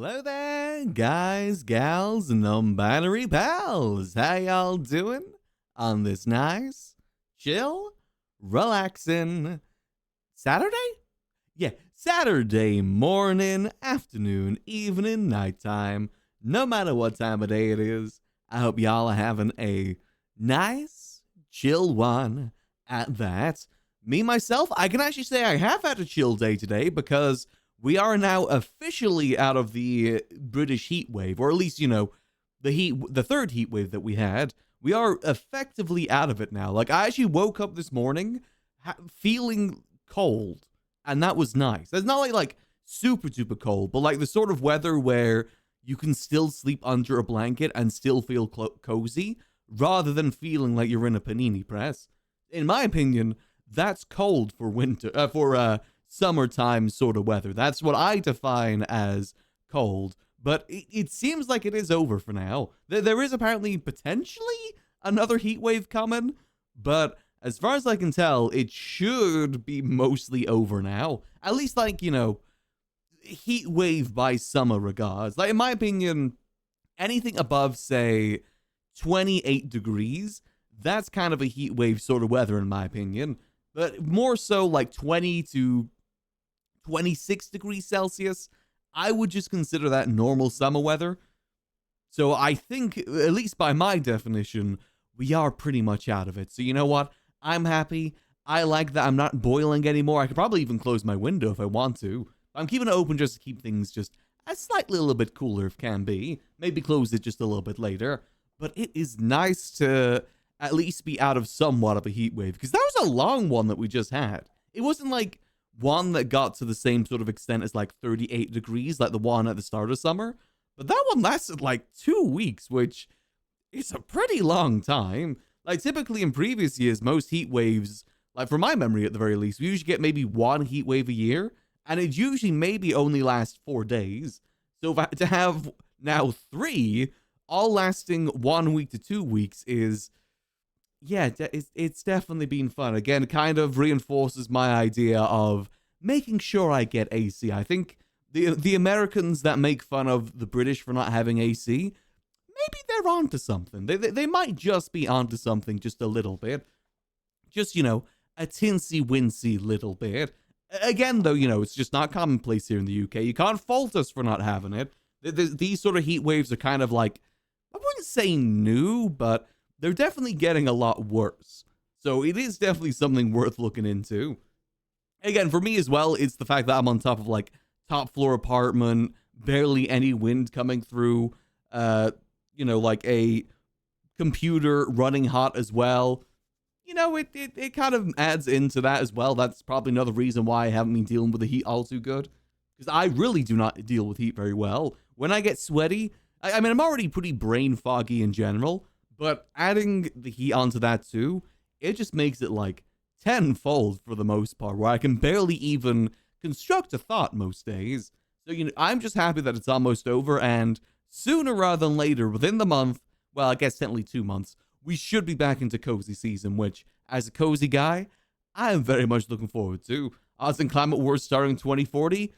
Hello there, guys, gals, and non-binary pals. How y'all doing on this nice, chill, relaxing Saturday? Yeah, Saturday morning, afternoon, evening, nighttime, no matter what time of day it is. I hope y'all are having a nice, chill one at that. Me, myself, I can actually say I have had a chill day today because we are now officially out of the British heat wave, or at least, the third heat wave that we had. We are effectively out of it now. Like, I actually woke up this morning feeling cold, and that was nice. It's not like super, super cold, but like the sort of weather where you can still sleep under a blanket and still feel cozy, rather than feeling like you're in a panini press. In my opinion, that's cold for summertime sort of weather. That's what I define as cold. But it seems like it is over for now. There is apparently potentially another heat wave coming, but as far as I can tell, it should be mostly over now. At least, heat wave by summer regards. Like, in my opinion, anything above, say, 28 degrees, that's kind of a heat wave sort of weather, in my opinion. But more so like 20 to 26 degrees Celsius, I would just consider that normal summer weather. So I think, at least by my definition, we are pretty much out of it. So you know what? I'm happy. I like that I'm not boiling anymore. I could probably even close my window if I want to. I'm keeping it open just to keep things just a slightly little bit cooler if can be. Maybe close it just a little bit later. But it is nice to at least be out of somewhat of a heat wave, because that was a long one that we just had. It wasn't like one that got to the same sort of extent as like 38 degrees, like the one at the start of summer. But that one lasted like 2 weeks, which is a pretty long time. Like, typically in previous years, most heat waves, like from my memory at the very least, we usually get maybe one heat wave a year, and it usually maybe only lasts 4 days. So to have now 3, all lasting 1 week to 2 weeks is, yeah, it's definitely been fun. Again, it kind of reinforces my idea of making sure I get AC. I think the Americans that make fun of the British for not having AC, maybe they're onto something. They might just be onto something just a little bit. Just, a tinsy-wincy little bit. Again, though, it's just not commonplace here in the UK. You can't fault us for not having it. These sort of heat waves are kind of like, I wouldn't say new, but they're definitely getting a lot worse. So it is definitely something worth looking into. Again, for me as well, it's the fact that I'm on top of like top floor apartment, barely any wind coming through, like a computer running hot as well. It kind of adds into that as well. That's probably another reason why I haven't been dealing with the heat all too good, because I really do not deal with heat very well. When I get sweaty, I mean, I'm already pretty brain foggy in general, but adding the heat onto that too, it just makes it like tenfold for the most part, where I can barely even construct a thought most days. So, I'm just happy that it's almost over, and sooner rather than later, within the month, well, I guess technically 2 months, we should be back into cozy season, which, as a cozy guy, I am very much looking forward to. Odds and climate wars starting 2040,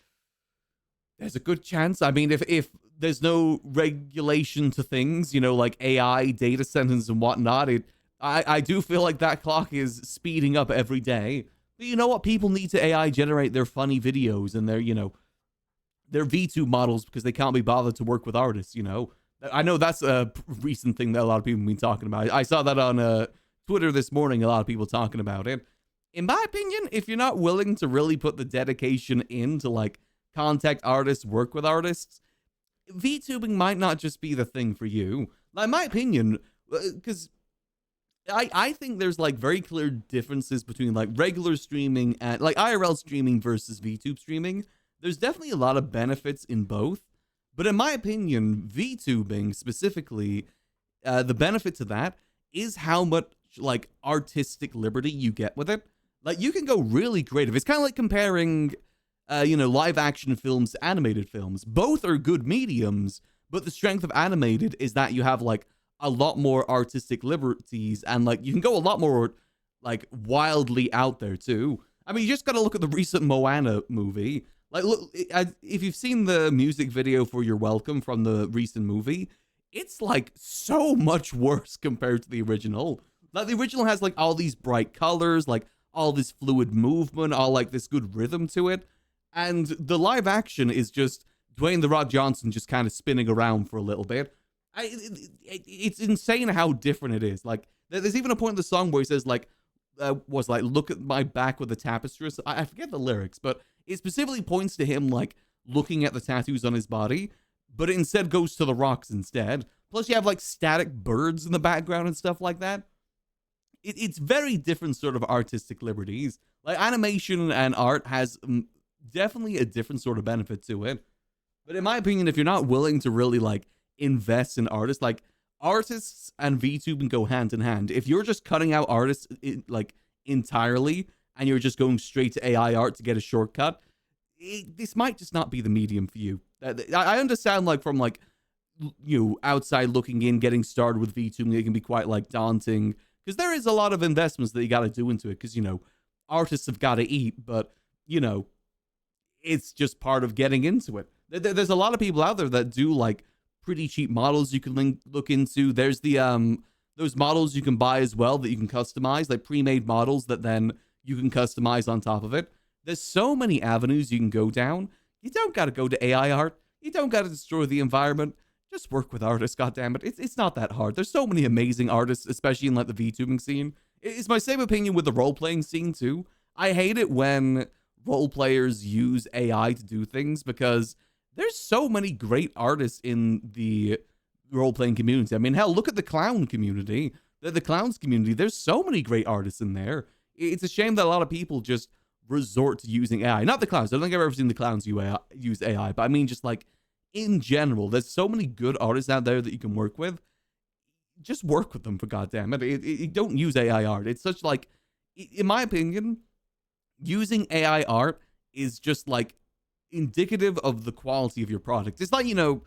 there's a good chance. I mean, if there's no regulation to things, like AI, data centers and whatnot, I do feel like that clock is speeding up every day. But you know what? People need to AI generate their funny videos and their VTube models because they can't be bothered to work with artists, I know that's a recent thing that a lot of people have been talking about. I saw that on Twitter this morning, a lot of people talking about it. In my opinion, if you're not willing to really put the dedication in to, like, contact artists, work with artists, VTubing might not just be the thing for you. Like, in my opinion, because I think there's, like, very clear differences between, like, regular streaming and, like, IRL streaming versus VTube streaming. There's definitely a lot of benefits in both. But in my opinion, VTubing specifically, the benefit to that is how much, like, artistic liberty you get with it. Like, you can go really creative. It's kind of like comparing, live action films to animated films. Both are good mediums, but the strength of animated is that you have, like, a lot more artistic liberties, and, like, you can go a lot more, like, wildly out there, too. I mean, you just gotta look at the recent Moana movie. Like, look, if you've seen the music video for You're Welcome from the recent movie, it's like so much worse compared to the original. Like, the original has like all these bright colors, like all this fluid movement, all like this good rhythm to it. And the live action is just Dwayne The Rock Johnson just kind of spinning around for a little bit. It's insane how different it is. Like, there's even a point in the song where he says, like, look at my back with the tapestry. I forget the lyrics, but it specifically points to him, like, looking at the tattoos on his body, but it instead goes to the rocks instead. Plus, you have, like, static birds in the background and stuff like that. It's very different sort of artistic liberties. Like, animation and art has definitely a different sort of benefit to it. But in my opinion, if you're not willing to really, like, invest in artists, like, artists and VTubing go hand in hand. If you're just cutting out artists, like, entirely, and you're just going straight to AI art to get a shortcut, this might just not be the medium for you. I understand, like, from, like, you know, outside looking in, getting started with VTubing, it can be quite, like, daunting, because there is a lot of investments that you got to do into it, because, you know, artists have got to eat, but, you know, it's just part of getting into it. There's a lot of people out there that do, like, pretty cheap models you can look into. There's the those models you can buy as well that you can customize, like pre-made models that then you can customize on top of it. There's so many avenues you can go down. You don't got to go to AI art. You don't got to destroy the environment. Just work with artists, goddammit. It's not that hard. There's so many amazing artists, especially in, like, the VTubing scene. It's my same opinion with the role-playing scene too. I hate it when role players use AI to do things, because there's so many great artists in the role-playing community. I mean, hell, look at the clown community. The clowns community, there's so many great artists in there. It's a shame that a lot of people just resort to using AI. Not the clowns. I don't think I've ever seen the clowns use AI, but I mean, just, like, in general, there's so many good artists out there that you can work with. Just work with them, for goddamn it. Don't use AI art. It's such, like, in my opinion, using AI art is just, like, indicative of the quality of your product. It's like, you know,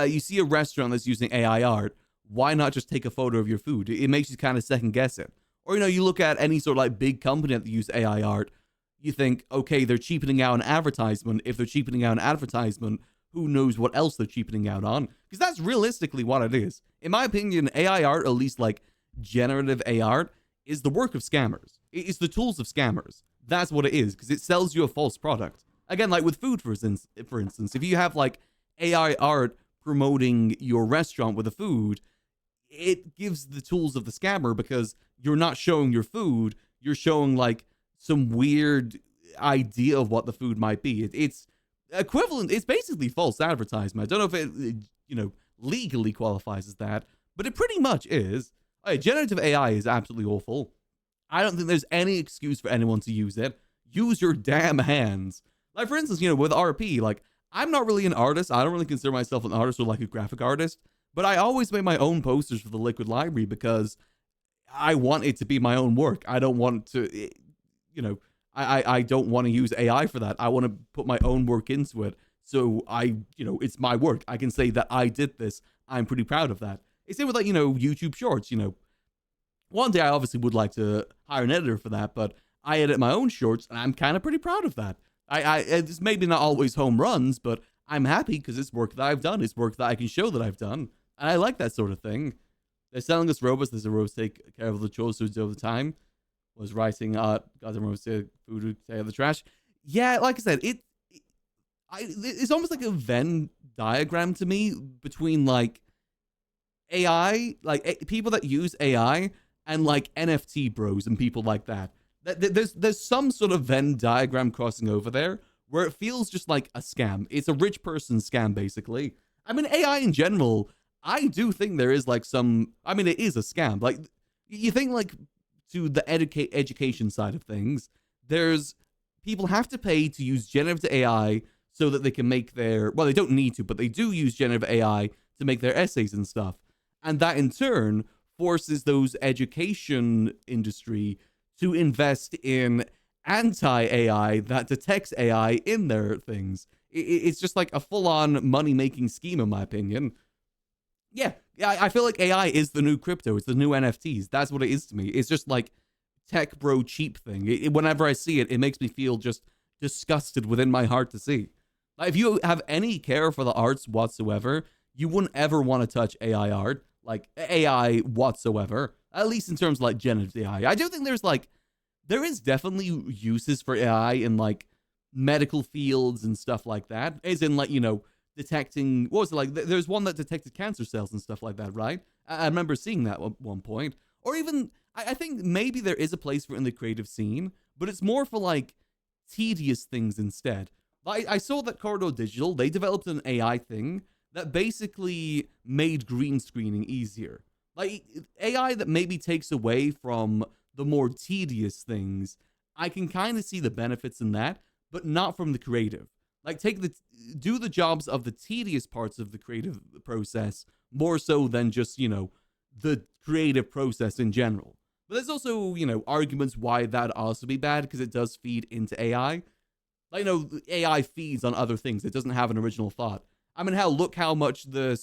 you see a restaurant that's using AI art, why not just take a photo of your food? It makes you kind of second guess it. Or, you know, you look at any sort of, like, big company that use AI art, you think, okay, they're cheapening out an advertisement. If they're cheapening out an advertisement, who knows what else they're cheapening out on? Because that's realistically what it is. In my opinion, AI art, at least, like, generative AI art, is the work of scammers. It's the tools of scammers. That's what it is, because it sells you a false product. Again, like with food, for instance, if you have, like, AI art promoting your restaurant with a food, it gives the tools of the scammer, because you're not showing your food, you're showing, like, some weird idea of what the food might be. It's equivalent. It's basically false advertisement. I don't know if it, you know, legally qualifies as that, but it pretty much is. Generative AI is absolutely awful. I don't think there's any excuse for anyone to use it. Use your damn hands. Like, for instance, you know, with RP, like, I'm not really an artist. I don't really consider myself an artist or, like, a graphic artist, but I always make my own posters for the Liquid Library because I want it to be my own work. I don't want to, you know, I don't want to use AI for that. I want to put my own work into it. So you know, it's my work. I can say that I did this. I'm pretty proud of that. It's same with, like, you know, YouTube Shorts, you know. One day I obviously would like to hire an editor for that, but I edit my own shorts and I'm kind of pretty proud of that. It's maybe not always home runs, but I'm happy because it's work that I've done. It's work that I can show that I've done. And I like that sort of thing. They're selling us robots. There's a robots take care of the chores over the time. Was writing, goddamn robots take food, take out the trash. Yeah, like I said, it's almost like a Venn diagram to me between, like, AI, like, people that use AI and, like, NFT bros and people like that. There's some sort of Venn diagram crossing over there where it feels just like a scam. It's a rich person scam, basically. I mean, AI in general, I do think there is, like, some, I mean, it is a scam. Like, you think, like, to the education side of things, there's, people have to pay to use generative AI so that they can make their, well, they don't need to, but they do use generative AI to make their essays and stuff. And that in turn forces those education industry to invest in anti-AI that detects AI in their things. It's just like a full-on money-making scheme, in my opinion. Yeah, I feel like AI is the new crypto. It's the new NFTs. That's what it is to me. It's just like tech bro cheap thing. Whenever I see it, it makes me feel just disgusted within my heart to see. Like, if you have any care for the arts whatsoever, you wouldn't ever want to touch AI art, like AI whatsoever, at least in terms of like generative AI. I do think there is definitely uses for AI in like medical fields and stuff like that, as in like, detecting, what was it, like there's one that detected cancer cells and stuff like that, right? I remember seeing that at one point. Or even, I think maybe there is a place for it in the creative scene, but it's more for like tedious things instead. I saw that Corridor Digital, they developed an AI thing that basically made green screening easier. Like, AI that maybe takes away from the more tedious things. I can kind of see the benefits in that, but not from the creative. Like, do the jobs of the tedious parts of the creative process more so than just, the creative process in general. But there's also, arguments why that also be bad, because it does feed into AI. Like, AI feeds on other things. It doesn't have an original thought. I mean, hell, look how much the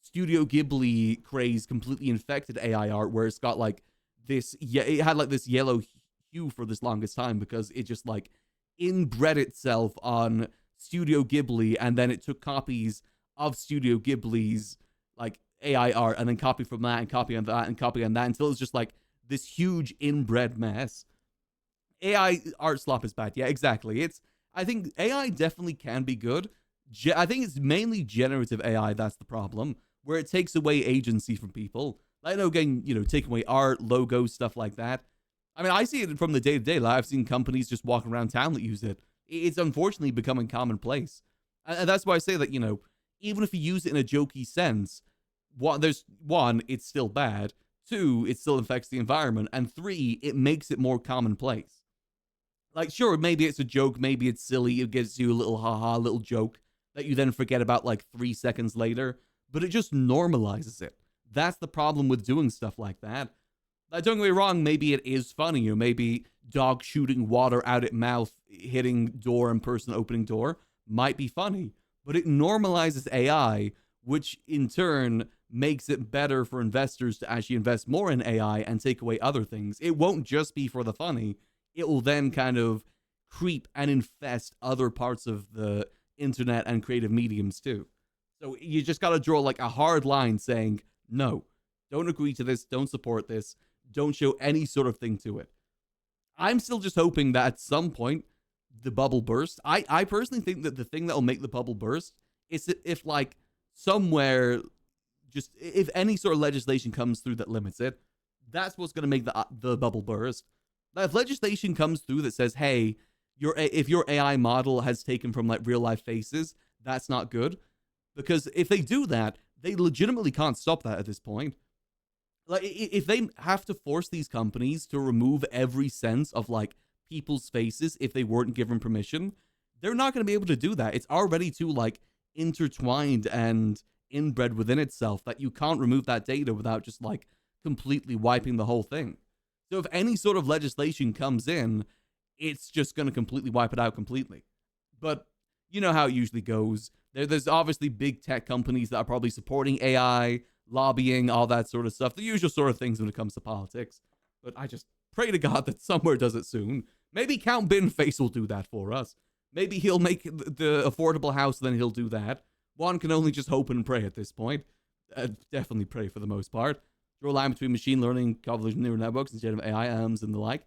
Studio Ghibli craze completely infected AI art, where it's got like this, it had like this yellow hue for this longest time because it just like inbred itself on Studio Ghibli, and then it took copies of Studio Ghibli's like AI art and then copy from that and copy on that and copy on that until it's just like this huge inbred mess. AI art slop is bad. Yeah, exactly. I think AI definitely can be good. I think it's mainly generative AI that's the problem, where it takes away agency from people. I know, again, taking away art, logos, stuff like that. I mean, I see it from the day-to-day. Like, I've seen companies just walking around town that use it. It's unfortunately becoming commonplace. And that's why I say that, even if you use it in a jokey sense, it's still bad. 2, it still affects the environment. And 3, it makes it more commonplace. Like, sure, maybe it's a joke, maybe it's silly, it gives you a little haha, little joke that you then forget about like 3 seconds later, but it just normalizes it. That's the problem with doing stuff like that. Like, don't get me wrong, maybe it is funny, or maybe dog shooting water out at mouth, hitting door and person opening door might be funny, but it normalizes AI, which in turn makes it better for investors to actually invest more in AI and take away other things. It won't just be for the funny. It will then kind of creep and infest other parts of the internet and creative mediums too. So you just got to draw like a hard line saying, no, don't agree to this, don't support this, don't show any sort of thing to it. I'm still just hoping that at some point the bubble bursts. I personally think that the thing that will make the bubble burst is if like somewhere, just if any sort of legislation comes through that limits it, that's what's going to make the bubble burst. If legislation comes through that says, hey, if your AI model has taken from like real life faces, that's not good. Because if they do that, they legitimately can't stop that at this point. Like, if they have to force these companies to remove every sense of like people's faces if they weren't given permission, they're not going to be able to do that. It's already too like intertwined and inbred within itself that you can't remove that data without just like completely wiping the whole thing. So if any sort of legislation comes in, it's just going to completely wipe it out completely. But you know how it usually goes. There's obviously big tech companies that are probably supporting AI, lobbying, all that sort of stuff. The usual sort of things when it comes to politics. But I just pray to God that somewhere does it soon. Maybe Count Binface will do that for us. Maybe he'll make the affordable house, then he'll do that. One can only just hope and pray at this point. Definitely pray for the most part. Draw a line between machine learning, convolutional neural networks, and generative AI and the like.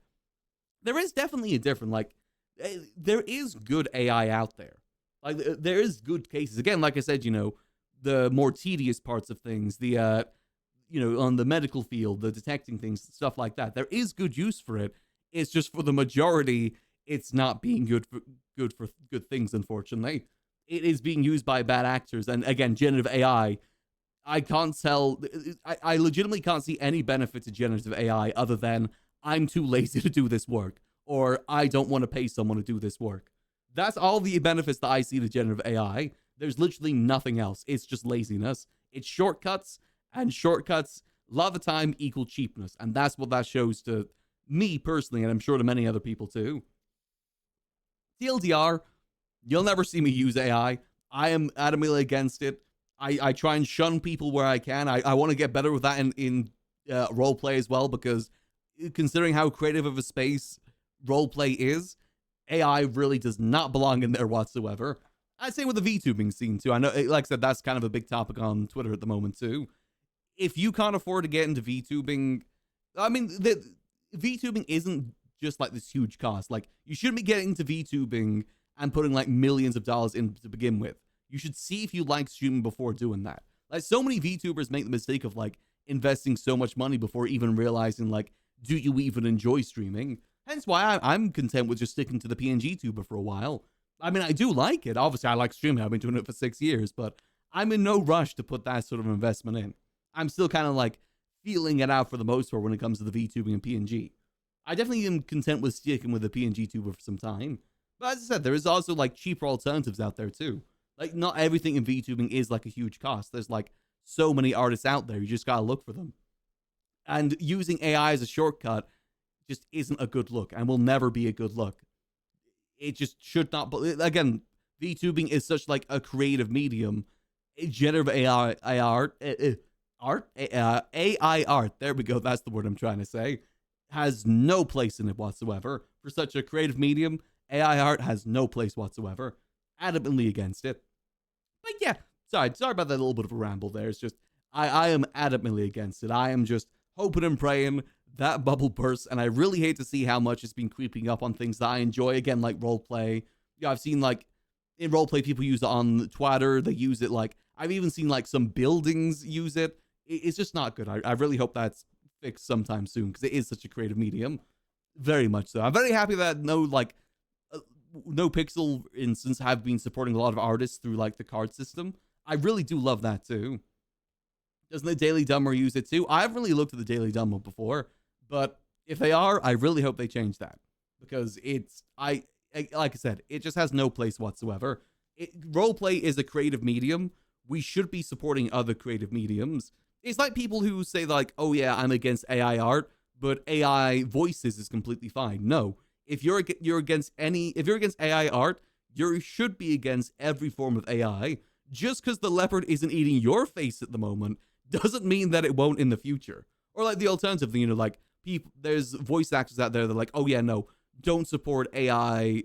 There is definitely a difference. Like, there is good AI out there. Like, there is good cases. Again, like I said, the more tedious parts of things, the, on the medical field, the detecting things, stuff like that. There is good use for it. It's just for the majority, it's not being good for good things, unfortunately. It is being used by bad actors. And again, generative AI, I can't tell. I legitimately can't see any benefit to generative AI other than I'm too lazy to do this work, or I don't want to pay someone to do this work. That's all the benefits that I see to generative AI. There's literally nothing else. It's just laziness. It's shortcuts, and shortcuts, a lot of the time, equal cheapness. And that's what that shows to me personally, and I'm sure to many other people too. TLDR, you'll never see me use AI. I am adamantly against it. I try and shun people where I can. I want to get better with that in roleplay as well, because considering how creative of a space roleplay is, AI really does not belong in there whatsoever. I'd say with the VTubing scene too. I know, like I said, that's kind of a big topic on Twitter at the moment too. If you can't afford to get into VTubing, I mean, the VTubing isn't just like this huge cost. Like, you shouldn't be getting into VTubing and putting like millions of dollars in to begin with. You should see if you like streaming before doing that. Like, so many VTubers make the mistake of like investing so much money before even realizing like, do you even enjoy streaming? Hence why I'm content with just sticking to the PNG tuber for a while. I mean, I do like it. Obviously, I like streaming. I've been doing it for 6 years, but I'm in no rush to put that sort of investment in. I'm still kind of like feeling it out for the most part when it comes to the VTubing and PNG. I definitely am content with sticking with the PNG tuber for some time. But as I said, there is also like cheaper alternatives out there too. Like, not everything in VTubing is like a huge cost. There's like so many artists out there. You just gotta look for them. And using AI as a shortcut just isn't a good look and will never be a good look. It just should not. But again, VTubing is such like a creative medium. Generative AI art. There we go. That's the word I'm trying to say. Has no place in it whatsoever. For such a creative medium, AI art has no place whatsoever. Adamantly against it. But yeah, sorry about that little bit of a ramble there. It's just I am adamantly against it. I am just hoping and praying that bubble bursts, and I really hate to see how much it's been creeping up on things that I enjoy. Again, like roleplay. Yeah, I've seen like in roleplay people use it on Twitter. They use it like I've even seen like some buildings use it. It's just not good. I really hope that's fixed sometime soon because it is such a creative medium. Very much so. I'm very happy that no pixel instance have been supporting a lot of artists through like the card system. I really do love that too. Doesn't the Daily Dumber use it too? I haven't really looked at the Daily Dumber before, but if they are, I really hope they change that because like I said, it just has no place whatsoever. Roleplay is a creative medium. We should be supporting other creative mediums. It's like people who say like, oh yeah, I'm against AI art, but AI voices is completely fine. No, if you're against AI art, you should be against every form of AI. Just because the leopard isn't eating your face at the moment doesn't mean that it won't in the future. Or like the alternative, like there's voice actors out there that are like, oh yeah, no, don't support AI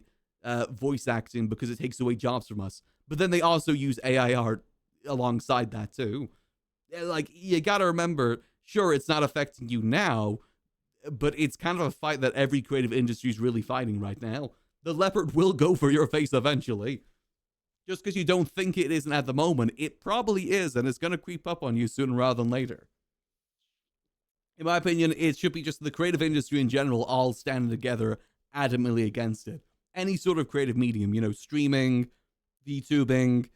voice acting because it takes away jobs from us. But then they also use AI art alongside that too. Like, you gotta remember, sure, it's not affecting you now, but it's kind of a fight that every creative industry is really fighting right now. The leopard will go for your face eventually. Just because you don't think it isn't at the moment, it probably is, and it's going to creep up on you sooner rather than later. In my opinion, it should be just the creative industry in general all standing together adamantly against it. Any sort of creative medium, streaming, VTubing,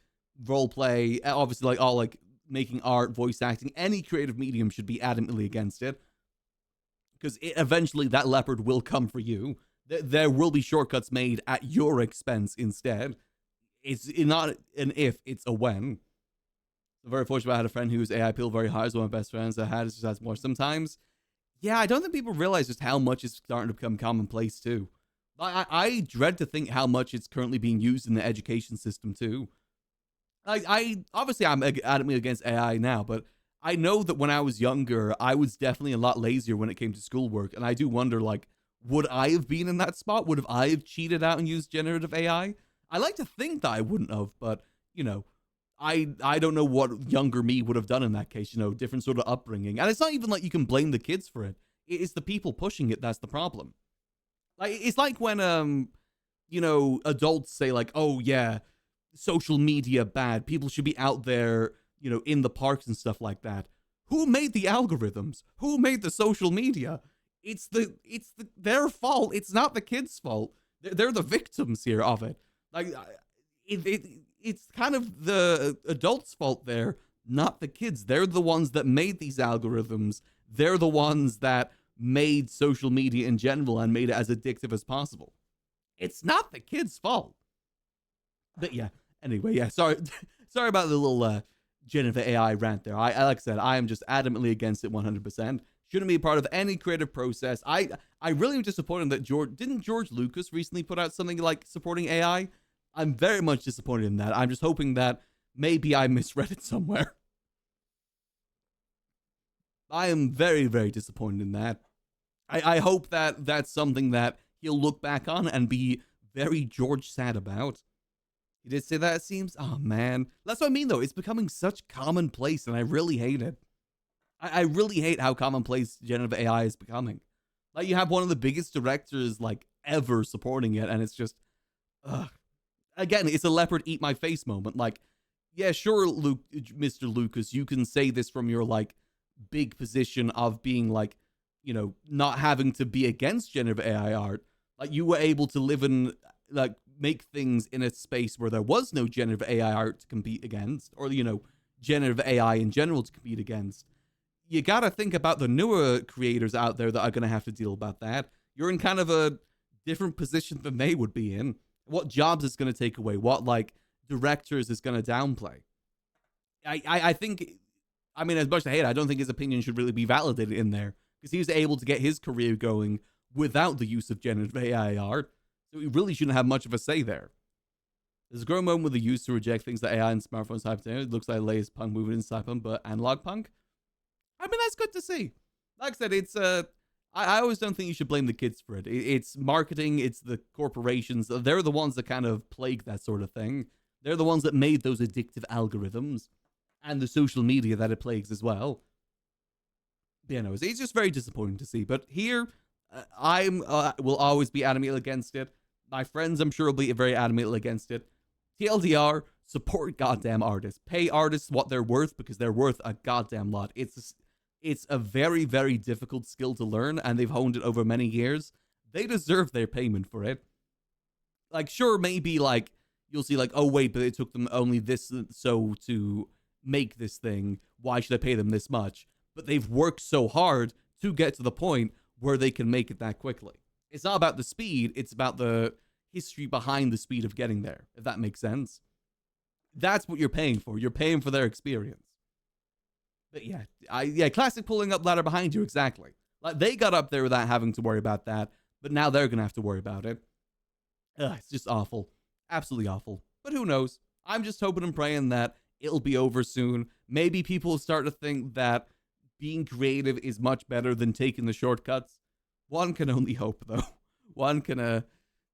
roleplay, obviously like all like making art, voice acting, any creative medium should be adamantly against it. Because eventually that leopard will come for you. There will be shortcuts made at your expense instead. It's not an if, it's a when. I'm very fortunate I had a friend whose AI appeal very high. Is one of my best friends that had. It just has more sometimes. Yeah, I don't think people realize just how much it's starting to become commonplace too. I dread to think how much it's currently being used in the education system too. Obviously I'm adamantly against AI now, but I know that when I was younger, I was definitely a lot lazier when it came to schoolwork, and I do wonder, like, would I have been in that spot? Would I have cheated out and used generative AI? I like to think that I wouldn't have, but, I don't know what younger me would have done in that case, different sort of upbringing. And it's not even like you can blame the kids for it. It's the people pushing it that's the problem. Like, it's like when, adults say, like, oh, yeah, social media bad. People should be out there, in the parks and stuff like that. Who made the algorithms? Who made the social media? It's their fault. It's not the kids' fault. They're the victims here of it. Like, it's kind of the adults' fault there, not the kids. They're the ones that made these algorithms. They're the ones that made social media in general and made it as addictive as possible. It's not the kids' fault. But yeah, anyway, yeah, sorry about the little generative AI rant there. I like I said, I am just adamantly against it 100%. Shouldn't be a part of any creative process. I really am disappointed that didn't George Lucas recently put out something like supporting AI? I'm very much disappointed in that. I'm just hoping that maybe I misread it somewhere. I am very, very disappointed in that. I hope that that's something that he'll look back on and be very George sad about. He did say that, it seems. Oh, man. That's what I mean, though. It's becoming such commonplace, and I really hate it. I really hate how commonplace generative AI is becoming. Like, you have one of the biggest directors, like, ever supporting it, and it's just, ugh. Again, it's a leopard eat my face moment. Like, yeah, sure, Mr. Lucas, you can say this from your, like, big position of being, like, you know, not having to be against generative AI art. Like, you were able to live in, like, make things in a space where there was no generative AI art to compete against, or, you know, generative AI in general to compete against. You gotta think about the newer creators out there that are gonna have to deal about that. You're in kind of a different position than they would be in. What jobs it's gonna take away? What, like, directors is gonna downplay? I think, I mean, as much as I hate it, I don't think his opinion should really be validated in there, because he was able to get his career going without the use of generative AI art, so he really shouldn't have much of a say there. There's a growing moment with the use to reject things that AI and smartphones have today. It looks like the latest punk movement inside them, but analog punk. I mean, that's good to see. Like I said, it's I always don't think you should blame the kids for it. It's marketing, it's the corporations. They're the ones that kind of plague that sort of thing. They're the ones that made those addictive algorithms and the social media that it plagues as well. But, you know, it's just very disappointing to see. But here, I'm will always be adamantly against it. My friends, I'm sure, will be very adamantly against it. TLDR, support goddamn artists. Pay artists what they're worth, because they're worth a goddamn lot. It's a very, very difficult skill to learn, and they've honed it over many years. They deserve their payment for it. Like, sure, maybe, like, you'll see, like, oh, wait, but it took them only this so to make this thing. Why should I pay them this much? But they've worked so hard to get to the point where they can make it that quickly. It's not about the speed, it's about the history behind the speed of getting there, if that makes sense. That's what you're paying for. You're paying for their experience. But yeah, classic pulling up ladder behind you, exactly. Like, they got up there without having to worry about that, but now they're gonna have to worry about it. It's just awful. Absolutely awful. But who knows? I'm just hoping and praying that it'll be over soon. Maybe people will start to think that being creative is much better than taking the shortcuts. One can only hope, though. One can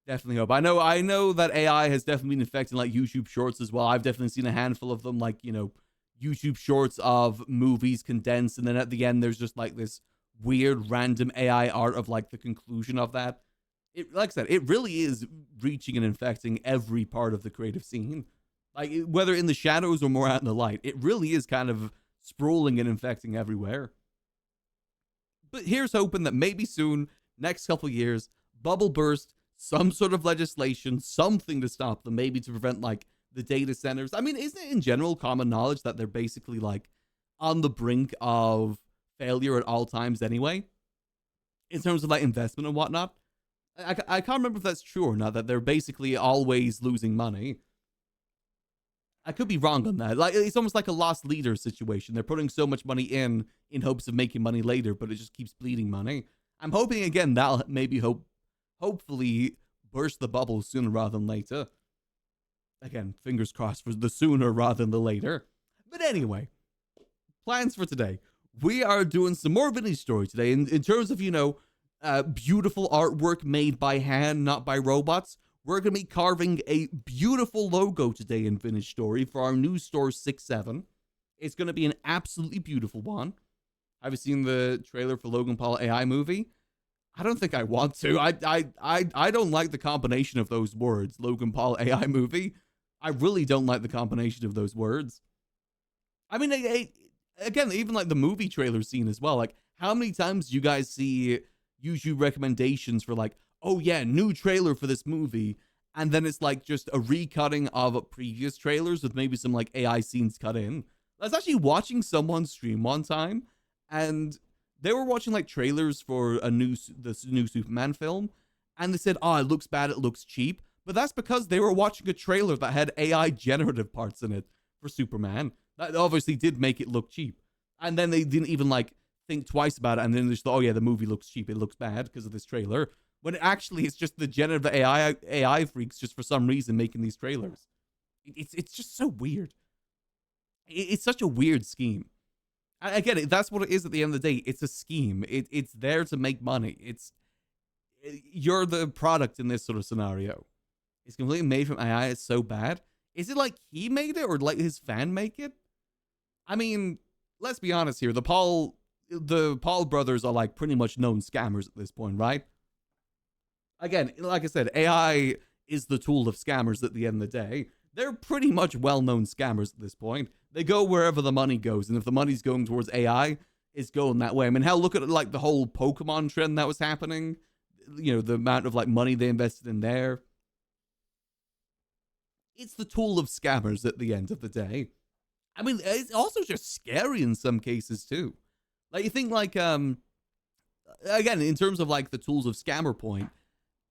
definitely hope. I know that AI has definitely been affecting, like, YouTube Shorts as well. I've definitely seen a handful of them, like, you know, YouTube Shorts of movies condensed, and then at the end there's just, like, this weird random AI art of, like, the conclusion of that. It, like I said, it really is reaching and infecting every part of the creative scene. Like, whether in the shadows or more out in the light, it really is kind of sprawling and infecting everywhere. But here's hoping that maybe soon, next couple years, bubble burst, some sort of legislation, something to stop them, maybe to prevent, like, the data centers. I mean, isn't it in general common knowledge that they're basically, like, on the brink of failure at all times anyway? In terms of, like, investment and whatnot? I can't remember if that's true or not, that they're basically always losing money. I could be wrong on that. Like, it's almost like a lost leader situation. They're putting so much money in hopes of making money later, but it just keeps bleeding money. I'm hoping, again, that'll maybe hopefully burst the bubble sooner rather than later. Again, fingers crossed for the sooner rather than the later. But anyway, plans for today. We are doing some more vintage story today in terms of, you know, beautiful artwork made by hand, not by robots. We're going to be carving a beautiful logo today in Vintage Story for our new store 6-7. It's going to be an absolutely beautiful one. Have you seen the trailer for Logan Paul AI movie? I don't think I want to. I don't like the combination of those words, Logan Paul AI movie. I really don't like the combination of those words. I mean, again, even like the movie trailer scene as well. Like, how many times do you guys see YouTube recommendations for, like, oh yeah, new trailer for this movie, and then it's like just a recutting of previous trailers with maybe some, like, AI scenes cut in? I was actually watching someone stream one time, and they were watching, like, trailers for the new Superman film, and they said, oh, it looks bad, it looks cheap. But that's because they were watching a trailer that had AI generative parts in it for Superman. That obviously did make it look cheap. And then they didn't even, like, think twice about it, and then they just thought, oh yeah, the movie looks cheap, it looks bad because of this trailer. When actually it's just the generative AI freaks just for some reason making these trailers. It's just so weird. It's such a weird scheme. Again, that's what it is at the end of the day. It's a scheme. It's there to make money. You're the product in this sort of scenario. is completely made from AI. It's so bad. Is it like he made it or like his fan make it? I mean, let's be honest here. The Paul brothers are like pretty much known scammers at this point, right? Again, like I said, AI is the tool of scammers at the end of the day. They're pretty much well-known scammers at this point. They go wherever the money goes, and if the money's going towards AI, it's going that way. I mean, hell, look at like the whole Pokemon trend that was happening. You know, the amount of like money they invested in there. It's the tool of scammers at the end of the day. I mean, it's also just scary in some cases too. Like you think like again, in terms of like the tools of scammer point,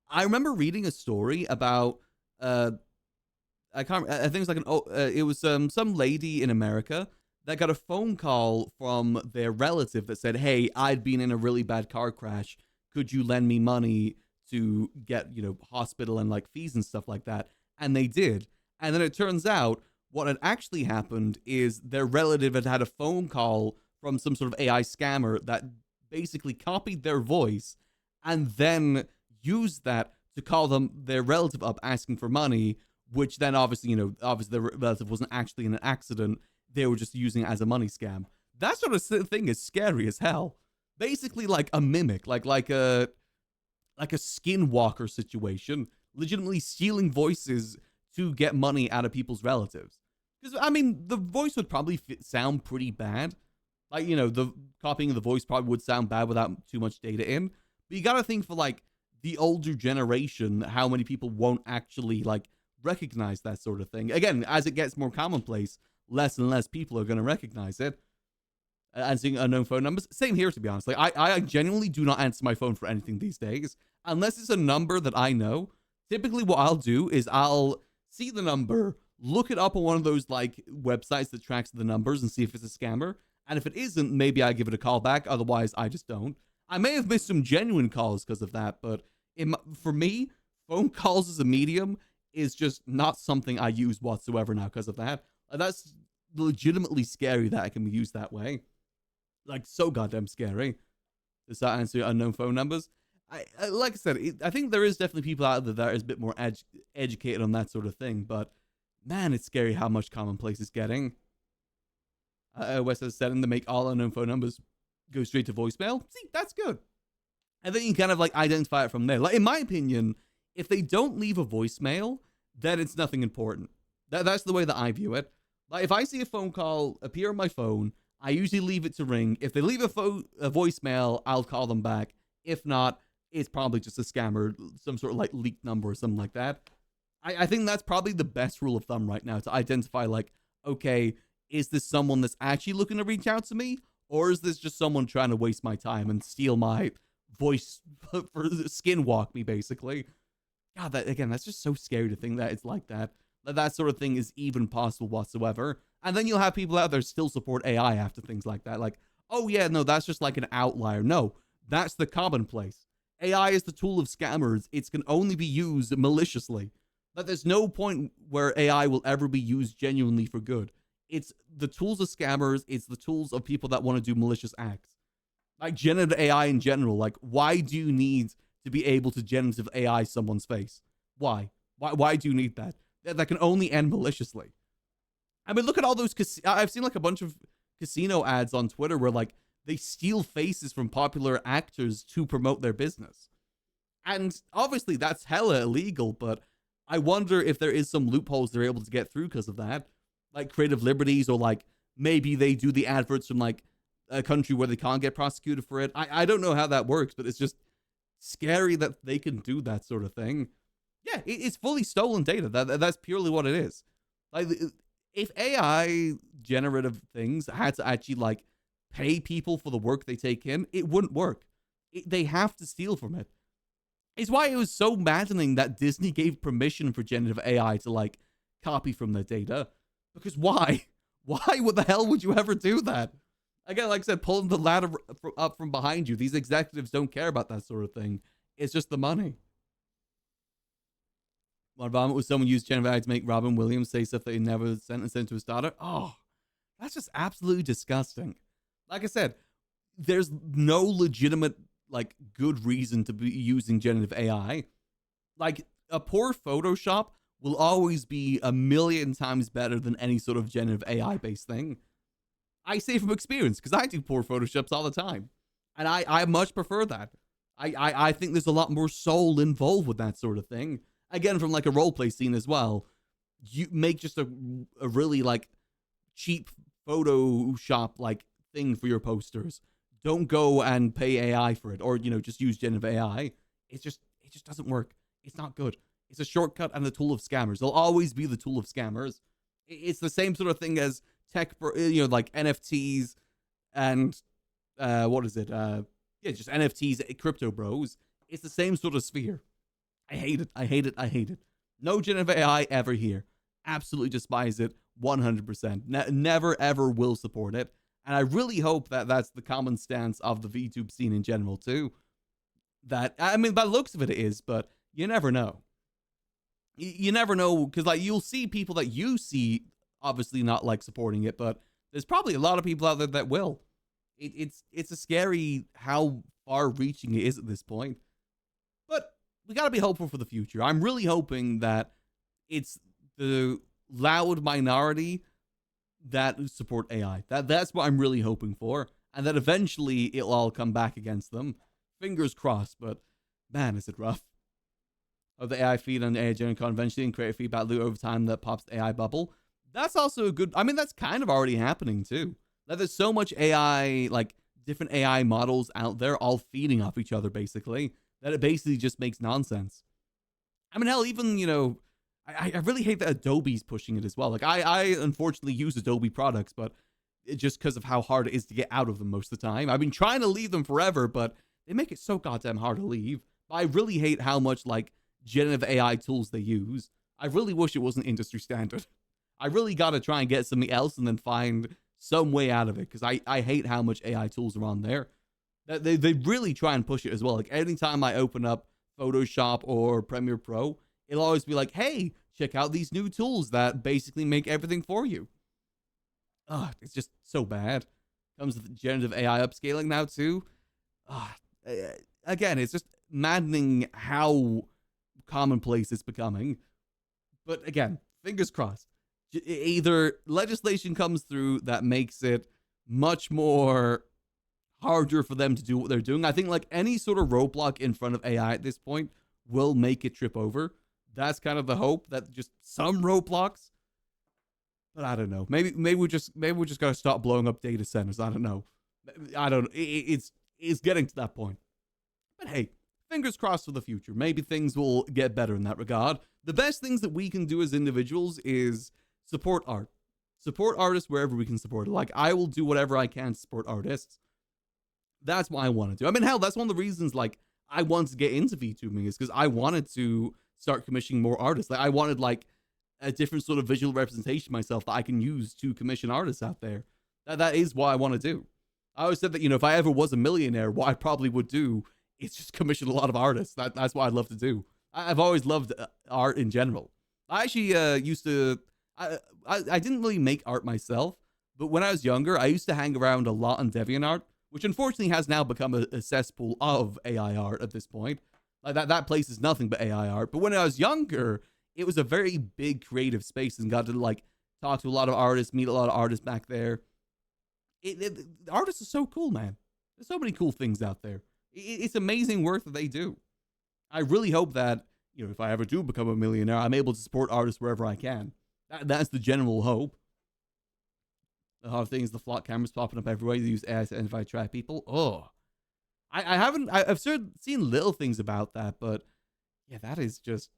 I remember reading a story about I can't. I think it was like it was some lady in America that got a phone call from their relative that said, "Hey, I'd been in a really bad car crash. Could you lend me money to get hospital and like fees and stuff like that?" And they did. And then it turns out what had actually happened is their relative had had a phone call from some sort of AI scammer that basically copied their voice and then used that to call their relative up asking for money, which then obviously, obviously the relative wasn't actually in an accident. They were just using it as a money scam. That sort of thing is scary as hell. Basically like a mimic, like a skinwalker situation, legitimately stealing voices to get money out of people's relatives. Because, I mean, the voice would probably sound pretty bad. Like, the copying of the voice probably would sound bad without too much data in. But you gotta think for, like, the older generation, how many people won't actually, like, recognize that sort of thing. Again, as it gets more commonplace, less and less people are gonna recognize it. Answering unknown phone numbers. Same here, to be honest. Like, I genuinely do not answer my phone for anything these days. Unless it's a number that I know. Typically, what I'll do is I'll see the number, look it up on one of those like websites that tracks the numbers and see if it's a scammer. And if it isn't, maybe I give it a call back. Otherwise, I just don't. I may have missed some genuine calls because of that, but for me, phone calls as a medium is just not something I use whatsoever now because of that. That's legitimately scary that it can be used that way. Like, so goddamn scary. Does that answer unknown phone numbers? Like I said, I think there is definitely people out there that are a bit more educated on that sort of thing, but man, it's scary how much commonplace it's getting. Wes has said to make all unknown phone numbers go straight to voicemail. See, that's good. And then you can kind of like identify it from there. Like, in my opinion, if they don't leave a voicemail, then it's nothing important. That's the way that I view it. Like, if I see a phone call appear on my phone, I usually leave it to ring. If they leave a voicemail, I'll call them back. If not, it's probably just a scammer, some sort of like leaked number or something like that. I think that's probably the best rule of thumb right now to identify like, okay, is this someone that's actually looking to reach out to me? Or is this just someone trying to waste my time and steal my voice for skinwalk me, basically? God, that's just so scary to think that it's like that. That sort of thing is even possible whatsoever. And then you'll have people out there still support AI after things like that. Like, oh yeah, no, that's just like an outlier. No, that's the commonplace. AI is the tool of scammers. It can only be used maliciously. That there's no point where AI will ever be used genuinely for good. It's the tools of scammers. It's the tools of people that want to do malicious acts. Like generative AI in general. Like, why do you need to be able to generative AI someone's face? Why? Why do you need that? That can only end maliciously. I mean, look at all those. I've seen like a bunch of casino ads on Twitter where like they steal faces from popular actors to promote their business. And obviously that's hella illegal, but I wonder if there is some loopholes they're able to get through because of that. Like creative liberties, or like maybe they do the adverts from like a country where they can't get prosecuted for it. I don't know how that works, but it's just scary that they can do that sort of thing. Yeah, it's fully stolen data. That's purely what it is. Like, if AI generative things had to actually like pay people for the work they take in, it wouldn't work. They have to steal from it. It's why it was so maddening that Disney gave permission for generative AI to like copy from their data. Because why? Why? What the hell would you ever do that? Again, like I said, pulling the ladder up from behind you. These executives don't care about that sort of thing. It's just the money. One vomit was someone used generative AI to make Robin Williams say stuff that he never sentenced into his daughter. Oh, that's just absolutely disgusting. Like I said, there's no legitimate, like, good reason to be using generative AI. Like, a poor Photoshop will always be a million times better than any sort of generative AI based thing. I say from experience because I do poor Photoshops all the time, and I much prefer that. I think there's a lot more soul involved with that sort of thing. Again, from like a roleplay scene as well, you make just a really like cheap Photoshop like thing for your posters. Don't go and pay AI for it, or just use generative AI. It just doesn't work. It's not good. It's a shortcut and the tool of scammers. They'll always be the tool of scammers. It's the same sort of thing as tech, like NFTs and what is it? Just NFTs, crypto bros. It's the same sort of sphere. I hate it. I hate it. I hate it. No generative AI ever here. Absolutely despise it. 100%. Never ever will support it. And I really hope that that's the common stance of the VTube scene in general too. That, I mean, by the looks of it, it is, but you never know. You never know, because like you'll see people that you see obviously not like supporting it, but there's probably a lot of people out there that will. It's a scary how far reaching it is at this point. But we gotta be hopeful for the future. I'm really hoping that it's the loud minority that support AI. That's what I'm really hoping for, and that eventually it'll all come back against them. Fingers crossed, but man, is it rough. Of the AI feed on the AI Gen Con eventually and create a feedback loop over time that pops the AI bubble. That's also a good, I mean, that's kind of already happening too. Like there's so much AI, like different AI models out there all feeding off each other basically, that it basically just makes nonsense. I mean, hell, even, I really hate that Adobe's pushing it as well. Like I unfortunately use Adobe products, but it just because of how hard it is to get out of them most of the time. I've been trying to leave them forever, but they make it so goddamn hard to leave. But I really hate how much like generative AI tools they use. I really wish it wasn't industry standard. I really gotta try and get something else and then find some way out of it, because I hate how much AI tools are on there. They really try and push it as well. Like anytime I open up Photoshop or Premiere Pro, it'll always be like, hey, check out these new tools that basically make everything for you. Ugh, it's just so bad. Comes with generative AI upscaling now too. Again, it's just maddening how commonplace it's becoming. But again, fingers crossed. Either legislation comes through that makes it much more harder for them to do what they're doing. I think like any sort of roadblock in front of AI at this point will make it trip over. That's kind of the hope, that just some roadblocks. But I don't know. Maybe we just gotta stop blowing up data centers. I don't know. It's getting to that point. But hey, fingers crossed for the future. Maybe things will get better in that regard. The best things that we can do as individuals is support art. Support artists wherever we can support it. Like, I will do whatever I can to support artists. That's what I want to do. I mean, hell, that's one of the reasons, like, I wanted to get into VTubing, is because I wanted to start commissioning more artists. Like, I wanted, like, a different sort of visual representation of myself that I can use to commission artists out there. That is what I want to do. I always said that, if I ever was a millionaire, what I probably would do is just commission a lot of artists. That's what I'd love to do. I've always loved art in general. I actually used to... I didn't really make art myself, but when I was younger, I used to hang around a lot on DeviantArt, which unfortunately has now become a cesspool of AI art at this point. Like that place is nothing but AI art. But when I was younger, it was a very big creative space and got to like talk to a lot of artists, meet a lot of artists back there. Artists are so cool, man. There's so many cool things out there. It's amazing work that they do. I really hope that, if I ever do become a millionaire, I'm able to support artists wherever I can. That's the general hope. The hard thing is the flock cameras popping up everywhere. They use AI to identify trap people. Oh, I've seen little things about that, but yeah, that is just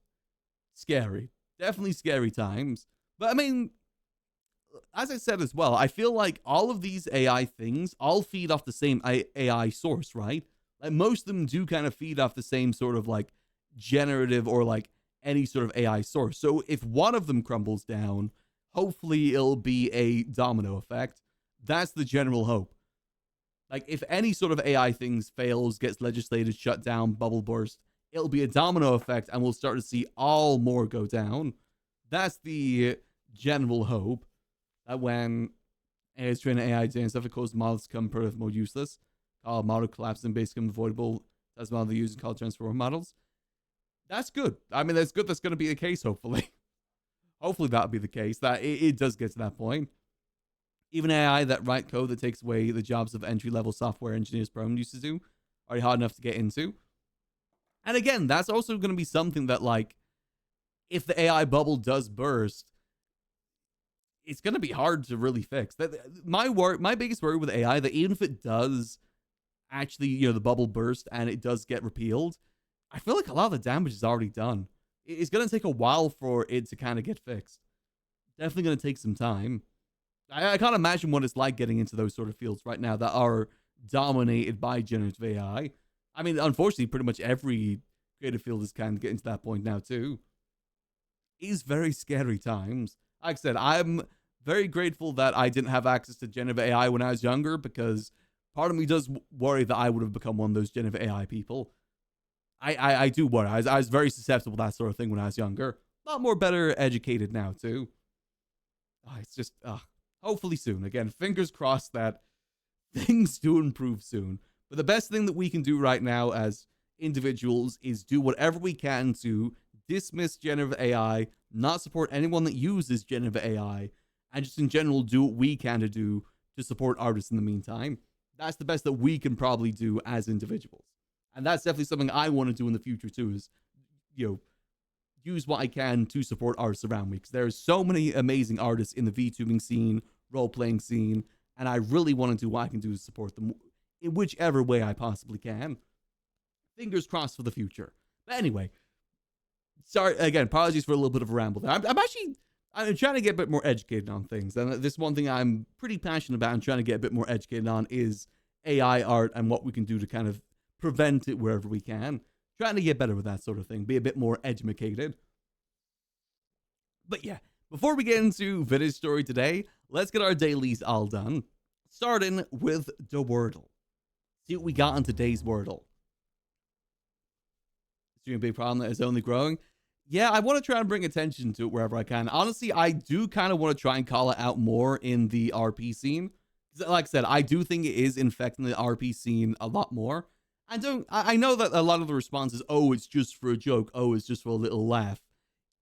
scary. Definitely scary times. But I mean, as I said as well, I feel like all of these AI things all feed off the same AI source, right? Like most of them do kind of feed off the same sort of like generative or like any sort of AI source. So if one of them crumbles down, hopefully it'll be a domino effect. That's the general hope. Like if any sort of AI things fails, gets legislated, shut down, bubble burst, it'll be a domino effect and we'll start to see all more go down. That's the general hope, that when AI is training AI and stuff, it causes models to become per more useless. Call model collapse and basically unavoidable. That's model they use and call transform models. That's good. I mean, that's good. That's going to be the case, hopefully. Hopefully that'll be the case, that it does get to that point. Even AI that write code that takes away the jobs of entry-level software engineers Perm used to do are hard enough to get into. And again, that's also going to be something that, like, if the AI bubble does burst, it's going to be hard to really fix. My biggest worry with AI, that even if it does actually, the bubble burst and it does get repealed, I feel like a lot of the damage is already done. It's going to take a while for it to kind of get fixed. Definitely going to take some time. I can't imagine what it's like getting into those sort of fields right now that are dominated by generative AI. I mean, unfortunately, pretty much every creative field is kind of getting to that point now, too. It's very scary times. Like I said, I'm very grateful that I didn't have access to generative AI when I was younger, because part of me does worry that I would have become one of those generative AI people. I do worry. I was very susceptible to that sort of thing when I was younger. A lot more better educated now, too. It's just, hopefully soon. Again, fingers crossed that things do improve soon. But the best thing that we can do right now as individuals is do whatever we can to dismiss generative AI, not support anyone that uses generative AI, and just in general do what we can to do to support artists in the meantime. That's the best that we can probably do as individuals. And that's definitely something I want to do in the future too, is, use what I can to support artists around me, because there's so many amazing artists in the VTubing scene, role-playing scene, and I really want to do what I can do to support them in whichever way I possibly can. Fingers crossed for the future. But anyway, sorry, again, apologies for a little bit of a ramble there. I'm trying to get a bit more educated on things, and this one thing I'm pretty passionate about and trying to get a bit more educated on is AI art and what we can do to kind of prevent it wherever we can. Trying to get better with that sort of thing, be a bit more educated. But yeah, before we get into Vintage Story today, let's get our dailies all done. Starting with the Wordle. See what we got on today's Wordle. It's a big problem that is only growing. Yeah, I want to try and bring attention to it wherever I can. Honestly, I do kind of want to try and call it out more in the RP scene. Like I said, I do think it is infecting the RP scene a lot more. I know that a lot of the response is, oh, it's just for a joke. Oh, it's just for a little laugh.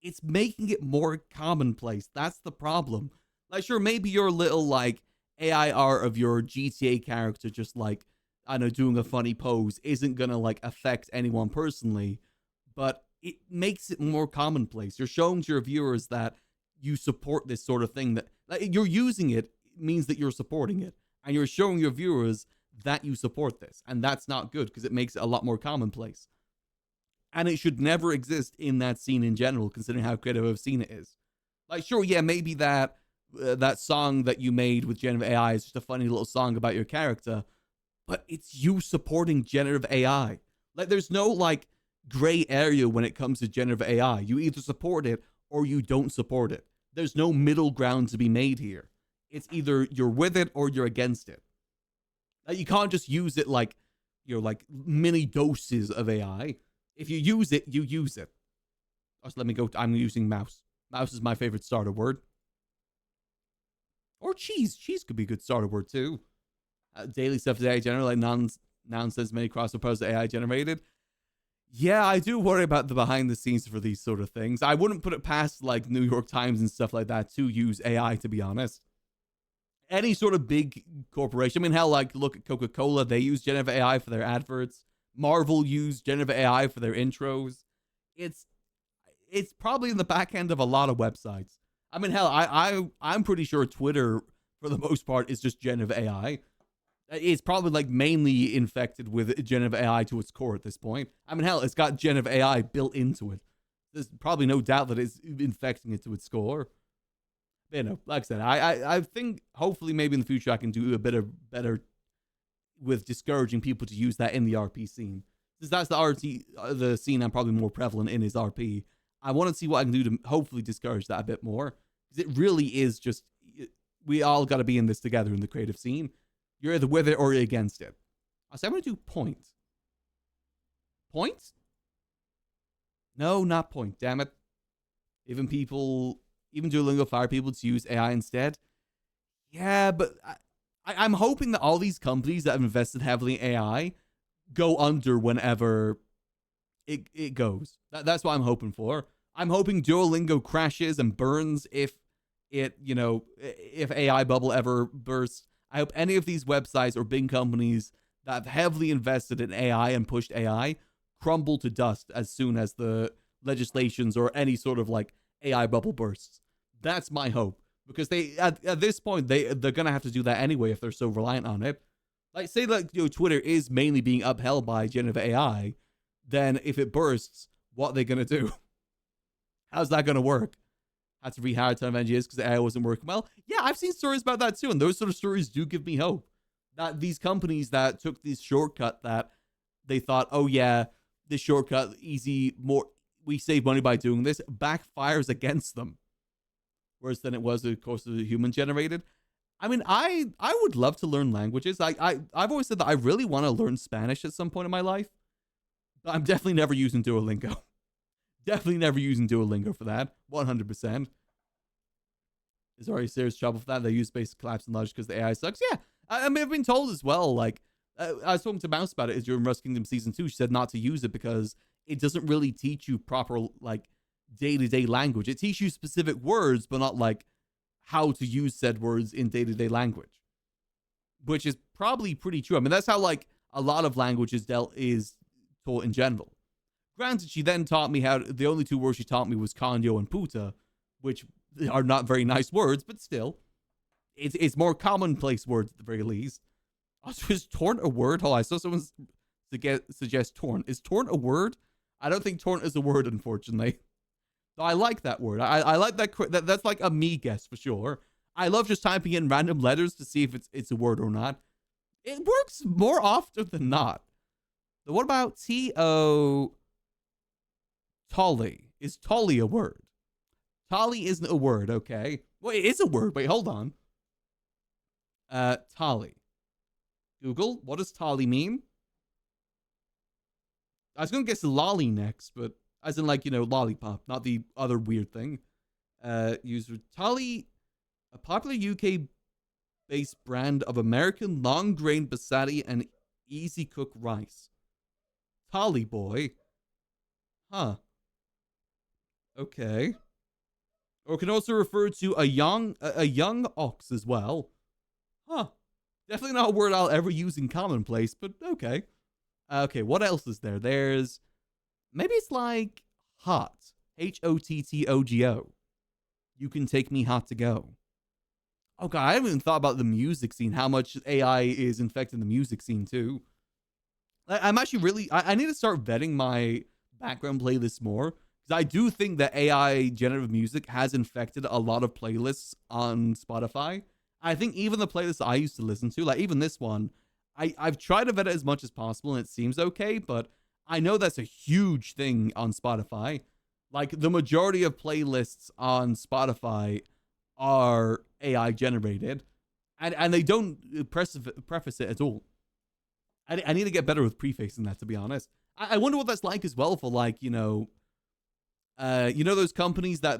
It's making it more commonplace. That's the problem. Like, sure, maybe your little, like, AI art of your GTA character just, like, I don't know, doing a funny pose isn't gonna, like, affect anyone personally, but it makes it more commonplace. You're showing to your viewers that you support this sort of thing, that like, you're using it means that you're supporting it, and you're showing your viewers that you support this, and that's not good because it makes it a lot more commonplace. And it should never exist in that scene in general, considering how creative of a scene it is. Like, sure, yeah, maybe that song that you made with generative AI is just a funny little song about your character, but it's you supporting generative AI. Like, there's no, like, gray area when it comes to generative AI. You either support it or you don't support it. There's no middle ground to be made here. It's either you're with it or you're against it. Like, you can't just use it like, like mini doses of AI. If you use it, you use it. Also, let me go. I'm using mouse. Mouse is my favorite starter word. Or cheese. Cheese could be a good starter word too. Daily stuff is AI generated, like nonsense many cross proposed AI generated. Yeah, I do worry about the behind the scenes for these sort of things. I wouldn't put it past like New York Times and stuff like that to use AI, to be honest. Any sort of big corporation. I mean, hell, like, look at Coca-Cola. They use generative AI for their adverts. Marvel used generative AI for their intros. It's probably in the back end of a lot of websites. I mean, hell, I'm pretty sure Twitter, for the most part, is just generative AI. It's probably, like, mainly infected with generative AI to its core at this point. I mean, hell, it's got generative AI built into it. There's probably no doubt that it's infecting it to its core. But, like I said, I think hopefully maybe in the future I can do a bit of better with discouraging people to use that in the RP scene. Since that's the scene I'm probably more prevalent in is RP. I want to see what I can do to hopefully discourage that a bit more. Because it really is just, we all got to be in this together in the creative scene. You're either with it or you're against it. So I'm going to do point. Point? No, not point. Damn it. Even Duolingo fire people to use AI instead. Yeah, but I'm hoping that all these companies that have invested heavily in AI go under whenever it goes. That's what I'm hoping for. I'm hoping Duolingo crashes and burns if if AI bubble ever bursts. I hope any of these websites or big companies that have heavily invested in AI and pushed AI crumble to dust as soon as the legislations or any sort of like AI bubble bursts. That's my hope, because they at this point they're gonna have to do that anyway if they're so reliant on it. Like, say like Twitter is mainly being upheld by generative AI, then if it bursts, what are they gonna do? How's that gonna work? Had to rehire a ton of engineers because the AI wasn't working well. Yeah, I've seen stories about that too, and those sort of stories do give me hope that these companies that took this shortcut that they thought, oh yeah, this shortcut easy, more we save money by doing this, backfires against them worse than it was, of course, the human generated. I mean, I would love to learn languages. I've always said that I really want to learn Spanish at some point in my life, but I'm definitely never using Duolingo. Definitely never using Duolingo for that. 100%. Is already serious trouble for that. They use basic collapse and logic because the AI sucks. Yeah. I mean, I've been told as well, like, I was talking to Mouse about it during Rust Kingdom Season 2. She said not to use it because it doesn't really teach you proper, like, day-to-day language. It teaches you specific words, but not, like, how to use said words in day-to-day language. Which is probably pretty true. I mean, that's how, like, a lot of languages is taught in general. Granted, she then taught me how the only two words she taught me was conyo and puta, which are not very nice words, but still, it's more commonplace words at the very least. Also, is torrent a word? Oh, I saw someone suggest torrent. Is torrent a word? I don't think torrent is a word, unfortunately. So I like that word. I like that. That's like a me guess for sure. I love just typing in random letters to see if it's a word or not. It works more often than not. So what about T-O... Tolly. Is Tolly a word? Tolly isn't a word, okay. Well, it is a word. Wait, hold on. Tolly. Google, what does Tolly mean? I was going to guess lolly next, but as in like, lollipop, not the other weird thing. User Tolly, a popular UK-based brand of American long-grain basmati and easy-cook rice. Tolly boy. Huh. Okay. Or can also refer to a young ox as well. Huh. Definitely not a word I'll ever use in commonplace, but okay. Okay, what else is there? There's... Maybe it's like hot. H-O-T-T-O-G-O. You can take me hot to go. Oh god, I haven't even thought about the music scene, how much AI is infecting the music scene too. I'm actually really... I need to start vetting my background playlists more. Because I do think that AI generative music has infected a lot of playlists on Spotify. I think even the playlists I used to listen to, like even this one, I've tried to vet it as much as possible and it seems okay, but I know that's a huge thing on Spotify. Like the majority of playlists on Spotify are AI generated and they don't preface it at all. I need to get better with prefacing that, to be honest. I wonder what that's like as well for like, those companies that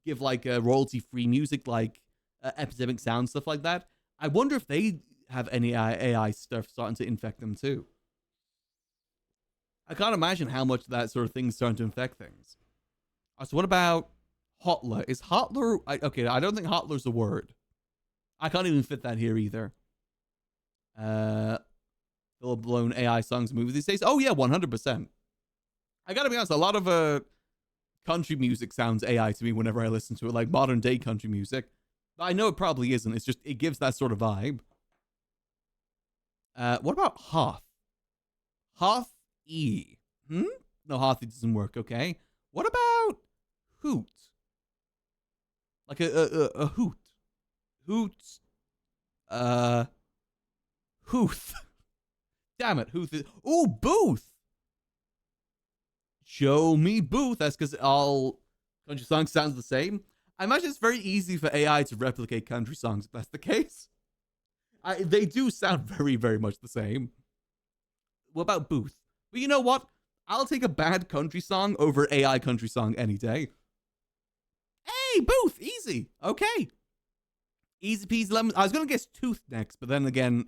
give like royalty-free music, like Epidemic Sound, stuff like that. I wonder if they have any AI stuff starting to infect them too. I can't imagine how much that sort of thing is starting to infect things. So what about Hotler? Is Hotler... okay, I don't think Hotler's a word. I can't even fit that here either. Full-blown AI songs and movies these days. Oh yeah, 100%. I gotta be honest, a lot of country music sounds AI to me whenever I listen to it, like modern day country music. But I know it probably isn't. It's just, it gives that sort of vibe. What about Hoth? Hoth-E. No, Hoth-E doesn't work, okay. What about Hoot? Like a hoot. Hoot. Hooth. Damn it, Hooth is... Ooh, Booth! Show me Booth. That's because all country songs sounds the same. I imagine it's very easy for AI to replicate country songs if that's the case. They do sound very, very much the same. What about Booth? But you know what? I'll take a bad country song over AI country song any day. Hey, Booth! Easy. Okay. Easy peasy lemon. I was going to guess Tooth next, but then again,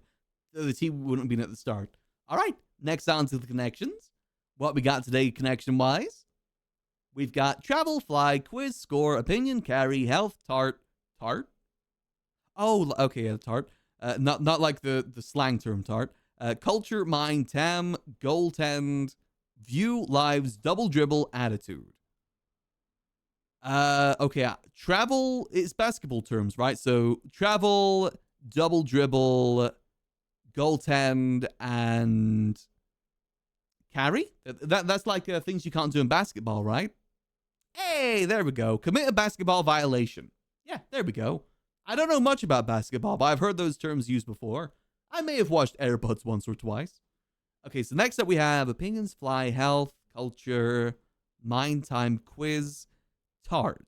the T wouldn't have been at the start. All right. Next on to the connections. What we got today, connection wise? We've got travel, fly, quiz, score, opinion, carry, health, tart. Oh, okay, yeah, tart. Not like the slang term tart. Culture, mind, tam, goaltend, view, lives, double dribble, attitude. Okay, travel is basketball terms, right? So travel, double dribble, goaltend, and carry. That's like things you can't do in basketball, right? Hey, there we go. Commit a basketball violation. Yeah, there we go. I don't know much about basketball, but I've heard those terms used before. I may have watched Airbuds once or twice. Okay, so next up we have opinions, fly, health, culture, mind, time, quiz, tart.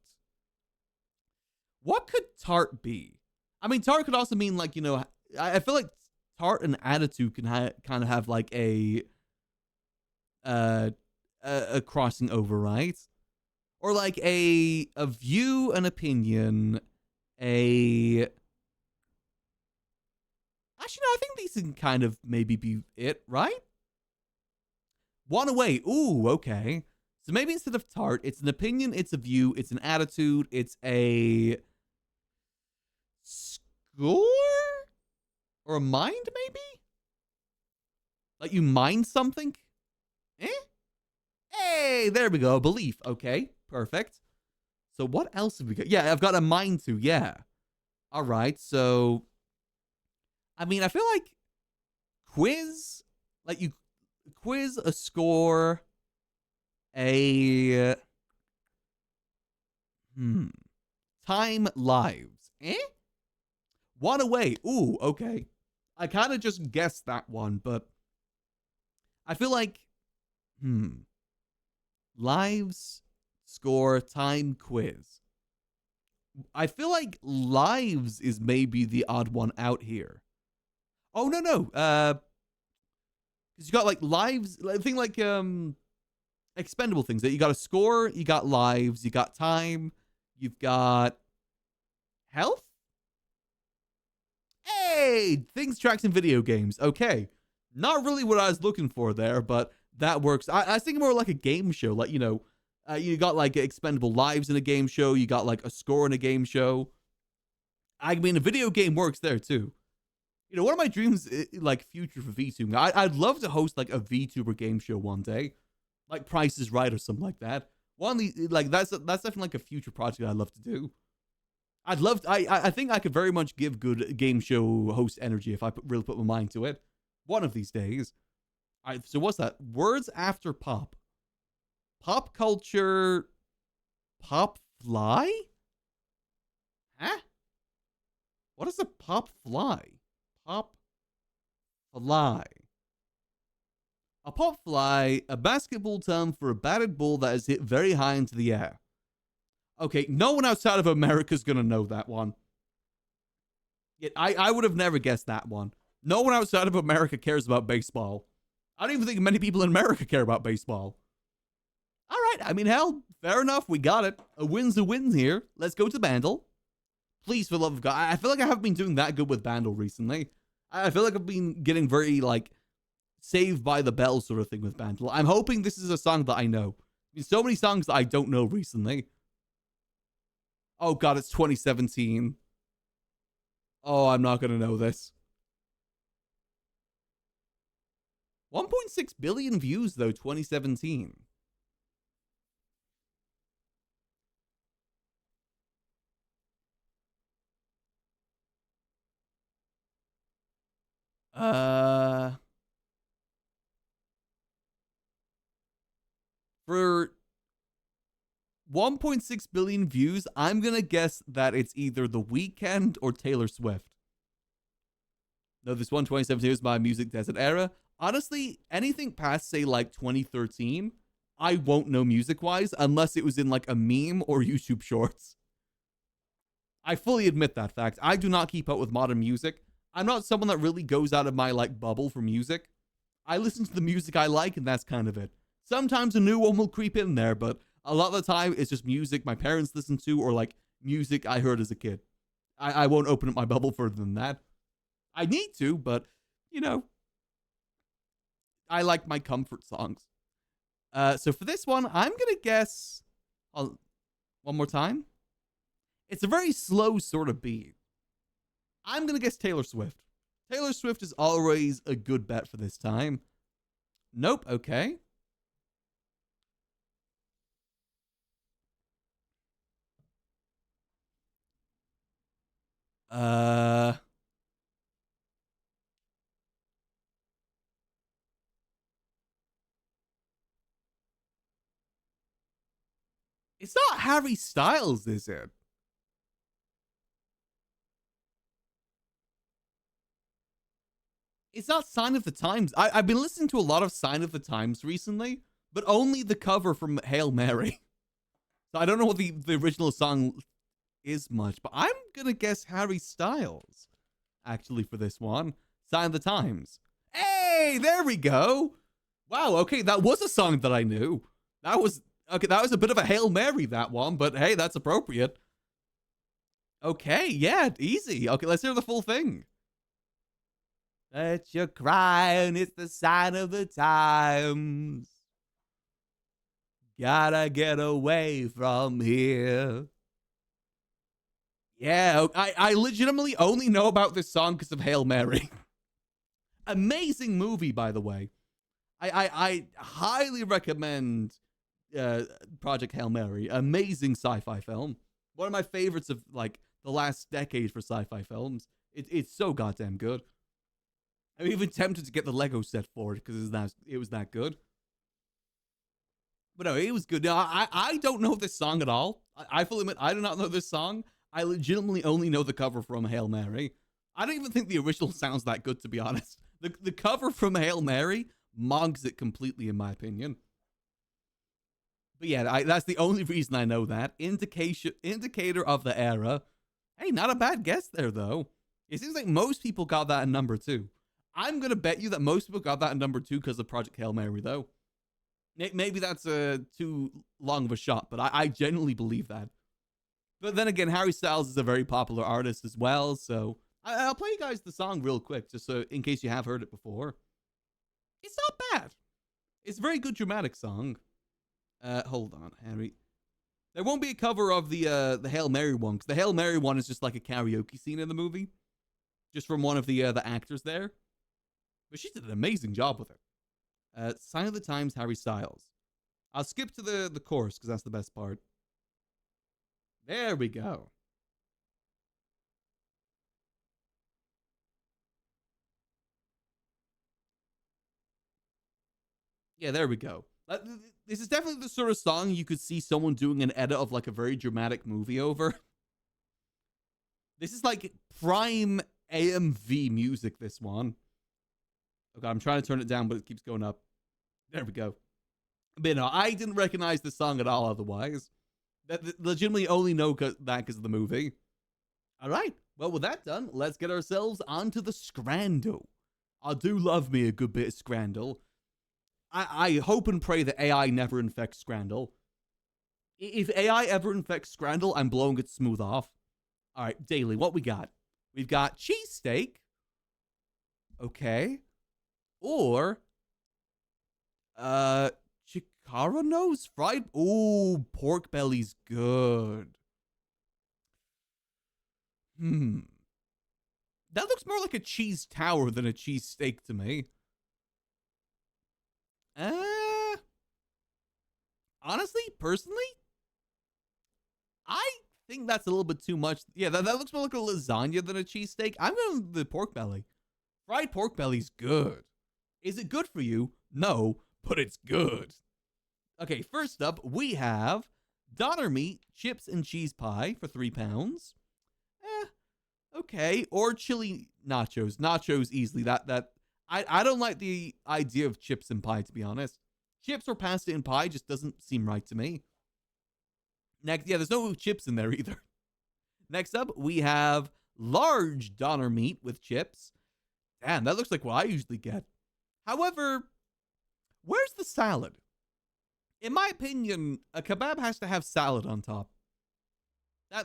What could tart be? I mean, tart could also mean like, I feel like tart and attitude can kind of have like a crossing over, right? Or like a view, an opinion, a... Actually, no, I think these can kind of maybe be it, right? One away. Ooh, okay. So maybe instead of tart, it's an opinion, it's a view, it's an attitude, it's a score? Or a mind, maybe? Like you mind something? Eh? Hey, there we go. Belief. Okay, perfect. So what else have we got? Yeah, I've got a mind to. Yeah. All right. So, I mean, I feel like quiz, like you quiz, a score, a time, lives. Eh? One away. Ooh, okay. I kind of just guessed that one, but I feel like lives, score, time, quiz. I feel like lives is maybe the odd one out here. Oh, no. Because you got like lives, I think like expendable things. That you got a score, you got lives, you got time, you've got health. Hey, things, tracks, and video games. Okay. Not really what I was looking for there, but that works. I was thinking more like a game show. Like, you got like expendable lives in a game show. You got like a score in a game show. I mean, a video game works there too. One of my dreams, like future for VTuber, I'd love to host like a VTuber game show one day. Like Price is Right or something like that. One of these, like that's definitely like a future project I'd love to do. I think I could very much give good game show host energy if I really put my mind to it. One of these days. All right, so what's that? Words after pop. Pop culture. Pop fly? Huh? What is a pop fly? Pop fly. A pop fly, a basketball term for a batted ball that is hit very high into the air. Okay, no one outside of America is going to know that one. Yet I would have never guessed that one. No one outside of America cares about baseball. I don't even think many people in America care about baseball. All right, I mean, hell, fair enough. We got it. A win's a win here. Let's go to Bandle. Please, for the love of God. I feel like I haven't been doing that good with Bandle recently. I feel like I've been getting very, like, Saved by the Bell sort of thing with Bandle. I'm hoping this is a song that I know. I mean, so many songs that I don't know recently. Oh, God, it's 2017. Oh, I'm not going to know this. 1.6 billion views, though, 2017. For 1.6 billion views, I'm going to guess that it's either The Weeknd or Taylor Swift. No, this one, 2017 is my music desert era. Honestly, anything past, say, like 2013, I won't know music-wise unless it was in, like, a meme or YouTube shorts. I fully admit that fact. I do not keep up with modern music. I'm not someone that really goes out of my, like, bubble for music. I listen to the music I like, and that's kind of it. Sometimes a new one will creep in there, but a lot of the time, it's just music my parents listen to or, like, music I heard as a kid. I won't open up my bubble further than that. I need to, but, I like my comfort songs. So for this one, I'm gonna guess. One more time. It's a very slow sort of beat. I'm gonna guess Taylor Swift. Taylor Swift is always a good bet for this time. Nope. Okay. Uh. It's not Harry Styles, is it? It's not Sign of the Times. I've been listening to a lot of Sign of the Times recently, but only the cover from Hail Mary. So I don't know what the original song is much, but I'm gonna guess Harry Styles, actually, for this one. Sign of the Times. Hey, there we go. Wow, okay, that was a song that I knew. That was a bit of a Hail Mary, that one, but hey, that's appropriate. Okay, yeah, easy. Okay, let's hear the full thing. Let you cry, and it's the sign of the times. Gotta get away from here. Yeah, I legitimately only know about this song because of Hail Mary. Amazing movie, by the way. I highly recommend Project Hail Mary. Amazing sci-fi film. One of my favorites of like the last decade for sci-fi films. It's so goddamn good. I'm even tempted to get the Lego set for it because it was that good. But no, it was good. Now, I don't know this song at all. I fully admit I do not know this song. I legitimately only know the cover from Hail Mary. I don't even think the original sounds that good, to be honest. The cover from Hail Mary mogs it completely, in my opinion. But yeah, that's the only reason I know that. Indicator of the era. Hey, not a bad guess there, though. It seems like most people got that in number 2. I'm going to bet you that most people got that in number 2 because of Project Hail Mary, though. Maybe that's too long of a shot, but I genuinely believe that. But then again, Harry Styles is a very popular artist as well, so I'll play you guys the song real quick, just so in case you have heard it before. It's not bad. It's a very good dramatic song. Hold on, Harry. There won't be a cover of the Hail Mary one, because the Hail Mary one is just like a karaoke scene in the movie, just from one of the actors there. But she did an amazing job with it. Sign of the Times, Harry Styles. I'll skip to the chorus because that's the best part. There we go. Yeah, there we go. This is definitely the sort of song you could see someone doing an edit of like a very dramatic movie over. This is like prime AMV music, this one. Okay, I'm trying to turn it down, but it keeps going up. There we go. But no, I didn't recognize the song at all otherwise. Legitimately only know that because of the movie. All right. Well, with that done, let's get ourselves onto the Scrandle. I do love me a good bit of Scrandle. I hope and pray that AI never infects Scrandle. If AI ever infects Scrandle, I'm blowing it smooth off. All right, Daily, what we got? We've got cheesesteak. Okay. Or, Chikara nose fried. Ooh, pork belly's good. That looks more like a cheese tower than a cheese steak to me. Honestly, personally, I think that's a little bit too much. Yeah, that looks more like a lasagna than a cheesesteak. I'm going with the pork belly. Fried pork belly's good. Is it good for you? No, but it's good. Okay, first up, we have Donner meat, chips, and cheese pie for £3. Okay. Or chili nachos. Nachos easily. I don't like the idea of chips and pie, to be honest. Chips or pasta and pie just doesn't seem right to me. Next, yeah, there's no chips in there either. Next up, we have large Donner meat with chips. Damn, that looks like what I usually get. However, where's the salad? In my opinion, a kebab has to have salad on top. I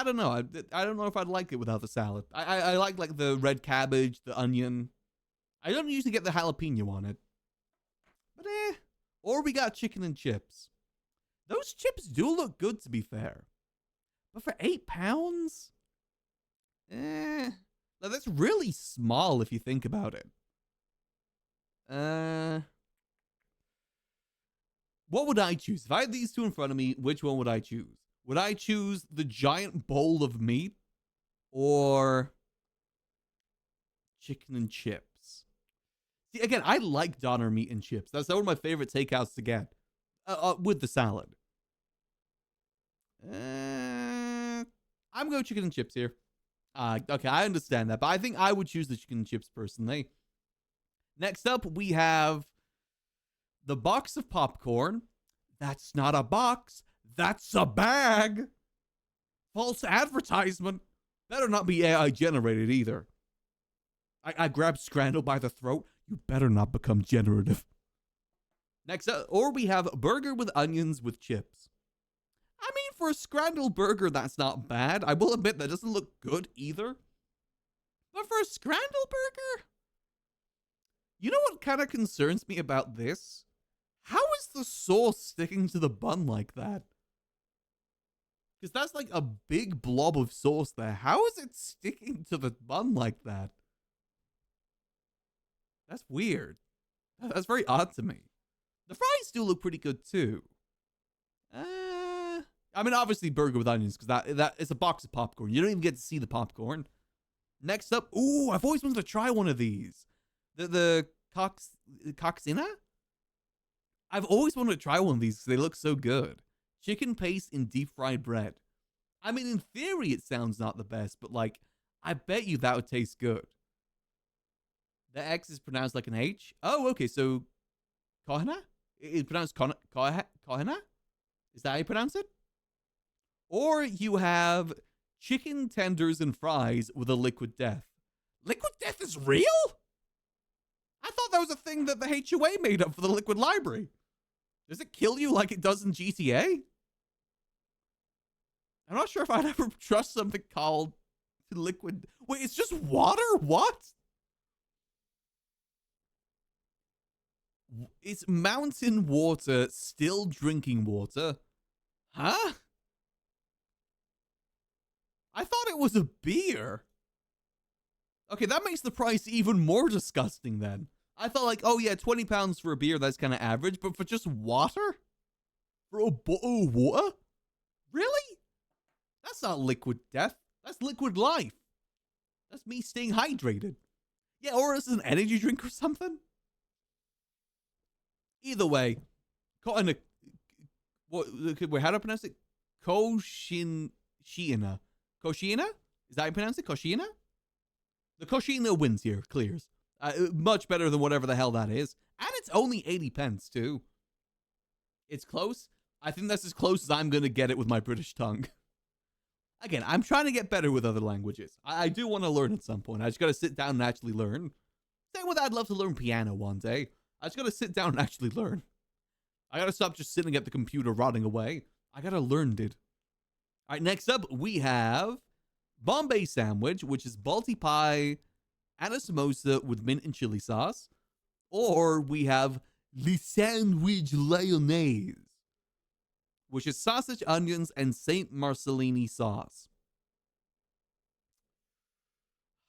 don't know. I don't know if I'd like it without the salad. I like the red cabbage, the onion. I don't usually get the jalapeno on it. But Or we got chicken and chips. Those chips do look good, to be fair. But for £8? Now that's really small if you think about it. What would I choose? If I had these two in front of me, which one would I choose? Would I choose the giant bowl of meat or chicken and chips? See, again, I like doner meat and chips. That's one of my favorite takeouts to get with the salad. I'm going chicken and chips here. Okay, I understand that, but I think I would choose the chicken and chips personally. Next up, we have the box of popcorn. That's not a box. That's a bag. False advertisement. Better not be AI generated either. I grabbed Scrandle by the throat. You better not become generative. Next up, or we have a burger with onions with chips. I mean, for a Scrandle burger, that's not bad. I will admit that doesn't look good either. But for a Scrandle burger, you know what kind of concerns me about this? How is the sauce sticking to the bun like that? Because that's like a big blob of sauce there. How is it sticking to the bun like that? That's weird. That's very odd to me. The fries do look pretty good too. I mean, obviously burger with onions, because that is a box of popcorn. You don't even get to see the popcorn. Next up, ooh, I've always wanted to try one of these. The coxina? I've always wanted to try one of these because they look so good. Chicken paste in deep fried bread. I mean, in theory, it sounds not the best, but like, I bet you that would taste good. The X is pronounced like an H. Oh, okay, so kohana? It's pronounced kohana? Is that how you pronounce it? Or you have chicken tenders and fries with a liquid death. Liquid death is real? I thought that was a thing that the HOA made up for the liquid library. Does it kill you like it does in GTA? I'm not sure if I'd ever trust something called liquid. Wait, it's just water? What? It's mountain water, still drinking water. Huh? I thought it was a beer. Okay, that makes the price even more disgusting then. I thought like, oh yeah, £20 for a beer, that's kind of average, but for just water? For a bottle of water? Really? That's not liquid death. That's liquid life. That's me staying hydrated. Yeah, or is it an energy drink or something? Either way, how do I pronounce it? Koshina. Koshina? Is that how you pronounce it? Koshina? The Koshina wins here, clears. Much better than whatever the hell that is. And it's only 80 pence, too. It's close. I think that's as close as I'm going to get it with my British tongue. Again, I'm trying to get better with other languages. I do want to learn at some point. I just got to sit down and actually learn. Same with I'd love to learn piano one day. I just got to sit down and actually learn. I got to stop just sitting at the computer rotting away. I got to learn, dude. All right, next up, we have Bombay sandwich, which is Balti pie and a samosa with mint and chili sauce. Or we have Le Sandwich Lyonnaise, which is sausage, onions, and Saint Marcellini sauce.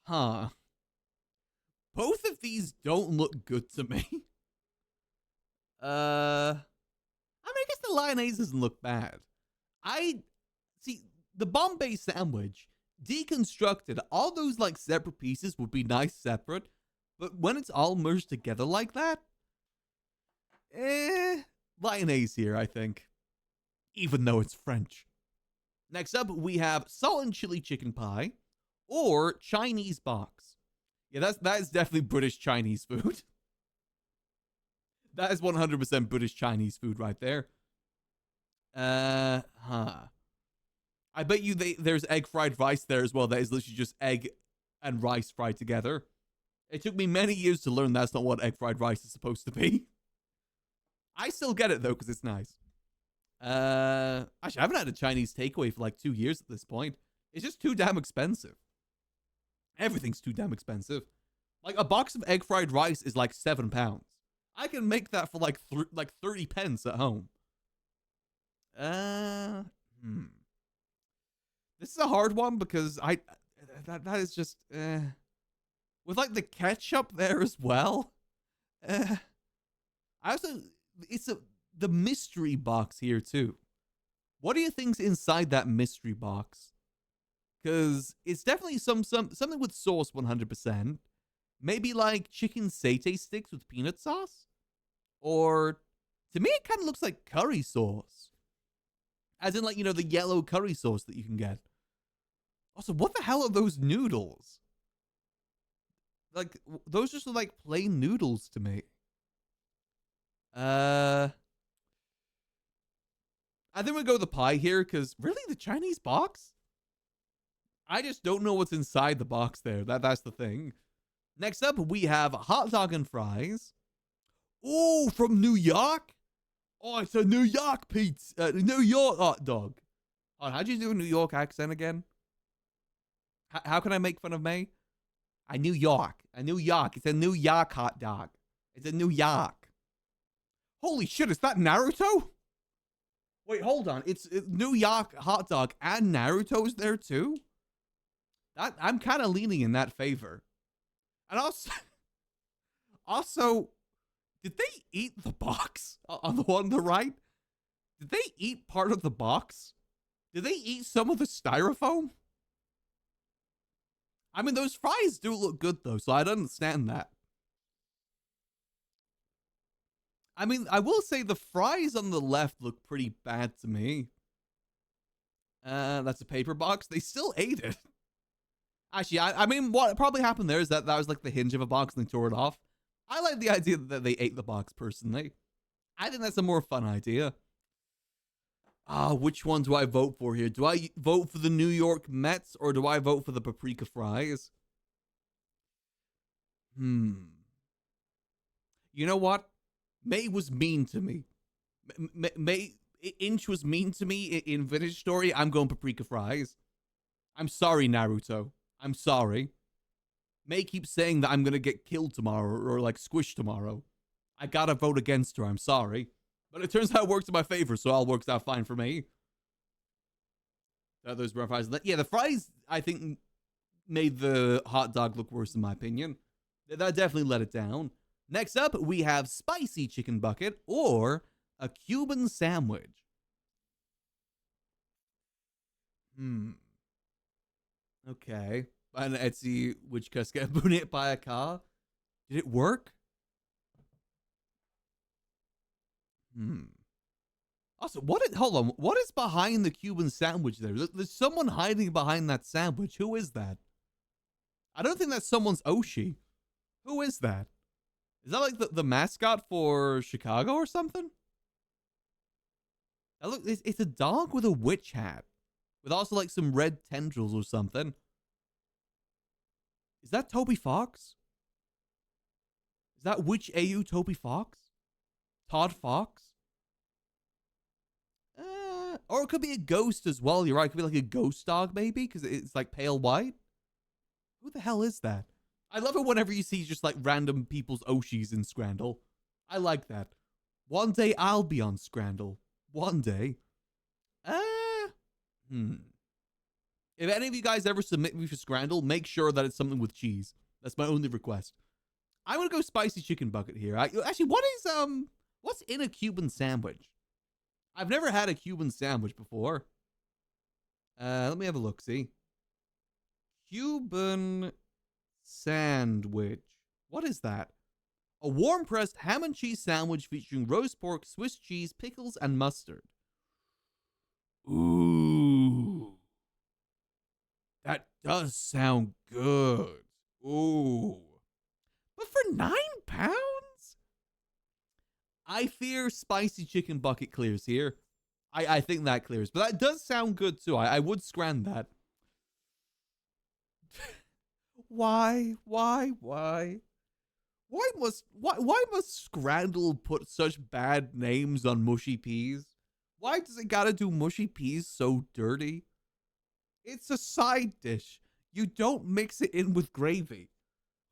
Huh. Both of these don't look good to me. I guess the Lyonnaise doesn't look bad. See, the Bombay sandwich, deconstructed, all those like separate pieces would be nice separate, but when it's all merged together like that, Lyonnaise here, I think. Even though it's French. Next up, we have salt and chili chicken pie or Chinese box. Yeah, that is definitely British Chinese food. That is 100% British Chinese food right there. I bet you there's egg fried rice there as well. That is literally just egg and rice fried together. It took me many years to learn that's not what egg fried rice is supposed to be. I still get it though, because it's nice. Actually, I haven't had a Chinese takeaway for like 2 years at this point. It's just too damn expensive. Everything's too damn expensive. Like a box of egg fried rice is like £7. I can make that for like 30 pence at home. Uh, hmm. This is a hard one because that is just with like the ketchup there as well. I also the mystery box here too. What do you think's inside that mystery box? Because it's definitely something with sauce 100%. Maybe like chicken satay sticks with peanut sauce? Or to me, it kind of looks like curry sauce. As in, like, you know, the yellow curry sauce that you can get. Also, what the hell are those noodles? Like, those just look like plain noodles to me. I think we'll go with the pie here, because really, the Chinese box? I just don't know what's inside the box there. That's the thing. Next up, we have hot dog and fries. Oh, from New York? Oh, it's a New York pizza. New York hot dog. Oh, how'd you do a New York accent again? How can I make fun of May? A New York. A New York. It's a New York hot dog. It's a New York. Holy shit, is that Naruto? Wait, hold on. It's New York hot dog and Naruto's there too? I'm kind of leaning in that favor. And also, did they eat the box on the one on the right? Did they eat part of the box? Did they eat some of the styrofoam? I mean, those fries do look good though, so I don't understand that. I mean, I will say the fries on the left look pretty bad to me. That's a paper box. They still ate it. Actually, I mean, what probably happened there is that was like the hinge of a box and they tore it off. I like the idea that they ate the box personally. I think that's a more fun idea. Which one do I vote for here? Do I vote for the New York Mets or do I vote for the paprika fries? You know what? May was mean to me. May Inch was mean to me in Vintage Story. I'm going paprika fries. I'm sorry, Naruto. I'm sorry. May keeps saying that I'm going to get killed tomorrow or like squished tomorrow. I gotta vote against her. I'm sorry. But it turns out it works in my favor, so all works out fine for me. Those brown fries. Yeah, the fries, I think, made the hot dog look worse in my opinion. That definitely let it down. Next up, we have spicy chicken bucket or a Cuban sandwich. Okay. On Etsy, which just got hit by a car. Did it work? Also, hold on. What is behind the Cuban sandwich there? There's someone hiding behind that sandwich. Who is that? I don't think that's someone's Oshi. Who is that? Is that like the mascot for Chicago or something? Now look, it's a dog with a witch hat. With also like some red tendrils or something. Is that Toby Fox? Is that Witch AU Toby Fox? Todd Fox? Or it could be a ghost as well. You're right. It could be like a ghost dog maybe because it's like pale white. Who the hell is that? I love it whenever you see just like random people's Oshis in Scrandle. I like that. One day I'll be on Scrandle. One day. If any of you guys ever submit me for Scrandle, make sure that it's something with cheese. That's my only request. I'm gonna go spicy chicken bucket here. Actually, what's in a Cuban sandwich? I've never had a Cuban sandwich before. Let me have a look. See, Cuban sandwich. What is that? A warm pressed ham and cheese sandwich featuring roast pork, Swiss cheese, pickles, and mustard. Ooh. That does sound good. Ooh. But for £9? I fear spicy chicken bucket clears here. I think that clears. But that does sound good too. I would scran that. Why must Scrandle put such bad names on mushy peas? Why does it gotta do mushy peas so dirty? It's a side dish. You don't mix it in with gravy.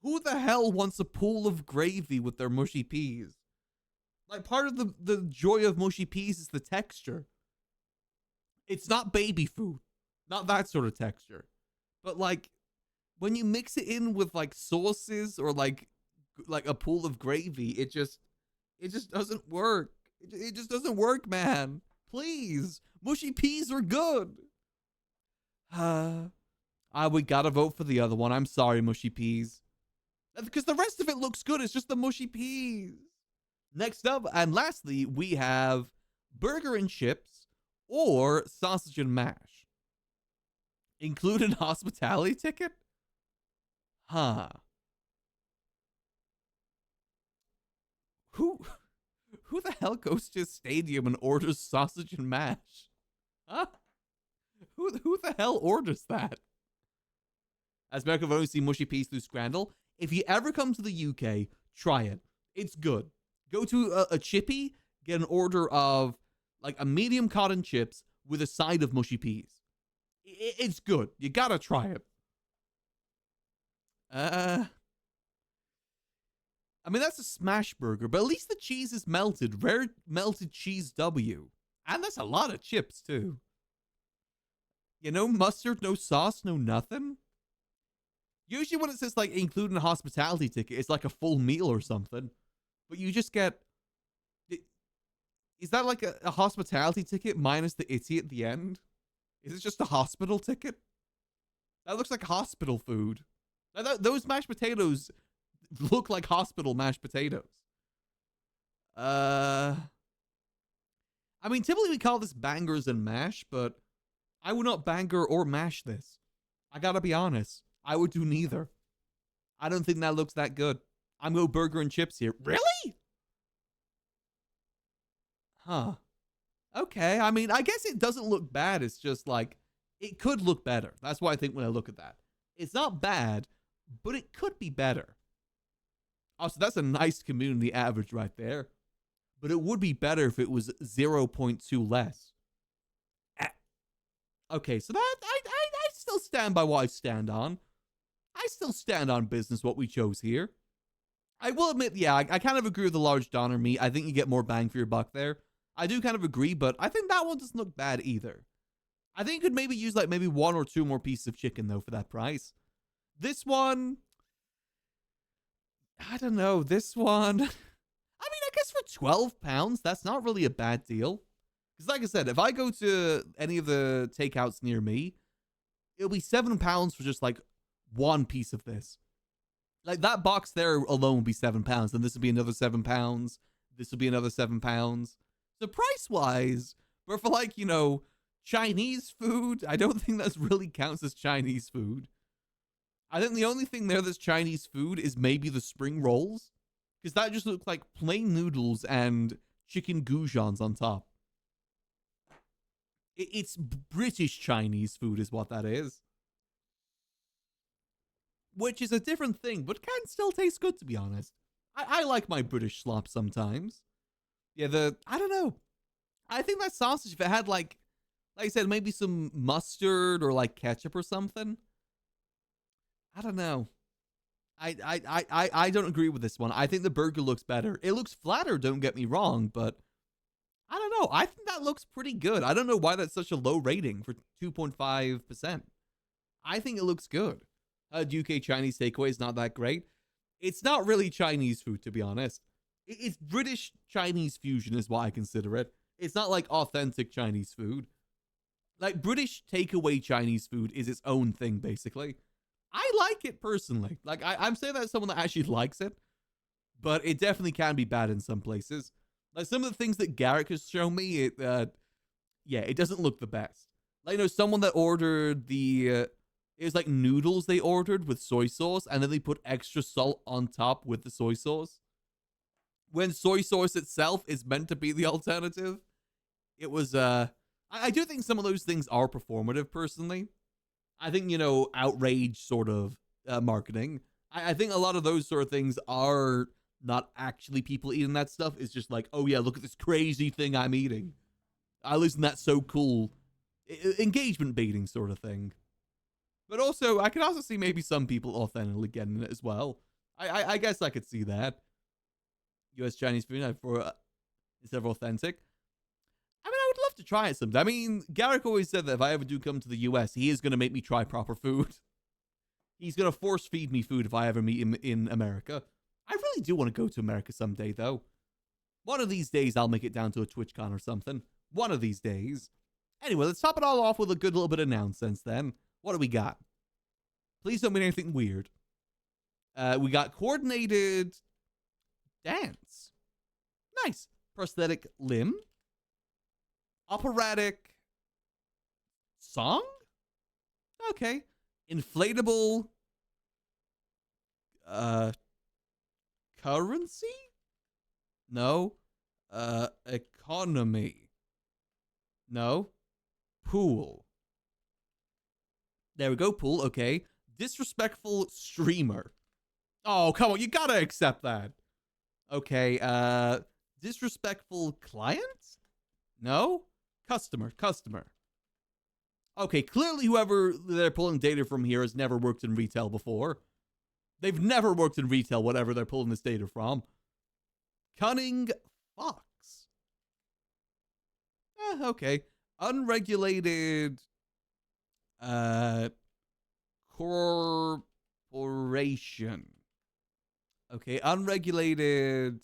Who the hell wants a pool of gravy with their mushy peas? Like, part of the joy of mushy peas is the texture. It's not baby food. Not that sort of texture. But, like, when you mix it in with, like, sauces or, like a pool of gravy, it just doesn't work. It just doesn't work, man. Please. Mushy peas are good. We gotta vote for the other one. I'm sorry, mushy peas. Because the rest of it looks good. It's just the mushy peas. Next up, and lastly, we have burger and chips or sausage and mash. Included hospitality ticket? Huh. Who the hell goes to a stadium and orders sausage and mash? Huh? Who the hell orders that? As America, I've only seen mushy peas through Scrandle. If you ever come to the UK, try it. It's good. Go to a chippy, get an order of like a medium cotton chips with a side of mushy peas. It's good. You gotta try it. I mean, that's a smash burger, but at least the cheese is melted. Rare melted cheese W. And that's a lot of chips, too. You know, mustard, no sauce, no nothing. Usually when it says, like, including a hospitality ticket, it's like a full meal or something. But you just get... Is that like a hospitality ticket minus the itty at the end? Is it just a hospital ticket? That looks like hospital food. Now, those mashed potatoes look like hospital mashed potatoes. I mean, typically we call this bangers and mash, but I would not banger or mash this. I gotta be honest. I would do neither. I don't think that looks that good. I'm going burger and chips here. Really? Huh. Okay. I mean, I guess it doesn't look bad. It's just like, it could look better. That's why I think when I look at that. It's not bad, but it could be better. Also, that's a nice community average right there. But it would be better if it was 0.2 less. Okay, so that I still stand by what I stand on. I still stand on business what we chose here. I will admit, yeah, I kind of agree with the large doner meat. I think you get more bang for your buck there. I do kind of agree, but I think that one doesn't look bad either. I think you could maybe use like maybe 1 or 2 more pieces of chicken though for that price. This one, I don't know. This one, I mean, I guess for £12, that's not really a bad deal. Because like I said, if I go to any of the takeouts near me, it'll be £7 for just like one piece of this. Like that box there alone would be £7, and this would be another £7. This would be another £7. So price-wise, but for like, you know, Chinese food, I don't think that really counts as Chinese food. I think the only thing there that's Chinese food is maybe the spring rolls, because that just looks like plain noodles and chicken goujons on top. It's British Chinese food is what that is. Which is a different thing, but can still taste good, to be honest. I like my British slop sometimes. Yeah, I don't know. I think that sausage, if it had like I said, maybe some mustard or like ketchup or something. I don't know. I don't agree with this one. I think the burger looks better. It looks flatter, don't get me wrong, but I don't know. I think that looks pretty good. I don't know why that's such a low rating for 2.5%. I think it looks good. UK Chinese takeaway is not that great. It's not really Chinese food, to be honest. It's British Chinese fusion is what I consider it. It's not like authentic Chinese food. Like British takeaway Chinese food is its own thing, basically. I like it personally. Like I'm saying that as someone that actually likes it, but it definitely can be bad in some places. Like some of the things that Garrick has shown me, it doesn't look the best. Like, you know, someone that ordered it was like noodles they ordered with soy sauce, and then they put extra salt on top with the soy sauce. When soy sauce itself is meant to be the alternative. It was, I do think some of those things are performative, personally. I think, you know, outrage sort of marketing. I think a lot of those sort of things are not actually people eating that stuff. It's just like, oh yeah, look at this crazy thing I'm eating. Isn't that so cool? Engagement baiting sort of thing. But also, I can also see maybe some people authentically getting it as well. I guess I could see that. US Chinese food for instead of authentic. I mean, I would love to try it someday. I mean, Garrick always said that if I ever do come to the US, he is going to make me try proper food. He's going to force feed me food if I ever meet him in America. I really do want to go to America someday, though. One of these days, I'll make it down to a TwitchCon or something. One of these days. Anyway, let's top it all off with a good little bit of nonsense then. What do we got? Please don't mean anything weird. We got coordinated dance. Nice. Prosthetic limb. Operatic song? Okay. Inflatable currency? No. Economy. No. Pool. There we go, pool. Okay. Disrespectful streamer. Oh, come on, you gotta accept that. Okay, disrespectful client? No? Customer. Okay, clearly whoever they're pulling data from here has never worked in retail before. They've never worked in retail, whatever they're pulling this data from. Cunning fox. Okay. Unregulated corporation. Okay, unregulated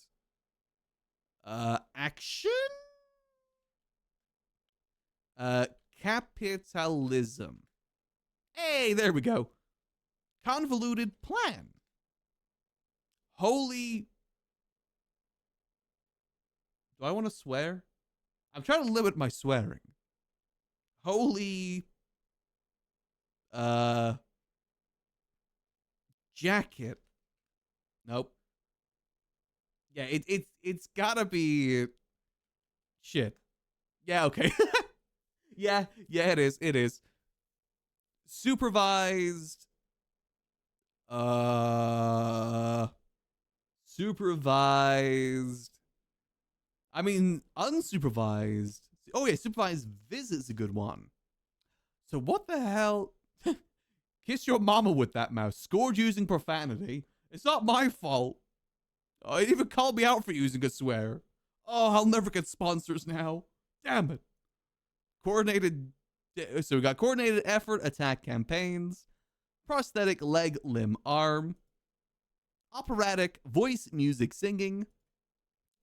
action? Capitalism. Hey, there we go. Convoluted plan. Holy. Do I want to swear? I'm trying to limit my swearing. Holy. Jacket. Nope. Yeah, it's gotta be shit. Yeah, okay. yeah, it is. Supervised. Supervised. I mean, unsupervised. Oh yeah, supervised visit's a good one. So what the hell? Kiss your mama with that mouse. Scored using profanity. It's not my fault. Oh, it even called me out for using a swear. Oh, I'll never get sponsors now. Damn it. Coordinated. So we got coordinated effort, attack campaigns, prosthetic leg, limb, arm, operatic voice, music, singing,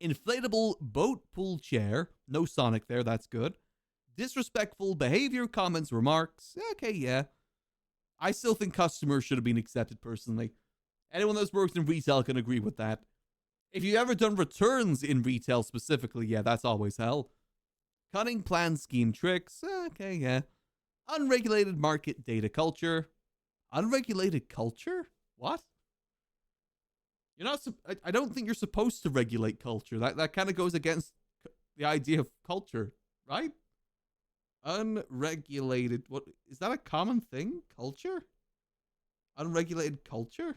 inflatable boat, pool, chair. No Sonic there. That's good. Disrespectful behavior, comments, remarks. Okay, yeah. I still think customers should have been accepted personally. Anyone that's worked in retail can agree with that. If you've ever done returns in retail specifically, yeah, that's always hell. Cunning plan, scheme, tricks. Okay, yeah. Unregulated market data culture. Unregulated culture? What? You're not. I don't think you're supposed to regulate culture. That kind of goes against the idea of culture, right? Unregulated. What is that? A common thing? Culture? Unregulated culture?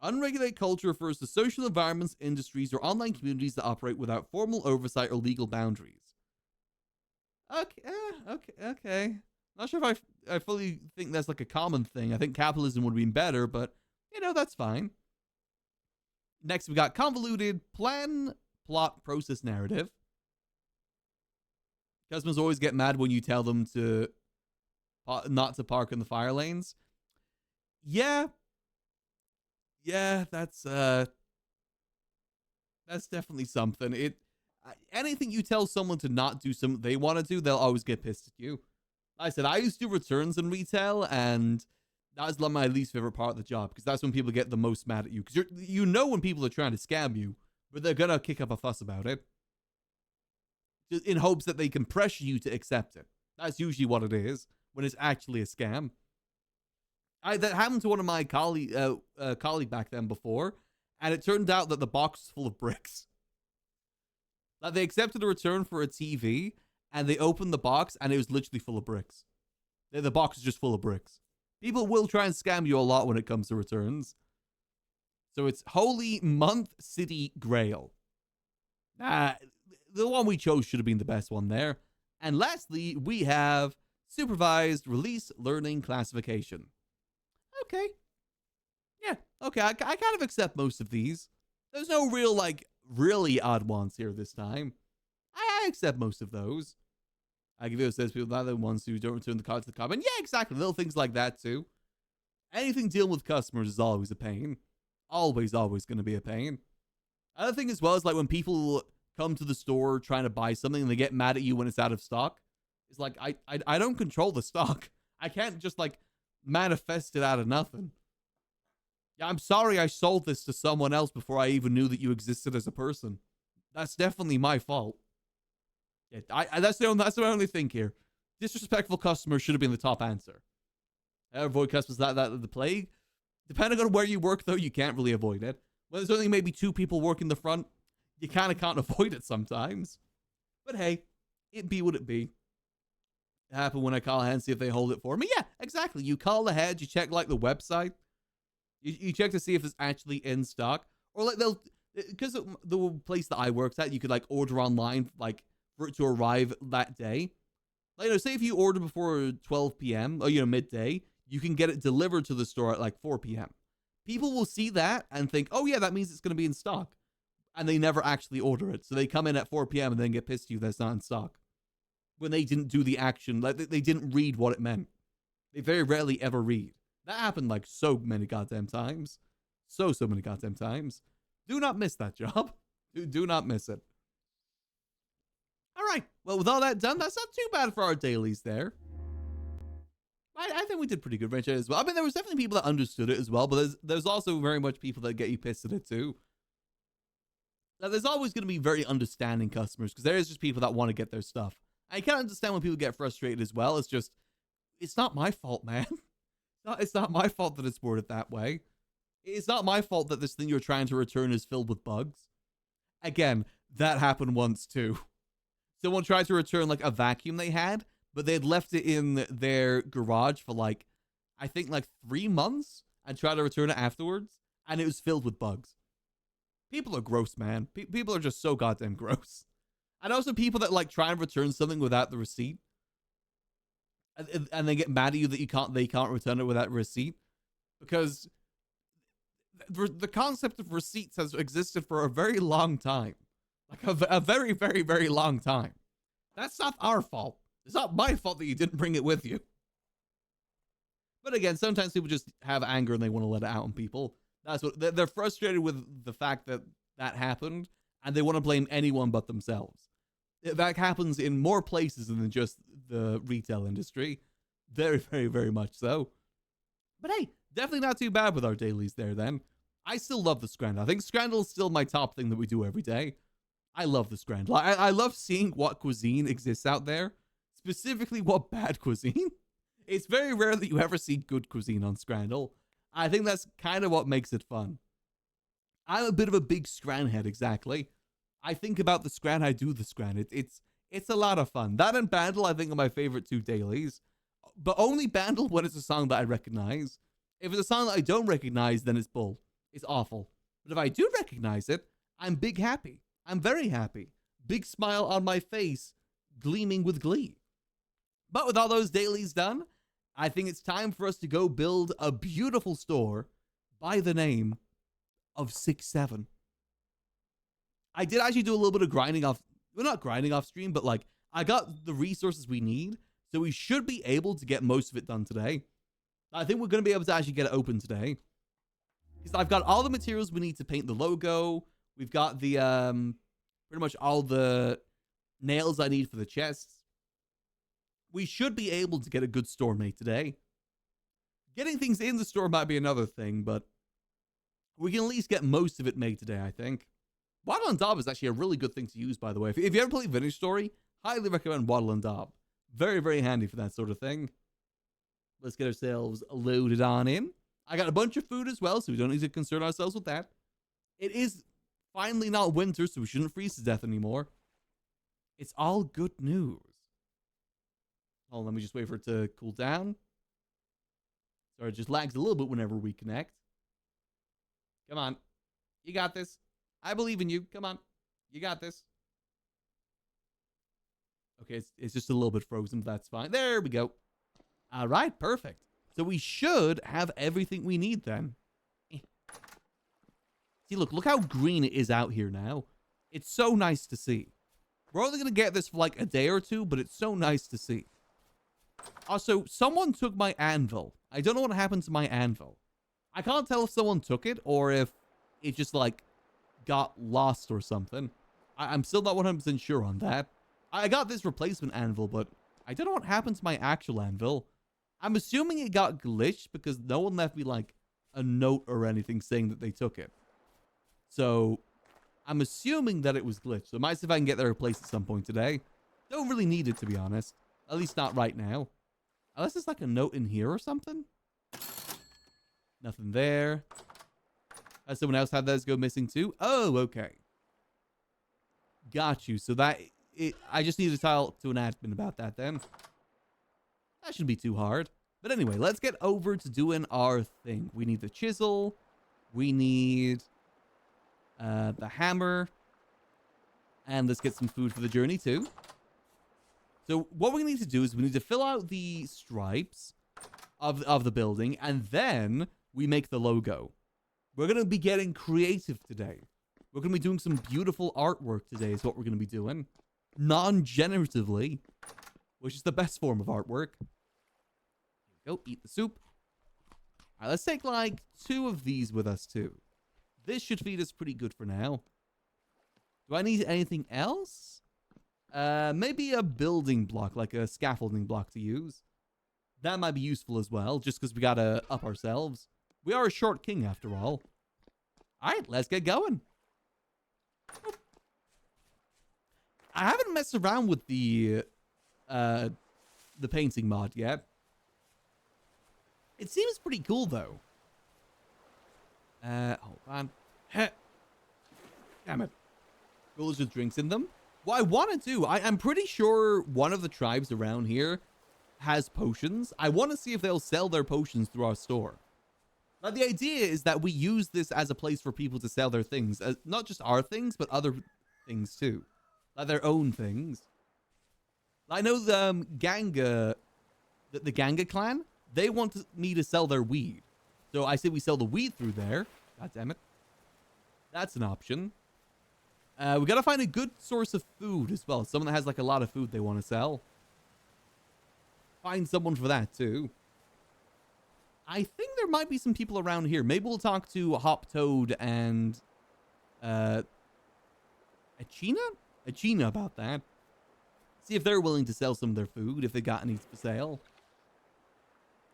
Unregulated culture refers to social environments, industries, or online communities that operate without formal oversight or legal boundaries. Okay. Not sure if I fully think that's like a common thing. I think capitalism would have been better, but, that's fine. Next, we got convoluted plan, plot, process, narrative. Customers always get mad when you tell them to not to park in the fire lanes. Yeah, that's definitely something. Anything you tell someone to not do something they want to do, they'll always get pissed at you. Like I said, I used to do returns in retail, and that was my least favorite part of the job, because that's when people get the most mad at you. Because when people are trying to scam you, but they're gonna kick up a fuss about it, just in hopes that they can pressure you to accept it. That's usually what it is when it's actually a scam. That happened to one of my colleague back then before, and it turned out that the box was full of bricks. Like, they accepted a return for a TV, and they opened the box, and it was literally full of bricks. The box is just full of bricks. People will try and scam you a lot when it comes to returns. So it's Holy Month City Grail. The one we chose should have been the best one there. And lastly, we have Supervised Release Learning Classification. Okay. Yeah, Okay, I kind of accept most of these. There's no real, like, really odd ones here this time. I accept most of those. I give you those people, not the ones who don't return the card to the comment. Yeah, exactly. Little things like that, too. Anything dealing with customers is always a pain. Always going to be a pain. Other thing as well is like when people come to the store trying to buy something and they get mad at you when it's out of stock. It's like, I don't control the stock. I can't just like manifest it out of nothing. Yeah, I'm sorry I sold this to someone else before I even knew that you existed as a person. That's definitely my fault. Yeah, that's the only thing here. Disrespectful customers should have been the top answer. Avoid customers that the plague. Depending on where you work, though, you can't really avoid it. When there's only maybe 2 people working the front, you kind of can't avoid it sometimes. But hey, it be what it be. It happened when I call ahead and see if they hold it for me. Yeah, exactly. You call ahead, you check like the website. You check to see if it's actually in stock. Or like they'll, because the place that I worked at, you could like order online, like for it to arrive that day. Like, you know, say if you order before 12 p.m. or, you know, midday, you can get it delivered to the store at like 4 p.m. People will see that and think, oh yeah, that means it's going to be in stock. And they never actually order it. So they come in at 4 p.m. and then get pissed at you that it's not in stock. When they didn't do the action, like they didn't read what it meant. They very rarely ever read. That happened like so many goddamn times. So many goddamn times. Do not miss that job. Do not miss it. All right. Well, with all that done, that's not too bad for our dailies there. I think we did pretty good, Richard, as well. I mean, there was definitely people that understood it as well, but there's also very much people that get you pissed at it too. Now, there's always going to be very understanding customers because there is just people that want to get their stuff. I can understand when people get frustrated as well. It's just, it's not my fault, man. It's not my fault that it's worded that way. It's not my fault that this thing you're trying to return is filled with bugs. Again, that happened once too. Someone tried to return like a vacuum they had, but they'd left it in their garage for like, I think like 3 months and tried to return it afterwards. And it was filled with bugs. People are gross, man. People are just so goddamn gross. And also people that like try and return something without the receipt. And they get mad at you that they can't return it without receipt. Because the concept of receipts has existed for a very long time. Like a very, very, very long time. That's not our fault. It's not my fault that you didn't bring it with you. But again, sometimes people just have anger and they want to let it out on people. That's what they're frustrated with, the fact that that happened, and they want to blame anyone but themselves. That happens in more places than just the retail industry. Very, very, very much so. But hey, definitely not too bad with our dailies there then. I still love the Scrandle. I think Scrandle is still my top thing that we do every day. I love the Scrandle. I love seeing what cuisine exists out there. Specifically, what bad cuisine. It's very rare that you ever see good cuisine on Scrandle. I think that's kind of what makes it fun. I'm a bit of a big Scran head, exactly. I think about the Scran, I do the Scran. It's a lot of fun. That and Bandle, I think, are my favorite 2 dailies. But only Bandle when it's a song that I recognize. If it's a song that I don't recognize, then it's bull. It's awful. But if I do recognize it, I'm big happy. I'm very happy. Big smile on my face, gleaming with glee. But with all those dailies done, I think it's time for us to go build a beautiful store by the name of 6-7. I did actually do a little bit of grinding off, well, not grinding off stream, but like I got the resources we need, so we should be able to get most of it done today. I think we're going to be able to actually get it open today. Because I've got all the materials we need to paint the logo. We've got the, pretty much all the nails I need for the chests. We should be able to get a good store made today. Getting things in the store might be another thing, but we can at least get most of it made today, I think. Waddle and Daub is actually a really good thing to use, by the way. If you ever play Vintage Story, highly recommend Waddle and Daub. Very, very handy for that sort of thing. Let's get ourselves loaded on in. I got a bunch of food as well, so we don't need to concern ourselves with that. It is finally not winter, so we shouldn't freeze to death anymore. It's all good news. Hold on, let me just wait for it to cool down. Sorry, it just lags a little bit whenever we connect. Come on. You got this. I believe in you. Come on. You got this. Okay, it's just a little bit frozen, but that's fine. There we go. All right, perfect. So we should have everything we need then. See, look how green it is out here now. It's so nice to see. We're only going to get this for like a day or two, but it's so nice to see. Also, someone took my anvil. I don't know what happened to my anvil. I can't tell if someone took it or if it just like got lost or something. I'm still not 100% sure on that. I got this replacement anvil, but I don't know what happened to my actual anvil. I'm assuming it got glitched because no one left me like a note or anything saying that they took it. So I'm assuming that it was glitched. So I might see if I can get that replaced at some point today. Don't really need it, to be honest. At least not right now. Unless there's like a note in here or something. Nothing there. Has someone else had theirs go missing too? Oh, okay. Got you. So I just need to talk to an admin about that then. That shouldn't be too hard. But anyway, let's get over to doing our thing. We need the chisel. We need the hammer. And let's get some food for the journey too. So what we need to do is we need to fill out the stripes of the building. And then we make the logo. We're going to be getting creative today. We're going to be doing some beautiful artwork today is what we're going to be doing. Non-generatively, which is the best form of artwork. Here we go. Eat the soup. All right, let's take like 2 of these with us too. This should feed us pretty good for now. Do I need anything else? Maybe a building block, like a scaffolding block to use. That might be useful as well, just because we got to up ourselves. We are a short king after all. All right, let's get going. I haven't messed around with the painting mod yet. It seems pretty cool though. Hold on. Damn it. Coolers with drinks in them. What I want to do, I'm pretty sure one of the tribes around here has potions. I want to see if they'll sell their potions through our store. Now, the idea is that we use this as a place for people to sell their things. Not just our things, but other things too. Like their own things. I know the Ganga, the Ganga clan, they want me to sell their weed. So I say we sell the weed through there. God damn it. That's an option. We got to find a good source of food as well. Someone that has like a lot of food they want to sell. Find someone for that too. I think there might be some people around here. Maybe we'll talk to Hop Toad and Achina about that. See if they're willing to sell some of their food, if they got any for sale.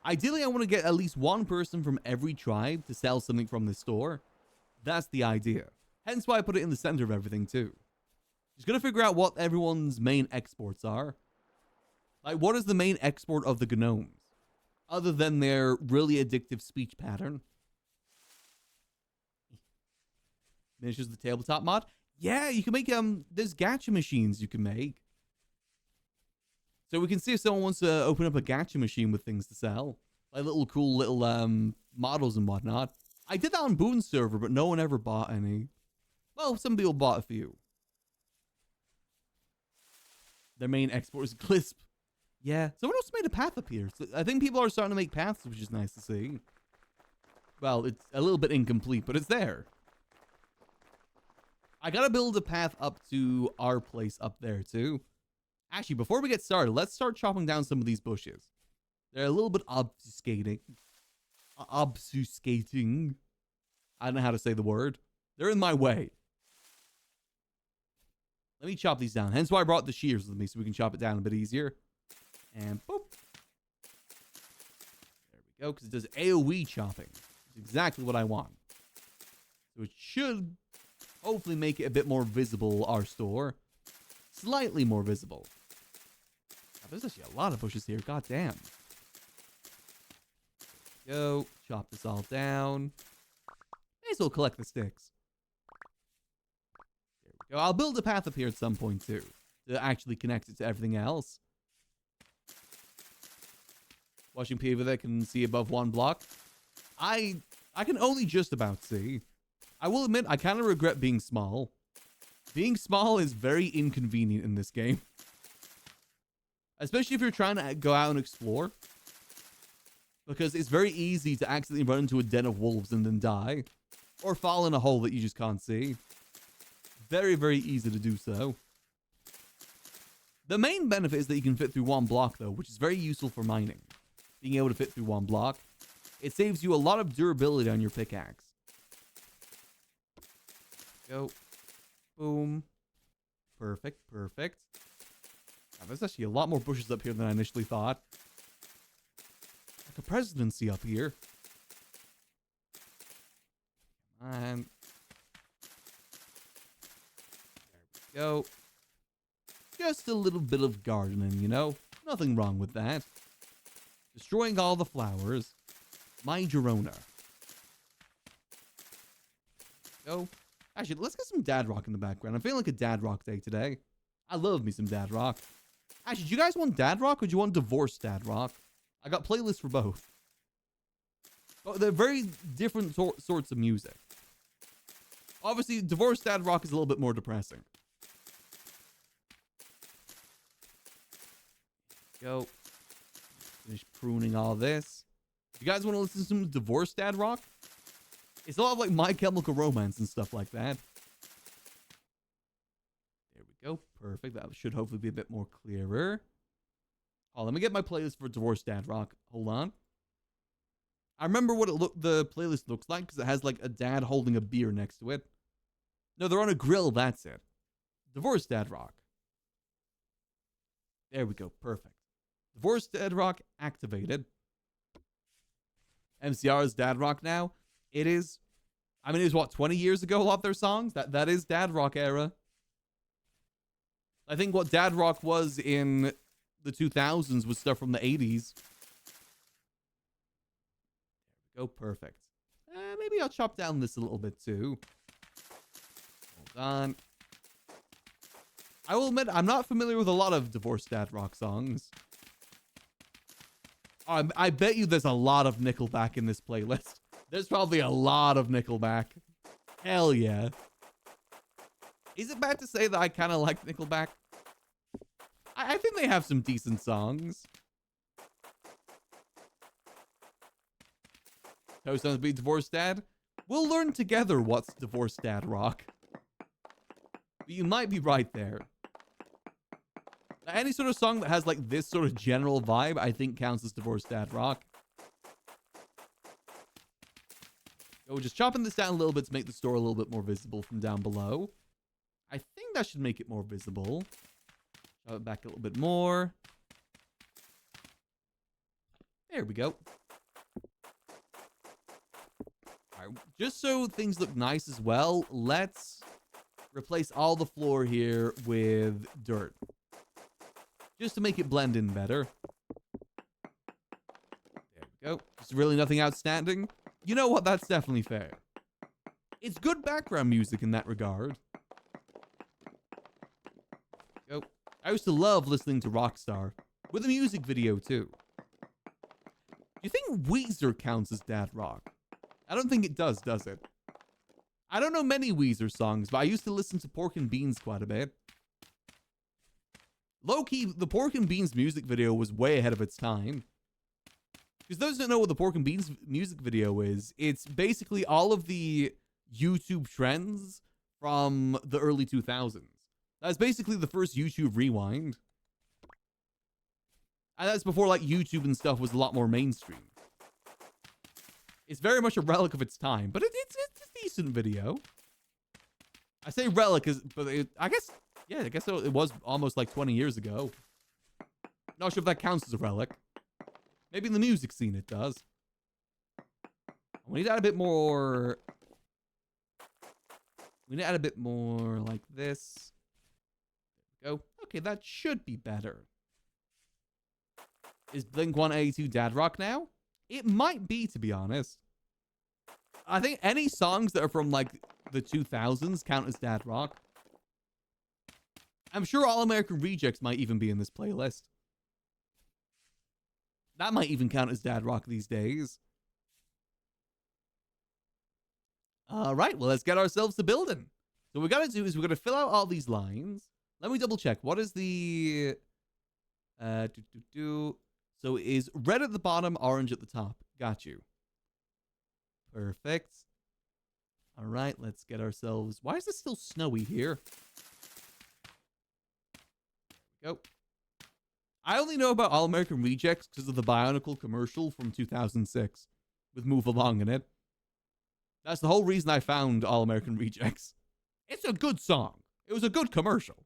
Ideally, I want to get at least one person from every tribe to sell something from this store. That's the idea. Hence why I put it in the center of everything too. Just gonna figure out what everyone's main exports are. Like, what is the main export of the gnomes? Other than their really addictive speech pattern. Miniatures the tabletop mod. Yeah, you can make, there's gacha machines you can make. So we can see if someone wants to open up a gacha machine with things to sell. Like little cool little, models and whatnot. I did that on Boon's server, but no one ever bought any. Well, some people bought a few. Their main export is Glisp. Yeah, someone else made a path up here. So I think people are starting to make paths, which is nice to see. Well, it's a little bit incomplete, but it's there. I gotta build a path up to our place up there, too. Actually, before we get started, let's start chopping down some of these bushes. They're a little bit obfuscating. Obfuscating. I don't know how to say the word. They're in my way. Let me chop these down. Hence why I brought the shears with me, so we can chop it down a bit easier. And boop. There we go, because it does AoE chopping. It's exactly what I want. So it should hopefully make it a bit more visible, our store. Slightly more visible. Now, there's actually a lot of bushes here. God damn. Go. Chop this all down. May as well collect the sticks. There we go. I'll build a path up here at some point, too. To actually connect it to everything else. Watching people that can see above 1 block. I can only just about see. I will admit, I kind of regret being small. Being small is very inconvenient in this game. Especially if you're trying to go out and explore. Because it's very easy to accidentally run into a den of wolves and then die. Or fall in a hole that you just can't see. Very, very easy to do so. The main benefit is that you can fit through one block, though, which is very useful for mining. Being able to fit through one block. It saves you a lot of durability on your pickaxe. Go. Boom. Perfect, perfect. Now, there's actually a lot more bushes up here than I initially thought. Like a presidency up here. And there we go. Just a little bit of gardening, you know? Nothing wrong with that. Destroying all the flowers. Mind your owner. Go. Actually, let's get some dad rock in the background. I'm feeling like a dad rock day today. I love me some dad rock. Actually, do you guys want dad rock or do you want divorced dad rock? I got playlists for both. Oh, they're very different sorts of music. Obviously, divorced dad rock is a little bit more depressing. Go. Finish pruning all this. You guys want to listen to some divorced dad rock? It's a lot of like My Chemical Romance and stuff like that. There we go. Perfect. That should hopefully be a bit more clearer. Oh, let me get my playlist for divorced dad rock. Hold on. I remember what the playlist looks like because it has like a dad holding a beer next to it. No, they're on a grill. That's it. Divorced dad rock. There we go. Perfect. Divorced dad rock activated. MCR's dad rock now. It is. I mean, it was what, 20 years ago, a lot of their songs? That is dad rock era. I think what dad rock was in the 2000s was stuff from the 80s. There we go. Perfect. Maybe I'll chop down this a little bit too. Hold on. I will admit, I'm not familiar with a lot of divorced dad rock songs. I bet you there's a lot of Nickelback in this playlist. There's probably a lot of Nickelback. Hell yeah. Is it bad to say that I kind of like Nickelback? I think they have some decent songs. Toast on to be divorced dad? We'll learn together what's divorced dad rock. But you might be right there. Any sort of song that has like this sort of general vibe, I think counts as divorced dad rock. So just chopping this down a little bit to make the store a little bit more visible from down below. I think that should make it more visible. Chop it back a little bit more. There we go. All right, just so things look nice as well, let's replace all the floor here with dirt. Just to make it blend in better. There we go. Just really nothing outstanding. You know what? That's definitely fair. It's good background music in that regard. Go. I used to love listening to Rockstar. With a music video, too. Do you think Weezer counts as dad rock? I don't think it does it? I don't know many Weezer songs, but I used to listen to Pork and Beans quite a bit. Low-key, the Pork and Beans music video was way ahead of its time. Because those who don't know what the Pork and Beans music video is, it's basically all of the YouTube trends from the early 2000s. That's basically the first YouTube rewind. And that's before like YouTube and stuff was a lot more mainstream. It's very much a relic of its time, but it's a decent video. I say relic, but I guess... Yeah, I guess it was almost like 20 years ago. Not sure if that counts as a relic. Maybe in the music scene it does. We need to add a bit more... We need to add a bit more like this. There we go. Okay, that should be better. Is Blink-182 dad rock now? It might be, to be honest. I think any songs that are from like the 2000s count as dad rock. I'm sure All American Rejects might even be in this playlist. That might even count as dad rock these days. All right, well, let's get ourselves to building. So what we got to do is we're going to fill out all these lines. Let me double check. What is the... So is red at the bottom, orange at the top. Got you. Perfect. All right, let's get ourselves... Why is it still snowy here? There we go. I only know about All American Rejects because of the Bionicle commercial from 2006 with Move Along in it. That's the whole reason I found All American Rejects. It's a good song. It was a good commercial.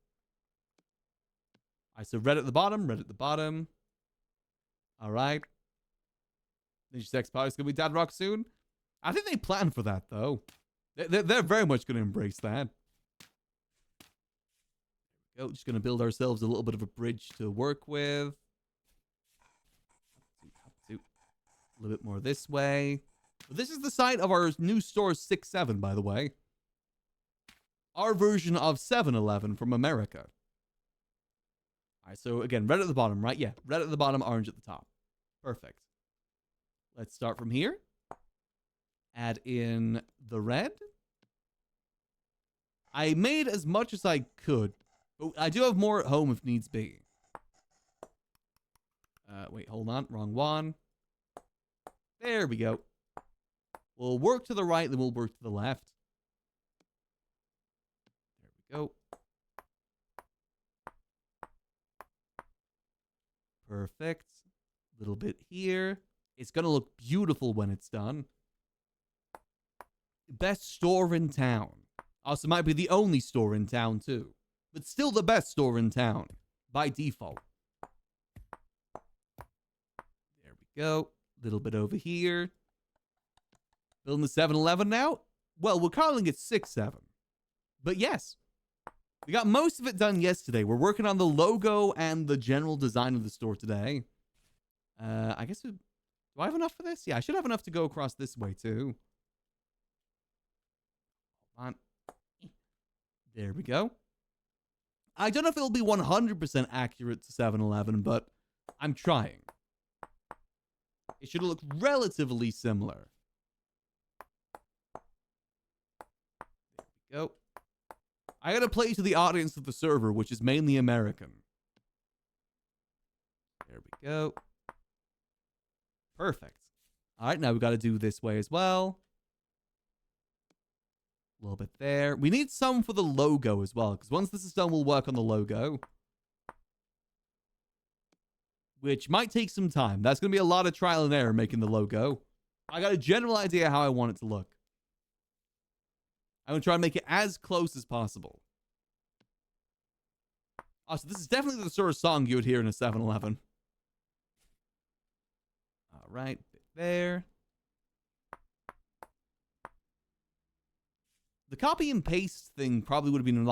I said red at the bottom, red at the bottom. All right. Ninja Sex Party's going to be Dad Rock soon. I think they plan for that, though. They're very much going to embrace that. There we go. Just going to build ourselves a little bit of a bridge to work with. A little bit more this way. This is the site of our new store 6-7, by the way. Our version of 7-Eleven from America. All right, so again, red at the bottom, right? Yeah, red at the bottom, orange at the top. Perfect. Let's start from here. Add in the red. I made as much as I could, but I do have more at home if needs be. Wait, hold on. Wrong one. There we go. We'll work to the right, then we'll work to the left. There we go. Perfect. A little bit here. It's going to look beautiful when it's done. Best store in town. Also, might be the only store in town, too. But still the best store in town. By default. There we go. A little bit over here. Building the 7-Eleven now? Well, we're calling it 6-7. But yes. We got most of it done yesterday. We're working on the logo and the general design of the store today. I guess... Do I have enough for this? Yeah, I should have enough to go across this way, too. Hold on. There we go. I don't know if it'll be 100% accurate to 7-Eleven, but I'm trying. It should look relatively similar. There we go. I gotta play to the audience of the server, which is mainly American. There we go. Perfect. All right, now we gotta do this way as well. A little bit there. We need some for the logo as well, because once this is done, we'll work on the logo. Which might take some time. That's going to be a lot of trial and error making the logo. I got a general idea how I want it to look. I'm going to try and make it as close as possible. Oh, so this is definitely the sort of song you would hear in a 7-Eleven. All right, there. The copy and paste thing probably would have been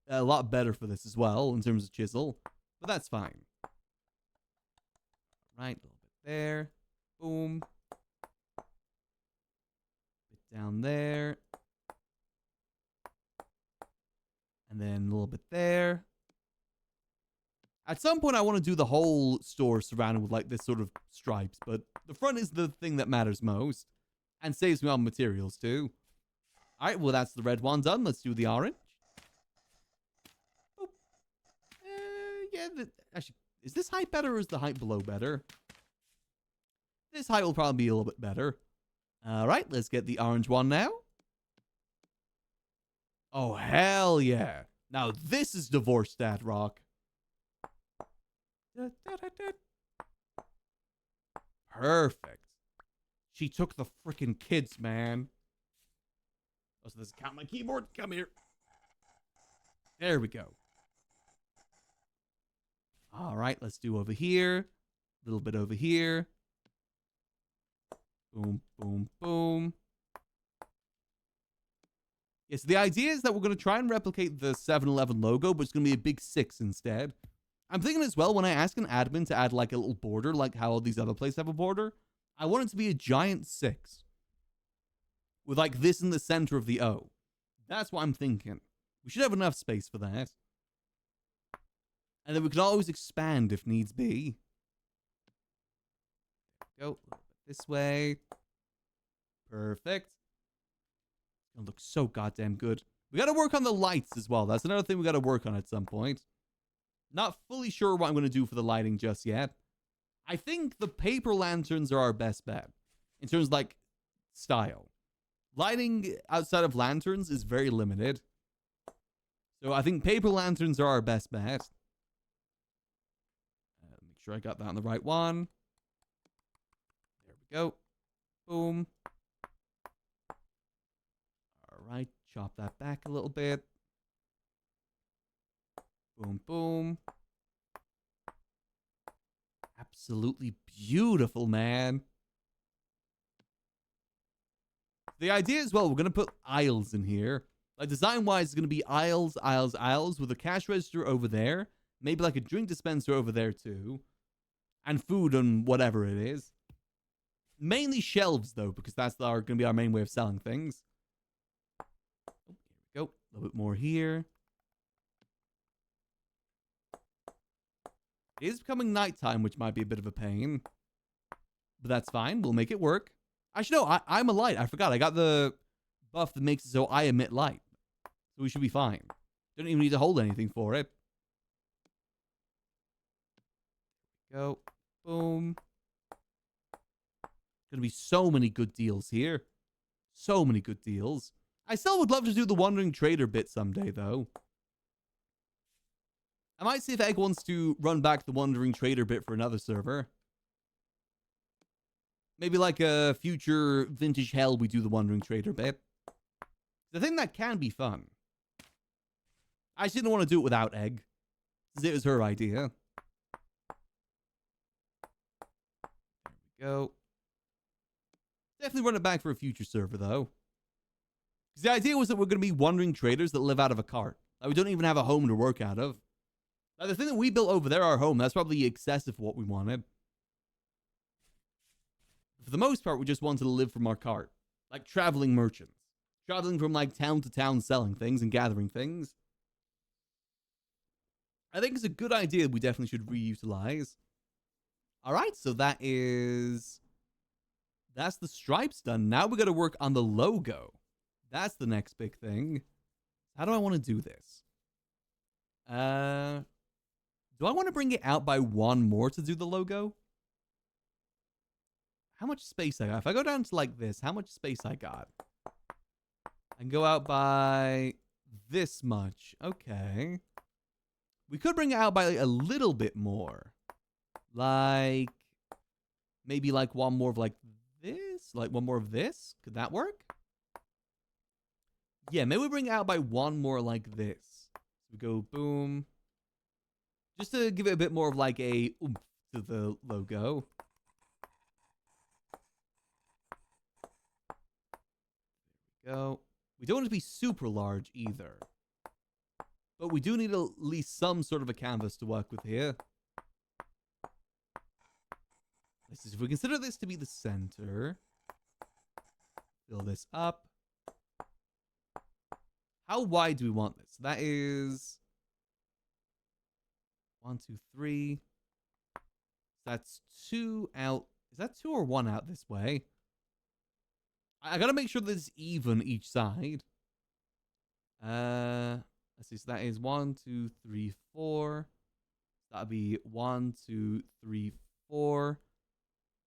a lot better for this as well in terms of chisel, but that's fine. Right, a little bit there. Boom. Bit down there. And then a little bit there. At some point, I want to do the whole store surrounded with like this sort of stripes, but the front is the thing that matters most and saves me on materials too. All right, well, that's the red one done. Let's do the orange. Oh. Yeah, actually, is this height better or is the height below better? This height will probably be a little bit better. All right, let's get the orange one now. Oh, hell yeah. Now, this is divorced dad rock. Perfect. She took the freaking kids, man. Oh, so this count my keyboard. Come here. There we go. All right, let's do over here. A little bit over here. Boom, boom, boom. Yes, the idea is that we're going to try and replicate the 7-Eleven logo, but it's going to be a big 6 instead. I'm thinking as well, when I ask an admin to add like a little border, like how all these other places have a border, I want it to be a giant 6. With like this in the center of the O. That's what I'm thinking. We should have enough space for that. And then we can always expand if needs be. There we go. A little bit this way. Perfect. It's going to look so goddamn good. We got to work on the lights as well. That's another thing we got to work on at some point. Not fully sure what I'm going to do for the lighting just yet. I think the paper lanterns are our best bet. In terms of like style. lighting outside of lanterns is very limited. So I think paper lanterns are our best bet. Make sure I got that on the right one. There we go. Boom. All right, chop that back a little bit. Boom, boom. Absolutely beautiful, man. The idea as well, we're going to put aisles in here. Like, design-wise, it's going to be aisles, aisles, aisles with a cash register over there. Maybe like a drink dispenser over there, too. And food and whatever it is. Mainly shelves, though, because that's going to be our main way of selling things. Oh, here we go. A little bit more here. It is becoming nighttime, which might be a bit of a pain. But that's fine. We'll make it work. Actually, no, I'm a light. I forgot. I got the buff that makes it so I emit light. So we should be fine. Don't even need to hold anything for it. Go. Boom. Gonna be so many good deals here. So many good deals. I still would love to do the Wandering Trader bit someday, though. I might see if Egg wants to run back the Wandering Trader bit for another server. Maybe like a future Vintage Hell, we do the Wandering Trader bit. I think that can be fun. I just didn't want to do it without Egg, since it was her idea. There we go. Definitely run it back for a future server, though. Because the idea was that we're going to be wandering traders that live out of a cart. Like, we don't even have a home to work out of. Like, the thing that we built over there, our home, that's probably excessive for what we wanted. For the most part, we just wanted to live from our cart. Like traveling merchants. Traveling from like town to town selling things and gathering things. I think it's a good idea we definitely should reutilize. Alright, so that's the stripes done. Now we got to work on the logo. That's the next big thing. How do I want to do this? Do I want to bring it out by one more to do the logo? How much space I got? If I go down to like this, how much space I got? I can go out by this much. Okay. We could bring it out by like a little bit more. Like, maybe like one more of like this? Like one more of this? Could that work? Yeah, maybe we bring it out by one more like this. So we go boom. Just to give it a bit more of like a oomph to the logo. There we go. We don't want it to be super large either. But we do need at least some sort of a canvas to work with here. This is, if we consider this to be the center. Fill this up. How wide do we want this? That is 1, 2, 3. That's 2 out. Is that 2 or 1 out this way? I gotta make sure that it's even each side. Let's see. So that is 1, 2, 3, 4. That'll be 1, 2, 3, 4.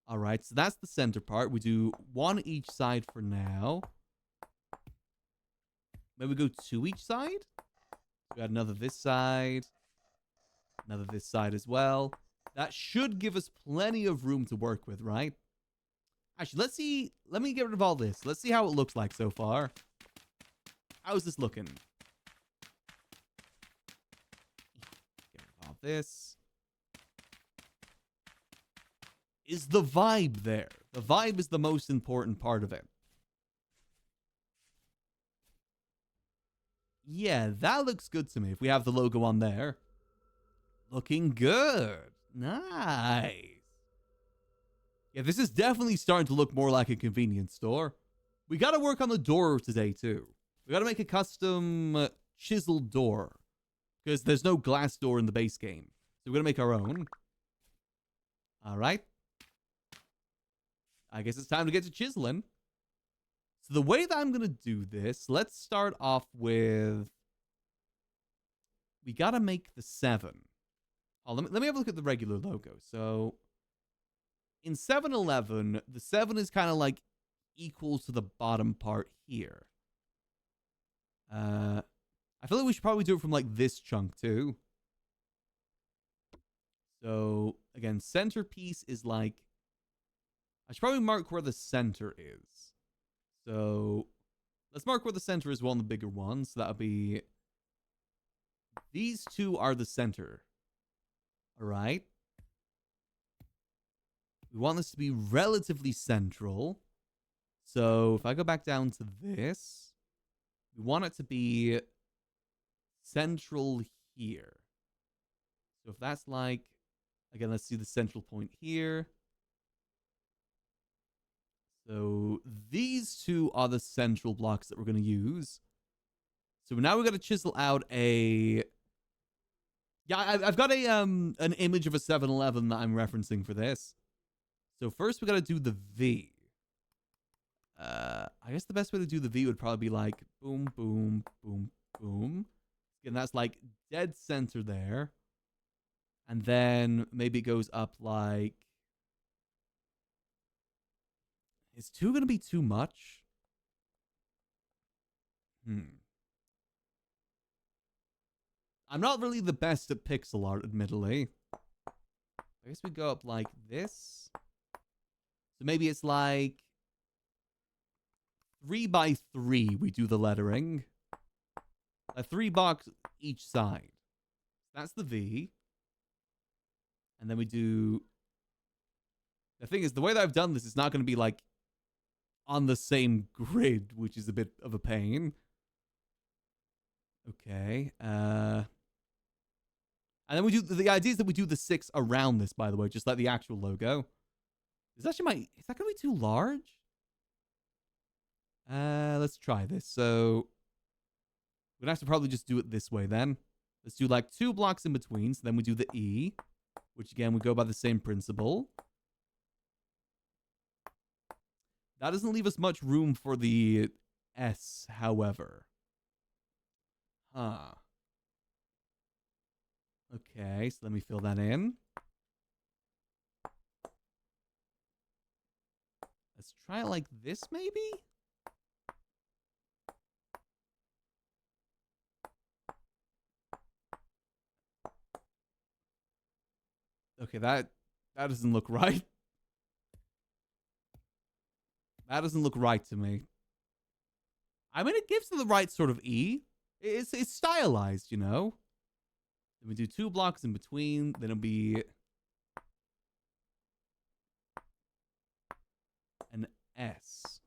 All right. So that's the center part. We do 1 each side for now. Maybe we go 2 each side. We got another this side. Another this side as well. That should give us plenty of room to work with, right? Actually, let's see. Let me get rid of all this. Let's see how it looks like so far. How's this looking? Get rid of all this. Is the vibe there? The vibe is the most important part of it. Yeah, that looks good to me if we have the logo on there. Looking good. Nice. Yeah, this is definitely starting to look more like a convenience store. We got to work on the door today, too. We got to make a custom chiseled door. Because there's no glass door in the base game. So we're going to make our own. All right. I guess it's time to get to chiseling. So the way that I'm going to do this, let's start off with... We got to make the 7. Oh, let me have a look at the regular logo. So... In 7-Eleven, the 7 is kind of like equal to the bottom part here. I feel like we should probably do it from like this chunk too. So again, centerpiece is like, I should probably mark where the center is. So let's mark where the center is, one of the bigger ones. So that'll be, these two are the center. All right. We want this to be relatively central. So if I go back down to this, we want it to be central here. So if that's like, again, let's see the central point here. So these two are the central blocks that we're going to use. So now we've got to chisel out a... Yeah, I've got a an image of a 7-Eleven that I'm referencing for this. So first we got to do the V. I guess the best way to do the V would probably be like boom, boom, boom, boom. And that's like dead center there. And then maybe it goes up like... Is 2 going to be too much? I'm not really the best at pixel art, admittedly. I guess we go up like this. So maybe it's like 3 by 3 we do the lettering. A 3 box each side. That's the V. And then we do... The thing is, the way that I've done this is not going to be like on the same grid, which is a bit of a pain. Okay. And then we do... The idea is that we do the 6 around this, by the way, just like the actual logo. Is that going to be too large? Let's try this. So we're going to have to probably just do it this way then. Let's do like 2 blocks in between. So then we do the E, which again, we go by the same principle. That doesn't leave us much room for the S, however. Huh. Okay, so let me fill that in. Let's try it like this, maybe? Okay, that doesn't look right. That doesn't look right to me. I mean, it gives it the right sort of E. It's stylized, you know? Then we do 2 blocks in between. Then it'll be an S.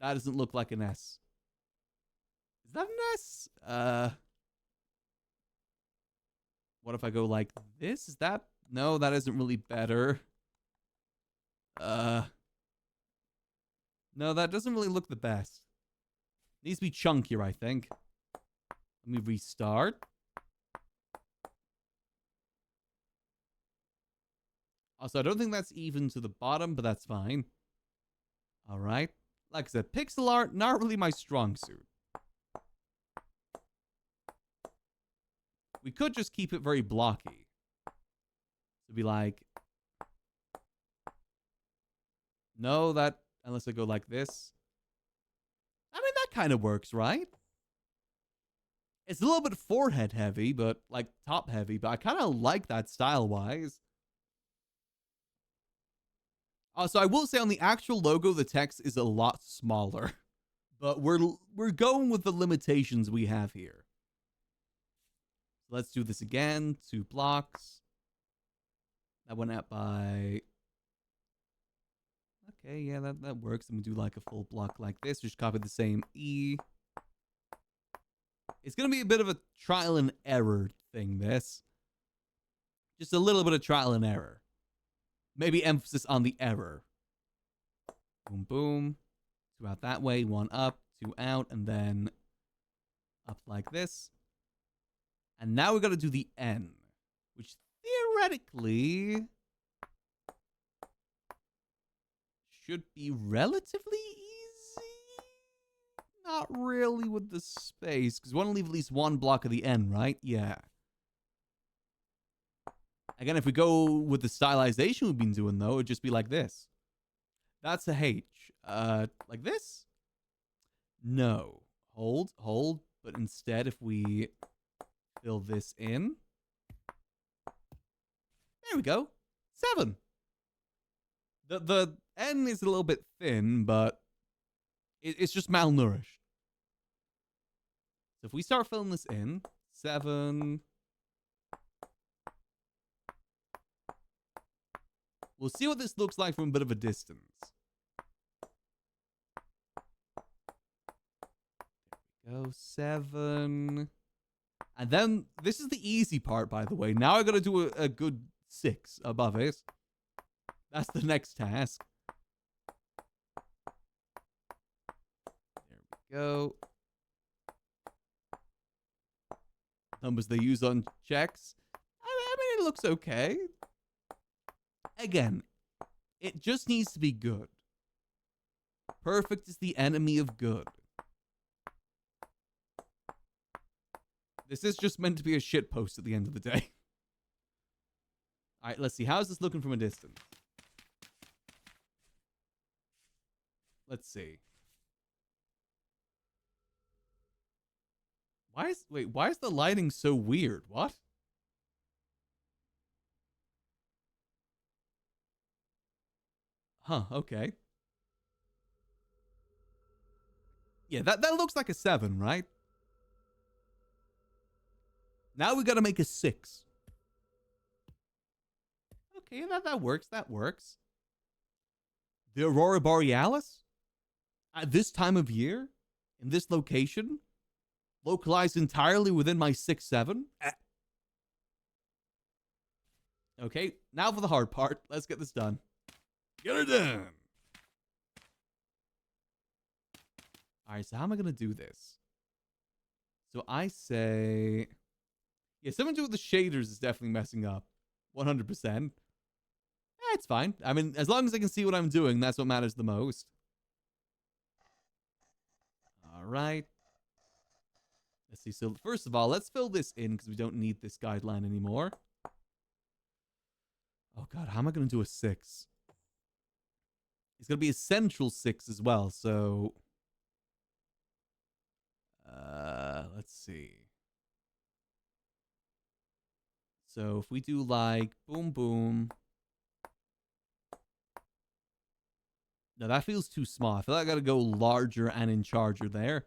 That doesn't look like an S. Is that an S? What if I go like this? Is that... No, that isn't really better. No, that doesn't really look the best. Needs to be chunkier, I think. Let me restart. Also, I don't think that's even to the bottom, but that's fine. All right. Like I said, pixel art, not really my strong suit. We could just keep it very blocky. So be like... No, that... Unless I go like this. I mean, that kind of works, right? It's a little bit forehead heavy, but like top heavy. But I kind of like that style-wise. So I will say on the actual logo, the text is a lot smaller. But we're going with the limitations we have here. So let's do this again. 2 blocks. That went out by... Okay, yeah, that works. And we do like a full block like this. Just copy the same E. It's going to be a bit of a trial and error thing, this. Just a little bit of trial and error. Maybe emphasis on the error. Boom, boom. 2 out that way, 1 up, 2 out, and then up like this. And now we've got to do the N, which theoretically should be relatively easy. Not really with the space, because we want to leave at least 1 block of the N, right? Yeah. Again, if we go with the stylization we've been doing, though, it'd just be like this. That's a H. Like this? No. Hold. But instead, if we fill this in. There we go. 7. The N is a little bit thin, but it's just malnourished. So if we start filling this in, 7. We'll see what this looks like from a bit of a distance. There we go, 7. And then, this is the easy part, by the way. Now I gotta do a good 6 above it. That's the next task. There we go. Numbers they use on checks. I mean, it looks okay. Again, it just needs to be good. Perfect is the enemy of good. This is just meant to be a shit post at the end of the day. Alright, let's see. How's this looking from a distance? Let's see. Why is the lighting so weird? What? Huh, okay. Yeah, that looks like a 7, right? Now we gotta make a 6. Okay, that works, that works. The Aurora Borealis? At this time of year? In this location? Localized entirely within my 6-7? Okay, now for the hard part. Let's get this done. Get her done! Alright, so how am I gonna do this? So I say... Yeah, something to do with the shaders is definitely messing up. 100%. It's fine. I mean, as long as I can see what I'm doing, that's what matters the most. Alright. Let's see. So first of all, let's fill this in because we don't need this guideline anymore. Oh god, how am I going to do a 6? It's going to be a central 6 as well, so... let's see. So if we do like boom boom. No, that feels too small. I feel like I gotta go larger and in charger there.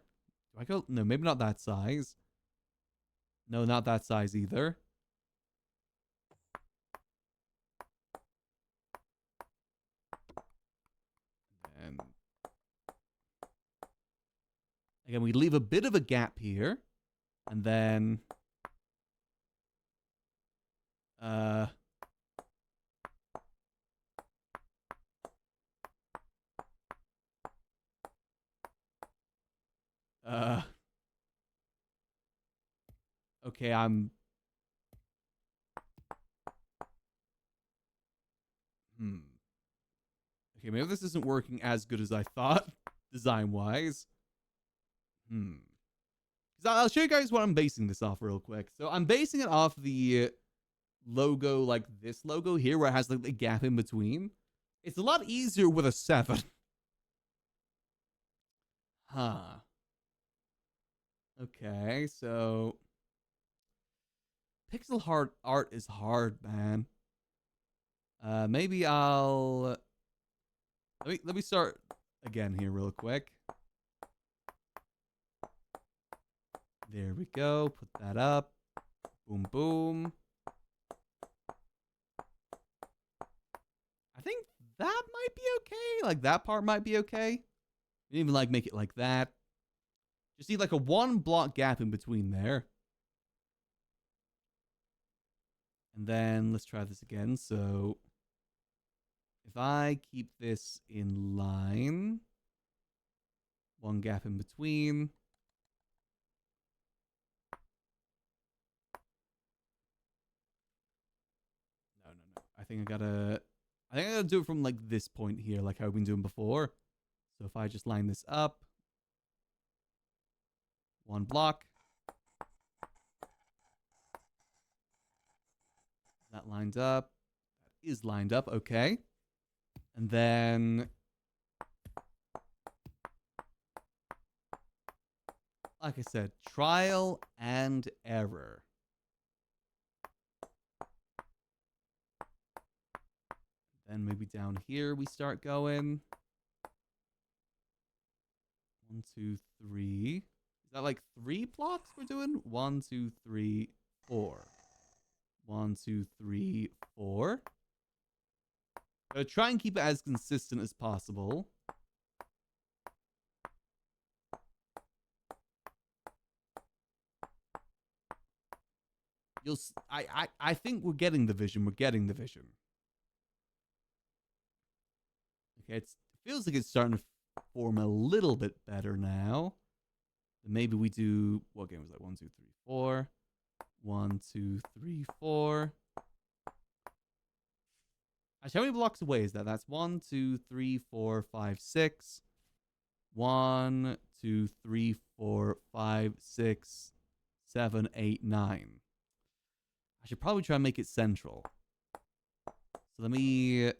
Do I go? No, maybe not that size. No, not that size either. And again, we leave a bit of a gap here. And then... okay, okay, maybe this isn't working as good as I thought, design-wise. Because I'll show you guys what I'm basing this off real quick. So I'm basing it off the logo, like this logo here, where it has like the gap in between. It's a lot easier with a 7. Huh. Okay, so... Pixel art is hard, man. Maybe I'll... Let me start again here real quick. There we go. Put that up. Boom, boom. I think that might be okay. Like, that part might be okay. Even, like, make it like that. Just need, like, a 1 block gap in between there. And then let's try this again. So if I keep this in line, 1 gap in between. No. I think I gotta do it from like this point here, like how I've been doing before. So if I just line this up, 1 block. That lined up. That is lined up. Okay. And then, like I said, trial and error. Then maybe down here we start going. 1, 2, 3. Is that like 3 blocks we're doing? 1, 2, 3, 4. 1, 2, 3, 4. Try and keep it as consistent as possible. I think we're getting the vision. We're getting the vision. Okay, it feels like it's starting to form a little bit better now. Maybe we do, what game was that? 1, 2, 3, 4. 1, 2, 3, 4. Actually, how many blocks away is that? That's 1, 2, 3, 4, 5, 6. 1, 2, 3, 4, 5, 6, 7, 8, 9. I should probably try and make it central. So let me... So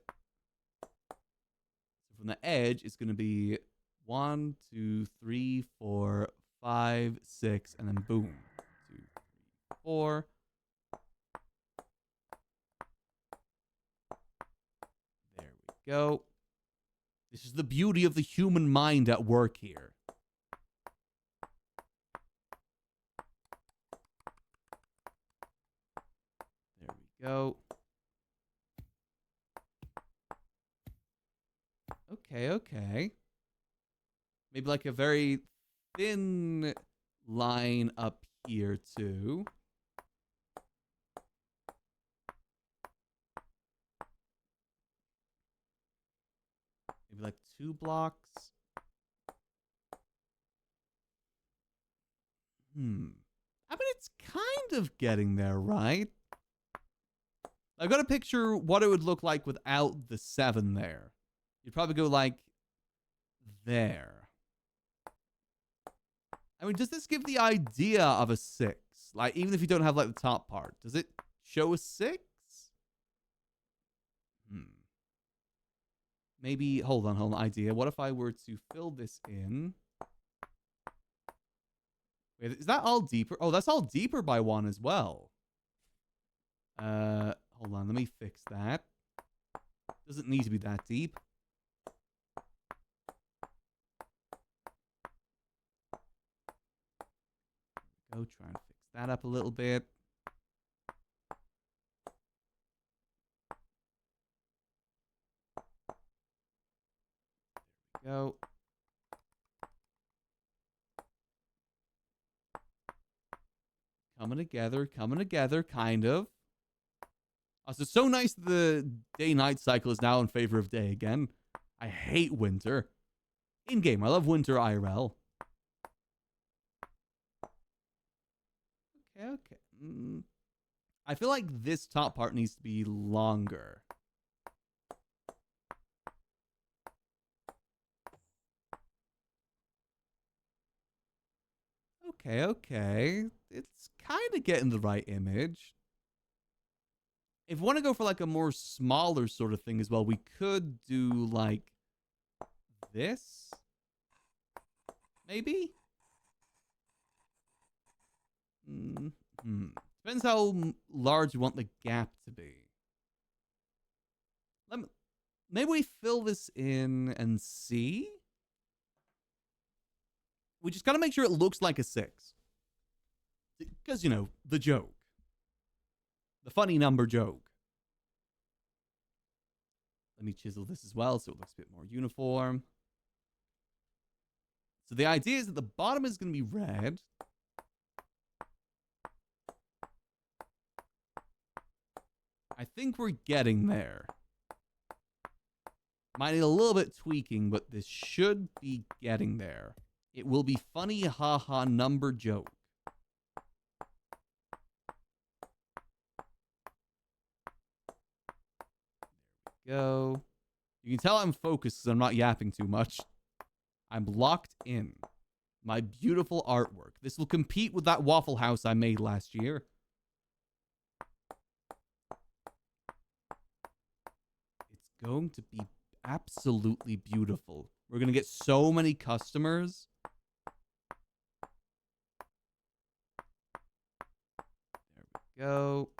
from the edge, it's going to be 1, 2, 3, 4, 5, 6, and then boom. 2, 3, 4. There we go. This is the beauty of the human mind at work here. There we go. Okay, okay. Maybe like a very thin line up here too. Maybe like 2 blocks. I mean, it's kind of getting there, right? I've got to picture what it would look like without the 7 there. You'd probably go like there. I mean, does this give the idea of a 6? Like, even if you don't have like the top part, does it show a 6? Maybe, hold on, idea. What if I were to fill this in? Wait, is that all deeper? Oh, that's all deeper by 1 as well. Hold on, let me fix that. Doesn't need to be that deep. Go try and fix that up a little bit. There we go. Coming together, kind of. Also, it's so nice that the day-night cycle is now in favor of day again. I hate winter. In-game, I love winter IRL. Okay. I feel like this top part needs to be longer. Okay. It's kind of getting the right image. If we want to go for like a more smaller sort of thing as well, we could do like this. Maybe? Depends how large you want the gap to be. Maybe we fill this in and see. We just gotta make sure it looks like a 6. Because, you know, the joke. The funny number joke. Let me chisel this as well so it looks a bit more uniform. So the idea is that the bottom is going to be red. I think we're getting there. Might need a little bit tweaking, but this should be getting there. It will be funny, haha, number joke. There we go. You can tell I'm focused because I'm not yapping too much. I'm locked in. My beautiful artwork. This will compete with that Waffle House I made last year. going to be absolutely beautiful. We're going to get so many customers. There we go.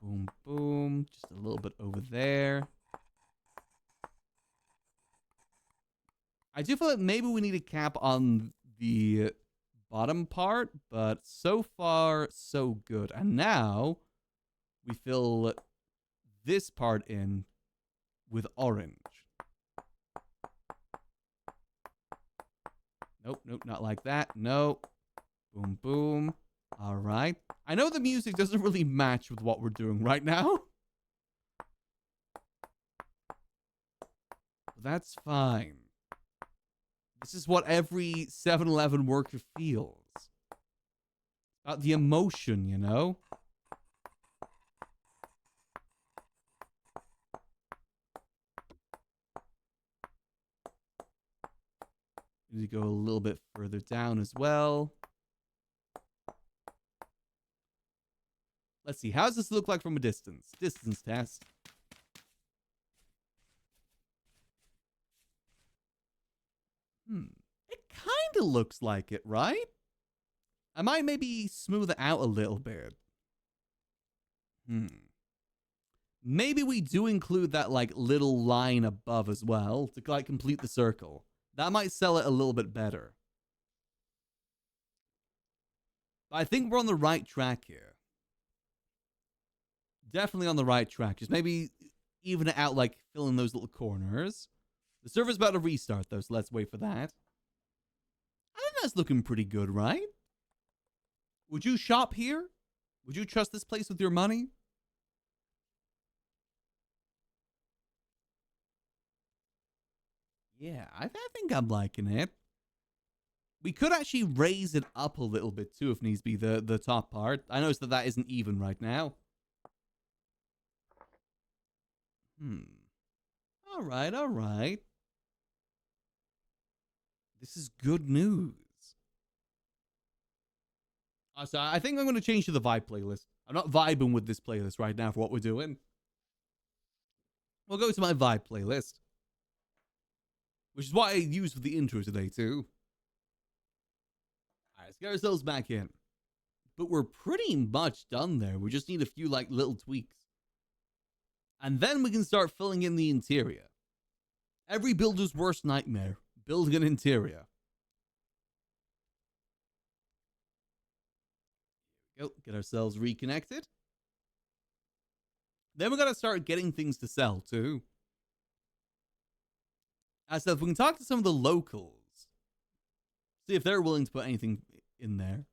Boom, boom. Just a little bit over there. I do feel like maybe we need a cap on the bottom part, but so far, so good. And now we fill this part in with orange. Nope, nope, not like that. Nope. Boom, boom. All right. I know the music doesn't really match with what we're doing right now. But that's fine. This is what every 7-Eleven worker feels. About the emotion, you know? Need to go a little bit further down as well. Let's see. How does this look like from a distance? Distance test. It kind of looks like it, right? I might maybe smooth it out a little bit. Maybe we do include that, like, little line above as well to, like, complete the circle. That might sell it a little bit better. I think we're on the right track here. Definitely on the right track. Just maybe even it out, like, fill in those little corners. The server's about to restart, though, so let's wait for that. I think that's looking pretty good, right? Would you shop here? Would you trust this place with your money? Yeah, I think I'm liking it. We could actually raise it up a little bit, too, if needs be, the top part. I noticed that that isn't even right now. All right, all right. This is good news. So I think I'm going to change to the vibe playlist. I'm not vibing with this playlist right now for what we're doing. We'll go to my vibe playlist, which is what I used for the intro today, too. All right, let's get ourselves back in. But we're pretty much done there. We just need a few, like, little tweaks. And then we can start filling in the interior. Every builder's worst nightmare, building an interior. Go, get ourselves reconnected. Then we got to start getting things to sell, too. As if we can talk to some of the locals. See if they're willing to put anything in there.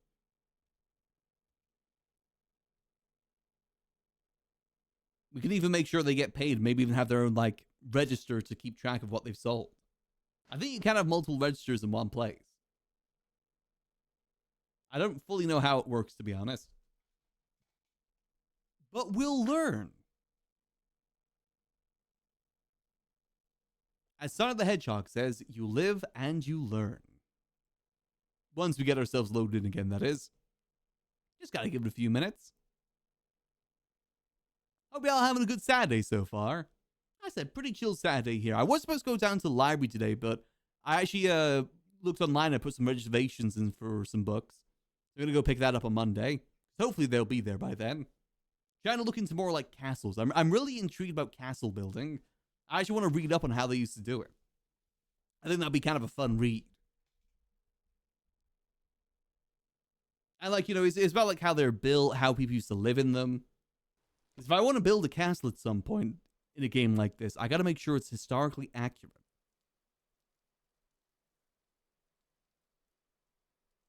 We can even make sure they get paid. Maybe even have their own, like, register to keep track of what they've sold. I think you can have multiple registers in one place. I don't fully know how it works, to be honest. But we'll learn. As Sonic the Hedgehog says, you live and you learn. Once we get ourselves loaded in again, that is. Just gotta give it a few minutes. Hope y'all having a good Saturday so far. I said pretty chill Saturday here. I was supposed to go down to the library today, but I actually looked online and put some reservations in for some books. I'm going to go pick that up on Monday. Hopefully they'll be there by then. Trying to look into more like castles. I'm really intrigued about castle building. I actually want to read up on how they used to do it. I think that'd be kind of a fun read. And like, you know, it's about like how they're built, how people used to live in them. Because if I want to build a castle at some point in a game like this, I got to make sure it's historically accurate.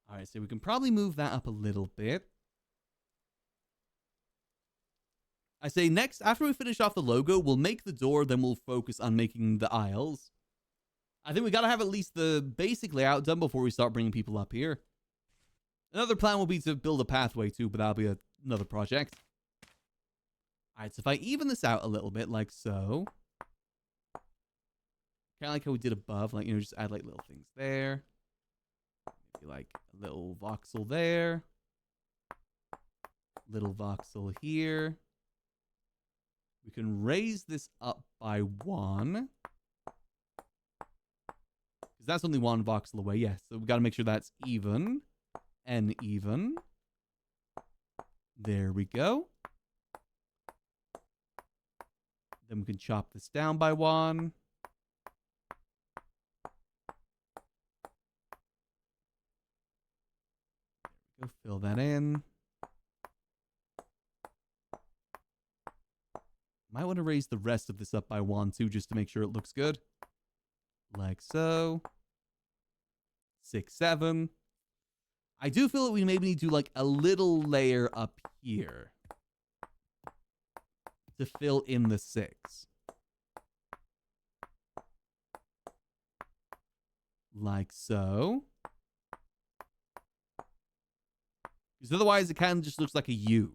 All right, so we can probably move that up a little bit. I say next, after we finish off the logo, we'll make the door, then we'll focus on making the aisles. I think we got to have at least the basic layout done before we start bringing people up here. Another plan will be to build a pathway too, but that'll be another project. All right, so if I even this out a little bit, like so. Kind of like how we did above, like, you know, just add like little things there. Maybe like a little voxel there. Little voxel here. We can raise this up by 1. Because that's only 1 voxel away. Yes, so we got to make sure that's even. N even. There we go. Then we can chop this down by 1. There we go. Fill that in. Might want to raise the rest of this up by 1 too, just to make sure it looks good. Like so. 6, 7. I do feel that we maybe need to do like a little layer up here to fill in the 6. Like so. Because otherwise it kind of just looks like a U.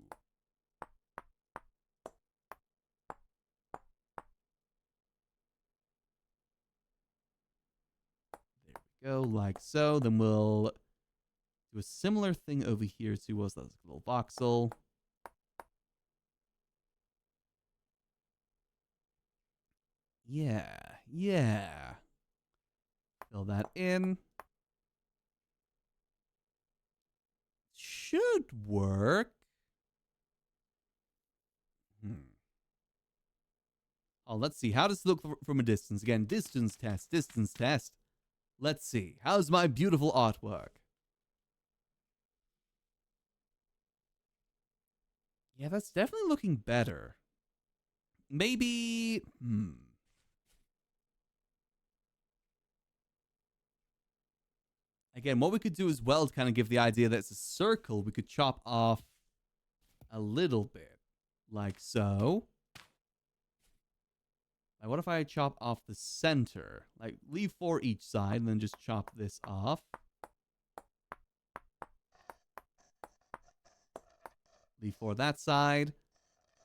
There we go, like so. Then we'll do a similar thing over here too. What's that? A little voxel. Yeah. Fill that in. Should work. Oh, let's see. How does it look from a distance? Again, distance test. Let's see. How's my beautiful artwork? Yeah, that's definitely looking better. Maybe... Again, what we could do as well to kind of give the idea that it's a circle, we could chop off a little bit. Like so. Like, what if I chop off the center? Like, leave 4 each side and then just chop this off. Leave 4 that side.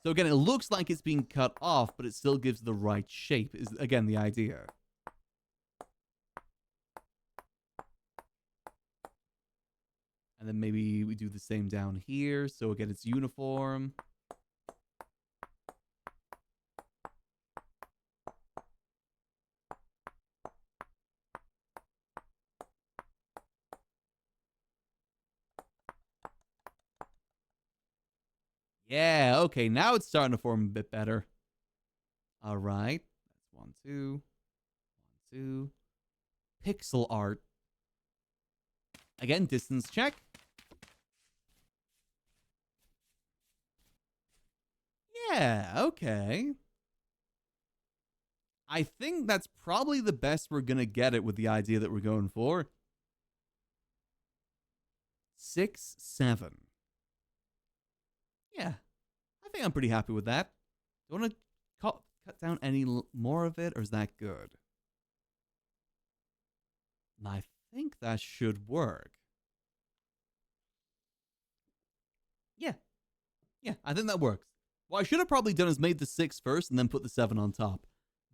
So again, it looks like it's being cut off, but it still gives the right shape, is again the idea. And then maybe we do the same down here. So again, it's uniform. Yeah, okay, now it's starting to form a bit better. All right. That's 1, 2. 1, 2. Pixel art. Again, distance check. Yeah, okay. I think that's probably the best we're going to get it with the idea that we're going for. 6, 7. Yeah, I think I'm pretty happy with that. Do you want to cut down any more of it, or is that good? And I think that should work. Yeah, I think that works. What I should have probably done is made the 6 first and then put the 7 on top.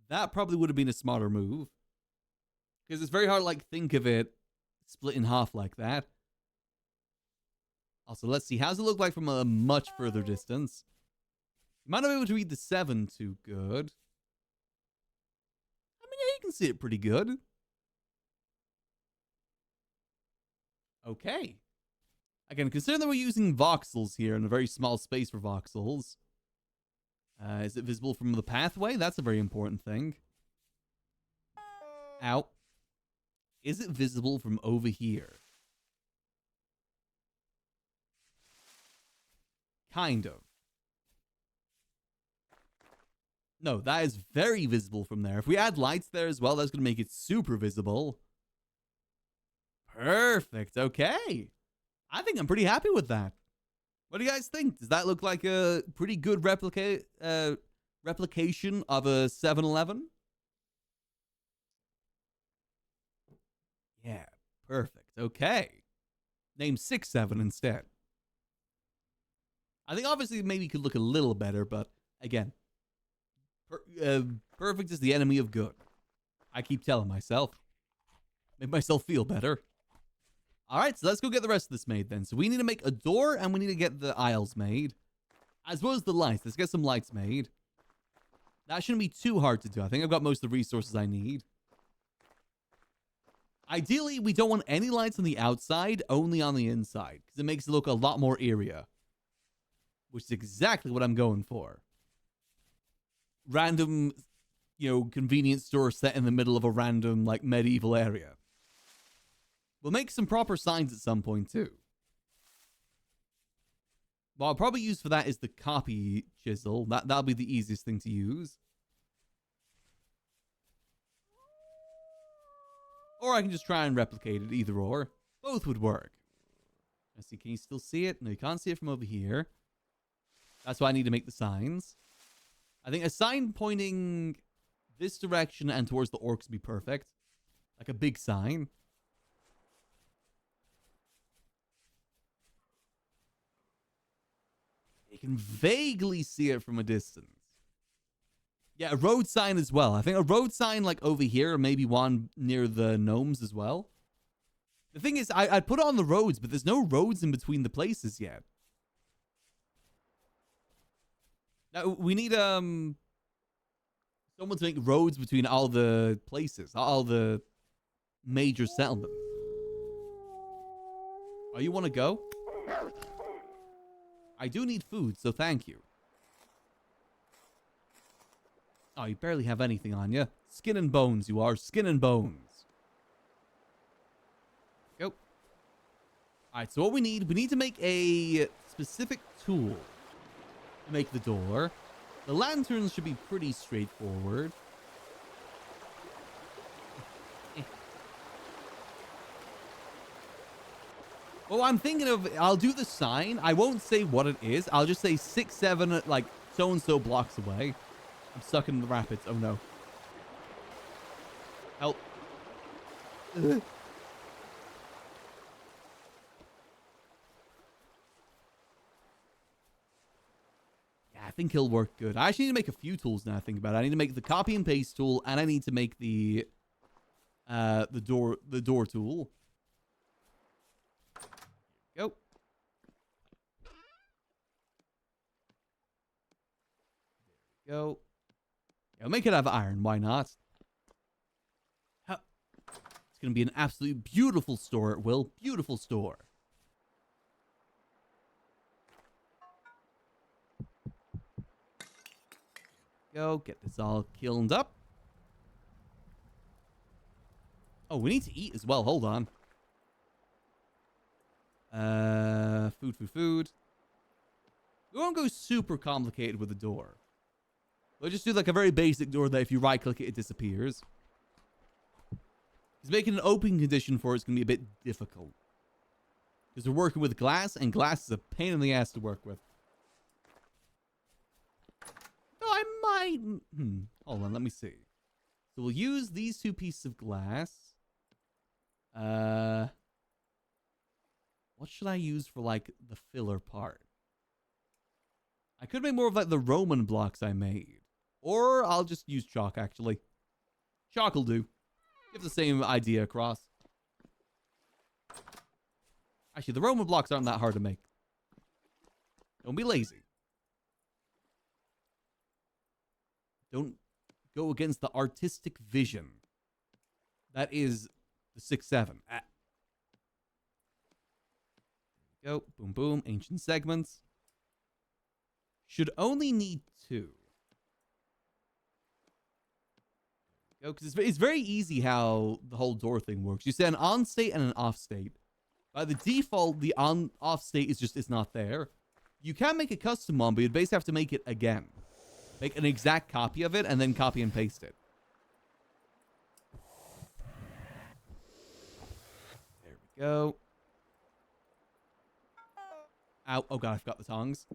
That probably would have been a smarter move. Because it's very hard to like think of it split in half like that. Also, let's see. How does it look like from a much further distance? You might not be able to read the 7 too good. I mean, yeah, you can see it pretty good. Okay. Again, consider that we're using voxels here in a very small space for voxels. Is it visible from the pathway? That's a very important thing. Ow. Is it visible from over here? Kind of. No, that is very visible from there. If we add lights there as well, that's going to make it super visible. Perfect. Okay. I think I'm pretty happy with that. What do you guys think? Does that look like a pretty good replication of a 7-Eleven? Yeah, perfect. Okay. Name 6-7 instead. I think obviously maybe it could look a little better, but again, perfect is the enemy of good. I keep telling myself. Make myself feel better. All right, so let's go get the rest of this made then. So we need to make a door and we need to get the aisles made. As well as the lights. Let's get some lights made. That shouldn't be too hard to do. I think I've got most of the resources I need. Ideally, we don't want any lights on the outside, only on the inside, because it makes it look a lot more eerie. Which is exactly what I'm going for. Random, convenience store set in the middle of a random, like, medieval area. We'll make some proper signs at some point, too. What I'll probably use for that is the copy chisel. That'll be the easiest thing to use. Or I can just try and replicate it, either or. Both would work. Let's see, can you still see it? No, you can't see it from over here. That's why I need to make the signs. I think a sign pointing this direction and towards the orcs would be perfect. Like a big sign. You can vaguely see it from a distance. Yeah, a road sign as well. I think a road sign like over here, or maybe one near the gnomes as well. The thing is, I'd put it on the roads, but there's no roads in between the places yet. Now, we need someone to make roads between all the places, all the major settlements. Oh, you want to go? I do need food, so thank you. Oh, you barely have anything on you. Skin and bones, you are. Skin and bones. Go. Alright, so what we need to make a specific tool to make the door. The lanterns should be pretty straightforward. Well, I'm thinking of, I'll do the sign. I won't say what it is. I'll just say 6, 7, like, so-and-so blocks away. I'm stuck in the rapids. Oh, no. Help. Ugh. Yeah, I think he'll work good. I actually need to make a few tools now I think about it. I need to make the copy and paste tool, and I need to make the door tool. Go. There we go. Yeah, make it out of iron. Why not? It's going to be an absolutely beautiful store, it will. Beautiful store. Go. Get this all kilned up. Oh, we need to eat as well. Hold on. Food. We won't go super complicated with the door. We'll just do like a very basic door that if you right click it, it disappears. Because making an open condition for it's going to be a bit difficult. Because we're working with glass, and glass is a pain in the ass to work with. No, I might... Hold on, let me see. So we'll use these 2 pieces of glass. What should I use for, like, the filler part? I could make more of, like, the Roman blocks I made. Or I'll just use chalk, actually. Chalk will do. Give the same idea across. Actually, the Roman blocks aren't that hard to make. Don't be lazy. Don't go against the artistic vision. That is the 6-7. Go. Boom, boom. Ancient segments. Should only need 2. Go, because it's very easy how the whole door thing works. You say an on state and an off state. By the default, the off state is just, it's not there. You can make a custom one, but you'd basically have to make it again. Make an exact copy of it and then copy and paste it. There we go. Ow. Oh god, I forgot the tongs.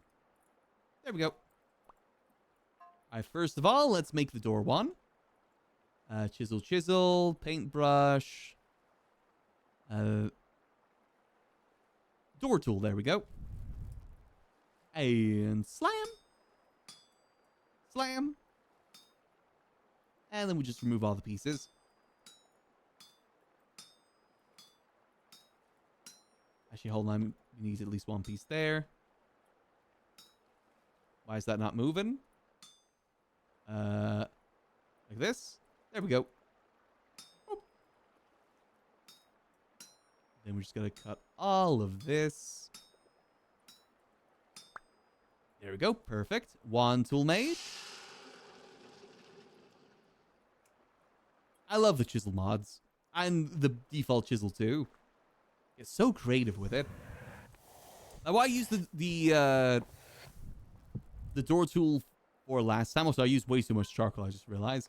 There we go. Alright, first of all, let's make the door one. Chisel, paintbrush. Door tool, there we go. And slam. Slam. And then we just remove all the pieces. Actually, hold on. We need at least 1 piece there. Why is that not moving? like this. There we go. Boop. Then we're just going to cut all of this. There we go. Perfect. One tool made. I love the chisel mods. And the default chisel too. It's so creative with it. Now, I used the door tool for last time. Also, I used way too much charcoal, I just realized.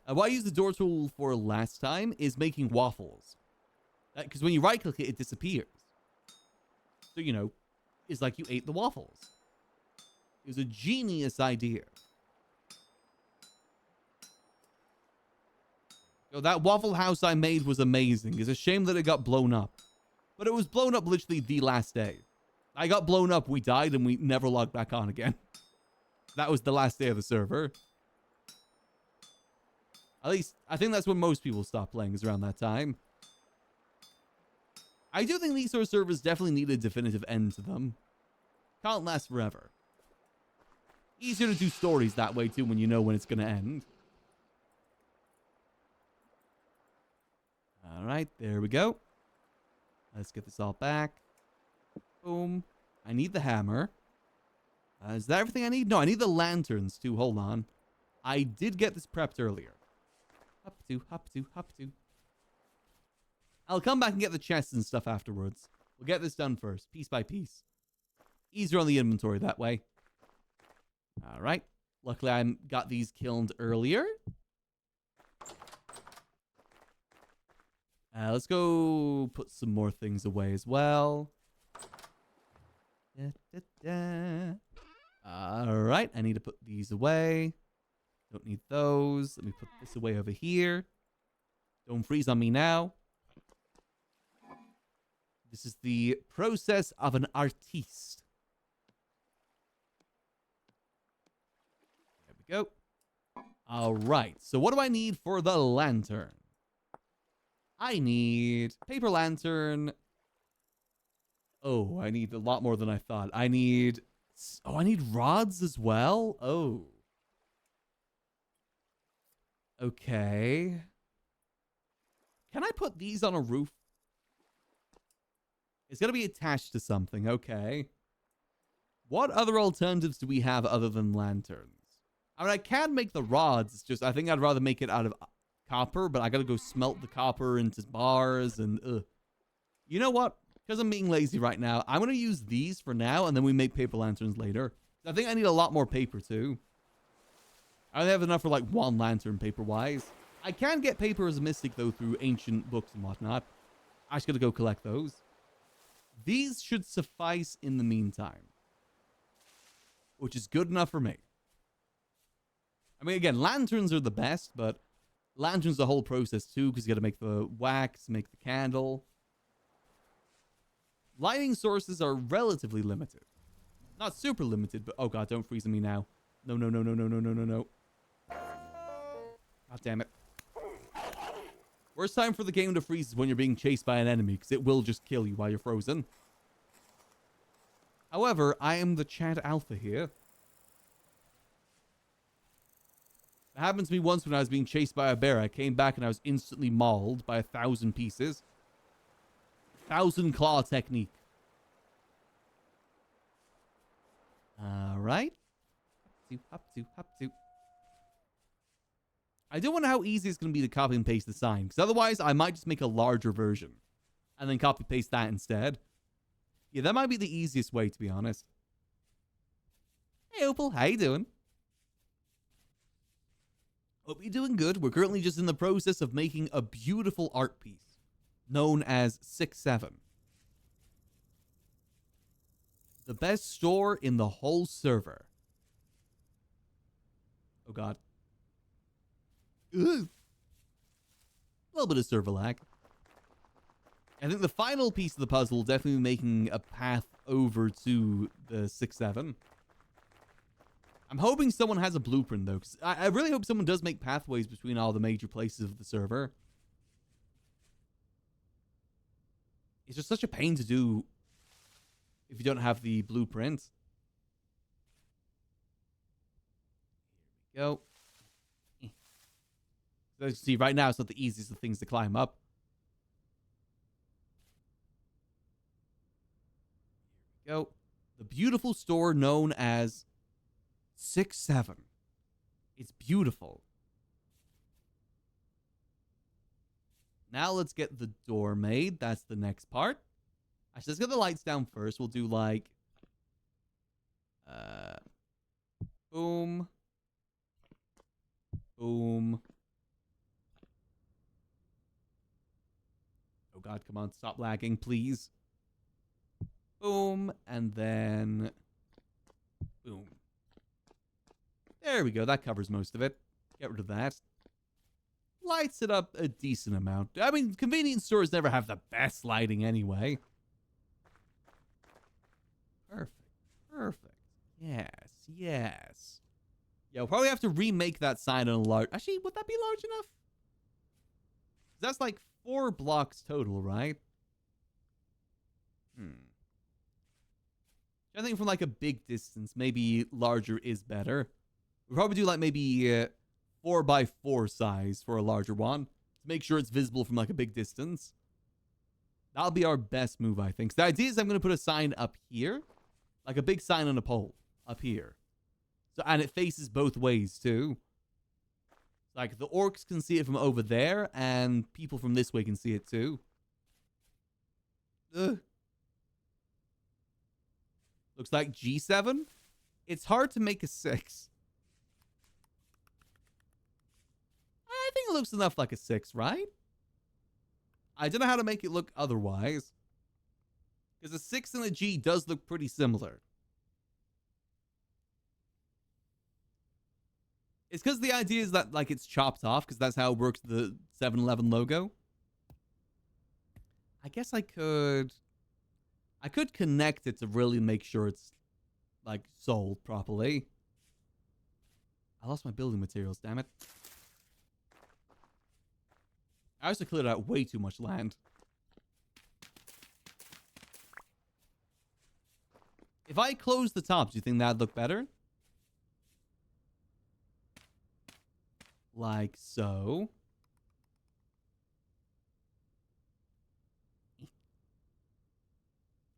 What I used the door tool for last time is making waffles. Because when you right-click it, it disappears. So, you know, it's like you ate the waffles. It was a genius idea. Yo, that Waffle House I made was amazing. It's a shame that it got blown up. But it was blown up literally the last day. I got blown up, we died, and we never logged back on again. That was the last day of the server. At least, I think that's when most people stop playing, is around that time. I do think these sort of servers definitely need a definitive end to them. Can't last forever. Easier to do stories that way, too, when you know when it's going to end. Alright, there we go. Let's get this all back. Boom. I need the hammer. Is that everything I need? No, I need the lanterns, too. Hold on. I did get this prepped earlier. Hop to, hop to, hop to. I'll come back and get the chests and stuff afterwards. We'll get this done first, piece by piece. Easier on the inventory that way. Alright. Luckily, I got these kilned earlier. Let's go put some more things away as well. Alright, I need to put these away. Don't need those. Let me put this away over here. Don't freeze on me now. This is the process of an artiste. There we go. Alright, so what do I need for the lantern? I need paper lantern. Oh, I need a lot more than I thought. I need rods as well? Oh. Okay. Can I put these on a roof? It's going to be attached to something. Okay. What other alternatives do we have other than lanterns? I mean, I can make the rods. It's just, I think I'd rather make it out of copper, but I got to go smelt the copper into bars and, You know what? Because I'm being lazy right now, I'm going to use these for now, and then we make paper lanterns later. I think I need a lot more paper, too. I only have enough for, like, one lantern paper-wise. I can get paper as a mystic, though, through ancient books and whatnot. I just got to go collect those. These should suffice in the meantime. Which is good enough for me. I mean, again, lanterns are the best, but lanterns the whole process, too, because you got to make the wax, make the candle. Lighting sources are relatively limited. Not super limited, but... Oh, God, don't freeze me now. No, no, no, no, no, no, no, no, no. God damn it. Worst time for the game to freeze is when you're being chased by an enemy, because it will just kill you while you're frozen. However, I am the chat alpha here. It happened to me once when I was being chased by a bear. I came back and I was instantly mauled by 1,000 pieces. 1,000 claw technique. Alright. Hop to. I don't wonder how easy it's going to be to copy and paste the sign. Because otherwise, I might just make a larger version. And then copy paste that instead. Yeah, that might be the easiest way, to be honest. Hey, Opal. How you doing? Hope you're doing good. We're currently just in the process of making a beautiful art piece. Known as 6-7. The best store in the whole server. Oh, God. Ugh. A little bit of server lag. I think the final piece of the puzzle will definitely be making a path over to the 6-7. I'm hoping someone has a blueprint, though. Because I really hope someone does make pathways between all the major places of the server. It's just such a pain to do if you don't have the blueprint. Here we go. See, right now it's not the easiest of things to climb up. Here we go. The beautiful store known as 6-7. It's beautiful. Now let's get the door made. That's the next part. Actually, let's get the lights down first. We'll do like... boom. Boom. Oh god, come on. Stop lagging, please. Boom. And then... boom. There we go. That covers most of it. Get rid of that. Lights it up a decent amount. I mean, convenience stores never have the best lighting anyway. Perfect. Perfect. Yes. Yes. Yeah, we'll probably have to remake that sign on a large... actually, would that be large enough? That's like 4 blocks total, right? I think from like a big distance, maybe larger is better. We'll probably do like maybe 4x4 size for a larger one to make sure it's visible from like a big distance. That'll be our best move, I think. So the idea is I'm going to put a sign up here, like a big sign on a pole up here. So, and it faces both ways too. Like the orcs can see it from over there and people from this way can see it too. Ugh. Looks like G7. It's hard to make a 6. I think it looks enough like a 6, right? I don't know how to make it look otherwise. Because a 6 and a G does look pretty similar. It's because the idea is that like it's chopped off, because that's how it works the 7-Eleven logo. I guess I could connect it to really make sure it's like sold properly. I lost my building materials, damn it. I also cleared out way too much land. If I close the top, do you think that'd look better? Like so.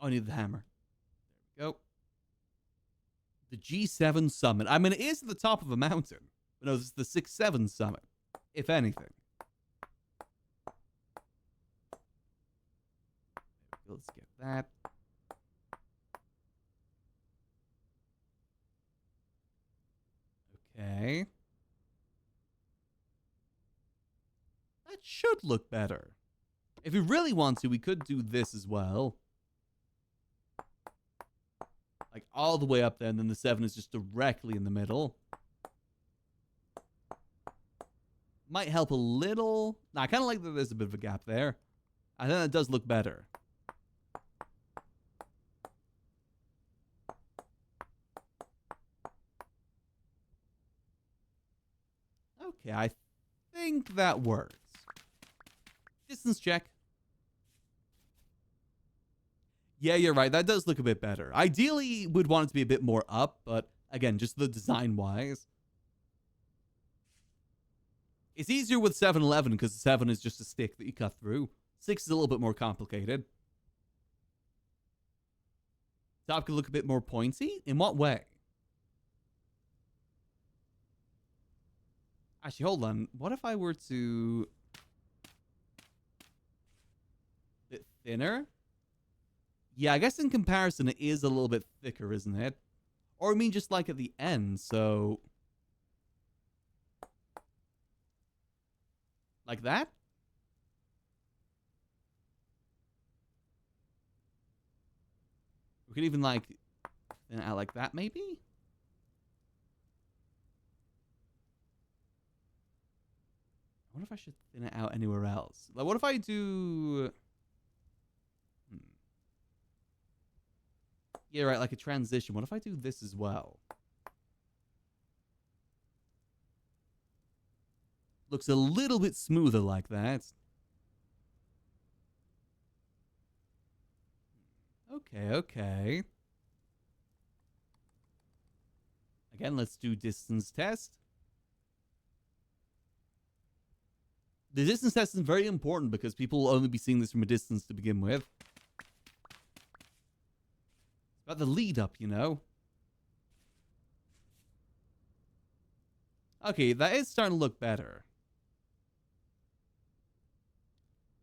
Oh, I need the hammer. There we go. The G7 summit. I mean, it is at the top of a mountain. But no, this is the 6-7 summit, if anything. Let's get that. Okay. That should look better. If we really want to, we could do this as well. Like all the way up there, and then the 7 is just directly in the middle. Might help a little. Nah, I kind of like that there's a bit of a gap there. I think that does look better. Okay, I think that works. Distance check. Yeah, you're right. That does look a bit better. Ideally, we'd want it to be a bit more up, but again, just the design-wise. It's easier with 7-Eleven because the 7 is just a stick that you cut through. 6 is a little bit more complicated. Top could look a bit more pointy. In what way? Actually, hold on. What if I were to... a bit thinner? Yeah, I guess in comparison, it is a little bit thicker, isn't it? Or I mean, just like at the end, so... like that? We could even, like, thin it out like that, maybe? I wonder if I should thin it out anywhere else. Like, what if I do... Yeah, right, like a transition. What if I do this as well? Looks a little bit smoother like that. Okay, okay. Again, let's do distance test. The distance test is very important because people will only be seeing this from a distance to begin with. It's about the lead up, you know? Okay, that is starting to look better.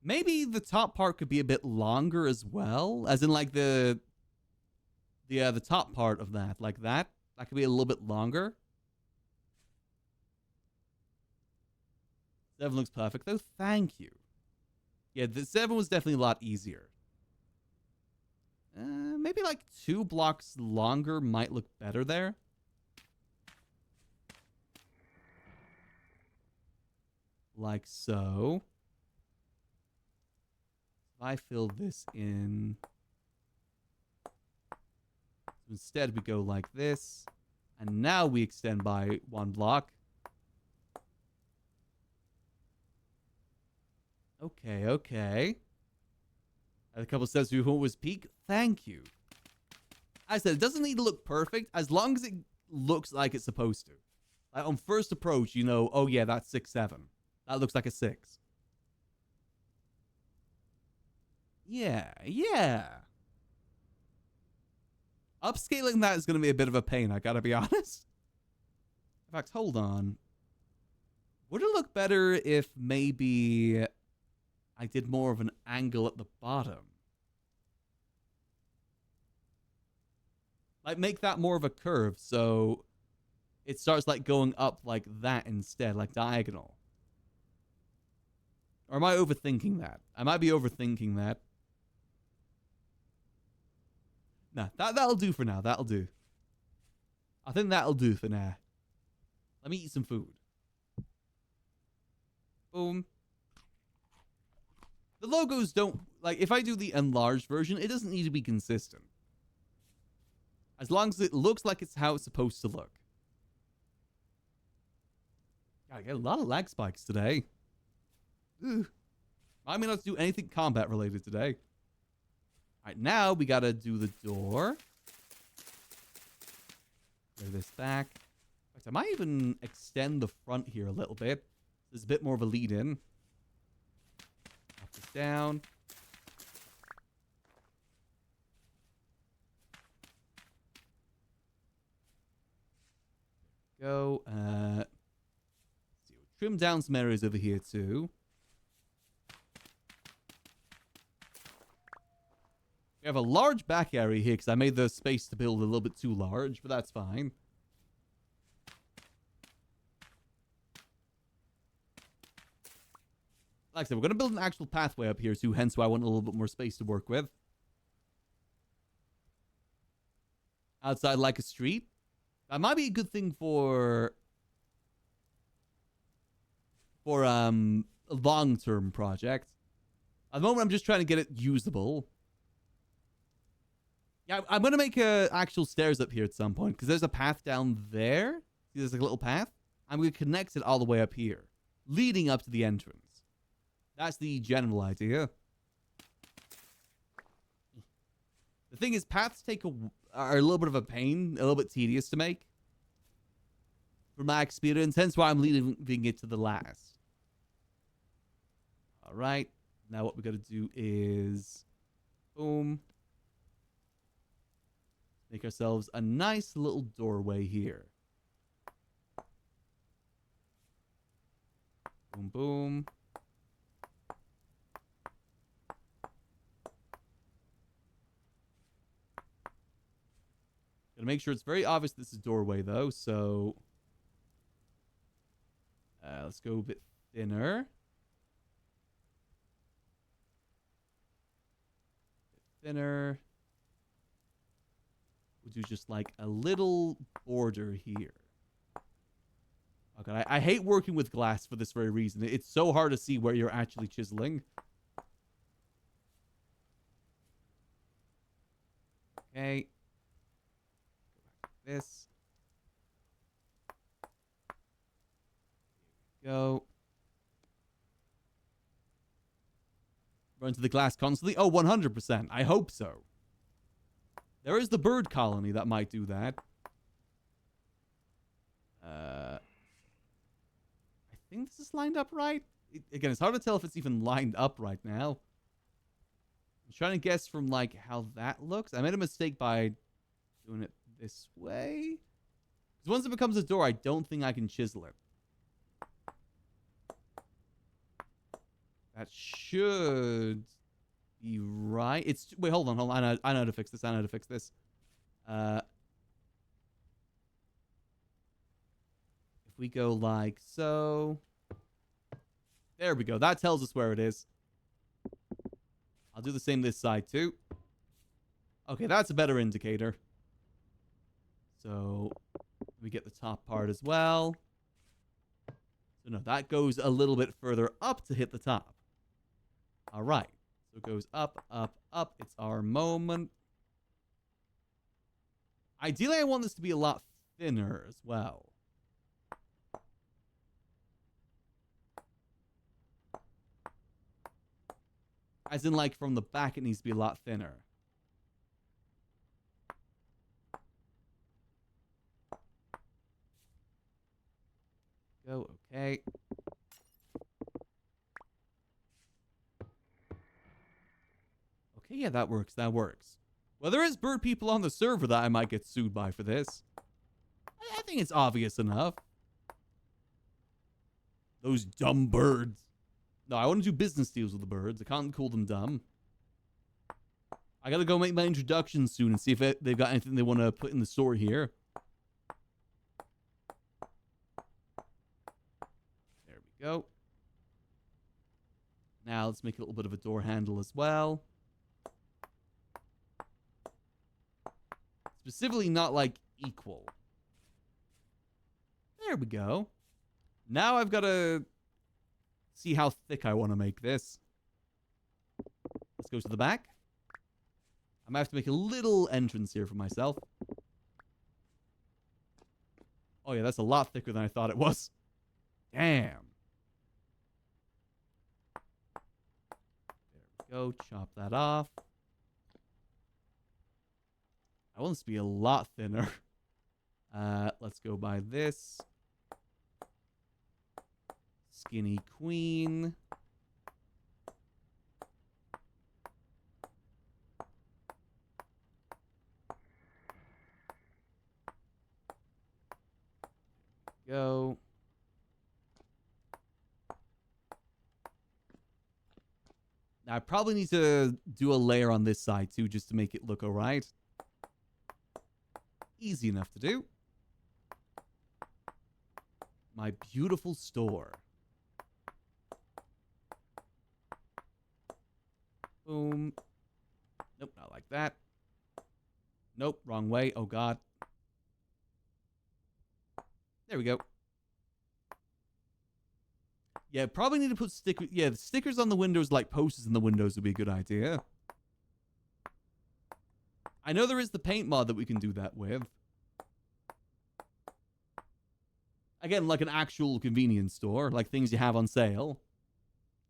Maybe the top part could be a bit longer as well, as in like the top part of that, like that. That could be a little bit longer. 7 looks perfect though. Thank you. Yeah, the 7 was definitely a lot easier. Maybe like 2 blocks longer might look better there. Like so. If I fill this in. So instead we go like this. And now we extend by 1 block. Okay, okay. A couple steps before it was peak. Thank you. I said, it doesn't need to look perfect as long as it looks like it's supposed to. Like on first approach, you know, oh yeah, that's 6, 7. That looks like a 6. Yeah, yeah. Upscaling that is going to be a bit of a pain, I gotta be honest. In fact, hold on. Would it look better if maybe I did more of an angle at the bottom? Like, make that more of a curve, so it starts, like, going up like that instead, like diagonal. Or am I overthinking that? I might be overthinking that. Nah, that'll do for now. That'll do. I think that'll do for now. Let me eat some food. Boom. The logos don't... Like, if I do the enlarged version, it doesn't need to be consistent. As long as it looks like it's how it's supposed to look. Gotta get a lot of lag spikes today. Ugh. I may not do anything combat related today. Alright, now we gotta do the door. Throw this back. I might even extend the front here a little bit. There's a bit more of a lead in. Drop this down. Go. Let's see. We'll trim down some areas over here too. We have a large back area here because I made the space to build a little bit too large, but that's fine. Like I said, we're going to build an actual pathway up here too, hence why I want a little bit more space to work with. Outside like a street. That might be a good thing for a long-term project. At the moment, I'm just trying to get it usable. Yeah, I'm going to make actual stairs up here at some point because there's a path down there. See, there's like a little path. I'm going to connect it all the way up here, leading up to the entrance. That's the general idea. The thing is, paths are a little bit of a pain, a little bit tedious to make. From my experience, hence why I'm leaving it to the last. All right. Now what we got to do is, boom. Make ourselves a nice little doorway here. Boom, boom. Gotta make sure it's very obvious this is a doorway, though, so... let's go a bit thinner. Thinner. We'll do just like a little border here. Okay, I hate working with glass for this very reason. It's so hard to see where you're actually chiseling. Okay. Go back to this. Here we go. Run to the glass constantly? Oh, 100%. I hope so. There is the bird colony that might do that. I think this is lined up right. Again, it's hard to tell if it's even lined up right now. I'm trying to guess from, like, how that looks. I made a mistake by doing it this way. Because once it becomes a door, I don't think I can chisel it. That should be right. Wait, hold on. I know how to fix this. If we go like so. There we go. That tells us where it is. I'll do the same this side too. Okay, that's a better indicator. So we get the top part as well. So no, that goes a little bit further up to hit the top. All right. So it goes up, up, up. It's our moment. Ideally, I want this to be a lot thinner as well. As in, like, from the back, it needs to be a lot thinner. Go, okay. Okay, yeah, that works. Well, there is bird people on the server that I might get sued by for this. I think it's obvious enough. Those dumb birds. No, I want to do business deals with the birds. I can't call them dumb. I gotta go make my introduction soon and see if they've got anything they want to put in the store here. There we go. Now let's make a little bit of a door handle as well. Specifically not like equal. There we go. Now I've got to see how thick I want to make this. Let's go to the back. I might have to make a little entrance here for myself. Oh yeah, that's a lot thicker than I thought it was. Damn. There we go. Chop that off. I want this to be a lot thinner. Let's go by this. Skinny queen. Go. Now I probably need to do a layer on this side too, just to make it look alright. Easy enough to do. My beautiful store. Boom. Nope, not like that. Nope, wrong way. Oh, God. There we go. Yeah, probably need to put stickers. Yeah, the stickers on the windows, like posters in the windows, would be a good idea. I know there is the paint mod that we can do that with. Again, like an actual convenience store, like things you have on sale.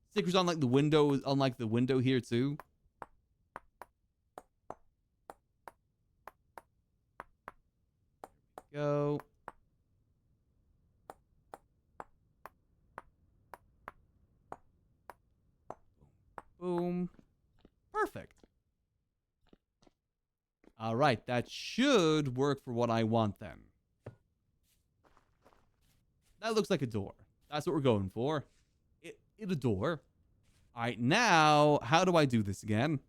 Stickers on like the window, on like the window here too. There we go. Boom. Perfect. All right, that should work for what I want then. That looks like a door. That's what we're going for. A door. All right, now, how do I do this again?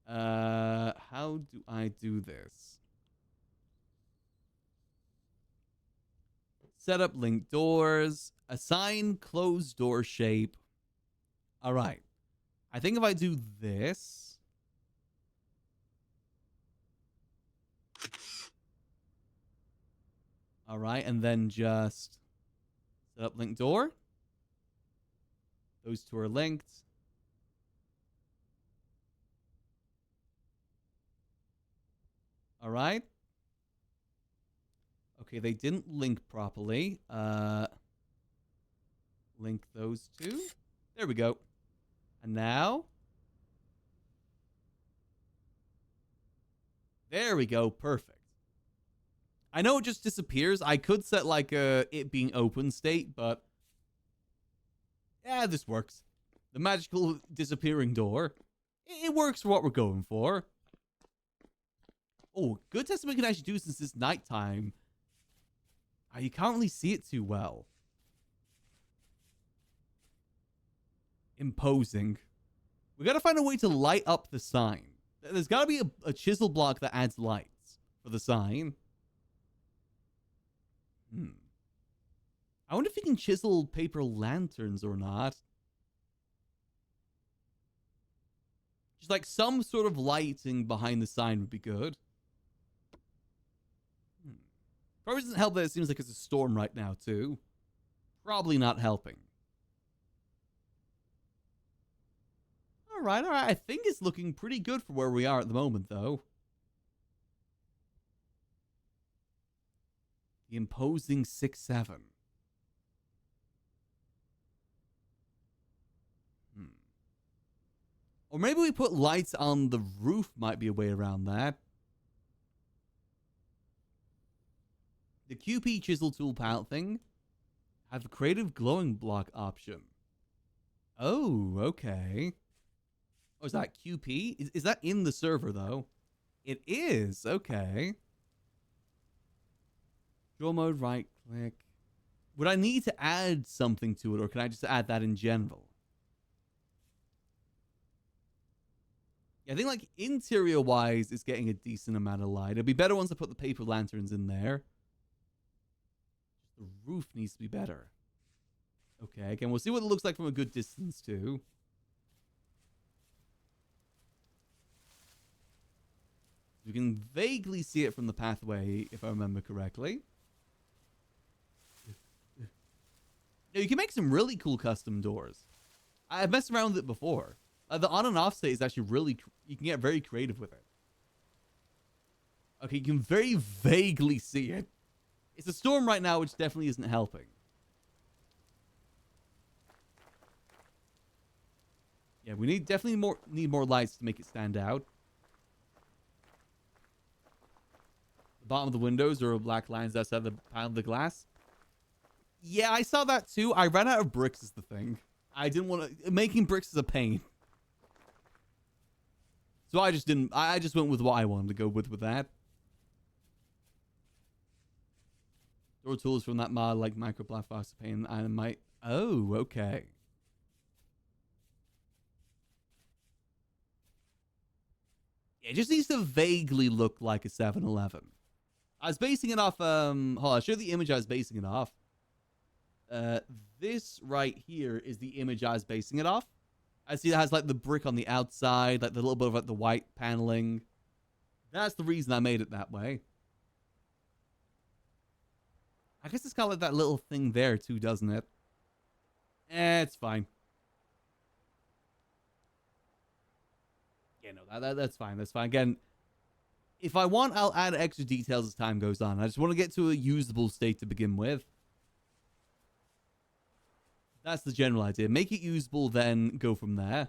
How do I do this? Set up link doors. Assign closed door shape. All right. I think if I do this. All right, and then just set up link door. Those two are linked. All right. Okay, they didn't link properly. Link those two. There we go. And now. There we go. Perfect. I know it just disappears. I could set like it being open state, but Yeah, this works. The magical disappearing door. It works for what we're going for. Oh, good test we can actually do since it's nighttime. You can't really see it too well. Imposing. We gotta find a way to light up the sign. There's gotta be a chisel block that adds lights for the sign. I wonder if you can chisel paper lanterns or not. Just like some sort of lighting behind the sign would be good. Probably doesn't help that it seems like it's a storm right now, too. Probably not helping. Alright. I think it's looking pretty good for where we are at the moment, though. The imposing 6-7. Or maybe we put lights on the roof might be a way around that. The QP chisel tool palette thing have a creative glowing block option. Oh, okay. Oh, is that QP? Is that in the server, though? It is. Okay. Draw mode, right click. Would I need to add something to it, or can I just add that in general? Yeah, I think, like, interior-wise, it's getting a decent amount of light. It'd be better once I put the paper lanterns in there. The roof needs to be better. Okay, again, we'll see what it looks like from a good distance, too. You can vaguely see it from the pathway, if I remember correctly. Now, you can make some really cool custom doors. I've messed around with it before. The on and off state is actually really... You can get very creative with it. Okay, you can very vaguely see it. It's a storm right now, which definitely isn't helping. Yeah, we definitely need more lights to make it stand out. The bottom of the windows are black lines outside the panel of the glass. Yeah, I saw that too. I ran out of bricks is the thing. I didn't want to... Making bricks is a pain. So I just didn't... I just went with what I wanted to go with that. Door tools from that mod like micro black box paint and might... Oh, okay. It just needs to vaguely look like a 7-Eleven. I was basing it off... Hold on, I'll show you the image I was basing it off. This right here is the image I was basing it off. I see it has like the brick on the outside, like the little bit of like the white paneling. That's the reason I made it that way. I guess it's got like that little thing there too, doesn't it? It's fine. Yeah, no, that's fine. That's fine. Again, if I want, I'll add extra details as time goes on. I just want to get to a usable state to begin with. That's the general idea. Make it usable, then go from there.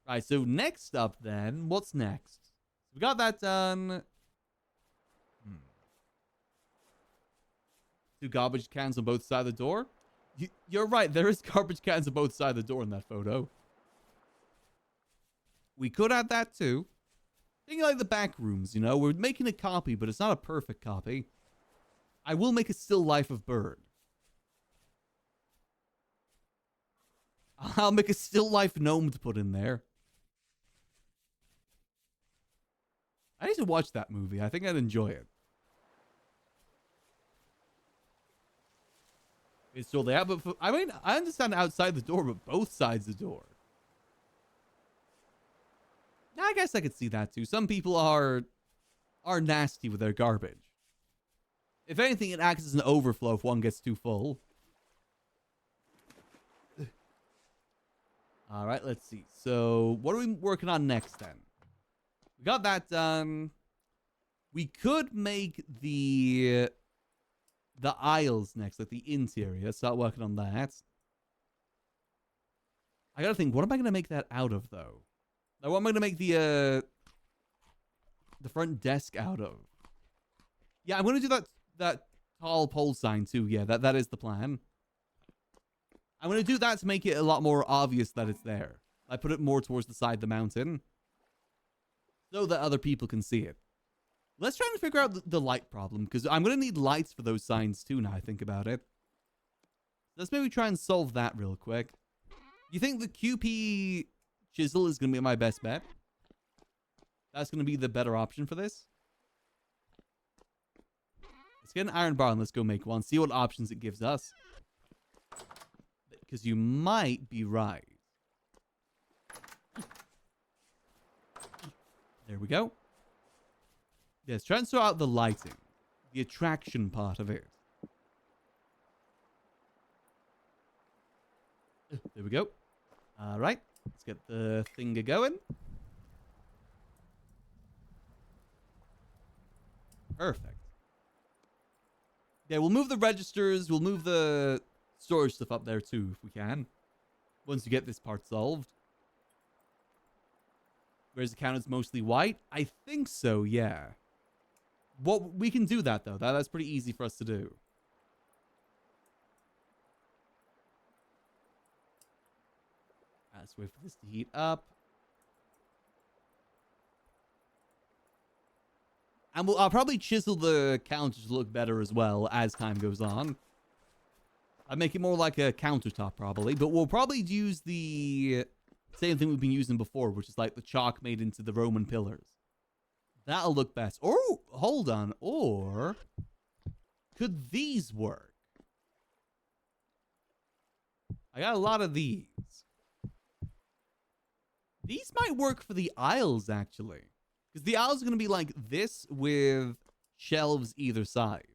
Right, so next up then, what's next? We got that done. Two garbage cans on both sides of the door. You're right, there is garbage cans on both sides of the door in that photo. We could add that too. Thinking like the back rooms, you know, we're making a copy, but it's not a perfect copy. I will make a still life of Bird. I'll make a still life gnome to put in there. I need to watch that movie. I think I'd enjoy it. It's still there, but I mean, I understand outside the door, but both sides of the door. I guess I could see that too. Some people are nasty with their garbage. If anything, it acts as an overflow if one gets too full. All right, let's see. So, what are we working on next then? We got that done. We could make the aisles next, like the interior. Start working on that. I gotta think, what am I gonna make that out of though? Like, what am I gonna make the front desk out of? Yeah, I'm gonna do that tall pole sign too. Yeah, that is the plan. I'm going to do that to make it a lot more obvious that it's there. I put it more towards the side of the mountain so that other people can see it. Let's try and figure out the light problem, because I'm going to need lights for those signs too now I think about it. Let's maybe try and solve that real quick. You think the QP chisel is going to be my best bet? That's going to be the better option for this? Let's get an iron bar and let's go make one. See what options it gives us. Because you might be right. There we go. Yes, try and sort out the lighting. The attraction part of it. There we go. All right. Let's get the thing going. Perfect. Yeah, we'll move the registers. We'll move the storage stuff up there too, if we can. Once you get this part solved. Whereas the counter's mostly white? I think so, yeah. What we can do that, though. That's pretty easy for us to do. Let's wait for this to heat up. And I'll probably chisel the counters to look better as well as time goes on. I'll make it more like a countertop probably. But we'll probably use the same thing we've been using before, which is like the chalk made into the Roman pillars. That'll look best. Oh, hold on. Or could these work? I got a lot of these. These might work for the aisles, actually. Because the aisles are going to be like this with shelves either side.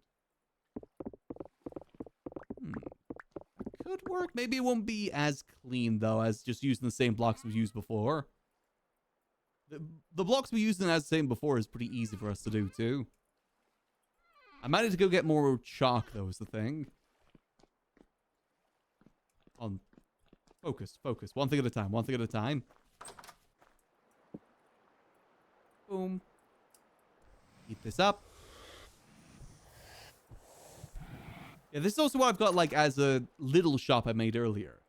Could work. Maybe it won't be as clean, though, as just using the same blocks we used before. The blocks we used as the same before is pretty easy for us to do, too. I might need to go get more chalk, though, is the thing. Focus, focus. One thing at a time, one thing at a time. Boom. Keep this up. Yeah, this is also what I've got, like, as a little shop I made earlier.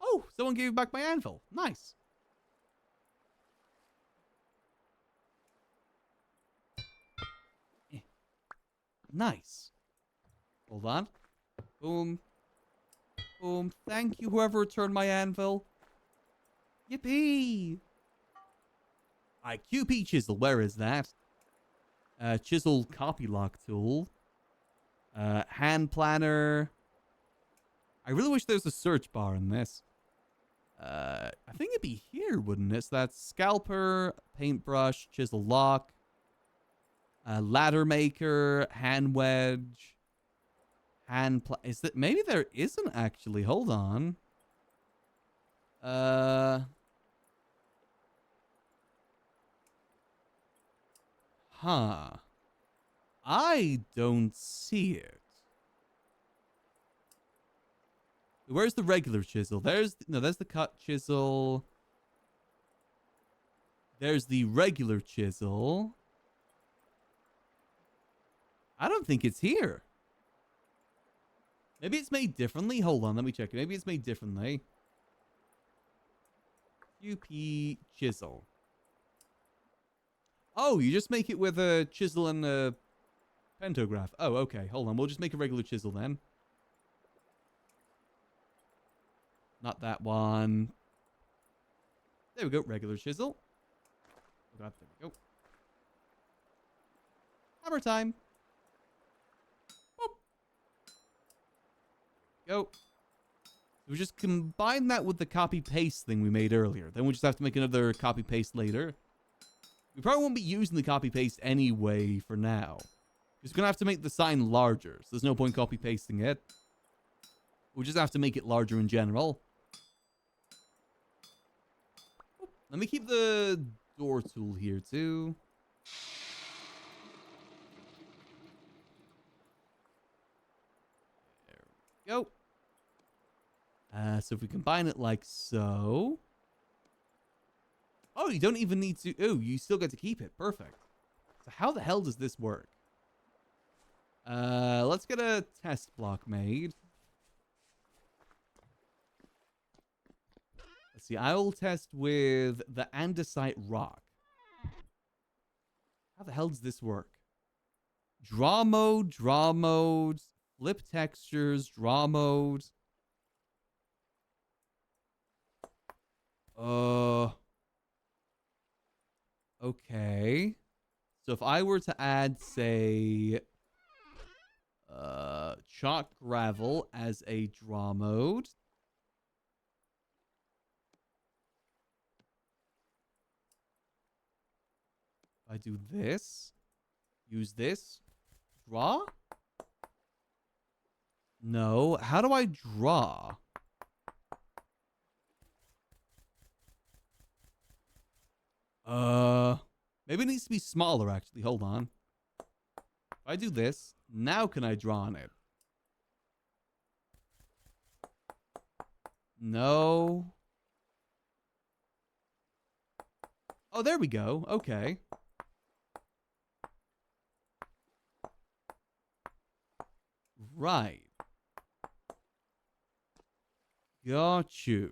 Oh, someone gave me back my anvil. Nice. Nice. Hold on. Boom. Boom. Thank you, whoever returned my anvil. Yippee! Alright, QP chisel. Where is that? Chisel copy lock tool. Hand planner. I really wish there was a search bar in this. I think it'd be here, wouldn't it? So that's scalper, paintbrush, chisel lock, ladder maker, hand wedge, is that maybe there isn't actually? Hold on. Huh. I don't see it. Where's the regular chisel? There's the cut chisel. There's the regular chisel. I don't think it's here. Maybe it's made differently. Hold on, let me check it. Maybe it's made differently. QP chisel. Oh, you just make it with a chisel and a pantograph. Oh, okay. Hold on. We'll just make a regular chisel then. Not that one. There we go. Regular chisel. Oh God, there we go. Hammer time. Boop. Go. We just combine that with the copy paste thing we made earlier. Then we just have to make another copy paste later. We probably won't be using the copy paste anyway for now. We're just going to have to make the sign larger. So there's no point copy pasting it. We'll just have to make it larger in general. Let me keep the door tool here too. There we go. So if we combine it like so. Oh, you don't even need to. Oh, you still get to keep it. Perfect. So how the hell does this work? Let's get a test block made. see, I will test with the andesite rock. How the hell does this work? Draw mode, flip textures, draw mode. Okay. So if I were to add, say, chalk gravel as a draw mode. I do this. Use this. Draw? No. How do I draw? Maybe it needs to be smaller, actually. Hold on. If I do this, now can I draw on it? No. Oh, there we go. Okay. Right. Got you.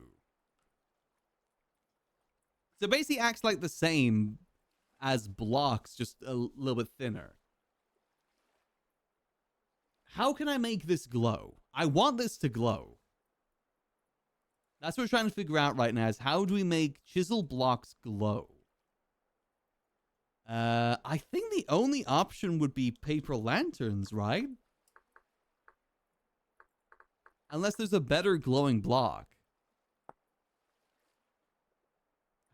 So basically acts like the same as blocks, just a little bit thinner. How can I make this glow? I want this to glow. That's what we're trying to figure out right now, is how do we make chisel blocks glow? I think the only option would be paper lanterns, right? Unless there's a better glowing block.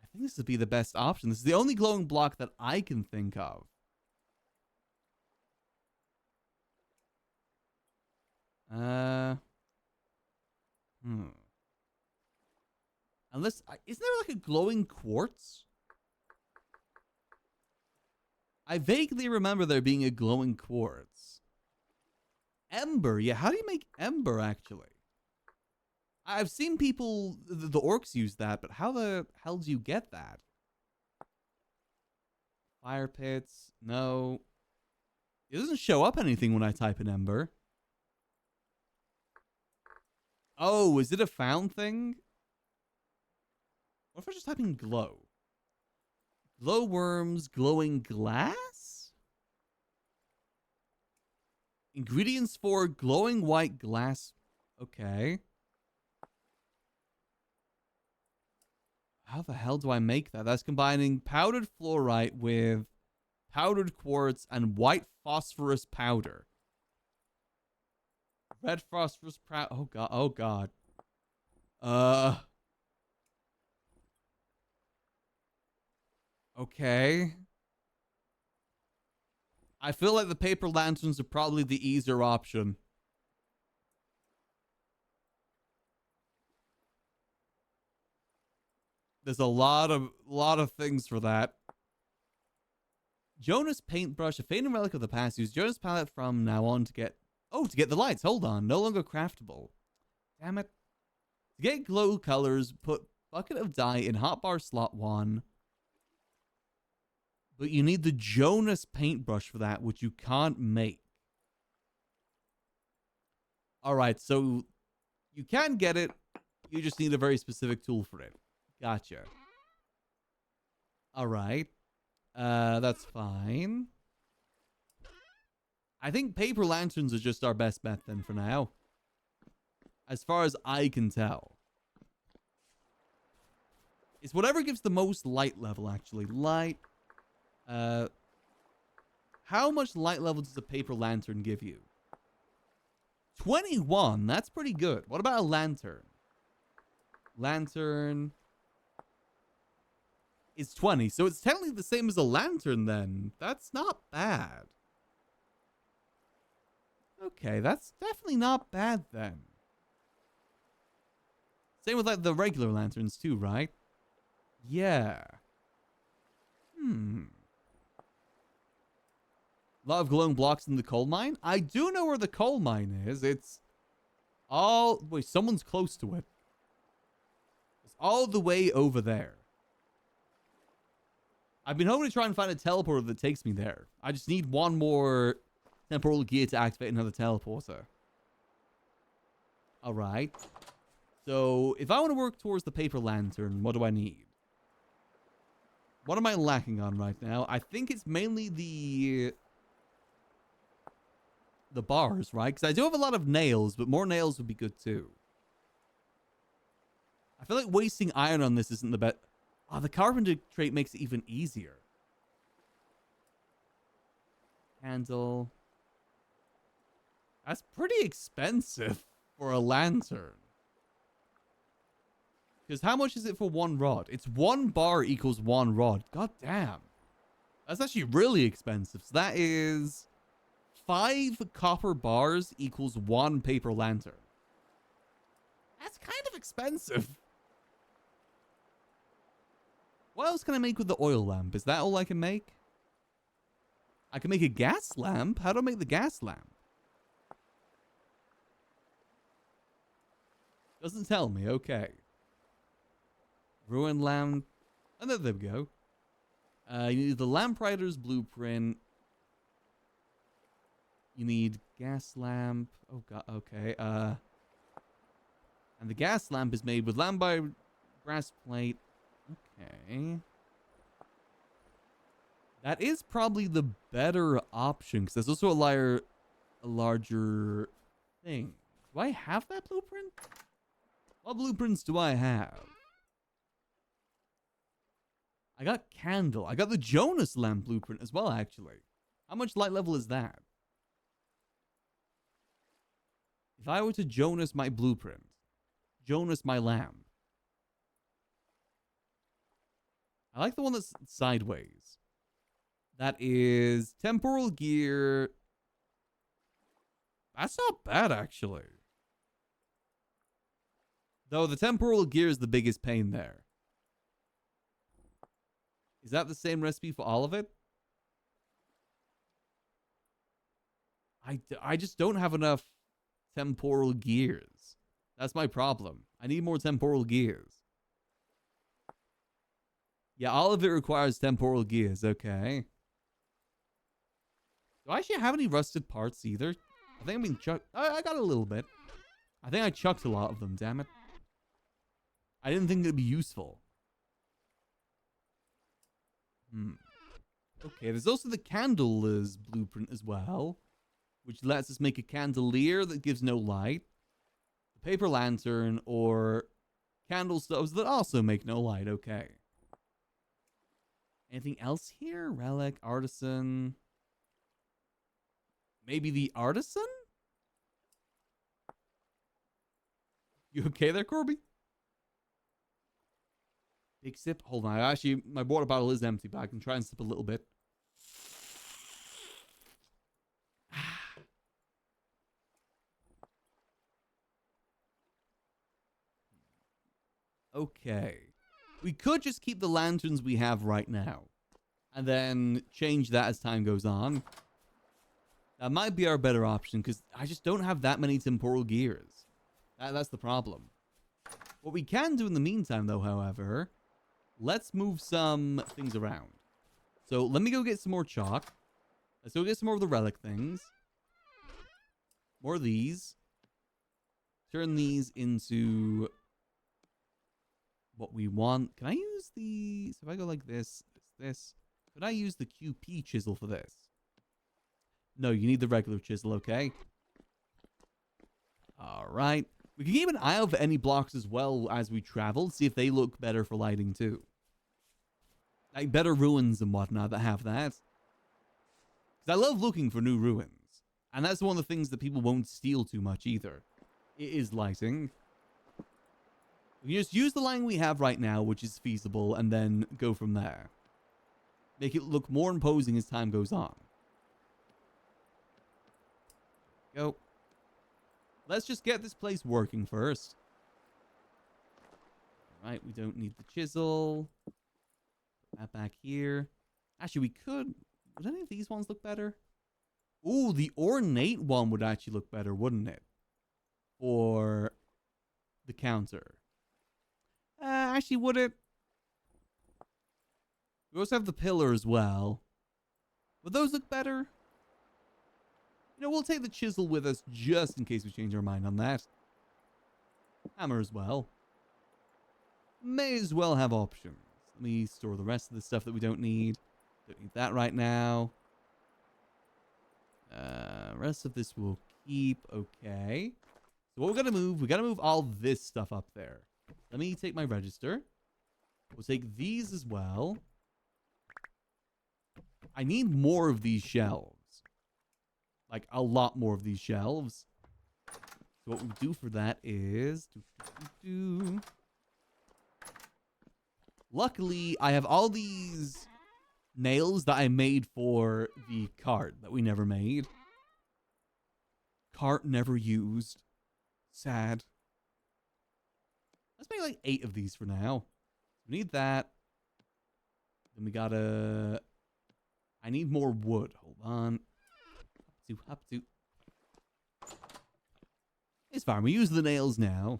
I think this would be the best option. This is the only glowing block that I can think of. Unless, isn't there like a glowing quartz? I vaguely remember there being a glowing quartz. Ember, yeah, how do you make ember, actually? I've seen people, the orcs use that, but how the hell do you get that? Fire pits, no. It doesn't show up anything when I type in ember. Oh, is it a found thing? What if I just type in glow? Glowworms, glowing glass? Ingredients for glowing white glass. Okay. How the hell do I make that? That's combining powdered fluorite with powdered quartz and white phosphorus powder. Red phosphorus powder. Oh god. Oh god. Okay. I feel like the paper lanterns are probably the easier option. There's a lot of things for that. Jonas paintbrush, a fading relic of the past. Use Jonas palette from now on to get the lights. Hold on, no longer craftable. Damn it. To get glow colors, put bucket of dye in hotbar slot 1. But you need the Jonas paintbrush for that, which you can't make. Alright, so you can get it. You just need a very specific tool for it. Gotcha. Alright. That's fine. I think paper lanterns are just our best bet then for now. As far as I can tell. It's whatever gives the most light level, actually. Light. How much light level does a paper lantern give you? 21. That's pretty good. What about a lantern? Lantern is 20. So it's technically the same as a lantern then. That's not bad. Okay, that's definitely not bad then. Same with like the regular lanterns too, right? Yeah. A lot of glowing blocks in the coal mine. I do know where the coal mine is. It's all... Wait, someone's close to it. It's all the way over there. I've been hoping to try and find a teleporter that takes me there. I just need one more temporal gear to activate another teleporter. Alright. So if I want to work towards the paper lantern, what do I need? What am I lacking on right now? I think it's mainly the bars, right? Because I do have a lot of nails, but more nails would be good too. I feel like wasting iron on this isn't the best. Oh, the carpenter trait makes it even easier. Candle. That's pretty expensive for a lantern. Because how much is it for one rod? It's 1 bar equals 1 rod. God damn. That's actually really expensive. So that is 5 copper bars equals 1 paper lantern. That's kind of expensive. What else can I make with the oil lamp? Is that all I can make? I can make a gas lamp? How do I make the gas lamp? Doesn't tell me. Okay. Ruin lamp. And there we go. You need the lamprider's blueprint. You need gas lamp. Oh god. Okay. And the gas lamp is made with lamp brass plate. Okay. That is probably the better option because there's also a larger thing. Do I have that blueprint? What blueprints do I have? I got candle. I got the Jonas lamp blueprint as well, actually. How much light level is that? If I were to Jonas my blueprint, Jonas my lamp. I like the one that's sideways. That is temporal gear. That's not bad, actually. Though the temporal gear is the biggest pain there. Is that the same recipe for all of it? I just don't have enough temporal gears. That's my problem. I need more temporal gears. Yeah, all of it requires temporal gears. Okay. Do I actually have any rusted parts either? I think I'm being chucked. I got a little bit. I think I chucked a lot of them, damn it. I didn't think it'd be useful. Okay, there's also the candle's blueprint as well, which lets us make a candelier that gives no light, a paper lantern, or candle stoves that also make no light. Okay. Anything else here? Relic, artisan. Maybe the artisan? You okay there, Corby? Big sip. Hold on. Actually, my water bottle is empty, but I can try and sip a little bit. Okay. We could just keep the lanterns we have right now. And then change that as time goes on. That might be our better option, because I just don't have that many temporal gears. That's the problem. What we can do in the meantime, though, however, let's move some things around. So let me go get some more chalk. Let's go get some more of the relic things. More of these. Turn these into what we want. Can I use these? If I go like this, this. Could I use the QP chisel for this? No, you need the regular chisel, okay? Alright. We can keep an eye out for any blocks as well as we travel. See if they look better for lighting too. Like better ruins and whatnot that have that. Because I love looking for new ruins. And that's one of the things that people won't steal too much either. It is lighting. We can just use the lighting we have right now, which is feasible, and then go from there. Make it look more imposing as time goes on. Go. Let's just get this place working first. Alright, we don't need the chisel. Put that back here. Actually, we could... Would any of these ones look better? Ooh, the ornate one would actually look better, wouldn't it? For the counter. Actually, would it? We also have the pillar as well. Would those look better? You know, we'll take the chisel with us just in case we change our mind on that. Hammer as well. May as well have options. Let me store the rest of the stuff that we don't need. Don't need that right now. Rest of this we'll keep. Okay. So what we gotta move all this stuff up there. Let me take my register. We'll take these as well. I need more of these shelves. Like, a lot more of these shelves. So what we do for that is... Luckily, I have all these nails that I made for the cart that we never made. Cart never used. Sad. Let's make like 8 of these for now. We need that. Then we gotta... I need more wood. Hold on. Up to. It's fine. We use the nails now.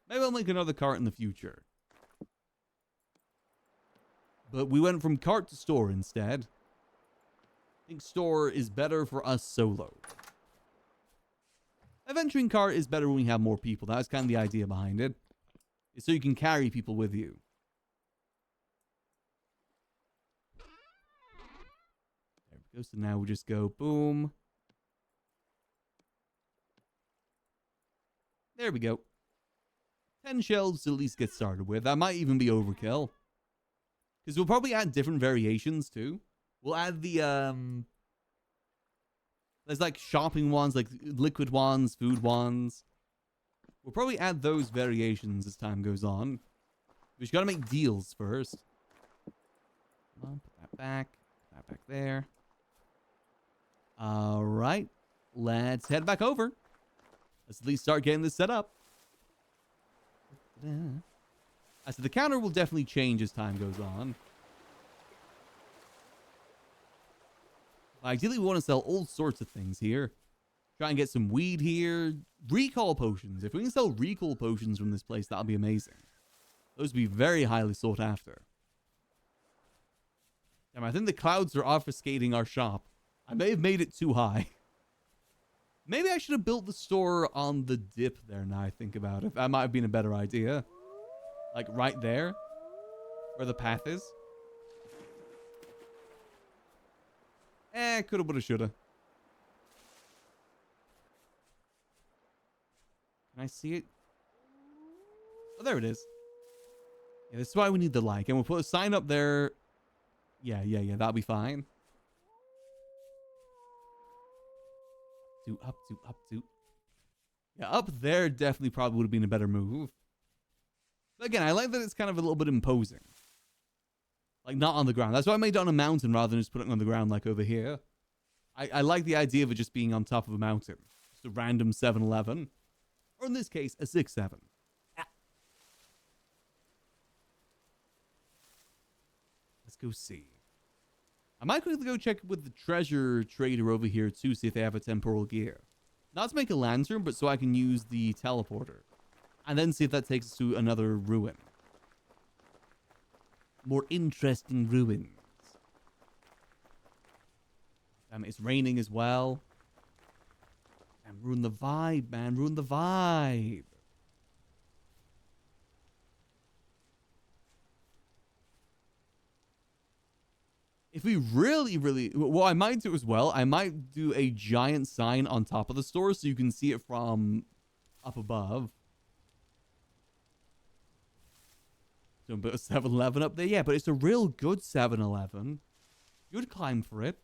Maybe I'll make another cart in the future. But we went from cart to store instead. I think store is better for us solo. Adventuring cart is better when we have more people. That's kind of the idea behind it. It's so you can carry people with you. There we go. So now we just go boom. There we go. 10 shelves to at least get started with. That might even be overkill. Because we'll probably add different variations too. We'll add the, there's like shopping ones, like liquid ones, food ones. We'll probably add those variations as time goes on. We just gotta make deals first. Come on, put that back. Put that back there. Alright. Let's head back over. Let's at least start getting this set up. So the counter will definitely change as time goes on. Ideally, we want to sell all sorts of things here. Try and get some weed here. Recall potions. If we can sell recall potions from this place, that'll be amazing. Those would be very highly sought after. Damn, I think the clouds are obfuscating our shop. I may have made it too high. Maybe I should have built the store on the dip there now I think about it. That might have been a better idea. Like right there. Where the path is. Coulda, woulda, shoulda. Can I see it? Oh, there it is. Yeah, this is why we need the like. And we'll put a sign up there. Yeah. That'll be fine. Up to. Yeah, up there definitely probably would have been a better move. But again, I like that it's kind of a little bit imposing. Like, not on the ground. That's why I made it on a mountain rather than just putting it on the ground like over here. I like the idea of it just being on top of a mountain. Just a random 7-Eleven. Or in this case, a 6-7. Ah. Let's go see. I might quickly go check with the treasure trader over here too, see if they have a temporal gear. Not to make a lantern, but so I can use the teleporter. And then see if that takes us to another ruin. More interesting ruins. Damn, it's raining as well. Damn, ruin the vibe, man. Ruin the vibe. If we really... What I might do as well, I might do a giant sign on top of the store so you can see it from up above. So put a 7-Eleven up there. Yeah, but it's a real good 7-Eleven. You'd climb for it.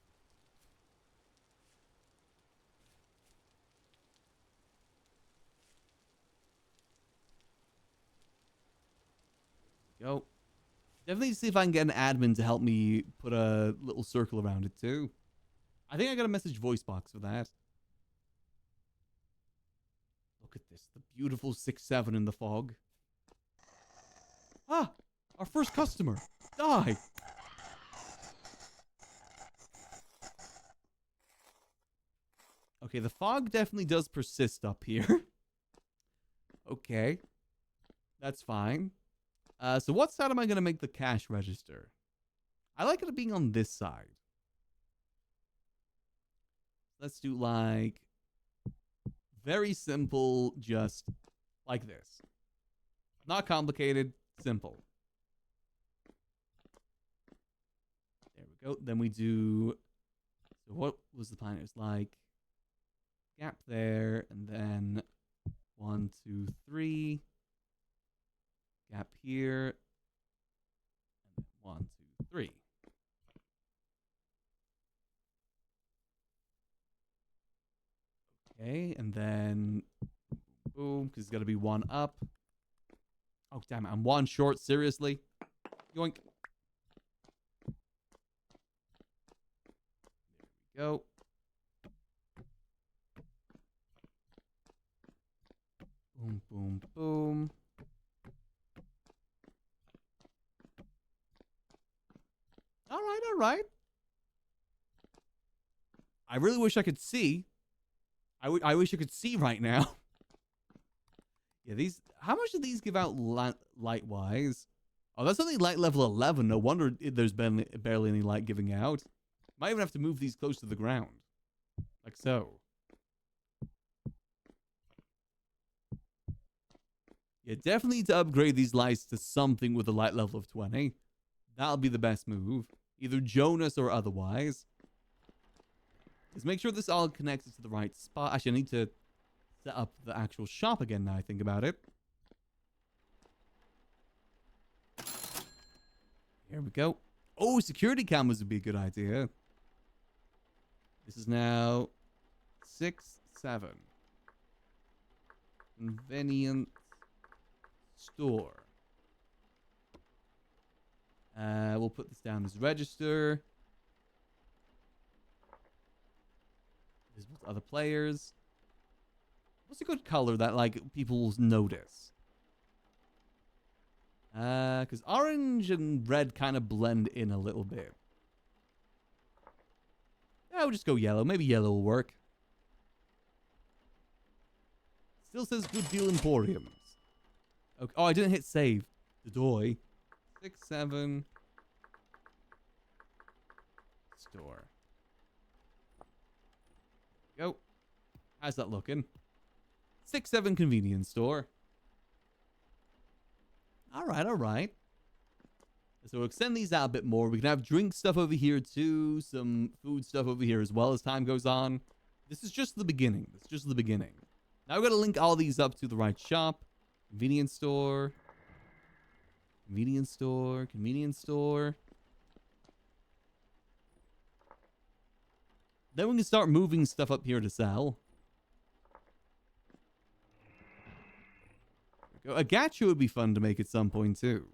Go. Definitely see if I can get an admin to help me put a little circle around it too. I think I got a message voice box for that. Look at this. The beautiful 6-7 in the fog. Ah! Our first customer. Die! Okay, the fog definitely does persist up here. Okay. That's fine. So what side am I going to make the cash register? I like it being on this side. Let's do like very simple, just Like this. Not complicated, simple. There we go. Then we do... So what was the plan? It was like... Gap there, and then... 1, 2, 3. Gap here. And then 1, 2, 3. Okay, and then... Boom, because it's got to be 1 up. Oh, damn it. I'm 1 short. Seriously? Yoink. There we go. Boom, boom, boom. All right, all right. I really wish I could see. I wish I could see right now. Yeah, these... How much do these give out light-wise? Oh, that's only light level 11. No wonder there's barely any light giving out. Might even have to move these close to the ground. Like so. Yeah, definitely need to upgrade these lights to something with a light level of 20. That'll be the best move. Either Jonas or otherwise. Let's make sure this all connects to the right spot. Actually, I need to set up the actual shop again now I think about it. Here we go. Oh, security cameras would be a good idea. This is now 6, 7. Convenient store. We'll put this down as register. Visible to other players. What's a good color that, like, people will notice? Because orange and red kind of blend in a little bit. Yeah, we'll just go yellow. Maybe yellow will work. Still says Good Deal Emporiums. Okay. Oh, I didn't hit save. The doy. 6, 7. Store. Go. How's that looking? 6, 7 convenience store. All right. So we'll extend these out a bit more. We can have drink stuff over here too. Some food stuff over here as well as time goes on. This is just the beginning. It's just the beginning. Now we've got to link all these up to the right shop. Convenience store. Convenience store. Convenience store. Then we can start moving stuff up here to sell. A gacha would be fun to make at some point too.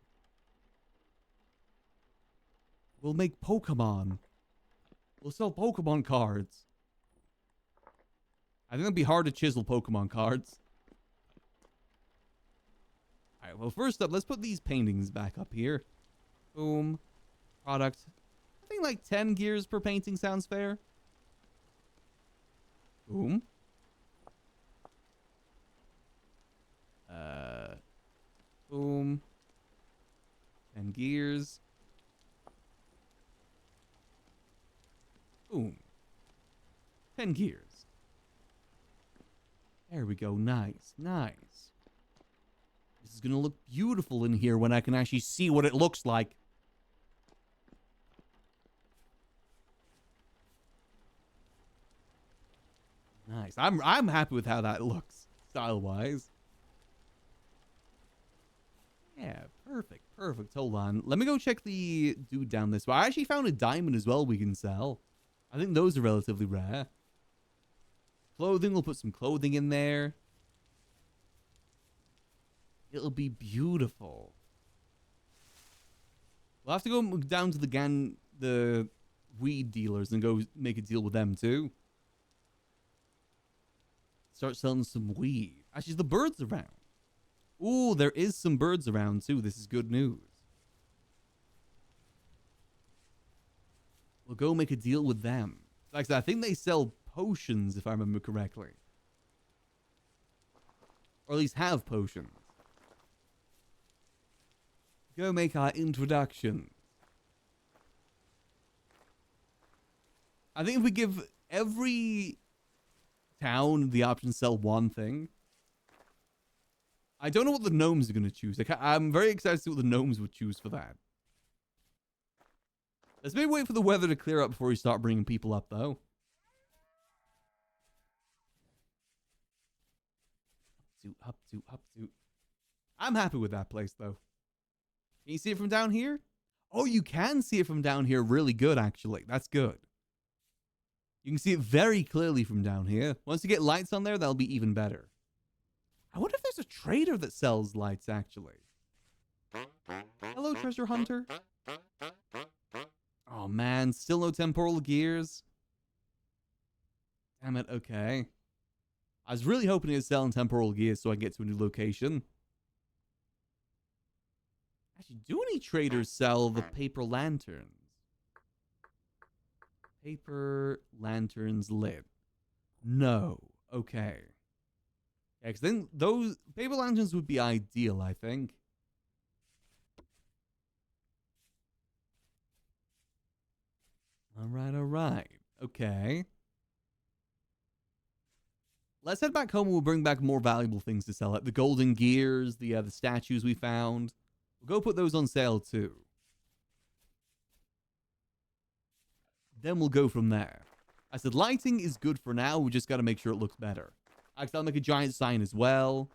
We'll make Pokemon. We'll sell Pokemon cards. I think it'd be hard to chisel Pokemon cards. Alright, well, first up, let's put these paintings back up here. Boom. Product. I think like 10 gears per painting sounds fair. Boom. Boom. 10 gears. Boom. 10 gears. There we go. Nice. Nice. This is going to look beautiful in here when I can actually see what it looks like. Nice. I'm happy with how that looks, style-wise. Yeah, perfect. Perfect. Hold on. Let me go check the dude down this way. I actually found a diamond as well we can sell. I think those are relatively rare. Clothing, we'll put some clothing in there. It'll be beautiful. We'll have to go down to the weed dealers and go make a deal with them too. Start selling some weed. Actually, the birds around. Ooh, there is some birds around too. This is good news. We'll go make a deal with them. Like I said, I think they sell potions, if I remember correctly. Or at least have potions. Go make our introduction. I think if we give every town the option to sell one thing, I don't know what the gnomes are going to choose. I'm very excited to see what the gnomes would choose for that. Let's maybe wait for the weather to clear up before we start bringing people up, though. Up to. I'm happy with that place, though. Can you see it from down here? Oh, you can see it from down here really good, actually. That's good. You can see it very clearly from down here. Once you get lights on there, that'll be even better. I wonder if there's a trader that sells lights, actually. Hello, treasure hunter. Oh, man. Still no temporal gears. Damn it. Okay. I was really hoping he was selling temporal gears so I can get to a new location. Actually, do any traders sell the paper lanterns? Paper lanterns lit. No. Okay. Yeah, because then those paper lanterns would be ideal, I think. Alright. Okay. Let's head back home and we'll bring back more valuable things to sell. Like the golden gears, the statues we found. We'll go put those on sale too. Then we'll go from there. I said lighting is good for now. We just got to make sure it looks better. Actually, I'll make a giant sign as well.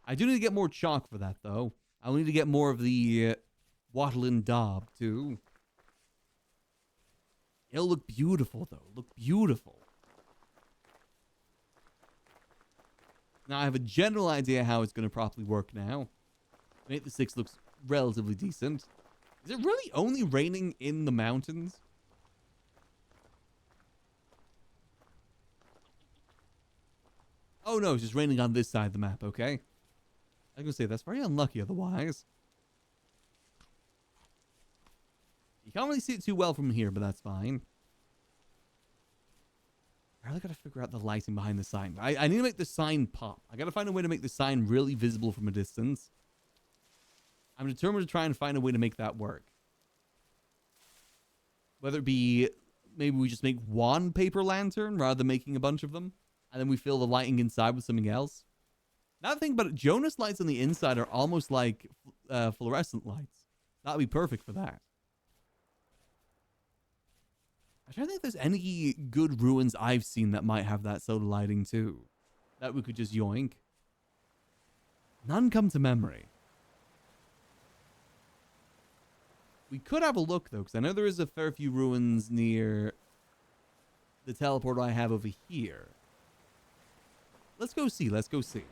I do need to get more chalk for that, though. I'll need to get more of the wattle and daub, too. It'll look beautiful, though. Look beautiful. Now, I have a general idea how it's going to properly work now. 8 to 6 looks relatively decent. Is it really only raining in the mountains? Oh, no, it's just raining on this side of the map, okay? I was going to say, that's very unlucky otherwise. You can't really see it too well from here, but that's fine. I really got to figure out the lighting behind the sign. I need to make the sign pop. I got to find a way to make the sign really visible from a distance. I'm determined to try and find a way to make that work. Whether it be, maybe we just make one paper lantern rather than making a bunch of them. And then we fill the lighting inside with something else. Now think about it, Jonas lights on the inside are almost like fluorescent lights. That would be perfect for that. I don't think there's any good ruins I've seen that might have that sort of lighting too. That we could just yoink. None come to memory. We could have a look though, because I know there is a fair few ruins near the teleporter I have over here. Let's go see. Let's go see.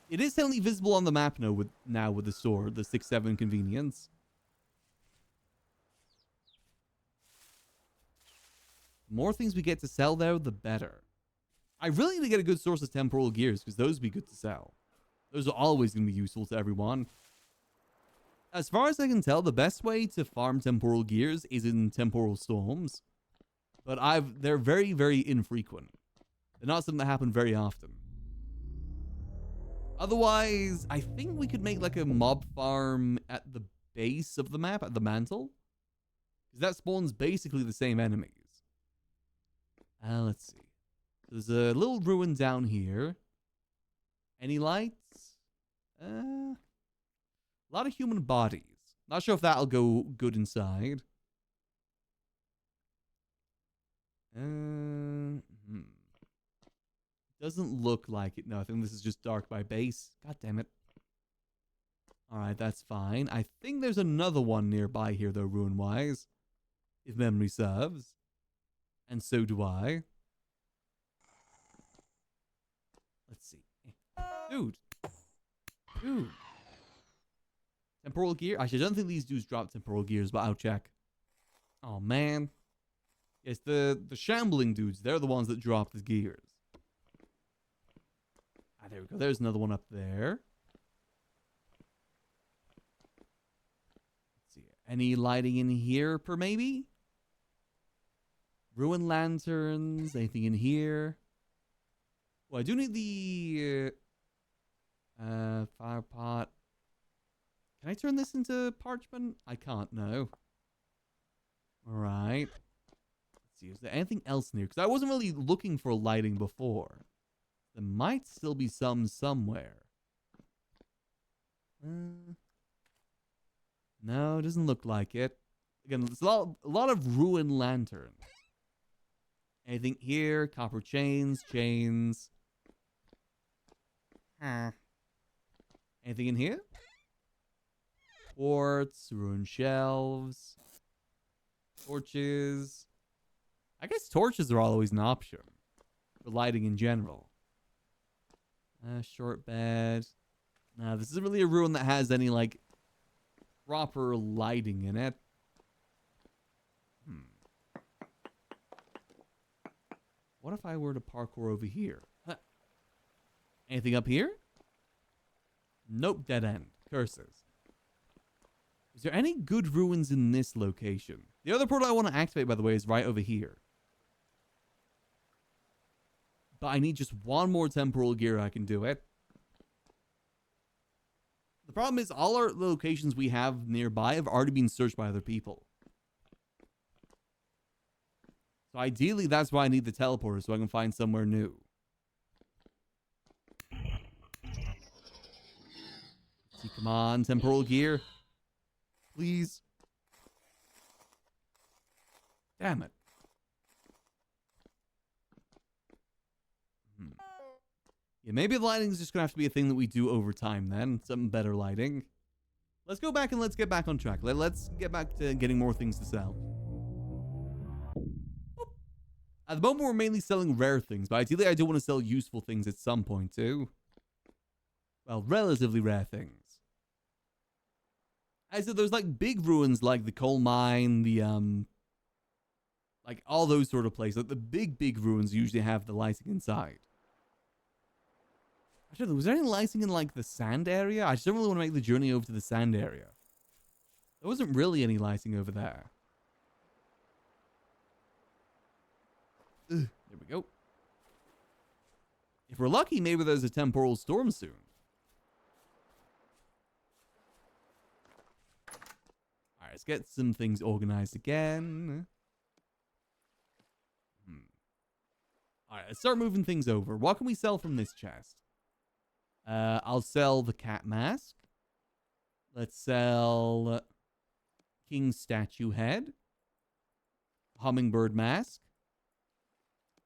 It is definitely visible on the map now with the store, the 6-7 convenience. The more things we get to sell though, the better. I really need to get a good source of temporal gears because those would be good to sell. Those are always going to be useful to everyone. As far as I can tell, the best way to farm temporal gears is in temporal storms. But they're very, very infrequent. They're not something that happen very often. Otherwise, I think we could make like a mob farm at the base of the map, at the mantle. Because that spawns basically the same enemies. Let's see. There's a little ruin down here. Any lights? A lot of human bodies. Not sure if that'll go good inside. Doesn't look like it. No, I think this is just dark by base. God damn it. Alright, that's fine. I think there's another one nearby here, though, ruin-wise. If memory serves. And so do I. Let's see. Dude. Temporal gear? Actually, I don't think these dudes drop temporal gears, but I'll check. Oh, man. Yes, the shambling dudes, they're the ones that drop the gears. Ah, there we go. There's another one up there. Let's see. Any lighting in here, per maybe? Ruin lanterns. Anything in here? Well, I do need the fire pot. Can I turn this into parchment? I can't, no. Alright. Let's see, is there anything else in here? Because I wasn't really looking for lighting before. There might still be some somewhere. No, it doesn't look like it. Again, there's a lot of ruined lanterns. Anything here? Copper chains, chains. Anything in here? Quartz, ruined shelves, torches. I guess torches are always an option for lighting in general. Short bed. Nah, this isn't really a ruin that has any, like, proper lighting in it. What if I were to parkour over here? Huh. Anything up here? Nope, dead end. Curses. Is there any good ruins in this location? The other portal I want to activate, by the way, is right over here. But I need just one more temporal gear. I can do it. The problem is all our locations we have nearby have already been searched by other people. So ideally, that's why I need the teleporter, so I can find somewhere new. See, come on, temporal gear. Please. Damn it. Yeah, maybe the lighting is just going to have to be a thing that we do over time then. Some better lighting. Let's go back and let's get back on track. Let's get back to getting more things to sell. At the moment, we're mainly selling rare things, but ideally I do want to sell useful things at some point too. Well, relatively rare things. I said there's like big ruins like the coal mine, the like all those sort of places. Like the big ruins usually have the lighting inside. Actually, was there any lighting in like the sand area? I just don't really want to make the journey over to the sand area. There wasn't really any lighting over there. Ugh, there we go. If we're lucky, maybe there's a temporal storm soon. Alright, let's get some things organized again. Alright, let's start moving things over. What can we sell from this chest? I'll sell the cat mask. Let's sell king statue head. Hummingbird mask.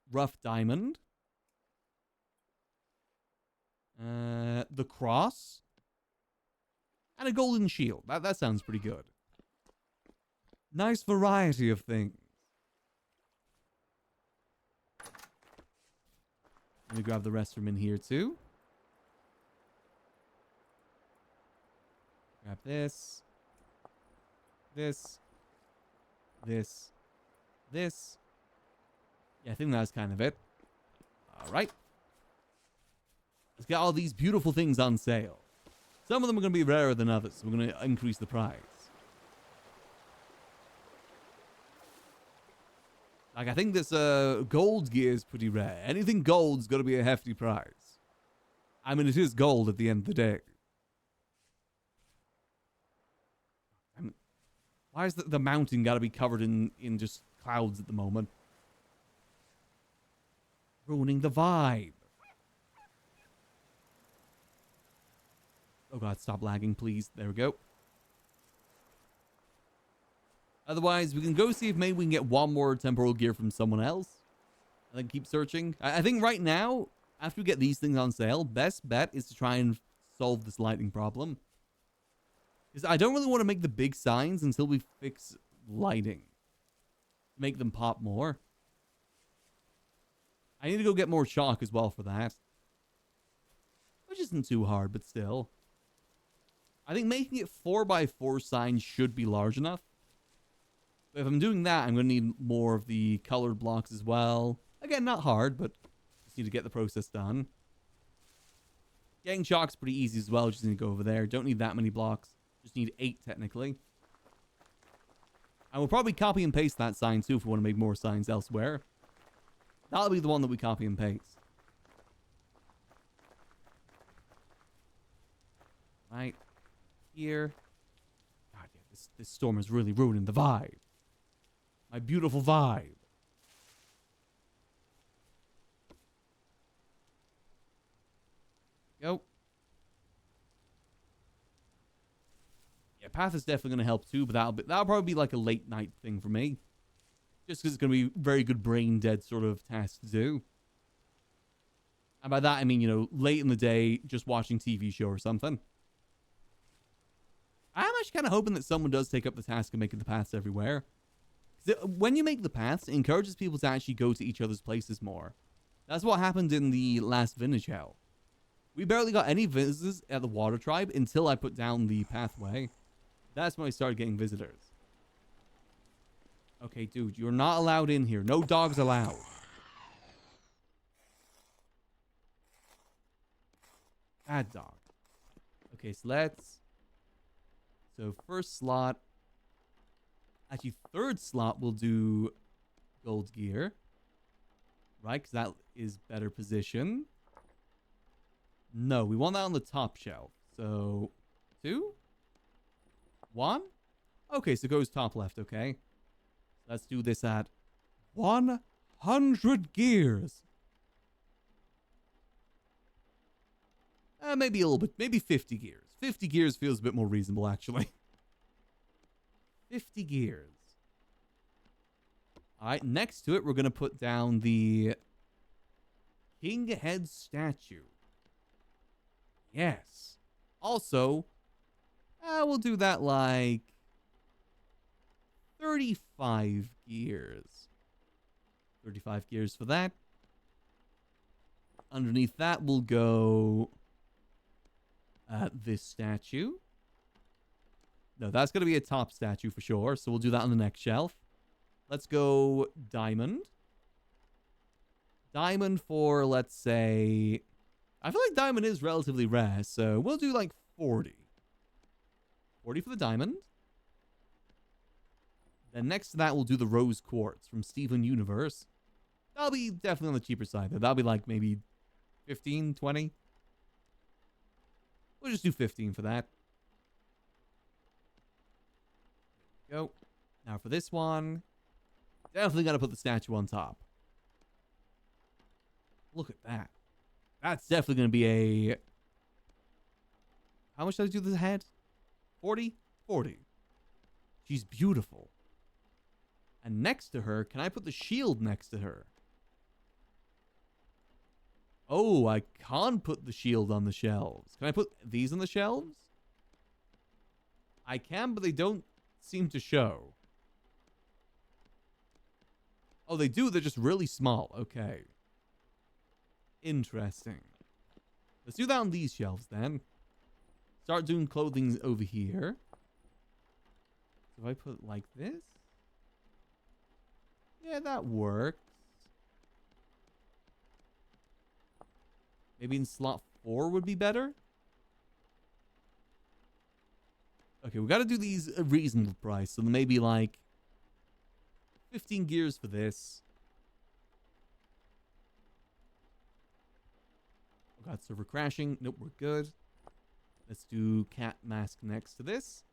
Rough diamond. The cross. And a golden shield. That sounds pretty good. Nice variety of things. Let me grab the rest from in here too. Grab this. This. Yeah, I think that's kind of it. Alright. Let's get all these beautiful things on sale. Some of them are going to be rarer than others, so we're going to increase the price. Like, I think this gold gear is pretty rare. Anything gold's got to be a hefty price. I mean, it is gold at the end of the day. Why is the mountain got to be covered in just clouds at the moment? Ruining the vibe. Oh god, stop lagging, please. There we go. Otherwise, we can go see if maybe we can get one more temporal gear from someone else. And then keep searching. I think right now, after we get these things on sale, best bet is to try and solve this lighting problem. Because I don't really want to make the big signs until we fix lighting. Make them pop more. I need to go get more chalk as well for that. Which isn't too hard, but still. I think making it 4x4 signs should be large enough. But if I'm doing that, I'm going to need more of the colored blocks as well. Again, not hard, but just need to get the process done. Getting chalk's pretty easy as well. Just need to go over there. Don't need that many blocks. Just need 8 technically. And we'll probably copy and paste that sign too if we want to make more signs elsewhere. That'll be the one that we copy and paste. Right here. God, yeah, this storm is really ruining the vibe. My beautiful vibe. Go. Yeah, path is definitely going to help too, but that'll probably be like a late night thing for me. Just because it's going to be very good brain dead sort of task to do. And by that, I mean, you know, late in the day, just watching TV show or something. I'm actually kind of hoping that someone does take up the task of making the paths everywhere. When you make the paths, it encourages people to actually go to each other's places more. That's what happened in the last Vintage Hell. We barely got any visitors at the Water Tribe until I put down the pathway. That's when I started getting visitors. Okay, dude, you're not allowed in here. No dogs allowed. Bad dog. Okay, so let's... So first slot... Actually, third slot we'll do gold gear. Right, because that is better position. No, we want that on the top shelf. So, 2? 1? Okay, so it goes top left, okay. Let's do this at 100 gears. Maybe a little bit, maybe 50 gears. 50 gears feels a bit more reasonable, actually. 50 gears. All right, next to it, we're going to put down the King Head statue. Yes. Also, we'll do that like 35 gears. 35 gears for that. Underneath that, we'll go this statue. No, that's going to be a top statue for sure. So we'll do that on the next shelf. Let's go diamond. Diamond for, let's say... I feel like diamond is relatively rare, so we'll do like 40. 40 for the diamond. Then next to that, we'll do the rose quartz from Steven Universe. That'll be definitely on the cheaper side. That'll be like maybe 15, 20. We'll just do 15 for that. Go. Now for this one, definitely got to put the statue on top. Look at that. That's definitely going to be a... How much did I do the head? 40? 40. She's beautiful. And next to her, can I put the shield next to her? Oh, I can't put the shield on the shelves. Can I put these on the shelves? I can, but they don't seem to show. Oh, they do. They're just really small. Okay. Interesting. Let's do that on these shelves then. Start doing clothing over here. So if I put like this. Yeah, that works. Maybe in slot 4 would be better. Okay, we got to do these a reasonable price. So maybe like 15 gears for this. Oh god, server crashing. Nope, we're good. Let's do cat mask next to this.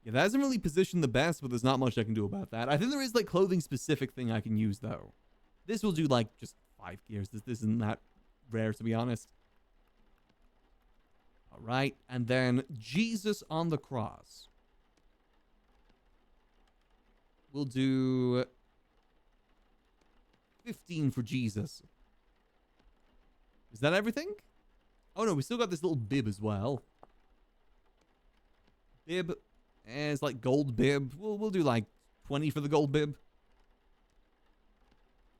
Yeah, that doesn't really position the best, but there's not much I can do about that. I think there is like clothing specific thing I can use though. This will do like just 5 gears. This isn't that rare, to be honest. All right, and then Jesus on the cross. We'll do 15 for Jesus. Is that everything? Oh no, we still got this little bib as well. Bib is like gold bib. We'll do like 20 for the gold bib.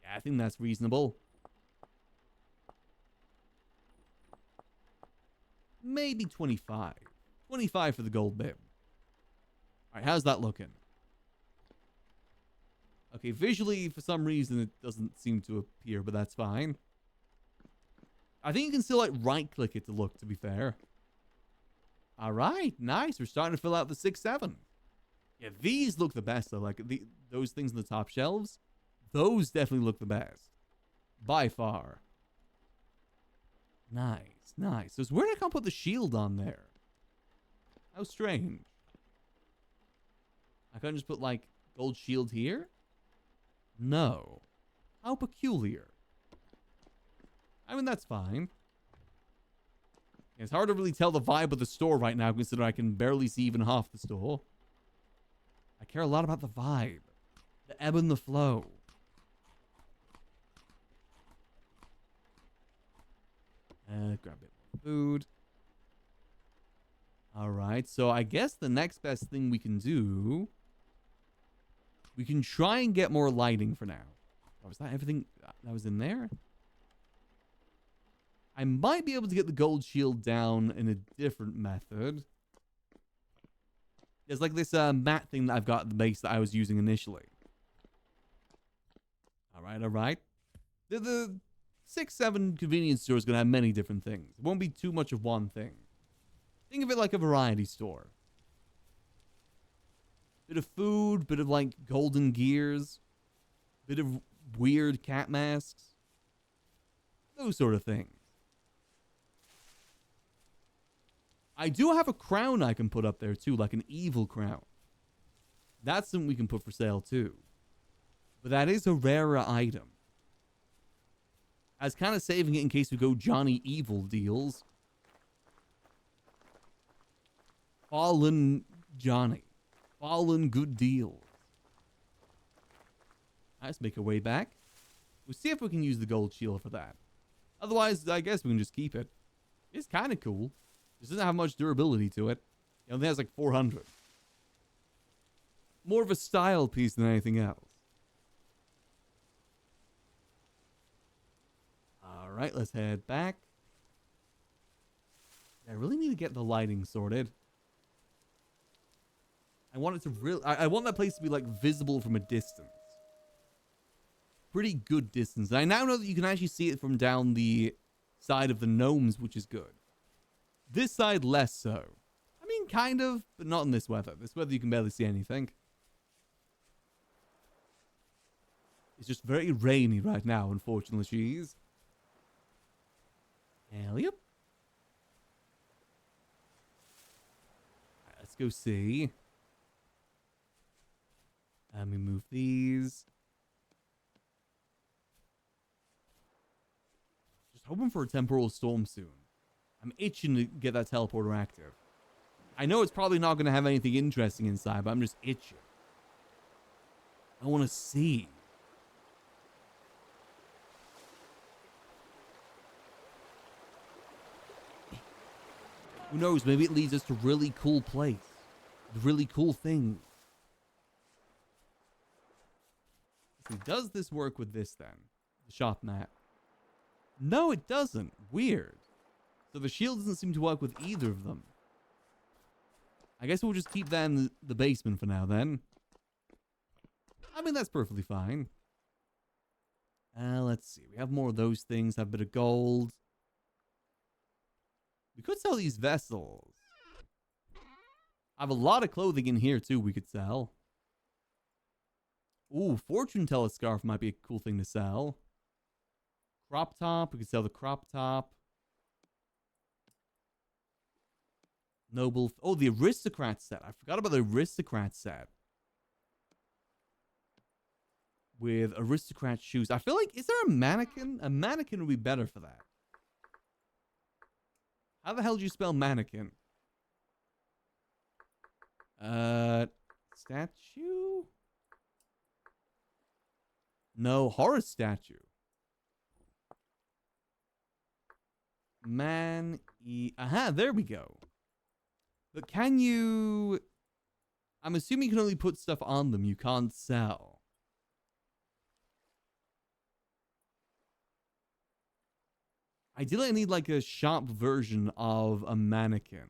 Yeah, I think that's reasonable. Maybe 25. 25 for the gold bib. All right, how's that looking? Okay, visually, for some reason, it doesn't seem to appear, but that's fine. I think you can still, like, right-click it to look, to be fair. All right, nice. We're starting to fill out the 6-7. Yeah, these look the best, though. Like, those things in the top shelves, those definitely look the best. By far. Nice, nice. So it's weird I can't put the shield on there. How strange. I can't just put, like, gold shield here? No. How peculiar. I mean, that's fine. It's hard to really tell the vibe of the store right now, considering I can barely see even half the store. I care a lot about the vibe. The ebb and the flow. Grab a bit more food. Alright, so I guess the next best thing we can do... We can try and get more lighting for now. Oh, was that everything that was in there? I might be able to get the gold shield down in a different method. There's like this mat thing that I've got at the base that I was using initially. Alright, alright. The 6-7 convenience store is going to have many different things. It won't be too much of one thing. Think of it like a variety store. Bit of food, bit of like golden gears, bit of weird cat masks. Those sort of things. I do have a crown I can put up there too, like an evil crown. That's something we can put for sale too. But that is a rarer item. I was kind of saving it in case we go Johnny Evil deals. Fallen Johnny. Fallen good deals. Let's make our way back. We'll see if we can use the gold shield for that. Otherwise, I guess we can just keep it. It's kind of cool. It doesn't have much durability to it. It only has like 400. More of a style piece than anything else. Alright, let's head back. I really need to get the lighting sorted. I want it to really... I want that place to be like visible from a distance. Pretty good distance. And I now know that you can actually see it from down the side of the gnomes, which is good. This side, less so. I mean, kind of, but not in this weather. This weather, you can barely see anything. It's just very rainy right now, unfortunately, cheese. Hell yep. Right, let's go see. Let me move these. Just hoping for a temporal storm soon. I'm itching to get that teleporter active. I know it's probably not going to have anything interesting inside, but I'm just itching. I want to see. Who knows? Maybe it leads us to really cool place. Really cool things. So does this work with this then? The shop mat? No, it doesn't. Weird. So the shield doesn't seem to work with either of them. I guess we'll just keep that in the basement for now then. I mean, that's perfectly fine. Let's see. We have more of those things. Have a bit of gold. We could sell these vessels. I have a lot of clothing in here too we could sell. Ooh, fortune teller scarf might be a cool thing to sell. Crop top. We could sell the crop top. Noble. Oh, the aristocrat set. I forgot about the aristocrat set. With aristocrat shoes. I feel like, is there a mannequin? A mannequin would be better for that. How the hell do you spell mannequin? Statue? No, horror statue. Aha, there we go. But can you... I'm assuming you can only put stuff on them. You can't sell. Ideally, I need like a shop version of a mannequin.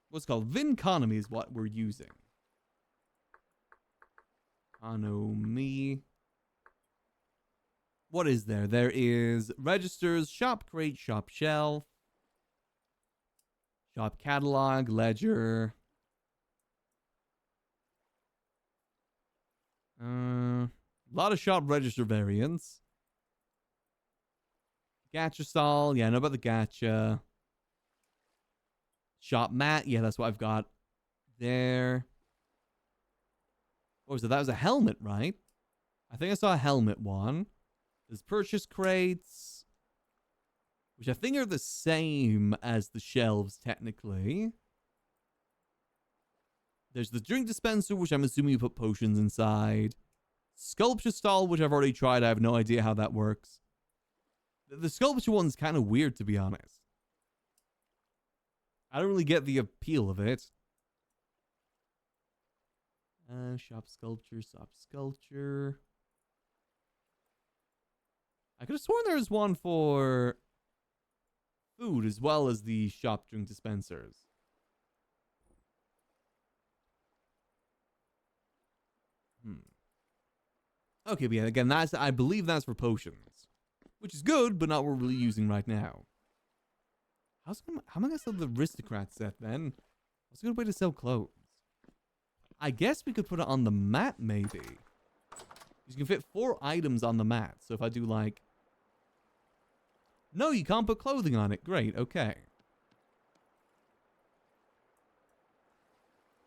What's it called? Vinconomy is what we're using. Economy. What is there? There is registers, shop crate, shop shelf, shop catalog, ledger. A lot of shop register variants. Gacha stall. Yeah, I know about the gacha. Shop mat. Yeah, that's what I've got there. What was it? That was a helmet, right? I think I saw a helmet one. There's purchase crates, which I think are the same as the shelves, technically. There's the drink dispenser, which I'm assuming you put potions inside. Sculpture stall, which I've already tried. I have no idea how that works. The sculpture one's kind of weird, to be honest. I don't really get the appeal of it. Shop sculpture, shop sculpture. I could have sworn there was one for food as well as the shop drink dispensers. Okay, but yeah, again, I believe that's for potions, which is good, but not what we're really using right now. How am I gonna sell the aristocrat set then? What's a good way to sell clothes? I guess we could put it on the mat, maybe. You can fit 4 items on the mat. So if I do like... No, you can't put clothing on it. Great, okay.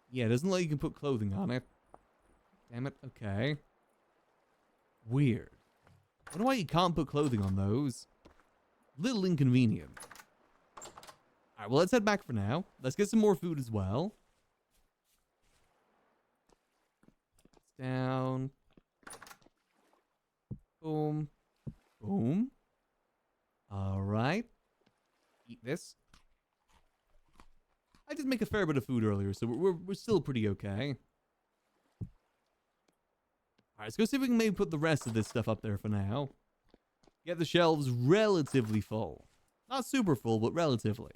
Yeah, it doesn't let you can put clothing on it. Damn it, okay. Weird. I wonder why you can't put clothing on those. Little inconvenient. Alright, well, let's head back for now. Let's get some more food as well. Down. Boom. Boom. Alright. Eat this. I did make a fair bit of food earlier, so we're still pretty okay. Alright, let's go see if we can maybe put the rest of this stuff up there for now. Get the shelves relatively full. Not super full, but relatively.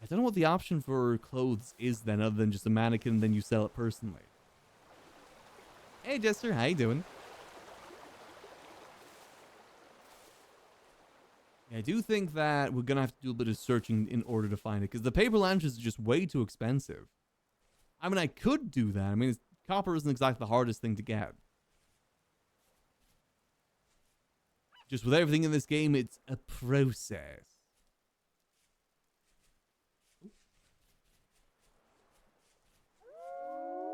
I don't know what the option for clothes is then, other than just a mannequin and then you sell it personally. Hey Jester, how you doing? Yeah, I do think that we're gonna have to do a bit of searching in order to find it, because the paper lanterns are just way too expensive. I mean, I could do that. I mean, copper isn't exactly the hardest thing to get. Just with everything in this game, it's a process.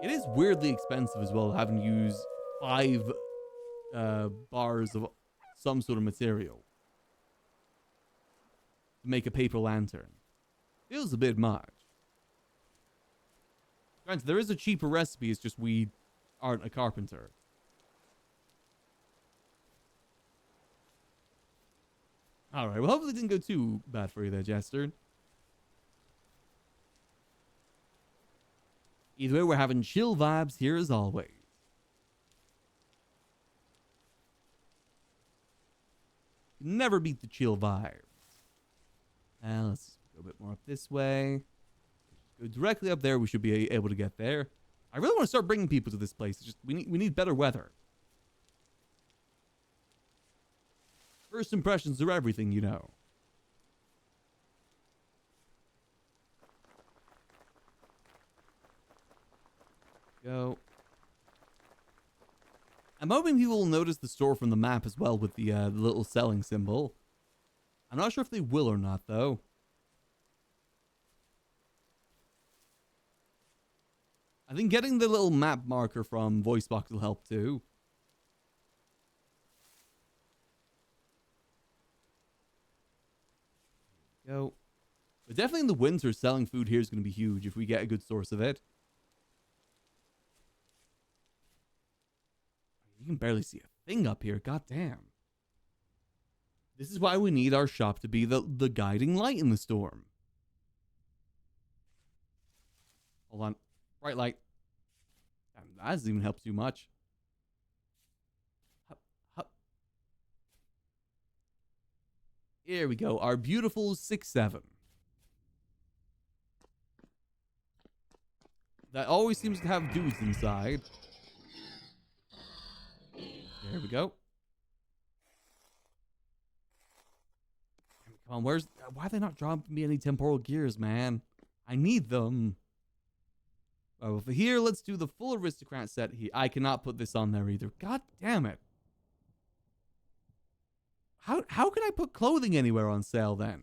It is weirdly expensive as well, having to use 5 bars of some sort of material to make a paper lantern. Feels a bit much. Granted, there is a cheaper recipe, it's just we aren't a carpenter. Alright, well hopefully it didn't go too bad for you there, Jester. Either way, we're having chill vibes here as always. Never beat the chill vibes. Let's go a bit more up this way. Go directly up there. We should be able to get there. I really want to start bringing people to this place. It's just we need better weather. First impressions are everything, you know. Go. I'm hoping people will notice the store from the map as well with the little selling symbol. I'm not sure if they will or not, though. I think getting the little map marker from VoiceBox will help too. Go. But definitely in the winter, selling food here is going to be huge if we get a good source of it. You can barely see a thing up here. God damn. This is why we need our shop to be the guiding light in the storm. Hold on. Bright light. Damn, that doesn't even help too much. Hup, hup. Here we go. Our beautiful 6-7. That always seems to have dudes inside. There we go. Come on, why are they not dropping me any temporal gears, man? I need them. Oh, for here, let's do the full aristocrat set here. I cannot put this on there either. God damn it. How can I put clothing anywhere on sale then?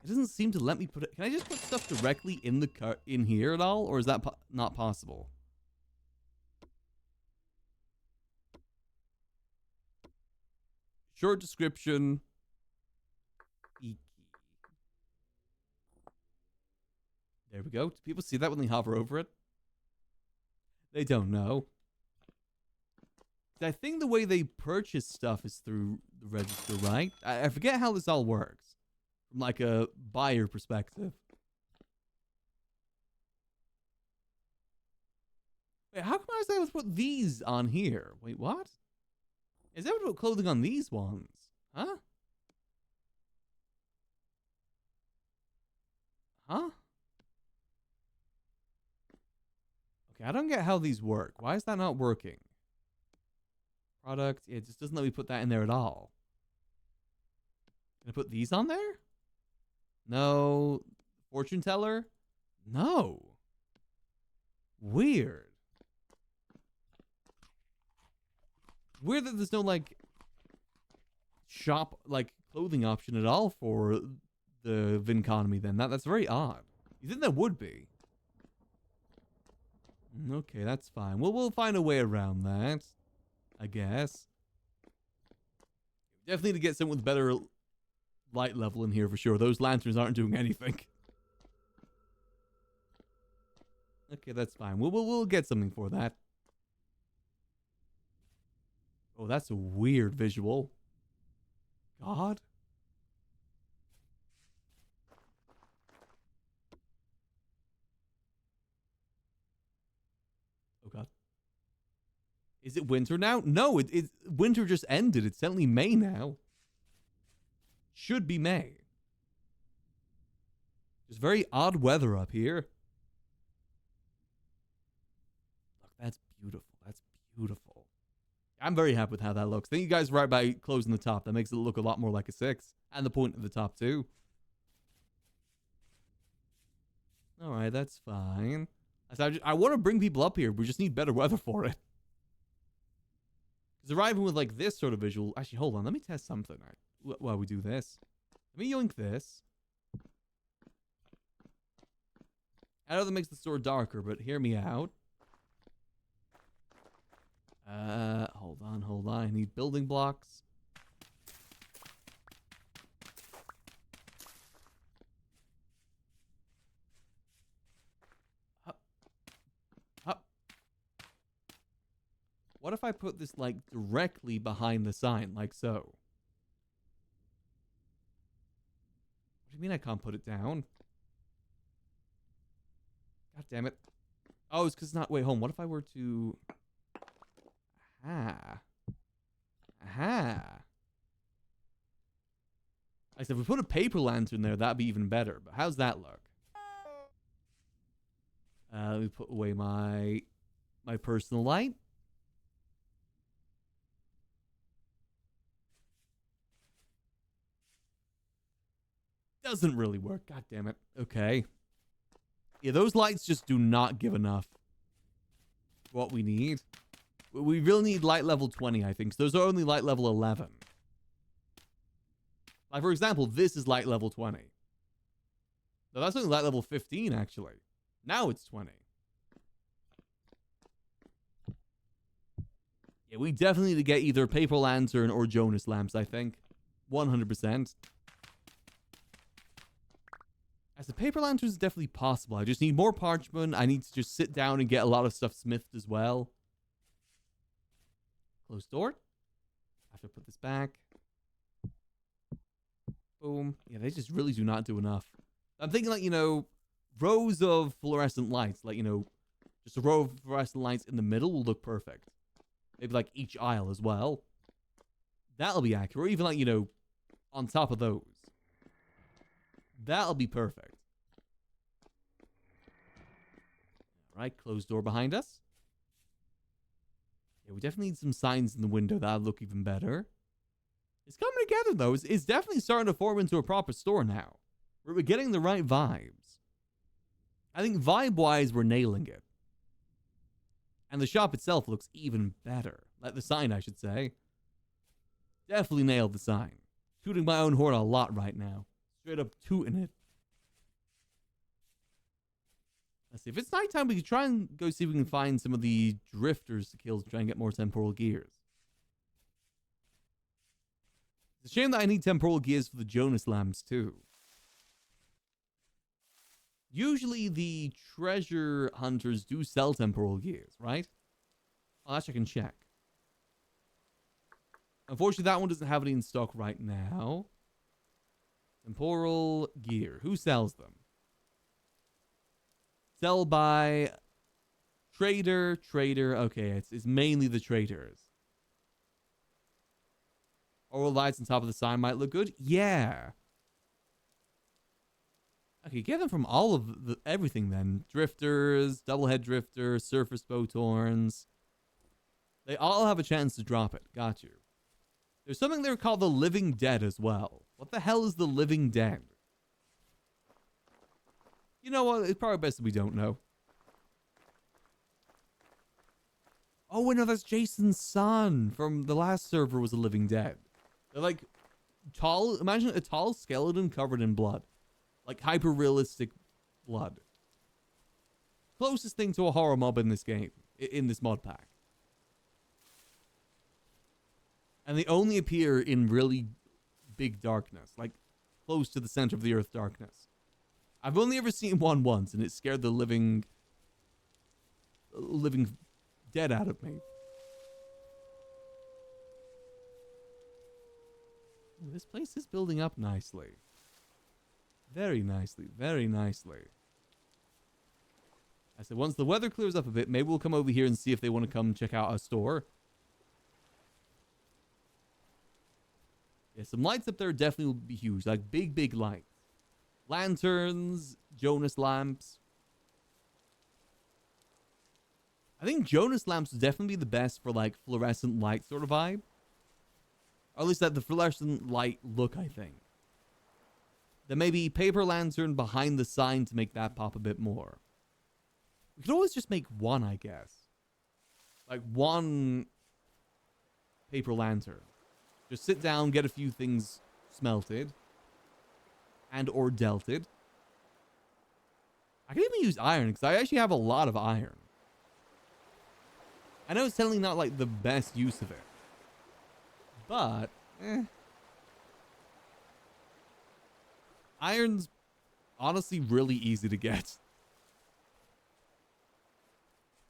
It doesn't seem to let me put it. Can I just put stuff directly in the cart in here at all, or is that not possible? Short description. Feaky. There we go. Do people see that when they hover over it? They don't know. I think the way they purchase stuff is through the register, right? I forget how this all works from like a buyer perspective. Wait, how come I was able to put these on here? Wait, what? Is able to put clothing on these ones? Huh? Huh? Okay, I don't get how these work. Why is that not working? Product. Yeah, it just doesn't let me put that in there at all. Can I put these on there? No. Fortune teller? No. Weird. Weird that there's no, like, shop, like, clothing option at all for the Vinconomy then. That's very odd. You think there would be? Okay, that's fine. We'll find a way around that, I guess. Definitely need to get someone with better light level in here for sure. Those lanterns aren't doing anything. Okay, that's fine. We'll get something for that. Oh, that's a weird visual. God. Oh God. Is it winter now? No, winter just ended. It's certainly May now. Should be May. Just very odd weather up here. Look, that's beautiful. That's beautiful. I'm very happy with how that looks. I think you guys are right by closing the top. That makes it look a lot more like a 6. And the point of the top too. Alright, that's fine. I want to bring people up here. We just need better weather for it. Because arriving with like this sort of visual... Actually, hold on. Let me test something. All right, while we do this. Let me yoink this. I know that makes the store darker, but hear me out. Hold on. I need building blocks. Up. What if I put this like directly behind the sign, like so? What do you mean I can't put it down? God damn it. Oh, it's because it's not... Wait, hold on. What if I were to... Aha. I said, if we put a paper lantern there, that'd be even better. But how's that look? Let me put away my personal light. Doesn't really work. God damn it. Okay. Yeah, those lights just do not give enough. What we need. We really need light level 20, I think. So those are only light level 11. Like, for example, this is light level 20. No, that's only light level 15, actually. Now it's 20. Yeah, we definitely need to get either paper lantern or Jonas lamps, I think. 100%. As the paper lantern is definitely possible. I just need more parchment. I need to just sit down and get a lot of stuff smithed as well. Closed door. I have to put this back. Boom. Yeah, they just really do not do enough. I'm thinking like, you know, rows of fluorescent lights. Like, you know, just a row of fluorescent lights in the middle will look perfect. Maybe like each aisle as well. That'll be accurate. Or even like, you know, on top of those. That'll be perfect. All right, closed door behind us. Yeah, we definitely need some signs in the window that'll look even better. It's coming together, though. It's definitely starting to form into a proper store now. We're getting the right vibes. I think vibe-wise, we're nailing it. And the shop itself looks even better. Like the sign, I should say. Definitely nailed the sign. Tooting my own horn a lot right now. Straight up tooting it. Let's see. If it's nighttime, we could try and go see if we can find some of the drifters to kill to try and get more temporal gears. It's a shame that I need temporal gears for the Jonas lamps, too. Usually the treasure hunters do sell temporal gears, right? I'll actually can check. Unfortunately, that one doesn't have any in stock right now. Temporal gear. Who sells them? Sell by trader. Okay, it's mainly the traders. Oral lights on top of the sign might look good. Yeah. Okay, get them from all of everything then. Drifters, double head drifter, surface boat horns. They all have a chance to drop it. Got you. There's something there called the Living Dead as well. What the hell is the Living Dead? You know what? It's probably best that we don't know. Oh, wait, no, that's Jason's son from the last server was a Living Dead. They're like tall. Imagine a tall skeleton covered in blood. Like hyper-realistic blood. Closest thing to a horror mob in this game. In this mod pack. And they only appear in really big darkness. Like close to the center of the earth darkness. I've only ever seen one once, and it scared the living dead out of me. Ooh, this place is building up nicely. Very nicely, very nicely. I said, once the weather clears up a bit, maybe we'll come over here and see if they want to come check out our store. Yeah, some lights up there definitely will be huge. Like big lights. Lanterns, Jonas lamps. I think Jonas lamps would definitely be the best for like fluorescent light sort of vibe. Or at least that the fluorescent light look, I think. Then maybe paper lantern behind the sign to make that pop a bit more. We could always just make one, I guess. Like one paper lantern. Just sit down, get a few things smelted. And or delted. I can even use iron, because I actually have a lot of iron. I know it's technically not like the best use of it. But, iron's honestly really easy to get.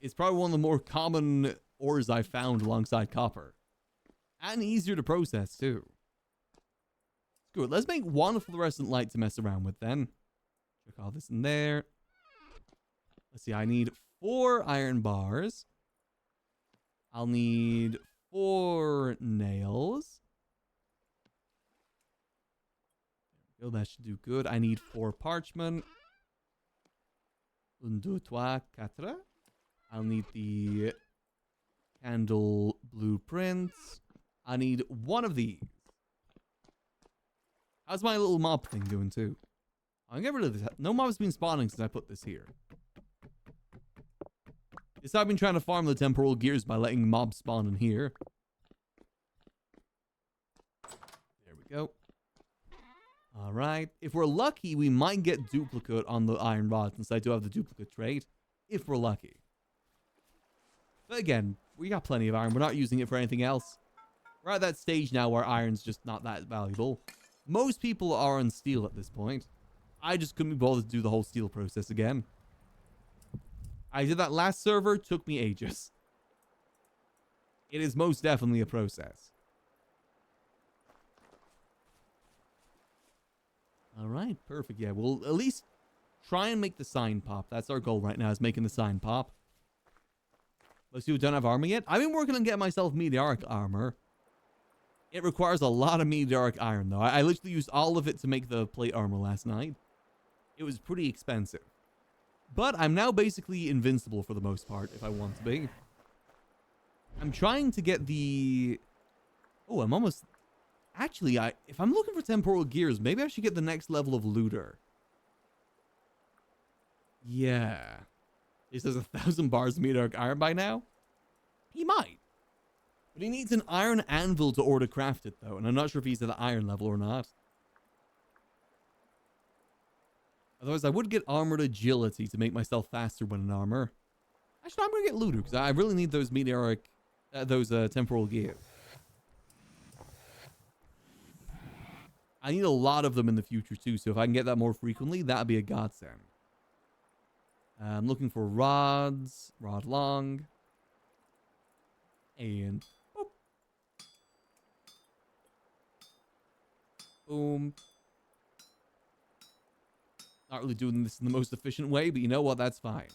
It's probably one of the more common ores I've found alongside copper. And easier to process, too. Good. Let's make one fluorescent light to mess around with, then. Check all this in there. Let's see. I need 4 iron bars. I'll need 4 nails. There we go. That should do good. I need 4 parchment. 1, 2, 3, 4. I'll need the candle blueprints. I need 1 of these. How's my little mob thing doing too? I'll get rid of this. No mob's been spawning since I put this here. Yes, I've been trying to farm the temporal gears by letting mobs spawn in here. There we go. Alright. If we're lucky, we might get duplicate on the iron rod since I do have the duplicate trait. If we're lucky. But again, we got plenty of iron. We're not using it for anything else. We're at that stage now where iron's just not that valuable. Most people are on steel at this point. I just couldn't be bothered to do the whole steel process again. I did that last server. Took me ages. It is most definitely a process. Alright, perfect. Yeah, we'll at least try and make the sign pop. That's our goal right now, is making the sign pop. Let's see who don't have armor yet. I've been working on getting myself meteoric armor. It requires a lot of meteoric iron, though. I literally used all of it to make the plate armor last night. It was pretty expensive. But I'm now basically invincible for the most part, if I want to be. I'm trying to get the... Oh, I'm almost... Actually, if I'm looking for temporal gears, maybe I should get the next level of looter. Yeah. He says 1,000 bars of meteoric iron by now? He might. But he needs an iron anvil to order craft it, though. And I'm not sure if he's at the iron level or not. Otherwise, I would get armored agility to make myself faster when in armor. Actually, I'm gonna get looter because I really need those meteoric, temporal gears. I need a lot of them in the future too, so if I can get that more frequently, that'd be a godsend. I'm looking for rods, rod long, and boop. Boom. Not really doing this in the most efficient way, but you know what? That's fine.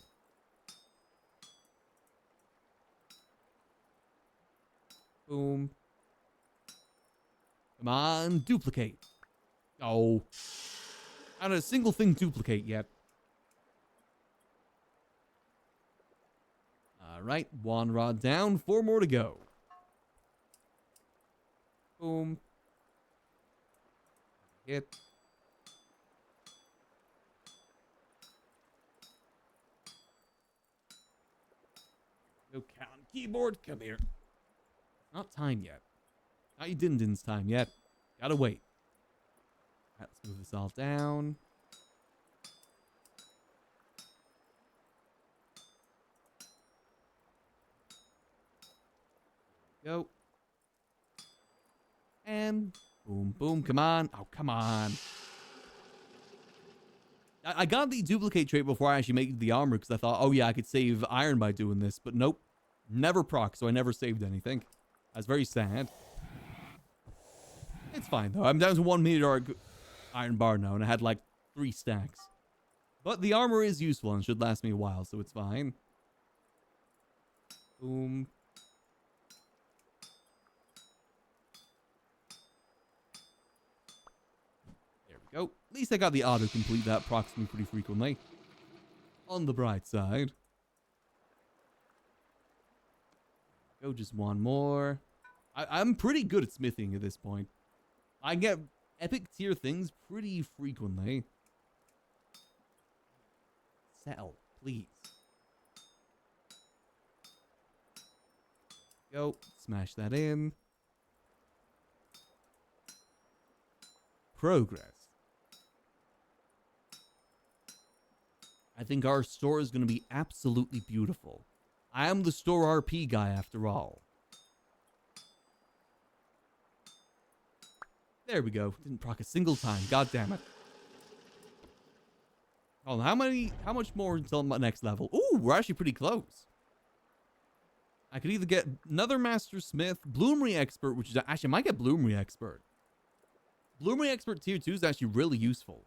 Boom. Come on, duplicate. Oh. Not a single thing duplicate yet. Alright, one rod down, 4 more to go. Boom. Hit. No count keyboard, come here. Not time yet. Not you Dindin's time yet. Gotta wait. Alright, let's move this all down. Go. And boom, boom, come on. Oh, come on. I got the duplicate trait before I actually made the armor because I thought, oh yeah, I could save iron by doing this. But nope. Never proc, so I never saved anything. That's very sad. It's fine, though. I'm down to 1 meteoric iron bar now, and I had like 3 stacks. But the armor is useful and should last me a while, so it's fine. Boom. There we go. At least I got the auto-complete that procs me pretty frequently. On the bright side. Go, just one more. I'm pretty good at smithing at this point. I get epic tier things pretty frequently. Settle, please. Go, smash that in. Progress. I think our store is going to be absolutely beautiful. I am the store RP guy after all. There we go. Didn't proc a single time. God damn it. Oh, how much more until my next level? Ooh, we're actually pretty close. I could either get another Master Smith, Bloomery Expert, which is actually, I might get Bloomery Expert. Bloomery Expert tier 2 is actually really useful.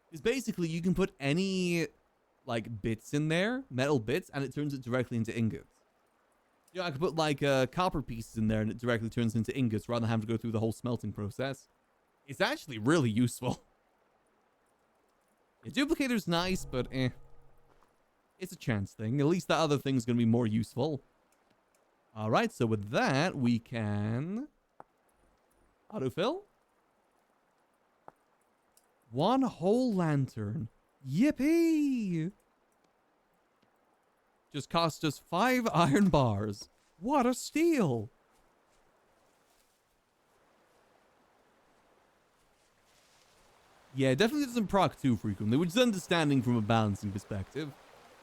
Because basically you can put any like bits in there, metal bits, and it turns it directly into ingots. You know, I could put like copper pieces in there and it directly turns into ingots rather than having to go through the whole smelting process. It's actually really useful. The duplicator's nice, but eh. It's a chance thing. At least that other thing's going to be more useful. Alright, so with that, we can autofill. 1 whole lantern. Yippee! Just cost us 5 iron bars. What a steal! Yeah, definitely doesn't proc too frequently, which is understanding from a balancing perspective.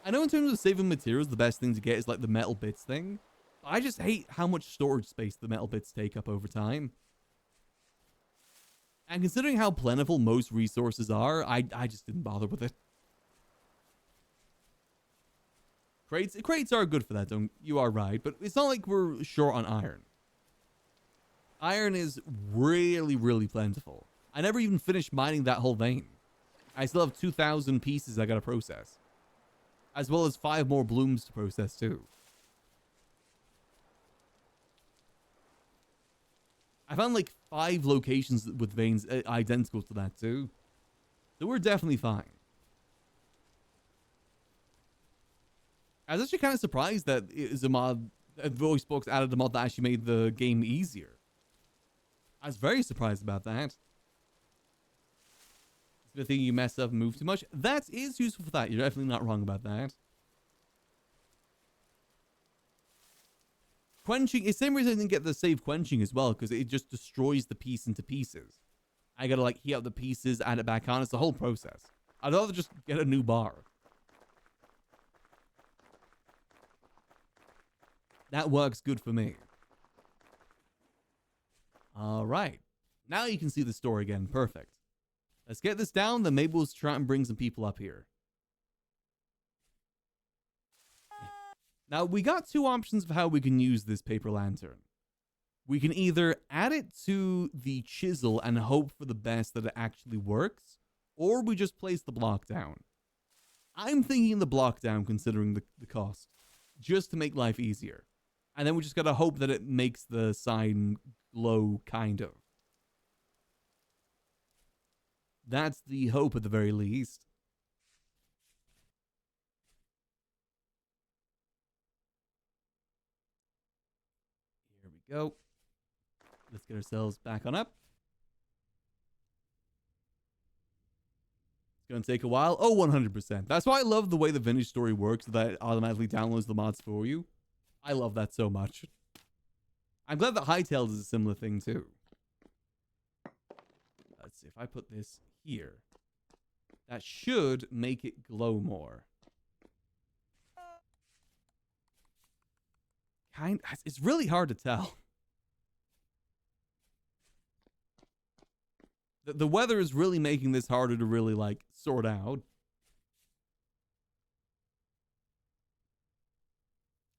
I know in terms of saving materials, the best thing to get is like the metal bits thing. But I just hate how much storage space the metal bits take up over time. And considering how plentiful most resources are, I just didn't bother with it. Crates are good for that, you are right, but it's not like we're short on iron. Iron is really, really plentiful. I never even finished mining that whole vein. I still have 2,000 pieces I gotta process. As well as 5 more blooms to process too. I found like 5 locations with veins identical to that too. So we're definitely fine. I was actually kind of surprised that it is a mod, VoiceBox added a mod that actually made the game easier. I was very surprised about that. The thing you mess up and move too much. That is useful for that. You're definitely not wrong about that. Quenching, it's the same reason I didn't get the save quenching as well, because it just destroys the piece into pieces. I gotta like heat up the pieces, add it back on. It's the whole process. I'd rather just get a new bar. That works good for me. All right. Now you can see the store again. Perfect. Let's get this down, then maybe we'll try and bring some people up here. Now, we got two options of how we can use this paper lantern. We can either add it to the chisel and hope for the best that it actually works, or we just place the block down. I'm thinking the block down, considering the cost, just to make life easier. And then we just gotta hope that it makes the sign glow, kind of. That's the hope at the very least. Here we go. Let's get ourselves back on up. It's going to take a while. Oh, 100%. That's why I love the way the Vintage Story works, that it automatically downloads the mods for you. I love that so much. I'm glad that Hightail does a similar thing too. Let's see if I put this here. That should make it glow more. It's really hard to tell. The weather is really making this harder to really, like, sort out.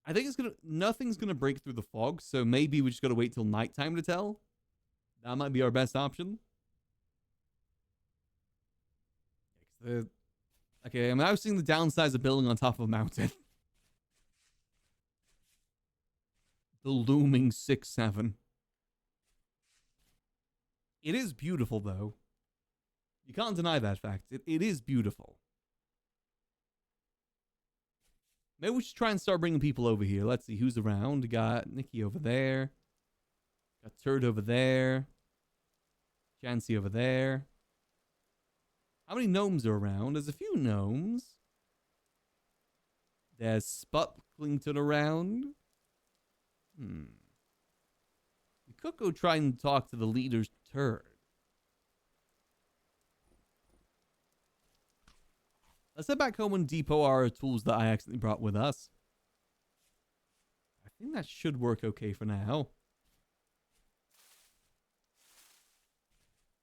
I think nothing's gonna break through the fog, so maybe we just gotta wait till nighttime to tell. That might be our best option. Okay, I'm now seeing the downsides of building on top of a mountain. The looming 6-7. It is beautiful, though. You can't deny that fact. It is beautiful. Maybe we should try and start bringing people over here. Let's see who's around. Got Nikki over there. Got Turd over there. Chancy over there. How many gnomes are around? There's a few gnomes. There's Sputlington around. We could go try and talk to the leader's Turd. Let's head back home and depot our tools that I accidentally brought with us. I think that should work okay for now.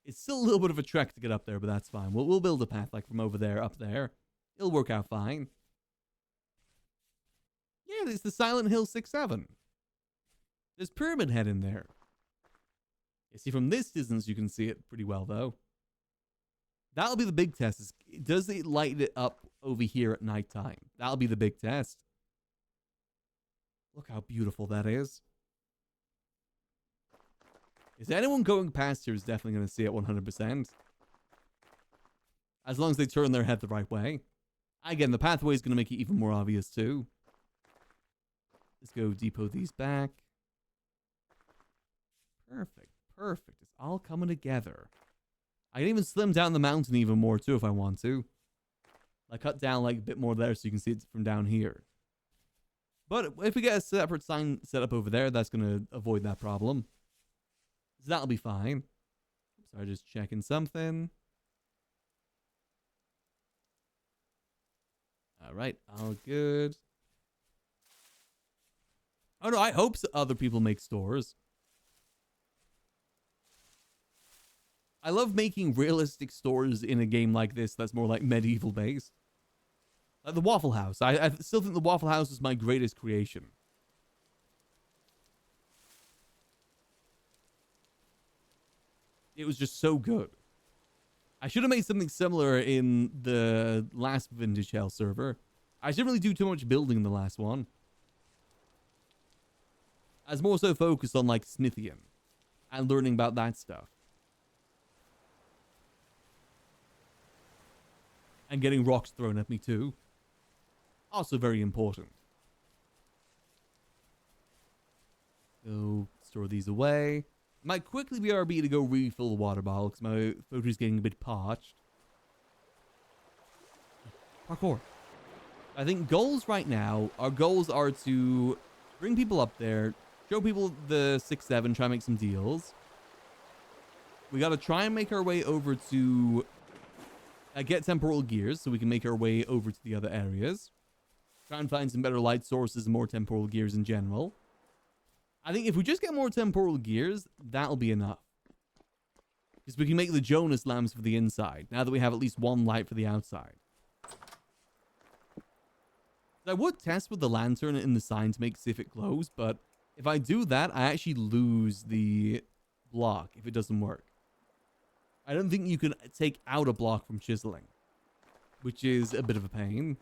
It's still a little bit of a trek to get up there, but that's fine. We'll build a path like from over there up there. It'll work out fine. Yeah, there's the Silent Hill 6-7. There's Pyramid Head in there. You see, from this distance, you can see it pretty well, though. That'll be the big test. Does it light it up over here at nighttime? That'll be the big test. Look how beautiful that is. Is anyone going past here is definitely going to see it 100%. As long as they turn their head the right way. Again, the pathway is going to make it even more obvious, too. Let's go depot these back. Perfect. Perfect. It's all coming together. I can even slim down the mountain even more, too, if I want to. I cut down, like, a bit more there so you can see it from down here. But if we get a separate sign set up over there, that's going to avoid that problem. So that'll be fine. Sorry, just checking something. All right, all good. Oh, no, I hope other people make stores. I love making realistic stores in a game like this that's more like medieval based. Like the Waffle House. I still think the Waffle House is my greatest creation. It was just so good. I should have made something similar in the last Vintage Hell server. I didn't really do too much building in the last one. I was more so focused on like Smithian and learning about that stuff. And getting rocks thrown at me too. Also very important. Go store these away. Might quickly BRB to go refill the water bottle because my throat is getting a bit parched. Parkour. I think goals right now, our goals are to bring people up there, show people the 6-7, try and make some deals. We got to try and make our way over to get temporal gears so we can make our way over to the other areas. Try and find some better light sources and more temporal gears in general. I think if we just get more temporal gears, that'll be enough. Because we can make the Jonas lamps for the inside, now that we have at least one light for the outside. I would test with the lantern in the sign to see if it glows, but if I do that, I actually lose the block if it doesn't work. I don't think you can take out a block from chiseling, which is a bit of a pain.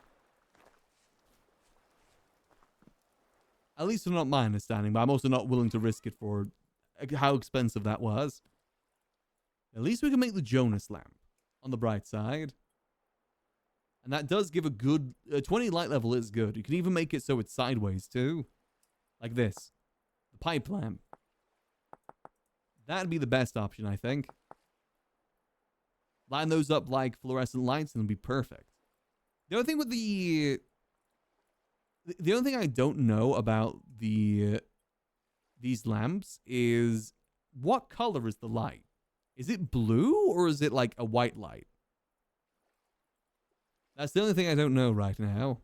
At least not my understanding, but I'm also not willing to risk it for how expensive that was. At least we can make the Jonas lamp on the bright side. And that does give a good... 20 light level is good. You can even make it so it's sideways too. Like this. The pipe lamp. That'd be the best option, I think. Line those up like fluorescent lights and it'll be perfect. The other thing with the only thing I don't know about these lamps is what color is the light? Is it blue or is it like a white light? That's the only thing I don't know right now.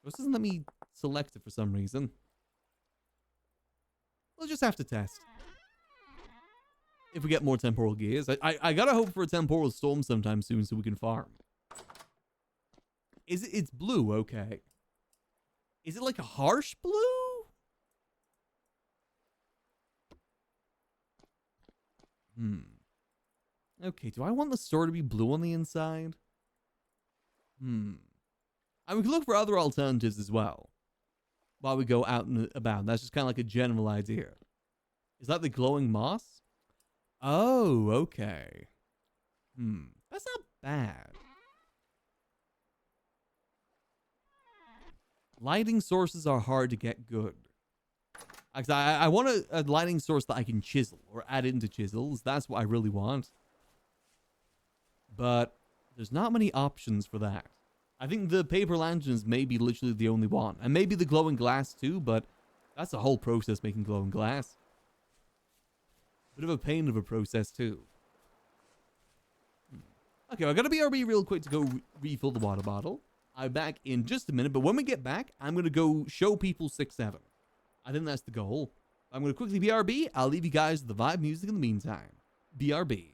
This doesn't let me select it for some reason. We'll just have to test. If we get more temporal gears. I gotta hope for a temporal storm sometime soon so we can farm. It's blue, okay. Is it like a harsh blue? Okay, do I want the store to be blue on the inside? I mean, we can look for other alternatives as well. While we go out and about. That's just kind of like a general idea. Is that the glowing moss? Oh, okay. That's not bad. Lighting sources are hard to get good. I want a lighting source that I can chisel or add into chisels. That's what I really want. But there's not many options for that. I think the paper lanterns may be literally the only one. And maybe the glowing glass too, but that's a whole process making glowing glass. Bit of a pain of a process too. Okay, I gotta BRB real quick to go refill the water bottle. I'm back in just a minute, but when we get back, I'm gonna go show people 6-7. I think that's the goal. I'm gonna quickly BRB. I'll leave you guys with the vibe music in the meantime. BRB.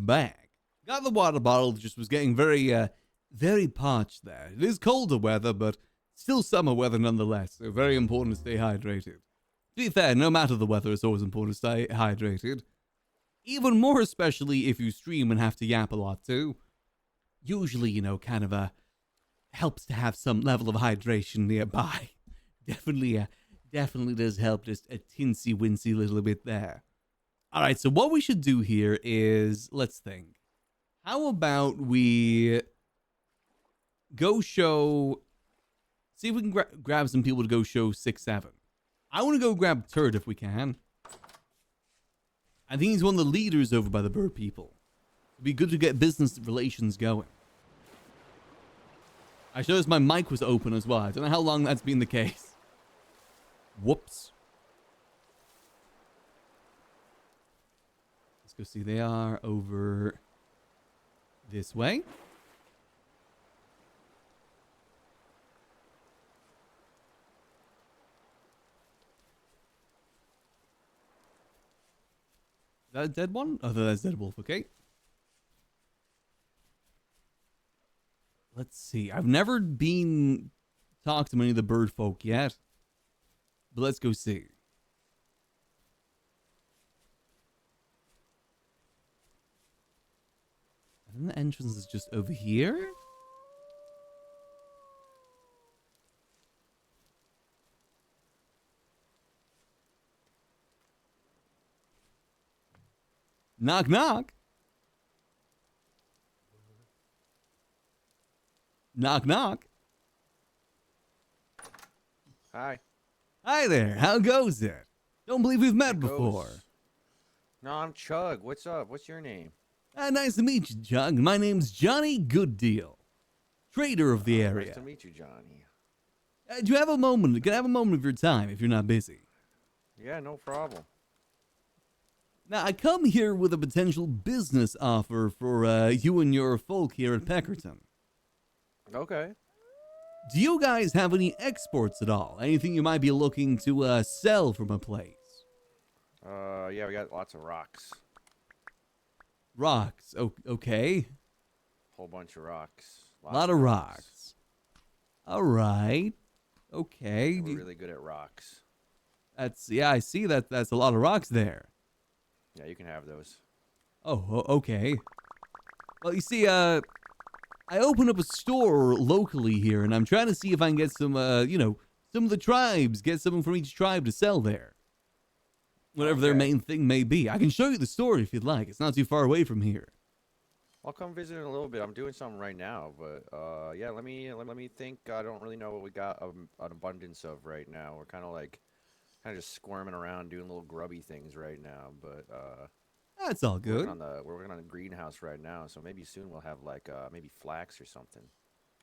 back. Got the water bottle, just was getting very parched there. It is colder weather, but still summer weather nonetheless, so very important to stay hydrated. To be fair, no matter the weather, it's always important to stay hydrated. Even more especially if you stream and have to yap a lot too. Usually, you know, kind of helps to have some level of hydration nearby. Definitely does help just a tinsy-wincy little bit there. Alright, so what we should do here is, let's think. How about we go show... See if we can grab some people to go show 6-7. I want to go grab Turd if we can. I think he's one of the leaders over by the bird people. It'd be good to get business relations going. I noticed my mic was open as well. I don't know how long that's been the case. Whoops. Let's go see. They are over this way. Is that a dead one? Oh, that's dead wolf. Okay. Let's see. I've never been talked to many of the bird folk yet. But let's go see. I think the entrance is just over here. Knock, knock. Knock, knock. Hi. Hi there. How goes it? Don't believe we've met before. No, I'm Chug. What's up? What's your name? Nice to meet you, Chug. My name's Johnny GoodDeal, trader of the area. Nice to meet you, Johnny. Do you have a moment? Can I have a moment of your time if you're not busy? Yeah, no problem. Now, I come here with a potential business offer for you and your folk here at Peckerton. Okay. Do you guys have any exports at all? Anything you might be looking to sell from a place? Yeah, we got lots of rocks. Rocks. Okay. Whole bunch of rocks. A lot of rocks. All right. Okay. Yeah, we're really good at rocks. Yeah, I see that. That's a lot of rocks there. Yeah, you can have those. Oh, okay. Well, you see, I opened up a store locally here, and I'm trying to see if I can get some, some of the tribes, get someone from each tribe to sell there. Whatever their main thing may be. I can show you the store if you'd like. It's not too far away from here. I'll come visit in a little bit. I'm doing something right now, but yeah, let me think. I don't really know what we got an abundance of right now. We're kind of just squirming around doing little grubby things right now, but that's all good. We're working on a greenhouse right now, so maybe soon we'll have like maybe flax or something.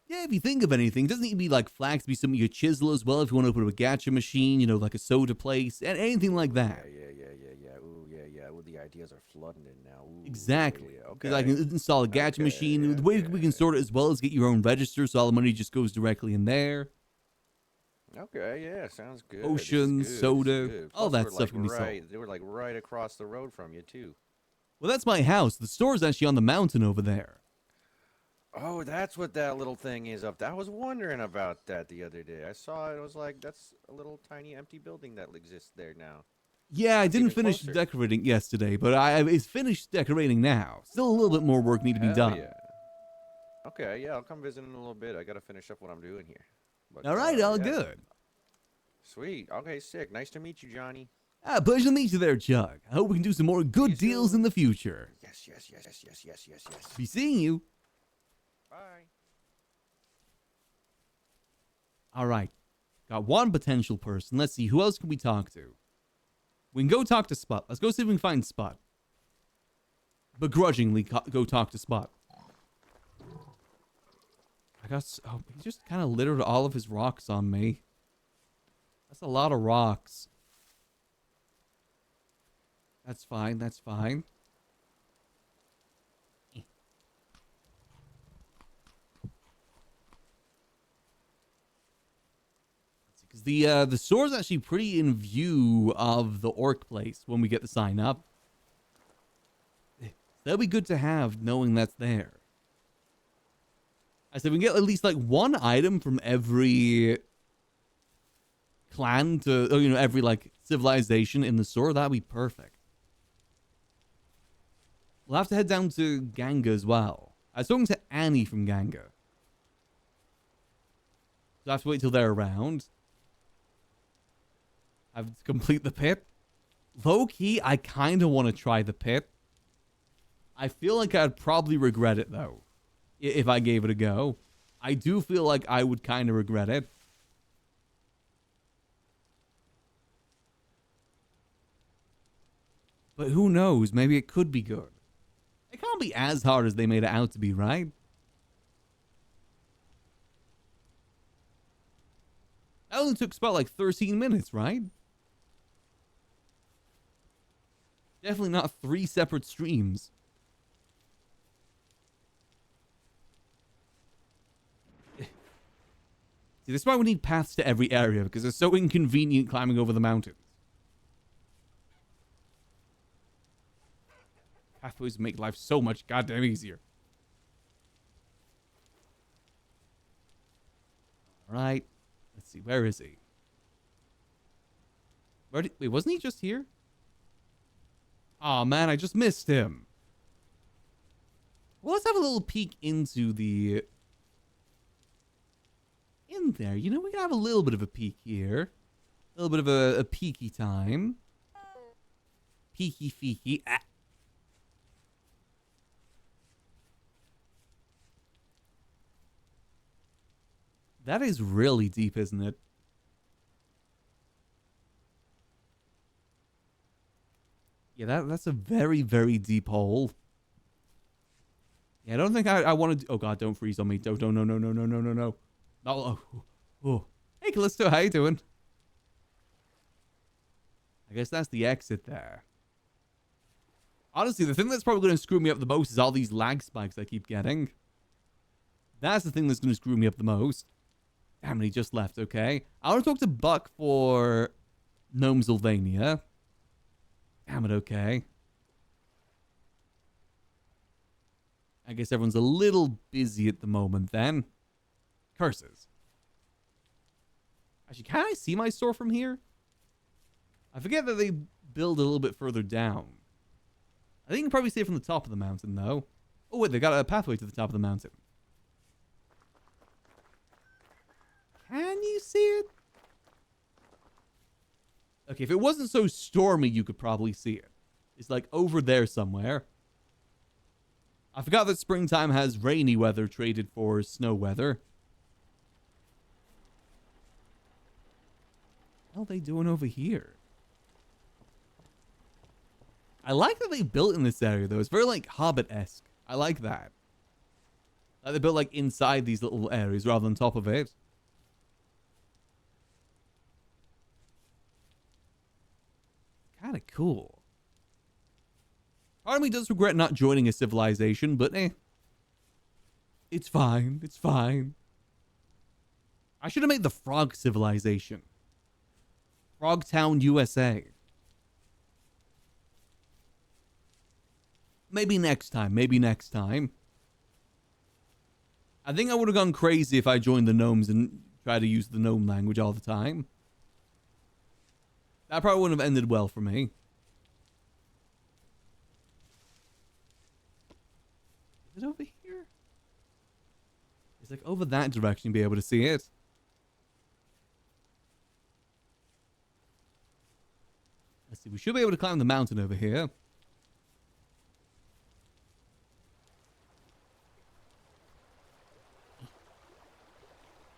Yeah, if you think of anything, it doesn't need to be like flax, be something you could chisel as well if you want to open up a gacha machine, like a soda place, and anything like that. Yeah. Ooh, yeah. Ooh, the ideas are flooding in now. Ooh, exactly. Yeah. Because I can install a gacha machine. The way we can sort it as well as get your own register, so all the money just goes directly in there. Okay, yeah, sounds good. Ocean, soda, all that stuff can be sold. They were like right across the road from you too. Well, that's my house. The store's actually on the mountain over there. Oh, that's what that little thing is up there. I was wondering about that the other day. I saw it. I was like, that's a little tiny empty building that exists there now. Yeah, I didn't finish decorating yesterday, but it's finished decorating now. Still a little bit more work need to be done. Yeah. Okay, yeah, I'll come visit in a little bit. I got to finish up what I'm doing here. But, all right, all good. Sweet. Okay, sick. Nice to meet you, Johnny. Pleasure to meet you there, Chug. I hope we can do some more good deals in the future. Yes. Be seeing you. Bye. All right. Got one potential person. Let's see. Who else can we talk to? We can go talk to Spot. Let's go see if we can find Spot. Begrudgingly go talk to Spot. He just kind of littered all of his rocks on me. That's a lot of rocks. That's fine. Because the store's actually pretty in view of the orc place when we get the sign up. They'll be good to have knowing that's there. I said we can get at least like one item from every clan to, or, you know, every like civilization in the store. That'd be perfect. We'll have to head down to Ganga as well. I was talking to Annie from Ganga. So I have to wait till they're around. I have to complete the pit. Low key, I kind of want to try the pit. I feel like I'd probably regret it though, if I gave it a go. I do feel like I would kind of regret it. But who knows? Maybe it could be good. It can't be as hard as they made it out to be, right? That only took about like 13 minutes, right? Definitely not 3 separate streams. See, this is why we need paths to every area, because it's so inconvenient climbing over the mountains. Pathways make life so much goddamn easier. Alright. Let's see, where is he? Wait, wasn't he just here? Aw, man, I just missed him. Well, let's have a little peek into the... in there. You know, we can have a little bit of a peek here. A little bit of a peeky time. Peeky feeky. Ah. That is really deep, isn't it? Yeah, that's a very, very deep hole. Yeah, I don't think I want to... Oh, God, don't freeze on me. Don't, no, no, no, no, no, no, no, no. Oh, oh. Hey, Callisto, how you doing? I guess that's the exit there. Honestly, the thing that's probably going to screw me up the most is all these lag spikes I keep getting. That's the thing that's going to screw me up the most. Damn it, he just left, okay. I want to talk to Buck for Gnomesylvania. Damn it, okay. I guess everyone's a little busy at the moment then. Curses. Actually, can I see my store from here? I forget that they build a little bit further down. I think you can probably see it from the top of the mountain, though. Oh, wait, they got a pathway to the top of the mountain. Can you see it? Okay, if it wasn't so stormy, you could probably see it. It's like over there somewhere. I forgot that springtime has rainy weather traded for snow weather. What are they doing over here? I like that they built in this area, though. It's very, like, Hobbit-esque. I like that. Like, they built, like, inside these little areas rather than top of it. Kind of cool. Part of me does regret not joining a civilization, but it's fine. It's fine. I should have made the Frog Civilization. Frogtown, USA. Maybe next time. Maybe next time. I think I would have gone crazy if I joined the gnomes and tried to use the gnome language all the time. That probably wouldn't have ended well for me. Is it over here? It's like over that direction, be able to see it. Let's see, we should be able to climb the mountain over here.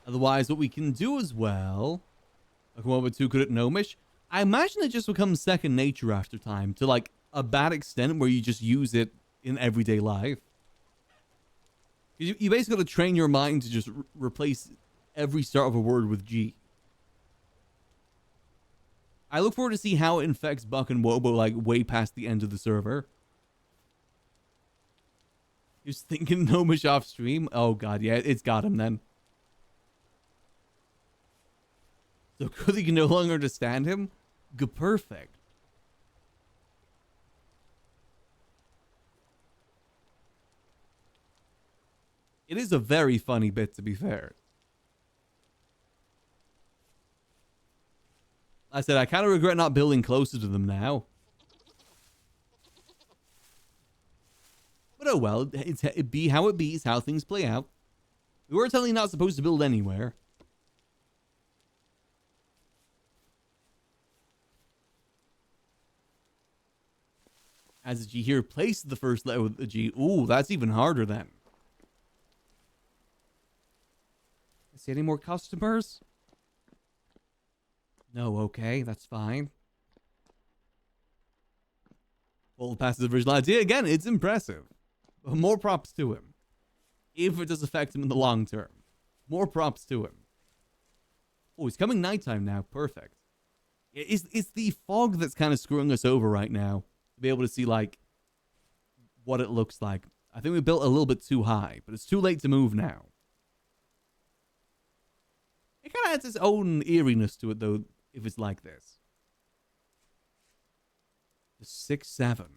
Otherwise, what we can do as well... Like, what we're too good at gnomish. I imagine it just becomes second nature after time, to like a bad extent where you just use it in everyday life. You basically got to train your mind to just replace every start of a word with G. I look forward to see how it infects Buck and Wobo like way past the end of the server. You're thinking gnomish off stream? Oh god, yeah, it's got him then. So good you can no longer understand him? Good, perfect. It is a very funny bit, to be fair. I said, I kind of regret not building closer to them now. But oh well, it be how it be, is how things play out. We were totally not supposed to build anywhere. As a G here, place the first letter with the G. Ooh, that's even harder then. See any more customers? No, okay, that's fine. Well, passes the original idea. Again, it's impressive. But more props to him. If it does affect him in the long term. More props to him. Oh, it's coming nighttime now. Perfect. It's the fog that's kind of screwing us over right now. To be able to see, like, what it looks like. I think we built a little bit too high, but it's too late to move now. It kind of has its own eeriness to it, though, if it's like this. 6-7.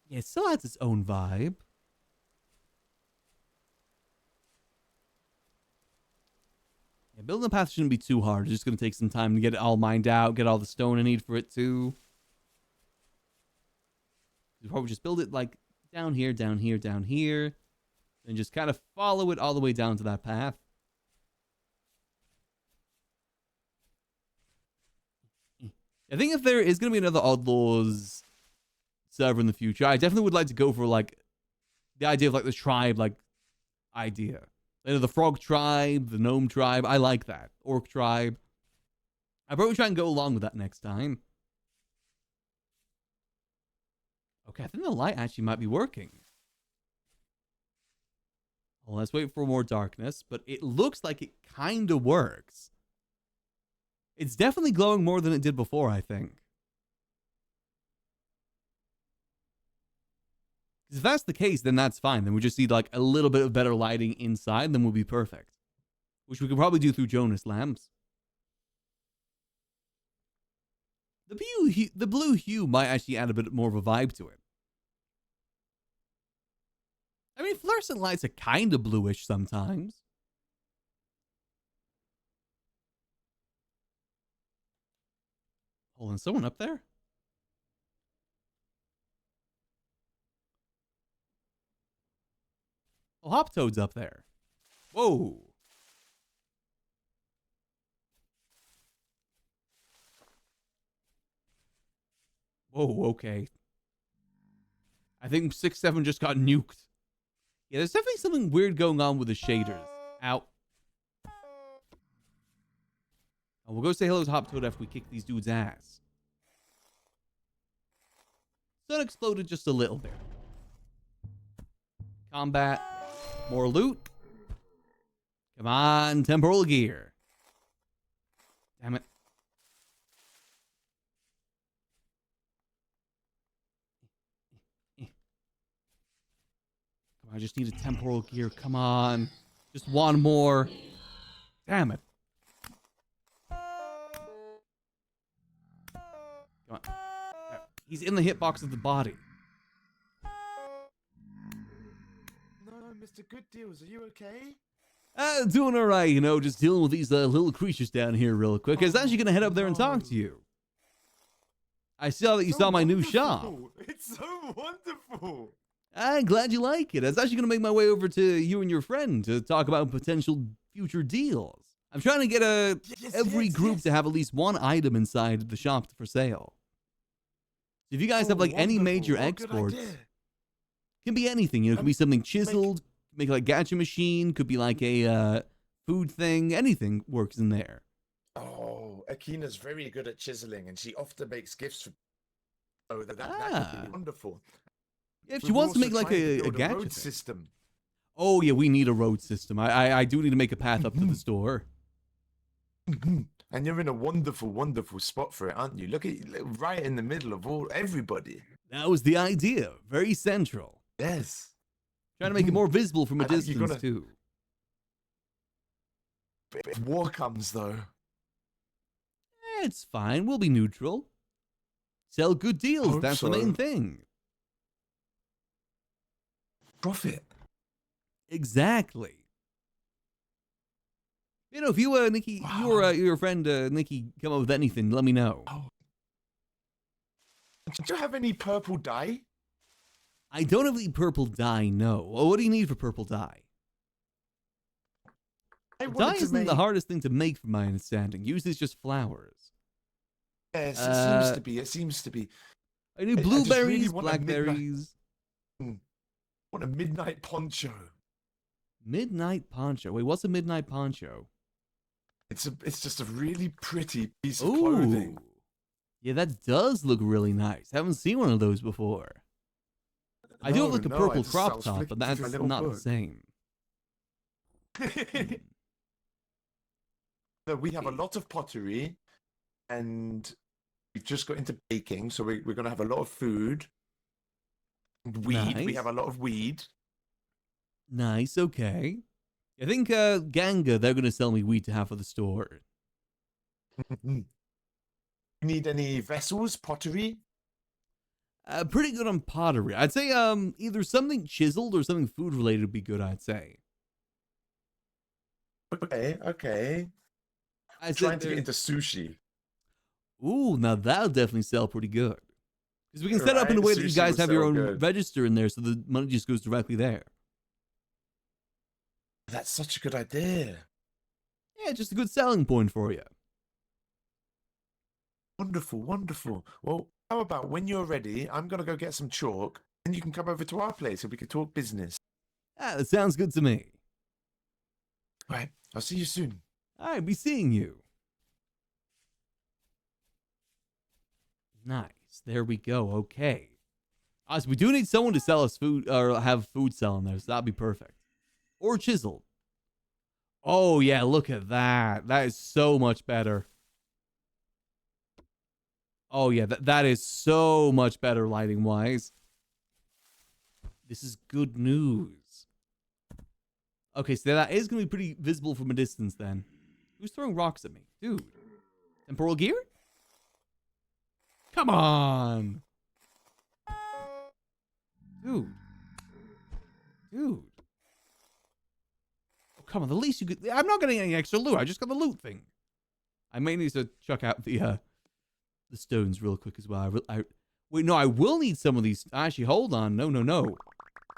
Yeah, it still has its own vibe. Yeah, building the path shouldn't be too hard. It's just going to take some time to get it all mined out, get all the stone I need for it too. You probably just build it like down here, down here, down here. And just kind of follow it all the way down to that path. I think if there is going to be another OddLaws server in the future, I definitely would like to go for, like, the idea of, like, the tribe, like, idea. You know, the frog tribe, the gnome tribe. I like that. Orc tribe. I'll probably try and go along with that next time. Okay, I think the light actually might be working. Well, let's wait for more darkness, but it looks like it kind of works. It's definitely glowing more than it did before, I think. If that's the case, then that's fine. Then we just need like a little bit of better lighting inside, then we'll be perfect. Which we could probably do through Jonas lamps. The blue hue might actually add a bit more of a vibe to it. I mean, fluorescent lights are kind of bluish sometimes. Hold on, someone up there? Oh, Hoptoad's up there. Whoa. Whoa, okay. I think 6-7 just got nuked. Yeah, there's definitely something weird going on with the shaders. Ow. Oh, we'll go say hello to Hoptoad after we kick these dudes' ass. Sun exploded just a little bit. Combat. More loot. Come on, temporal gear. Damn it. Come on, I just need a temporal gear. Come on. Just one more. Damn it. Come on. He's in the hitbox of the body. Mr. GoodDeals, are you okay? Doing all right, you know, just dealing with these little creatures down here real quick. I was actually going to head up there and talk to you. I saw that you saw my new shop. It's so wonderful. I'm glad you like it. I was actually going to make my way over to you and your friend to talk about potential future deals. I'm trying to get every group to have at least one item inside the shop for sale. If you guys have like any major exports, can be anything, you know, it could be something chiseled, make like gacha machine, could be like a food thing, anything works in there. Oh, Akina's very good at chiseling, and she often makes gifts for. Oh, that could be wonderful. Yeah, if she wants to make like a gacha road thing. system. Oh yeah, we need a road system. I do need to make a path up to the store. And you're in a wonderful, wonderful spot for it, aren't you? Look at you, right in the middle of everybody. That was the idea. Very central. Yes. Trying to make it more visible from a distance too. If war comes though. It's fine. We'll be neutral. Sell good deals. That's the main thing. profit. Exactly. You know, if you, Nikki, Wow. your friend, Nikki, come up with anything, let me know. Oh. Do you have any purple dye? I don't have any purple dye, no. Well, what do you need for purple dye? I Dye wanted to isn't the make. hardest thing to make, from my understanding. Usually it's just flowers. Yes, it seems to be. It seems to be. I need I just really blueberries, want a blackberries. Want a midnight poncho. Midnight poncho. Wait, what's a midnight poncho? It's just a really pretty piece of Ooh. clothing. Yeah, that does look really nice. Haven't seen one of those before. I do have like a purple crop top, but that's not the same. No, we have a lot of pottery, and we've just got into baking, so we're going to have a lot of food. Weed. Nice. We have a lot of weed. Nice, okay. I think Ganga, they're going to sell me weed to have for the store. Need any vessels, pottery? Pretty good on pottery. I'd say either something chiseled or something food related would be good, I'd say. Okay. I'm trying to get into sushi. Ooh, now that'll definitely sell pretty good. Because we can set up in a way that you guys have your own register in there, so the money just goes directly there. That's such a good idea. Yeah, just a good selling point for you. Wonderful, wonderful. Well, how about when you're ready, I'm going to go get some chalk, and you can come over to our place and we can talk business. That sounds good to me. Right, I'll see you soon. I'll be seeing you. Nice. There we go. Okay. So we do need someone to sell us food, or have food selling there, so that'd be perfect. Or chiseled. Oh, yeah, look at that. That is so much better. Oh, yeah, that is so much better lighting-wise. This is good news. Okay, so that is going to be pretty visible from a distance, then. Who's throwing rocks at me? Dude. Temporal gear? Come on. Dude. Oh, come on, the least you could... I'm not getting any extra loot. I just got the loot thing. I may need to chuck out the stones real quick as well. Wait, no, I will need some of these. Actually, hold on. No.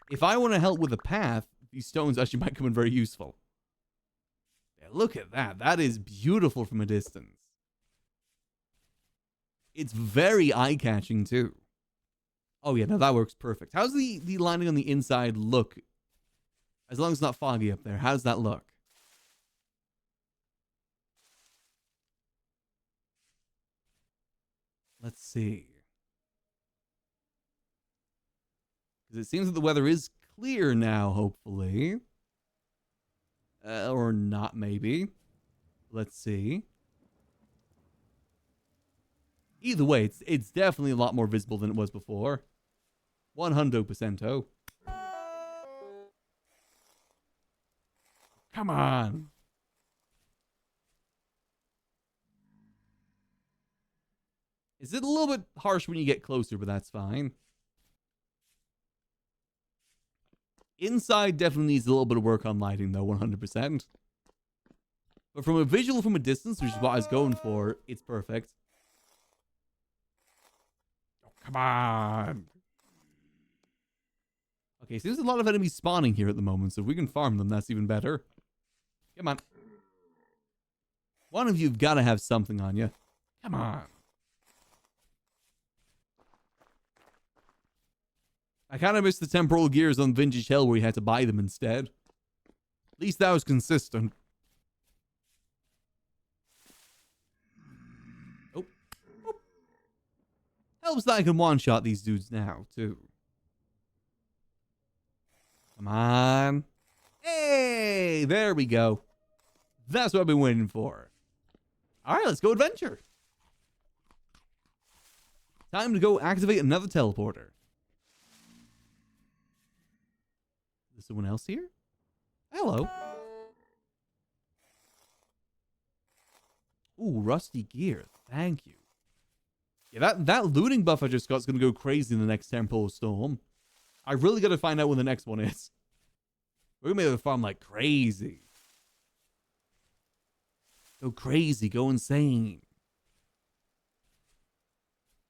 If I want to help with the path, these stones actually might come in very useful. Yeah, look at that. That is beautiful from a distance. It's very eye-catching, too. Oh, yeah, no, that works perfect. How's the lining on the inside look? As long as it's not foggy up there, how does that look? Let's see. Because it seems that the weather is clear now, hopefully. Or not, maybe. Let's see. Either way, it's definitely a lot more visible than it was before. 100%. Come on. Is it a little bit harsh when you get closer, but that's fine. Inside definitely needs a little bit of work on lighting, though, 100%. But from a visual from a distance, which is what I was going for, it's perfect. Oh, come on. Okay, so there's a lot of enemies spawning here at the moment, so if we can farm them, that's even better. Come on. One of you've got to have something on you. Come on. I kind of miss the temporal gears on Vintage Hell where you had to buy them instead. At least that was consistent. Oh. Helps that I can one-shot these dudes now, too. Come on. Hey, there we go. That's what I've been waiting for. All right, let's go adventure. Time to go activate another teleporter. Is someone else here? Hello. Ooh, rusty gear. Thank you. Yeah, that looting buff I just got is going to go crazy in the next temporal storm. I really got to find out when the next one is. We're going to be able to farm like crazy. Go crazy. Go insane.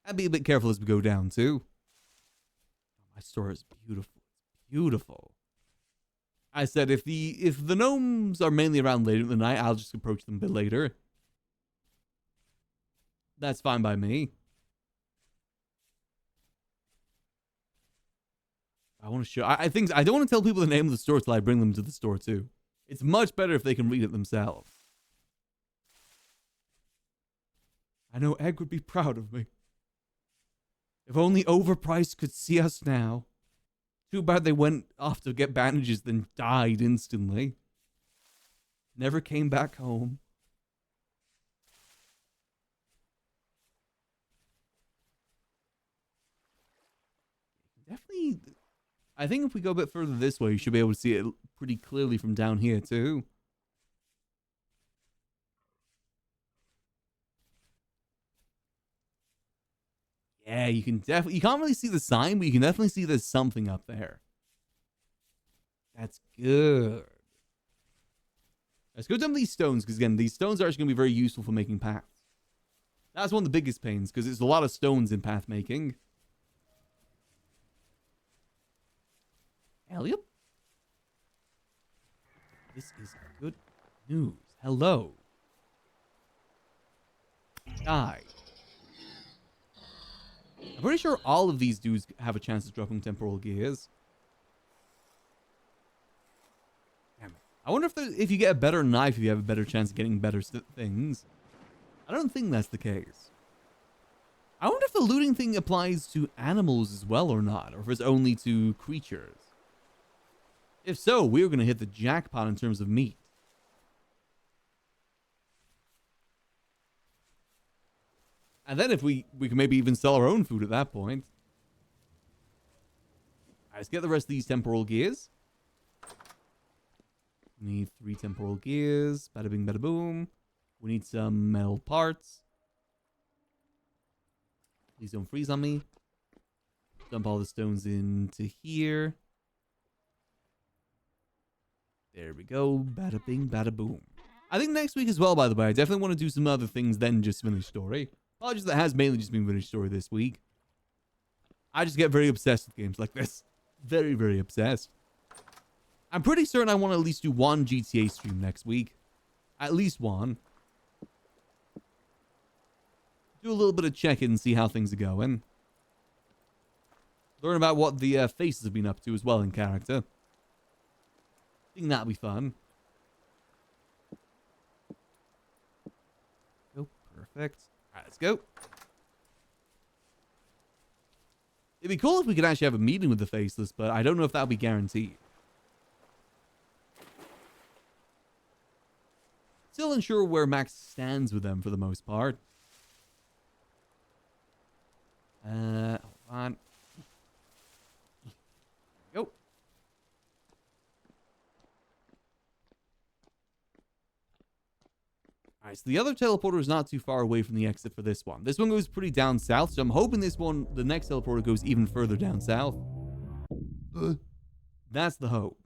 And be a bit careful as we go down, too. My store is beautiful. Beautiful. I said if the gnomes are mainly around later in the night, I'll just approach them a bit later. That's fine by me. I want to show. I think I don't want to tell people the name of the store till I bring them to the store too. It's much better if they can read it themselves. I know Egg would be proud of me. If only Overpriced could see us now. Too bad they went off to get bandages, then died instantly. Never came back home. Definitely, I think if we go a bit further this way, you should be able to see it pretty clearly from down here too. Yeah, you can definitely, you can't really see the sign, but you can definitely see there's something up there. That's good. Let's go dump these stones, because again, these stones are actually going to be very useful for making paths. That's one of the biggest pains, because there's a lot of stones in path making. Elliot? This is good news. Hello. Die. I'm pretty sure all of these dudes have a chance of dropping temporal gears. Damn it. I wonder if you get a better knife, if you have a better chance of getting better things. I don't think that's the case. I wonder if the looting thing applies to animals as well or not, or if it's only to creatures. If so, we're going to hit the jackpot in terms of meat. And then if we can maybe even sell our own food at that point. Alright, let's get the rest of these temporal gears. We need 3 temporal gears. Bada bing, bada boom. We need some metal parts. Please don't freeze on me. Dump all the stones into here. There we go. Bada bing, bada boom. I think next week as well, by the way, I definitely want to do some other things than just finish story. Apologies, that has mainly just been finished story this week. I just get very obsessed with games like this. Very, very obsessed. I'm pretty certain I want to at least do one GTA stream next week. At least one. Do a little bit of check-in and see how things are going. Learn about what the faces have been up to as well in character. I think that'll be fun. Oh, perfect. Alright, let's go. It'd be cool if we could actually have a meeting with the faceless, but I don't know if that'll be guaranteed. Still unsure where Max stands with them for the most part. Hold on. Go. Alright, so the other teleporter is not too far away from the exit for this one. This one goes pretty down south, so I'm hoping this one, the next teleporter, goes even further down south. That's the hope.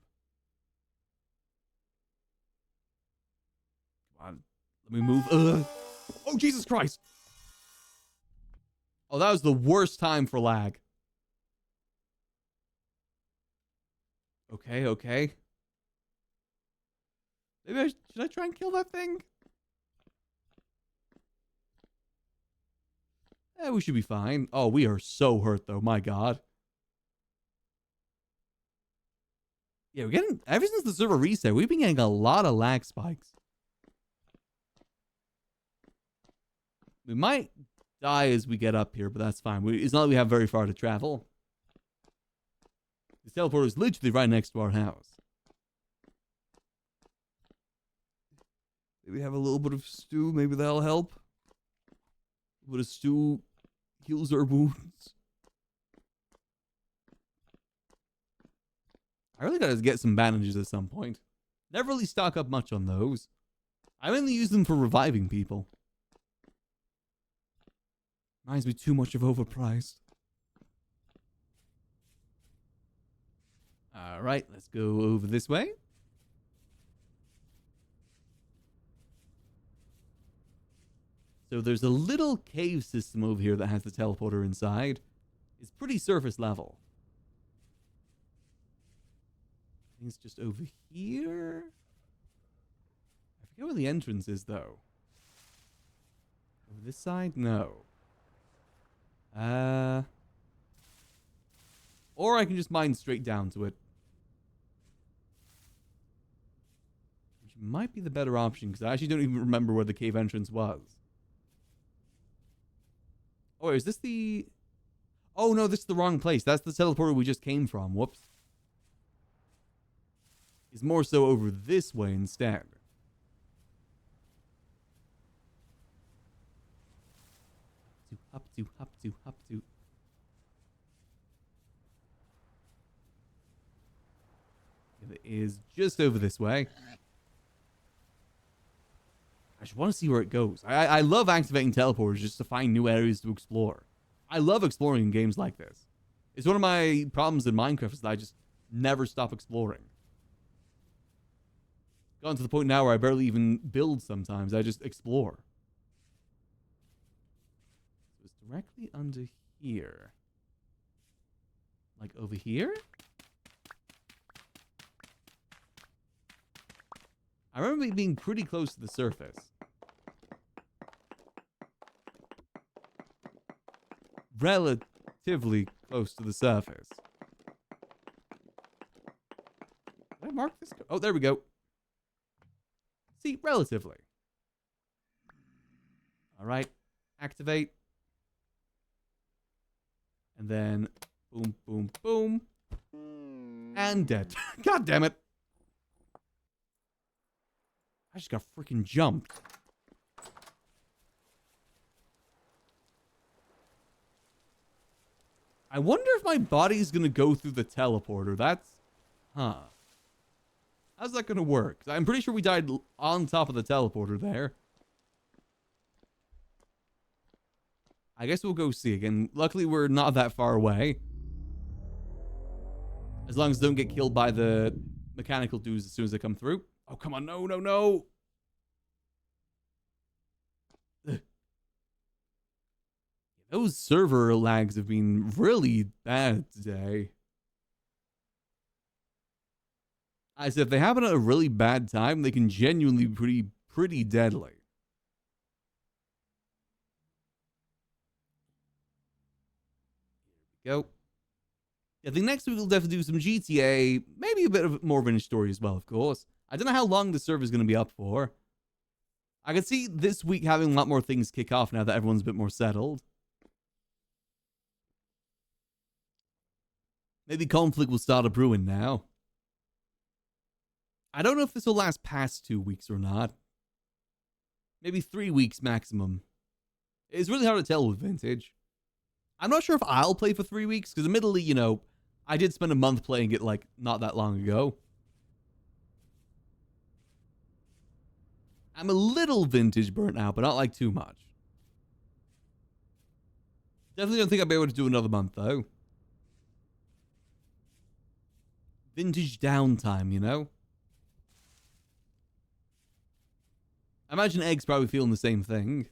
Come on. Let me move. Oh, Jesus Christ. Oh, that was the worst time for lag. Okay, okay. Maybe should I try and kill that thing? Yeah, we should be fine. Oh, we are so hurt, though. My God. Yeah, we're getting... Ever since the server reset, we've been getting a lot of lag spikes. We might die as we get up here, but that's fine. It's not like we have very far to travel. This teleporter is literally right next to our house. Maybe have a little bit of stew. Maybe that'll help. A bit of stew heals our wounds. I really gotta get some bandages at some point. Never really stock up much on those. I mainly use them for reviving people. Reminds me too much of Overpriced. right, let's go over this way. So there's a little cave system over here that has the teleporter inside. It's pretty surface level. I think it's just over here. I forget where the entrance is, though. Over this side? No. Or I can just mine straight down to it. Which might be the better option, because I actually don't even remember where the cave entrance was. Oh, is this the... Oh, no, this is the wrong place. That's the teleporter we just came from. Whoops. It's more so over this way instead. Up to. It is just over this way. I just want to see where it goes. I love activating teleporters just to find new areas to explore. I love exploring in games like this. It's one of my problems in Minecraft is that I just never stop exploring. Gotten to the point now where I barely even build sometimes. I just explore. So it's directly under here. Like over here? I remember it being pretty close to the surface. Relatively close to the surface. Did I mark this? Oh, there we go. See, relatively. All right. Activate. And then boom, boom, boom. And dead. God damn it. I just got freaking jumped. I wonder if my body's gonna go through the teleporter. That's... Huh. How's that gonna work? I'm pretty sure we died on top of the teleporter there. I guess we'll go see again. Luckily, we're not that far away. As long as they don't get killed by the mechanical dudes as soon as they come through. Oh, come on. No, no, no. Ugh. Those server lags have been really bad today. I said if they happen at a really bad time, they can genuinely be pretty deadly. Here we go. I think next week we'll definitely do some GTA, maybe a bit of more vintage story as well, of course. I don't know how long the server is going to be up for. I can see this week having a lot more things kick off now that everyone's a bit more settled. Maybe conflict will start a brewing now. I don't know if this will last past 2 weeks or not. Maybe 3 weeks maximum. It's really hard to tell with Vintage. I'm not sure if I'll play for 3 weeks, because admittedly, you know, I did spend a month playing it, like, not that long ago. I'm a little Vintage burnt out, but not, like, too much. Definitely don't think I'll be able to do another month, though. Vintage downtime, you know? I imagine Egg's probably feeling the same thing.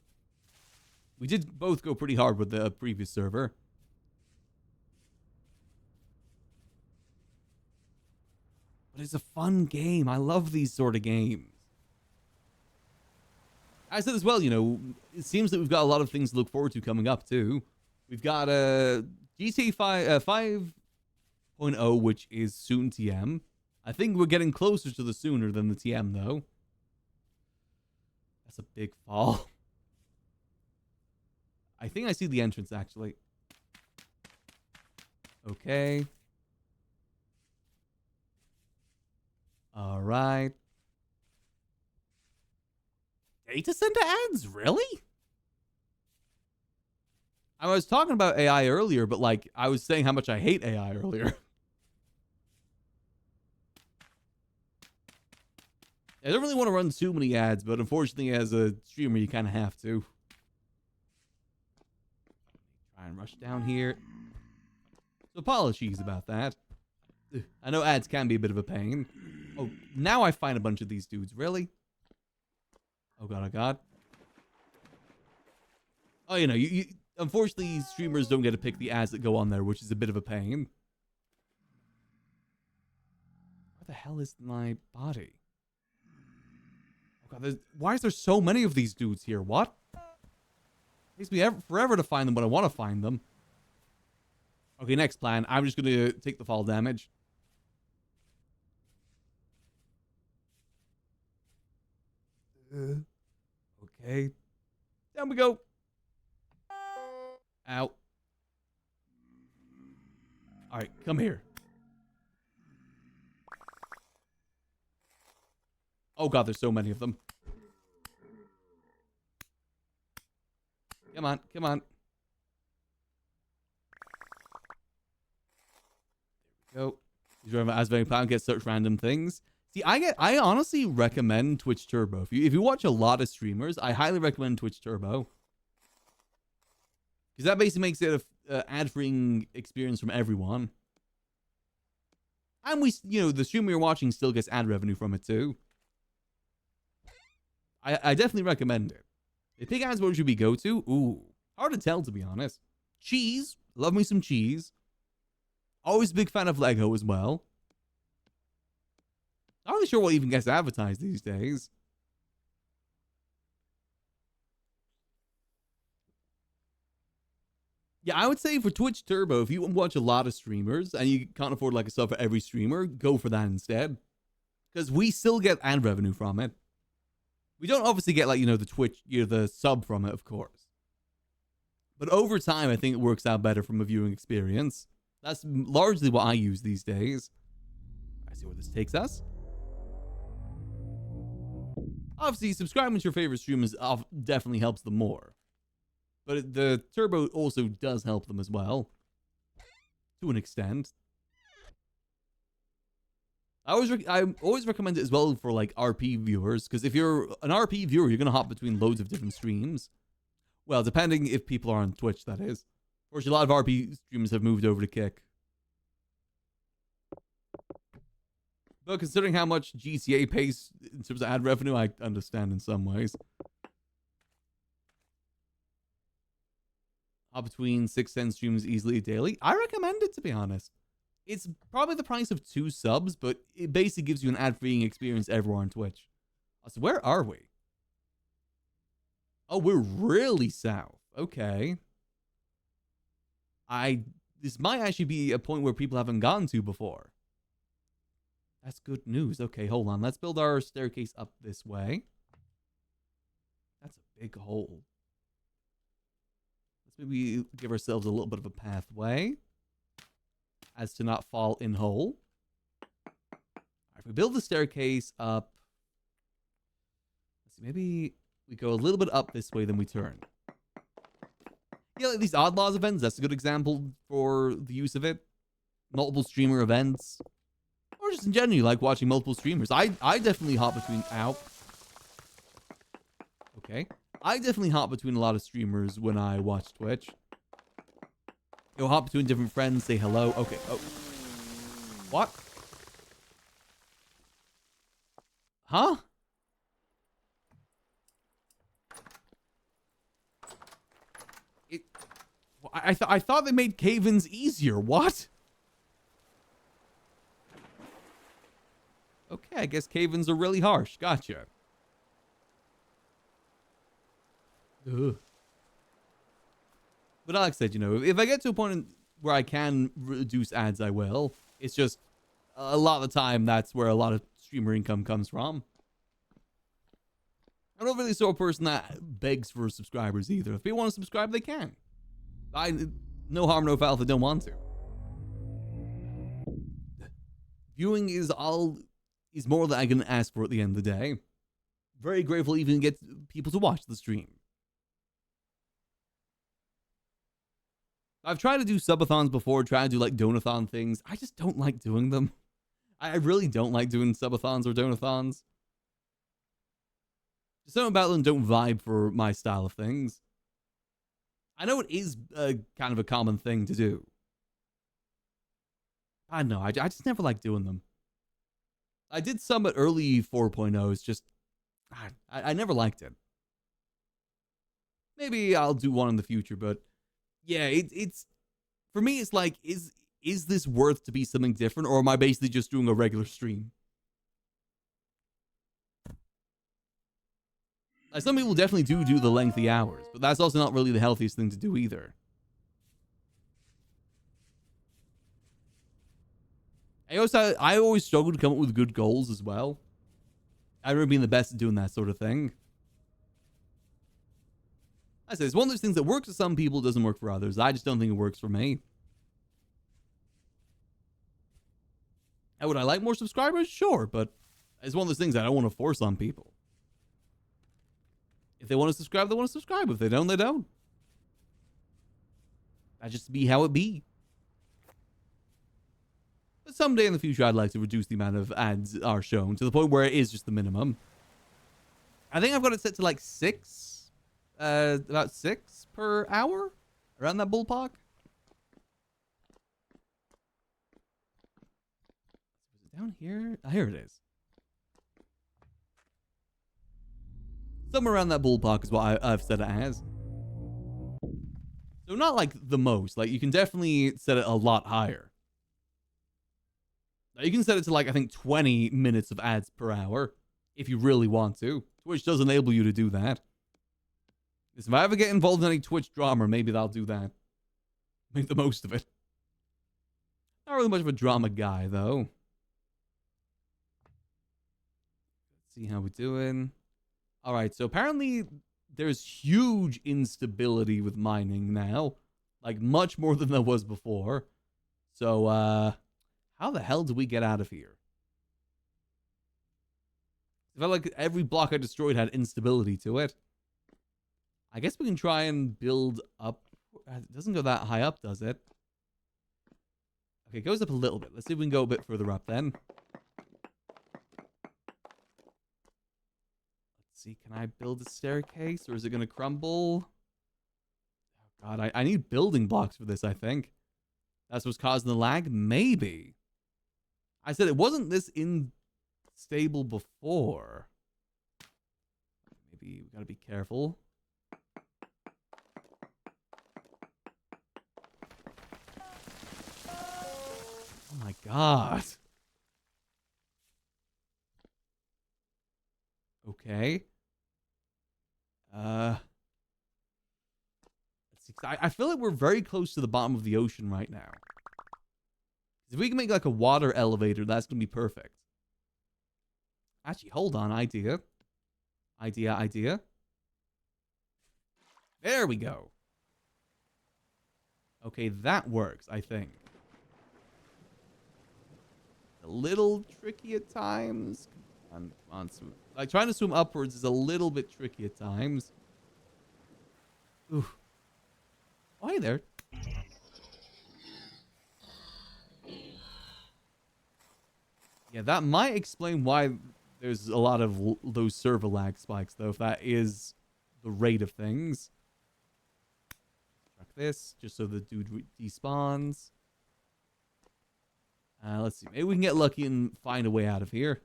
We did both go pretty hard with the previous server. But it's a fun game. I love these sort of games. I said as well, you know, it seems that we've got a lot of things to look forward to coming up, too. We've got GTA 5.0, which is soon TM. I think we're getting closer to the sooner than the TM, though. That's a big fall. I think I see the entrance, actually. Okay. All right. Data center ads? Really? I was talking about AI earlier, but like I was saying how much I hate AI earlier. I don't really want to run too many ads, but unfortunately as a streamer you kind of have to. Try and rush down here. So apologies about that. I know ads can be a bit of a pain. Oh, now I find a bunch of these dudes. Really? Oh god, oh god. Oh, you know, you unfortunately, streamers don't get to pick the ads that go on there, which is a bit of a pain. Where the hell is my body? Oh god, why is there so many of these dudes here? What? It takes me forever to find them, but I want to find them. Okay, next plan. I'm just going to take the fall damage. Okay. Down we go. Ow. Alright, come here. Oh god, there's so many of them. Come on, come on. There we go. These are as very plan get such random things. See, I honestly recommend Twitch Turbo. If you watch a lot of streamers, I highly recommend Twitch Turbo. Because that basically makes it a ad-free experience from everyone. And the streamer you're watching still gets ad revenue from it too. I definitely recommend it. If big ads, what should we go to? Ooh, hard to tell, to be honest. Cheese. Love me some cheese. Always a big fan of Lego as well. Not really sure what even gets advertised these days. Yeah, I would say for Twitch Turbo, if you watch a lot of streamers and you can't afford like a sub for every streamer, go for that instead. Because we still get ad revenue from it. We don't obviously get like, the Twitch, the sub from it, of course. But over time, I think it works out better from a viewing experience. That's largely what I use these days. I see where this takes us. Obviously, subscribing to your favorite streamers definitely helps them more. But the Turbo also does help them as well. To an extent. I always recommend it as well for like RP viewers. Because if you're an RP viewer, you're going to hop between loads of different streams. Well, depending if people are on Twitch, that is. Of course, a lot of RP streamers have moved over to Kick. But considering how much GTA pays in terms of ad revenue, I understand in some ways. Between 6-10 streams easily daily. I recommend it, to be honest. It's probably the price of 2 subs, but it basically gives you an ad-free experience everywhere on Twitch. So where are we? Oh, we're really south. Okay. This might actually be a point where people haven't gotten to before. That's good news. Okay, hold on. Let's build our staircase up this way. That's a big hole. Let's maybe give ourselves a little bit of a pathway as to not fall in hole. If we build the staircase up, let's see, maybe we go a little bit up this way, then we turn. Yeah, like these OddLaws events, that's a good example for the use of it. Multiple streamer events. Or just in general, you like watching multiple streamers. I definitely hop between... Ow. Okay. I definitely hop between a lot of streamers when I watch Twitch. Go hop between different friends, say hello. Okay. Oh. What? Huh? I thought they made cave-ins easier. What? Okay, I guess cave-ins are really harsh. Gotcha. Ugh. But like I said, if I get to a point where I can reduce ads, I will. It's just a lot of the time that's where a lot of streamer income comes from. I'm not really a person that begs for subscribers either. If people want to subscribe, they can. No harm, no foul if they don't want to. Viewing is more than I can ask for at the end of the day. Very grateful even get people to watch the stream. I've tried to do subathons before, tried to do like donathon things. I just don't like doing them. I really don't like doing subathons or donathons. Just something about them don't vibe for my style of things. I know it is kind of a common thing to do. I don't know. I just never like doing them. I did some at early 4.0s. Just I never liked it. Maybe I'll do one in the future, but yeah, it's for me. It's like, is this worth to be something different, or am I basically just doing a regular stream? Like, some people definitely do the lengthy hours, but that's also not really the healthiest thing to do either. I always struggle to come up with good goals as well. I remember being the best at doing that sort of thing. I say it's one of those things that works for some people, doesn't work for others. I just don't think it works for me. And would I like more subscribers? Sure, but it's one of those things I don't want to force on people. If they want to subscribe, they want to subscribe. If they don't, they don't. That just be how it be. But someday in the future, I'd like to reduce the amount of ads are shown to the point where it is just the minimum. I think I've got it set to like 6. About 6 per hour. Around that ballpark. Is it down here? Oh, here it is. Somewhere around that ballpark is what I've set it as. So not like the most. Like, you can definitely set it a lot higher. You can set it to like, I think 20 minutes of ads per hour if you really want to. Twitch does enable you to do that. If I ever get involved in any Twitch drama, maybe I'll do that. Make the most of it. Not really much of a drama guy, though. Let's see how we're doing. All right, so apparently there's huge instability with mining now. Like, much more than there was before. So, how the hell do we get out of here? I felt like every block I destroyed had instability to it. I guess we can try and build up. It doesn't go that high up, does it? Okay, it goes up a little bit. Let's see if we can go a bit further up then. Let's see, can I build a staircase or is it going to crumble? Oh God, I need building blocks for this, I think. That's what's causing the lag? Maybe. I said it wasn't this unstable before. Maybe we gotta be careful. Oh my God. Okay. Let's see. I feel like we're very close to the bottom of the ocean right now. If we can make like a water elevator, that's going to be perfect. Actually, hold on. Idea. There we go. Okay, that works, I think. A little tricky at times. Like, trying to swim upwards is a little bit tricky at times. Ooh. Oh, hey there. Yeah, that might explain why there's a lot of those server lag spikes, though, if that is the rate of things. Check this, just so the dude despawns. Let's see. Maybe we can get lucky and find a way out of here.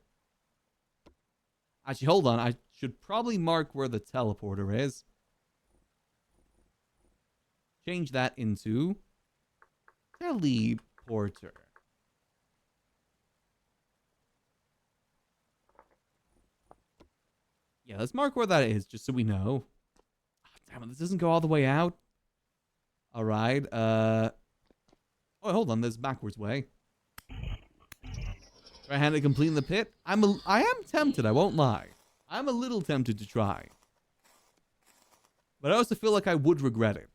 Actually, hold on. I should probably mark where the teleporter is. Change that into teleporter. Yeah, let's mark where that is, just so we know. Oh, damn it, this doesn't go all the way out. All right. Oh, hold on. There's a backwards way. Right-handed completing the pit. I am tempted. I won't lie. I'm a little tempted to try. But I also feel like I would regret it.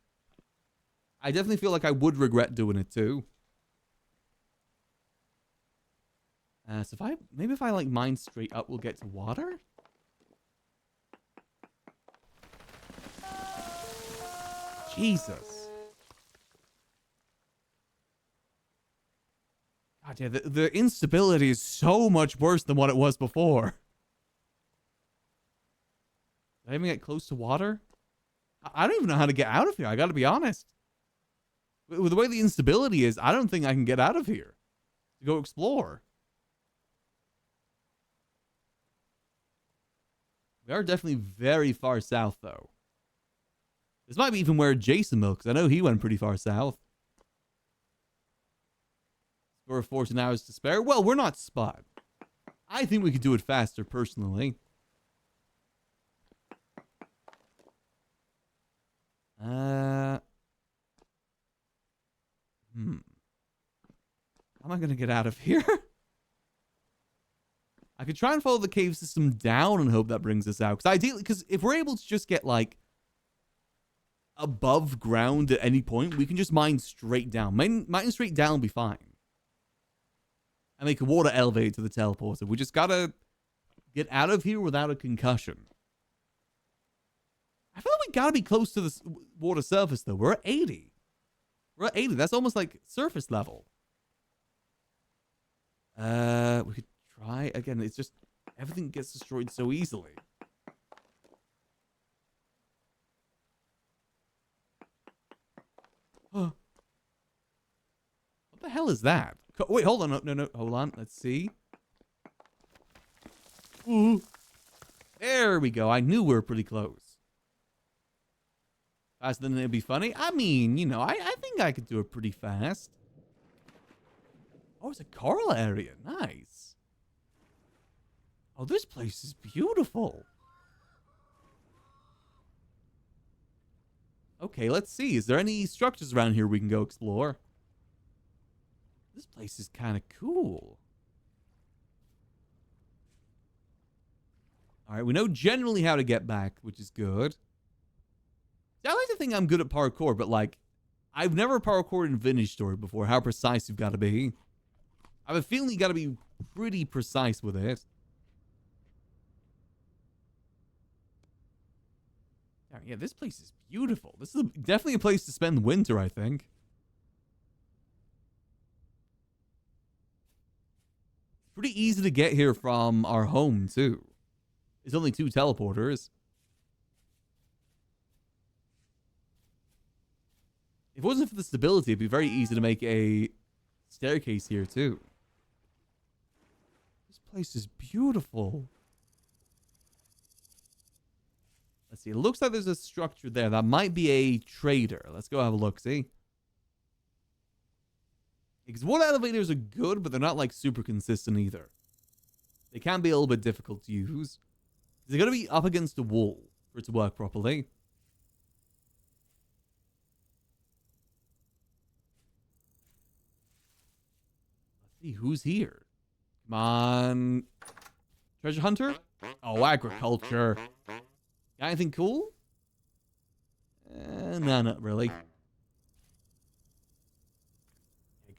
I definitely feel like I would regret doing it too. So maybe if I like mine straight up, we'll get to water. Jesus. God, yeah, the instability is so much worse than what it was before. Did I even get close to water? I don't even know how to get out of here. I gotta be honest. With the way the instability is, I don't think I can get out of here. to go explore. We are definitely very far south, though. This might be even where Jason milks. I know he went pretty far south. Score 14 hours to spare. Well, we're not Spot. I think we could do it faster, personally. How am I going to get out of here? I could try and follow the cave system down and hope that brings us out. Because if we're able to just get, like, above ground at any point, we can just mine straight down. Mining straight down will be fine. And make a water elevator to the teleporter. We just gotta get out of here without a concussion. I feel like we gotta be close to the water surface, though. We're at 80. We're at 80. That's almost like surface level. We could try again. It's just everything gets destroyed so easily. What the hell is that? Wait, hold on. No, hold on. Let's see. Ooh. There we go. I knew we were pretty close. Faster than it'd be funny. I mean, you know, I think I could do it pretty fast. Oh, it's a coral area. Nice. Oh, this place is beautiful. Okay, let's see. Is there any structures around here we can go explore? This place is kind of cool. All right, we know generally how to get back, which is good. See, I like to think I'm good at parkour, but, like, I've never parkoured in Vintage Story before, how precise you've got to be. I have a feeling you got to be pretty precise with it. Yeah, this place is beautiful. This is definitely a place to spend winter, I think. Pretty easy to get here from our home, too. There's only 2 teleporters. If it wasn't for the stability, it'd be very easy to make a staircase here, too. This place is beautiful. Let's see. It looks like there's a structure there. That might be a trader. Let's go have a look, see? Because water elevators are good, but they're not, like, super consistent either. They can be a little bit difficult to use. They're going to be up against a wall for it to work properly. Let's see who's here. Come on. Treasure hunter? Oh, agriculture. Got anything cool? No, not really. I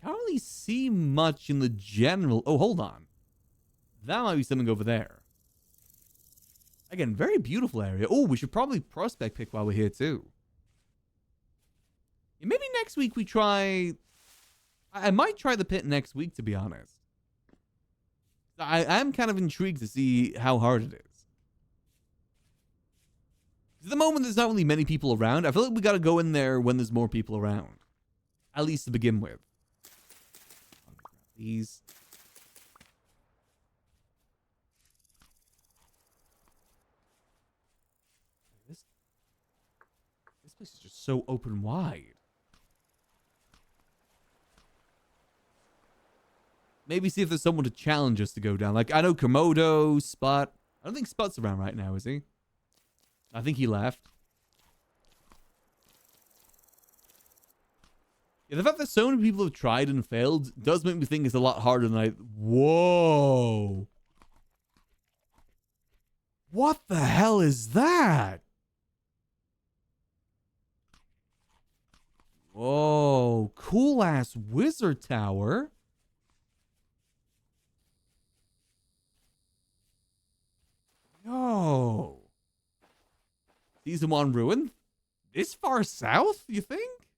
can't really see much in the general. Oh, hold on. That might be something over there. Again, very beautiful area. Oh, we should probably prospect pick while we're here, too. Yeah, maybe next week we try... I might try the pit next week, to be honest. I am kind of intrigued to see how hard it is. At the moment, there's not really many people around. I feel like we got to go in there when there's more people around. At least to begin with. These... This place is just so open wide. Maybe see if there's someone to challenge us to go down. Like, I know Komodo, Spot. I don't think Spot's around right now, is he? I think he left. Yeah, the fact that so many people have tried and failed does make me think it's a lot harder than I... Whoa. What the hell is that? Whoa, cool-ass wizard tower. Yo. Season 1 ruin? This far south, you think?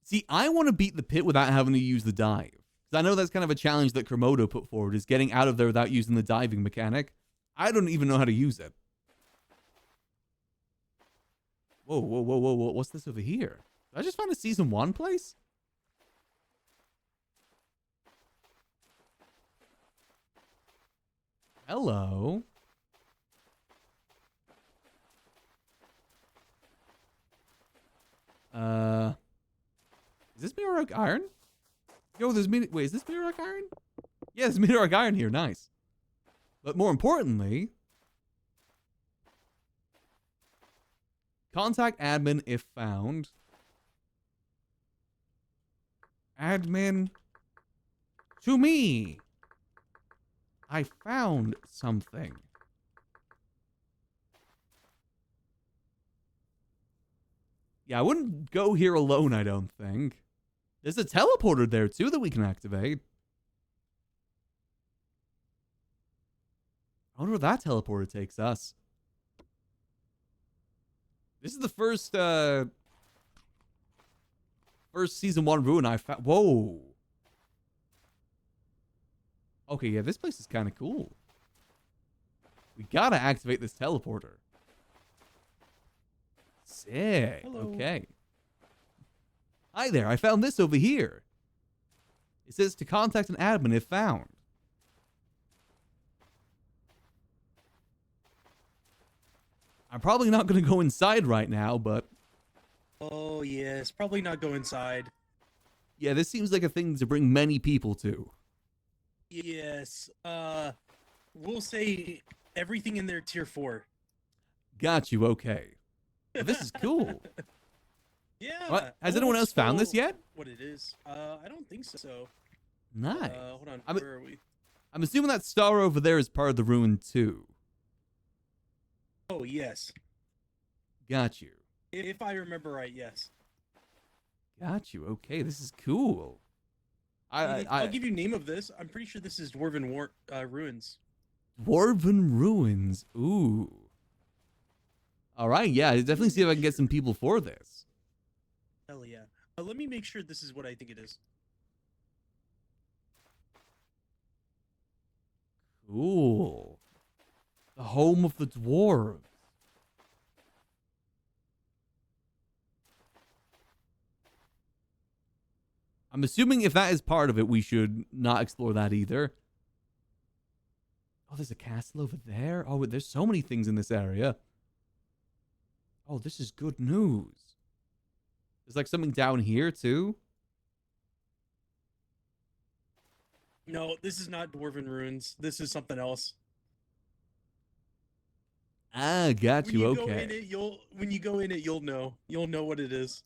See, I want to beat the pit without having to use the dive. Because I know that's kind of a challenge that Komodo put forward, is getting out of there without using the diving mechanic. I don't even know how to use it. Whoa, whoa, whoa, whoa, whoa. What's this over here? Did I just find a Season 1 place? Hello. Is this meteoric iron? Yo, wait, is this meteoric iron? Yeah, there's meteoric iron here. Nice. But more importantly, contact admin if found. Admin to me. I found something. Yeah, I wouldn't go here alone, I don't think. There's a teleporter there, too, that we can activate. I wonder where that teleporter takes us. This is the first season 1 ruin I found. Whoa. Okay, yeah, this place is kind of cool. We gotta activate this teleporter. Sick. Hello. Okay. Hi there, I found this over here. It says to contact an admin if found. I'm probably not going to go inside right now, but... Oh, yes. Probably not go inside. yeah, this seems like a thing to bring many people to. Yes. We'll say everything in there tier 4. Got you, okay. Well, this is cool. Yeah. What? Has I anyone won't else found this spoil yet? What it is? I don't think so. Nice. Hold on. I'm- Where are we? I'm assuming that star over there is part of the ruin, too. Oh, yes. Got you. If I remember right, yes. Got you, okay. This is cool. I'll give you name of this. I'm pretty sure this is Dwarven Ruins. Dwarven Ruins. Ooh. All right, yeah, I'll definitely see if I can get some people for this. Hell yeah. Let me make sure this is what I think it is. Cool. The home of the dwarves. I'm assuming if that is part of it, we should not explore that either. Oh, there's a castle over there. Oh, there's so many things in this area. Oh, this is good news. There's like something down here too. No, this is not Dwarven Ruins. This is something else. Ah, got When you. you go in Okay. it, when you go in it, you'll know. You'll know what it is.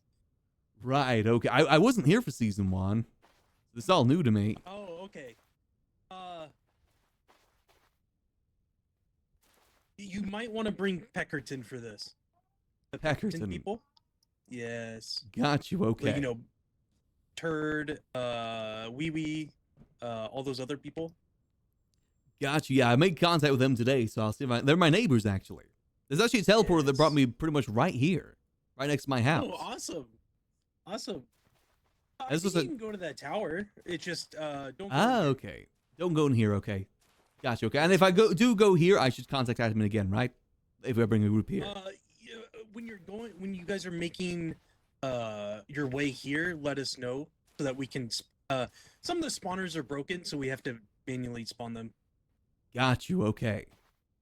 Right. Okay. I wasn't here for season 1. This is all new to me. Oh, okay. You might want to bring Peckerton for this. The Peckerton. people. Yes. Got you. Okay. Like, you know, Turd, Wee Wee, all those other people. Got you. Yeah, I made contact with them today, so I'll see if they're my neighbors, actually. There's actually a teleporter that brought Yes. me pretty much right here, right next to my house. Oh, awesome. Awesome. This You was a- can go to that tower. It just don't. Go Ah, in there. okay. Don't go in here, okay. Gotcha, okay. And if I do go here, I should contact admin again, right? If I bring a group here. Yeah, when you guys are making your way here, let us know so that we can. Some of the spawners are broken, so we have to manually spawn them. Got you, okay.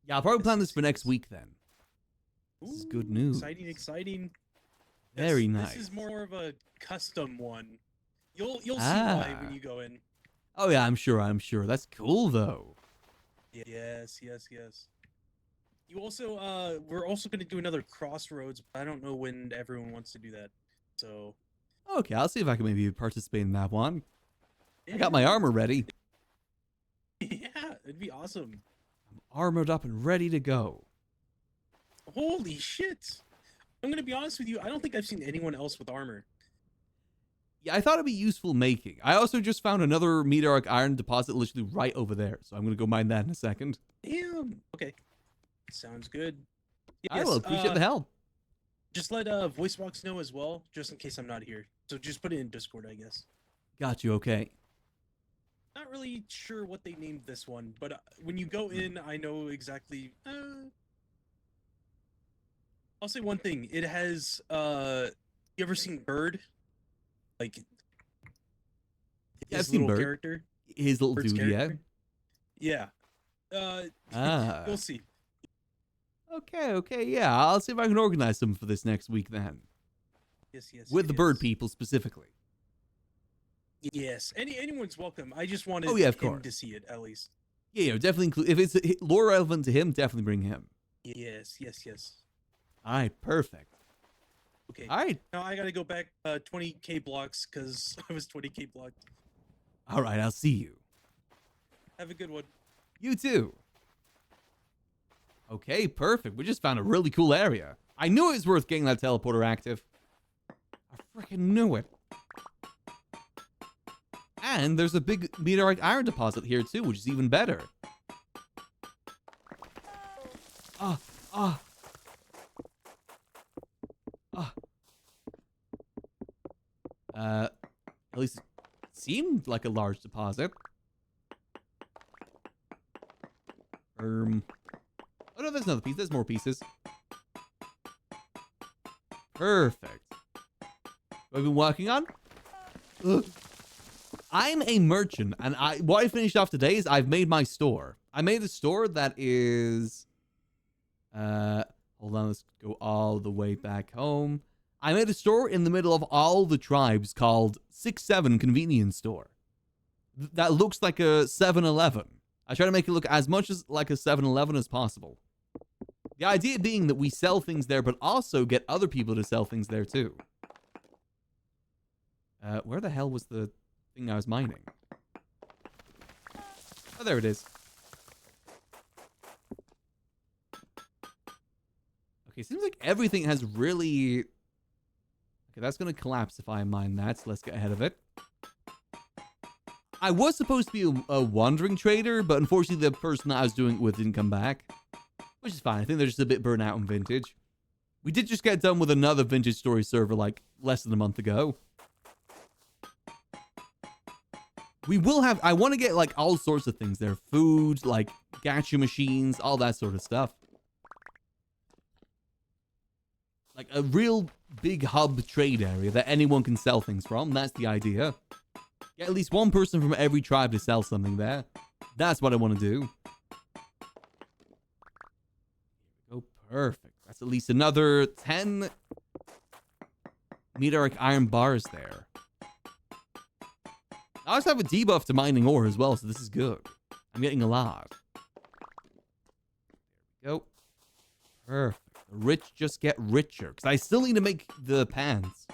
Yeah, I'll probably plan this for next Yes. week then. This is good Ooh, news. Exciting, exciting. Very This nice. is more of a custom one. You'll see why Ah. when you go in. Oh yeah, I'm sure. That's cool though. Yes. You also we're also gonna do another crossroads, but I don't know when everyone wants to do that. So Okay, I'll see if I can maybe participate in that one. I got my armor ready. Yeah, it'd be awesome. I'm armored up and ready to go. Holy shit! I'm gonna be honest with you. I don't think I've seen anyone else with armor. Yeah, I thought it'd be useful making. I also just found another meteoric iron deposit literally right over there, so I'm gonna go mine that in a second. Damn. Okay. Sounds good. I will appreciate the help. Just let VoiceBox know as well, just in case I'm not here. So just put it in Discord, I guess. Got you, okay. Not really sure what they named this one, but when you go in, I know exactly. I'll say one thing. It has. You ever seen Bird? Like. Yeah, I've his seen little Bird. character. His little Bird's dude, yeah. character? Yeah. Ah. We'll see. Okay, yeah. I'll see if I can organize some for this next week then. Yes. With the bird people specifically. Yes. Anyone's welcome. I just wanted Oh, yeah, of him course. to see it at least. Yeah, definitely include. If it's lore relevant to him, definitely bring him. Yes. All right, perfect. Okay. All right. Now I gotta go back 20k blocks because I was 20k blocked. All right, I'll see you. Have a good one. You too. Okay, perfect. We just found a really cool area. I knew it was worth getting that teleporter active. I freaking knew it. And there's a big meteorite iron deposit here too, which is even better. At least it seemed like a large deposit. Oh no, there's another piece. There's more pieces. Perfect. What have we been working on? Ugh. I'm a merchant, and what I finished off today is I've made my store. I made a store that is... hold on, let's go all the way back home. I made a store in the middle of all the tribes called 6-7 Convenience Store. That looks like a 7-Eleven. I try to make it look as much as like a 7-Eleven as possible. The idea being that we sell things there, but also get other people to sell things there too. Where the hell was the thing I was mining? Oh, there it is. Okay, seems like everything has really... Okay, that's going to collapse if I mine that, so let's get ahead of it. I was supposed to be a wandering trader, but unfortunately the person that I was doing it with didn't come back. Which is fine. I think they're just a bit burnt out on Vintage. We did just get done with another Vintage Story server like less than a month ago. We will have... I want to get like all sorts of things there. Food, like gacha machines, all that sort of stuff. Like a real big hub trade area that anyone can sell things from. That's the idea. Get at least one person from every tribe to sell something there. That's what I want to do. Oh, perfect. That's at least another 10 meteoric iron bars there. I also have a debuff to mining ore as well, so this is good. I'm getting a lot. There we go. Perfect. The rich just get richer, because I still need to make the pants.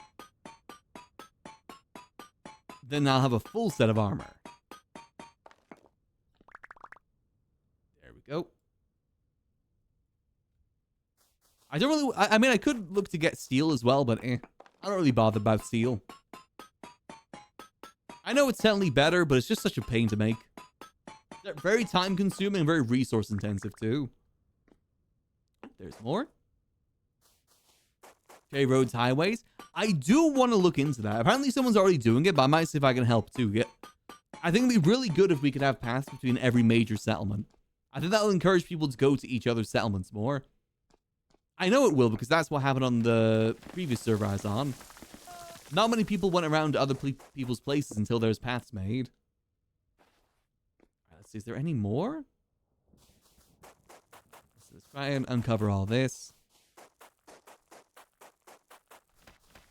Then I'll have a full set of armor. There we go. I don't really... I mean, I could look to get steel as well, but I don't really bother about steel. I know it's technically better, but it's just such a pain to make. They're very time-consuming and very resource-intensive, too. There's more. Okay, roads, highways. I do want to look into that. Apparently someone's already doing it, but I might see if I can help too. I think it'd be really good if we could have paths between every major settlement. I think that'll encourage people to go to each other's settlements more. I know it will, because that's what happened on the previous server I was on. Not many people went around to other people's places until there's paths made. Let's see, is there any more? Let's try and uncover all this.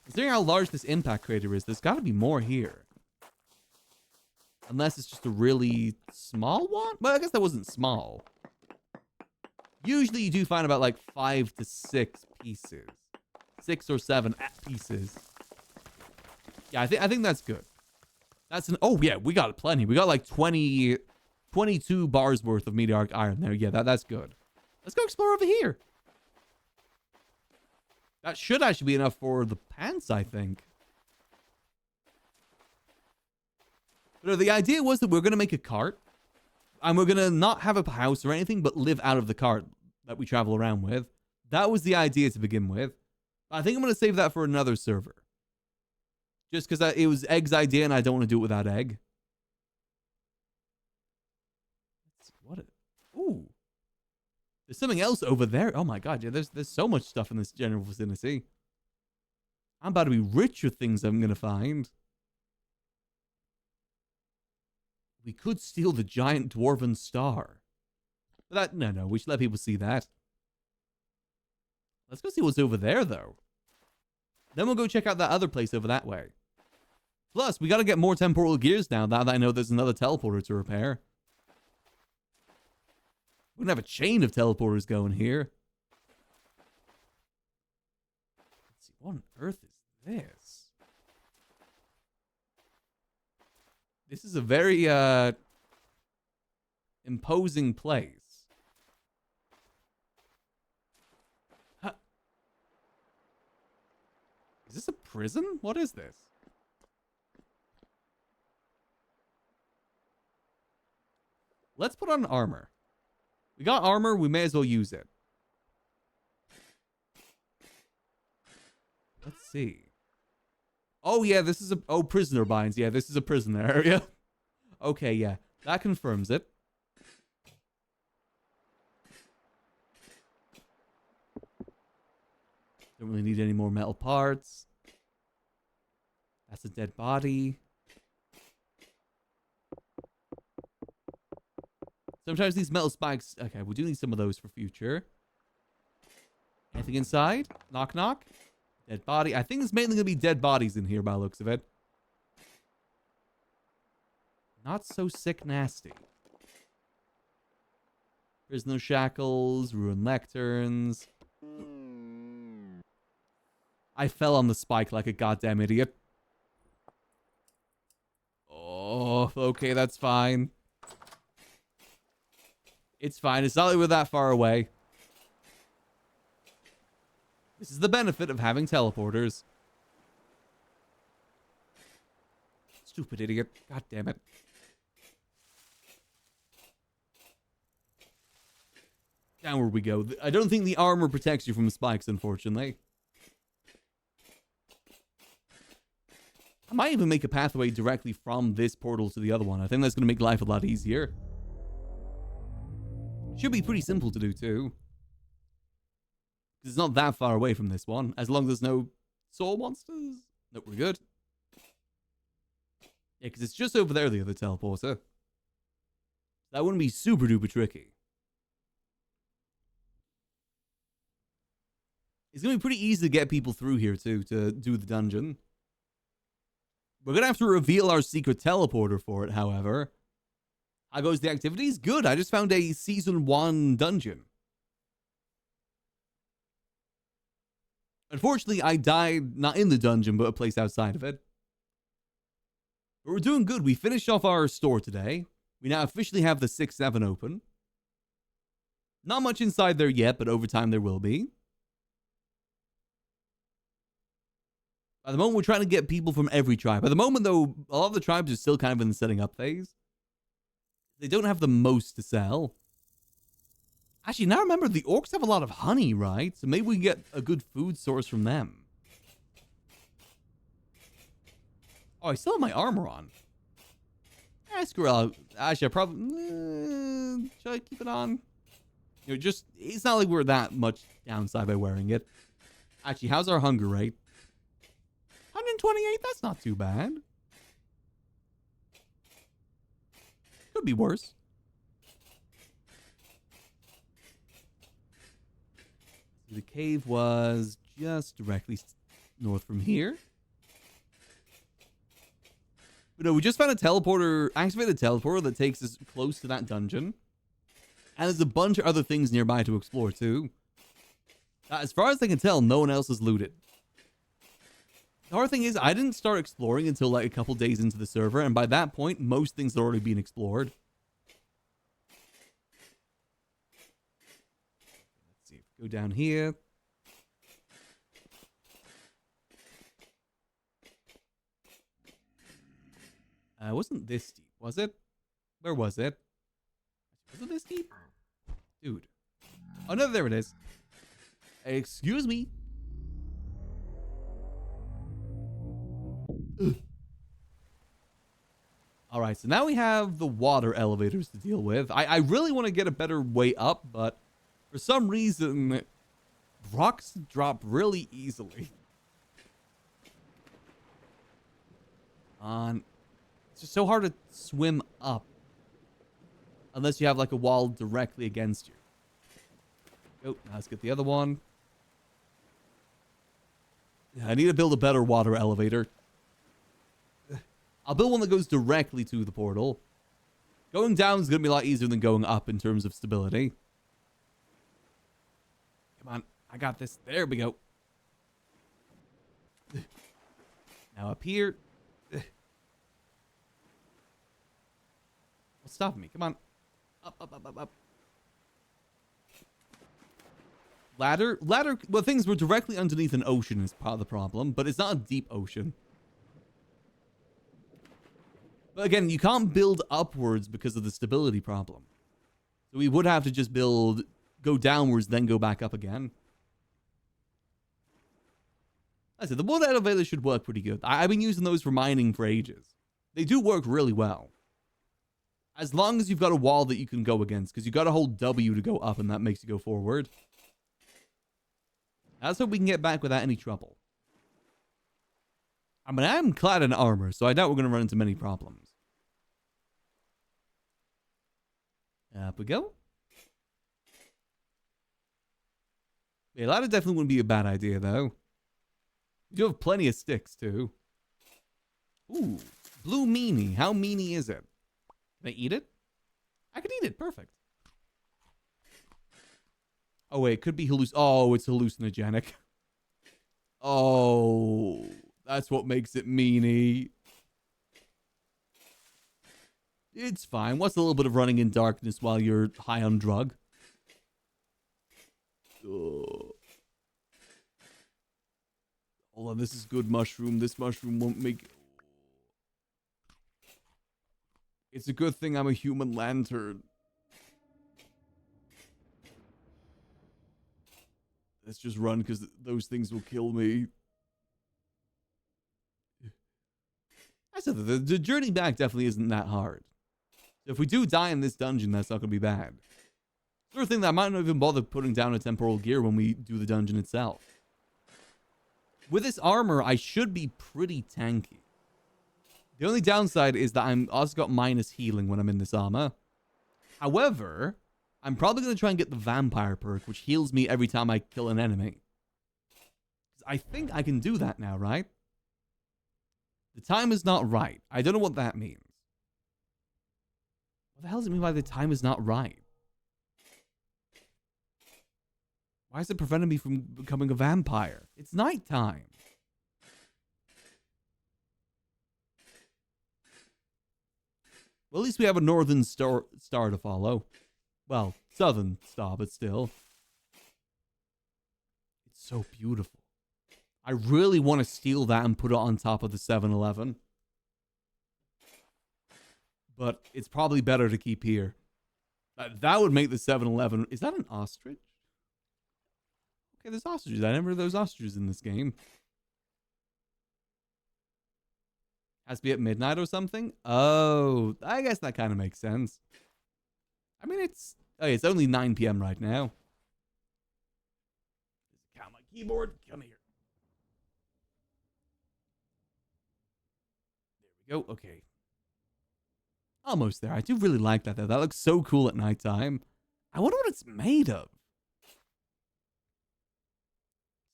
Considering how large this impact crater is, there's got to be more here. Unless it's just a really small one? Well, I guess that wasn't small. Usually you do find about like 5 to 6 pieces. 6 or 7 pieces. Yeah, I think that's good. That's an... Oh, yeah, we got plenty. We got like 22 bars worth of meteoric iron there. Yeah, that's good. Let's go explore over here. That should actually be enough for the pants, I think. But the idea was that we're going to make a cart. And we're going to not have a house or anything, but live out of the cart that we travel around with. That was the idea to begin with. I think I'm going to save that for another server. Just because it was Egg's idea and I don't want to do it without Egg. Ooh. There's something else over there. Oh my god, yeah, there's so much stuff in this general vicinity. I'm about to be rich with things I'm going to find. We could steal the giant dwarven star. But that, no, we should let people see that. Let's go see what's over there, though. Then we'll go check out that other place over that way. Plus, we gotta get more temporal gears now that I know there's another teleporter to repair. We're gonna have a chain of teleporters going here. Let's see, what on earth is this? This is a very, imposing place. Huh. Is this a prison? What is this? Let's put on armor. We got armor, we may as well use it. Let's see. Oh, yeah, this is a... Oh, prisoner binds. Yeah, this is a prison area. Okay, yeah. That confirms it. Don't really need any more metal parts. That's a dead body. Sometimes these metal spikes... Okay, we do need some of those for future. Anything inside? Knock, knock. Dead body. I think it's mainly going to be dead bodies in here by the looks of it. Not so sick nasty. Prisoner shackles, ruined lecterns. I fell on the spike like a goddamn idiot. Oh, okay, that's fine. It's fine. It's not like we're that far away. This is the benefit of having teleporters. Stupid idiot. God damn it. Downward we go. I don't think the armor protects you from spikes, unfortunately. I might even make a pathway directly from this portal to the other one. I think that's going to make life a lot easier. Should be pretty simple to do, too. It's not that far away from this one. As long as there's no soul monsters. Nope, we're good. Yeah, because it's just over there, the other teleporter. That wouldn't be super duper tricky. It's going to be pretty easy to get people through here, too, to do the dungeon. We're going to have to reveal our secret teleporter for it, however. How goes the activities? Good. I just found a Season 1 dungeon. Unfortunately, I died not in the dungeon, but a place outside of it. But we're doing good. We finished off our store today. We now officially have the 6-7 open. Not much inside there yet, but over time there will be. At the moment, we're trying to get people from every tribe. At the moment, though, a lot of the tribes are still kind of in the setting up phase. They don't have the most to sell. Actually, now remember, the orcs have a lot of honey, right? So maybe we can get a good food source from them. Oh, I still have my armor on. Screw it. Actually, I probably... should I keep it on? You know, just... It's not like we're that much downside by wearing it. Actually, how's our hunger rate? 128? That's not too bad. Could be worse. The cave was just directly north from here. But no, we just found a teleporter, activated teleporter that takes us close to that dungeon. And there's a bunch of other things nearby to explore too. As far as I can tell, no one else has looted. The hard thing is, I didn't start exploring until like a couple days into the server, and by that point, most things had already been explored. Let's see. Go down here. Wasn't this deep, was it? Where was it? Was it this deep? Dude. Oh, no, there it is. Excuse me. Alright, so now we have the water elevators to deal with. I really want to get a better way up, but for some reason, rocks drop really easily. It's just so hard to swim up. Unless you have like a wall directly against you. Oh, now let's get the other one. Yeah, I need to build a better water elevator. I'll build one that goes directly to the portal. Going down is going to be a lot easier than going up in terms of stability. Come on, I got this. There we go. Now up here. What's stopping me? Come on. Up, up, up, up, up. Ladder? Ladder, well, things were directly underneath an ocean is part of the problem, but it's not a deep ocean. But again, you can't build upwards because of the stability problem. So we would have to just build, go downwards, then go back up again. I said, the water elevator should work pretty good. I've been using those for mining for ages. They do work really well. As long as you've got a wall that you can go against, because you got to hold W to go up, and that makes you go forward. Let's hope we can get back without any trouble. I mean, I'm clad in armor, so I doubt we're going to run into many problems. Up we go. Yeah, ladder definitely wouldn't be a bad idea, though. You do have plenty of sticks, too. Ooh, blue meanie. How meanie is it? Can I eat it? I can eat it. Perfect. Oh, wait. It could be oh, it's hallucinogenic. Oh, that's what makes it meanie. It's fine. What's a little bit of running in darkness while you're high on drug? Ugh. Hold on, this is good mushroom. This mushroom won't make... It's a good thing I'm a human lantern. Let's just run because those things will kill me. I said the journey back definitely isn't that hard. So if we do die in this dungeon, that's not going to be bad. Sort of thing that I might not even bother putting down a temporal gear when we do the dungeon itself. With this armor, I should be pretty tanky. The only downside is that I'm also got minus healing when I'm in this armor. However, I'm probably going to try and get the vampire perk, which heals me every time I kill an enemy. I think I can do that now, right? The time is not right. I don't know what that means. What the hell does it mean by the time is not right? Why is it preventing me from becoming a vampire? It's nighttime. Well, at least we have a northern star to follow. Well, southern star, but still. It's so beautiful. I really want to steal that and put it on top of the 7-Eleven. But it's probably better to keep here. That would make the 7-Eleven... Is that an ostrich? Okay, there's ostriches. I never heard those ostriches in this game. Has to be at midnight or something? Oh, I guess that kind of makes sense. I mean, it's... Oh, it's only 9 p.m. right now. Count my keyboard. Come here. There we go. Okay. Almost there. I do really like that, though. That looks so cool at nighttime. I wonder what it's made of.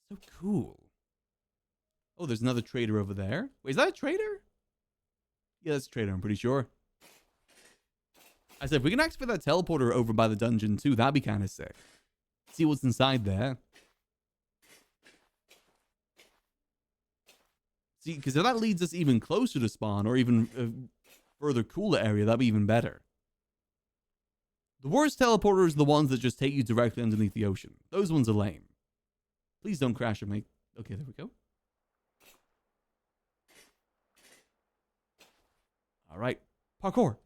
So cool. Oh, there's another trader over there. Wait, is that a trader? Yeah, that's a trader, I'm pretty sure. I said, if we can activate that teleporter over by the dungeon, too, that'd be kind of sick. See what's inside there. See, because if that leads us even closer to spawn, or even a further cooler area, that'd be even better. The worst teleporters are the ones that just take you directly underneath the ocean. Those ones are lame. Please don't crash or make... Okay, there we go. All right. Parkour.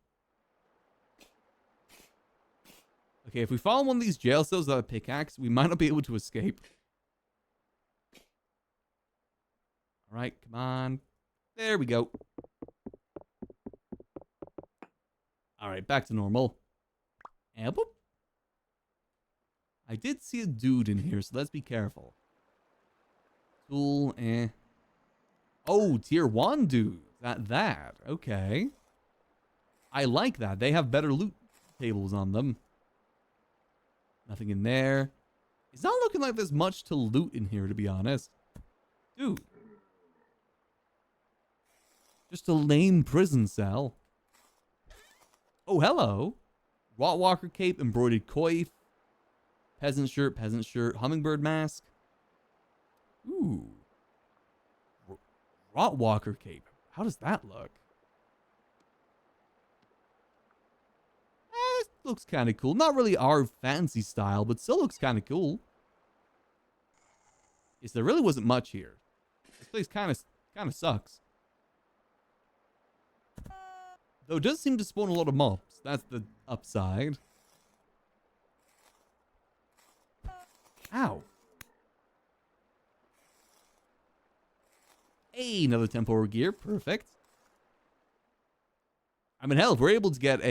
Okay, if we follow one of these jail cells without a pickaxe, we might not be able to escape. All right, come on. There we go. All right, back to normal. And boop. I did see a dude in here, so let's be careful. Tool, Oh, tier 1 dude. That. Okay. I like that. They have better loot tables on them. Nothing in there. It's not looking like there's much to loot in here, to be honest. Dude. Just a lame prison cell. Oh, hello. Rotwalker cape, embroidered coif. Peasant shirt, hummingbird mask. Ooh. Rotwalker cape. How does that look? It looks kind of cool. Not really our fancy style, but still looks kind of cool. Yes, there really wasn't much here. This place kind of sucks. Though it does seem to spawn a lot of mobs. That's the upside. Ow. Hey, another temporal gear. Perfect. I mean, hell, if we're able to get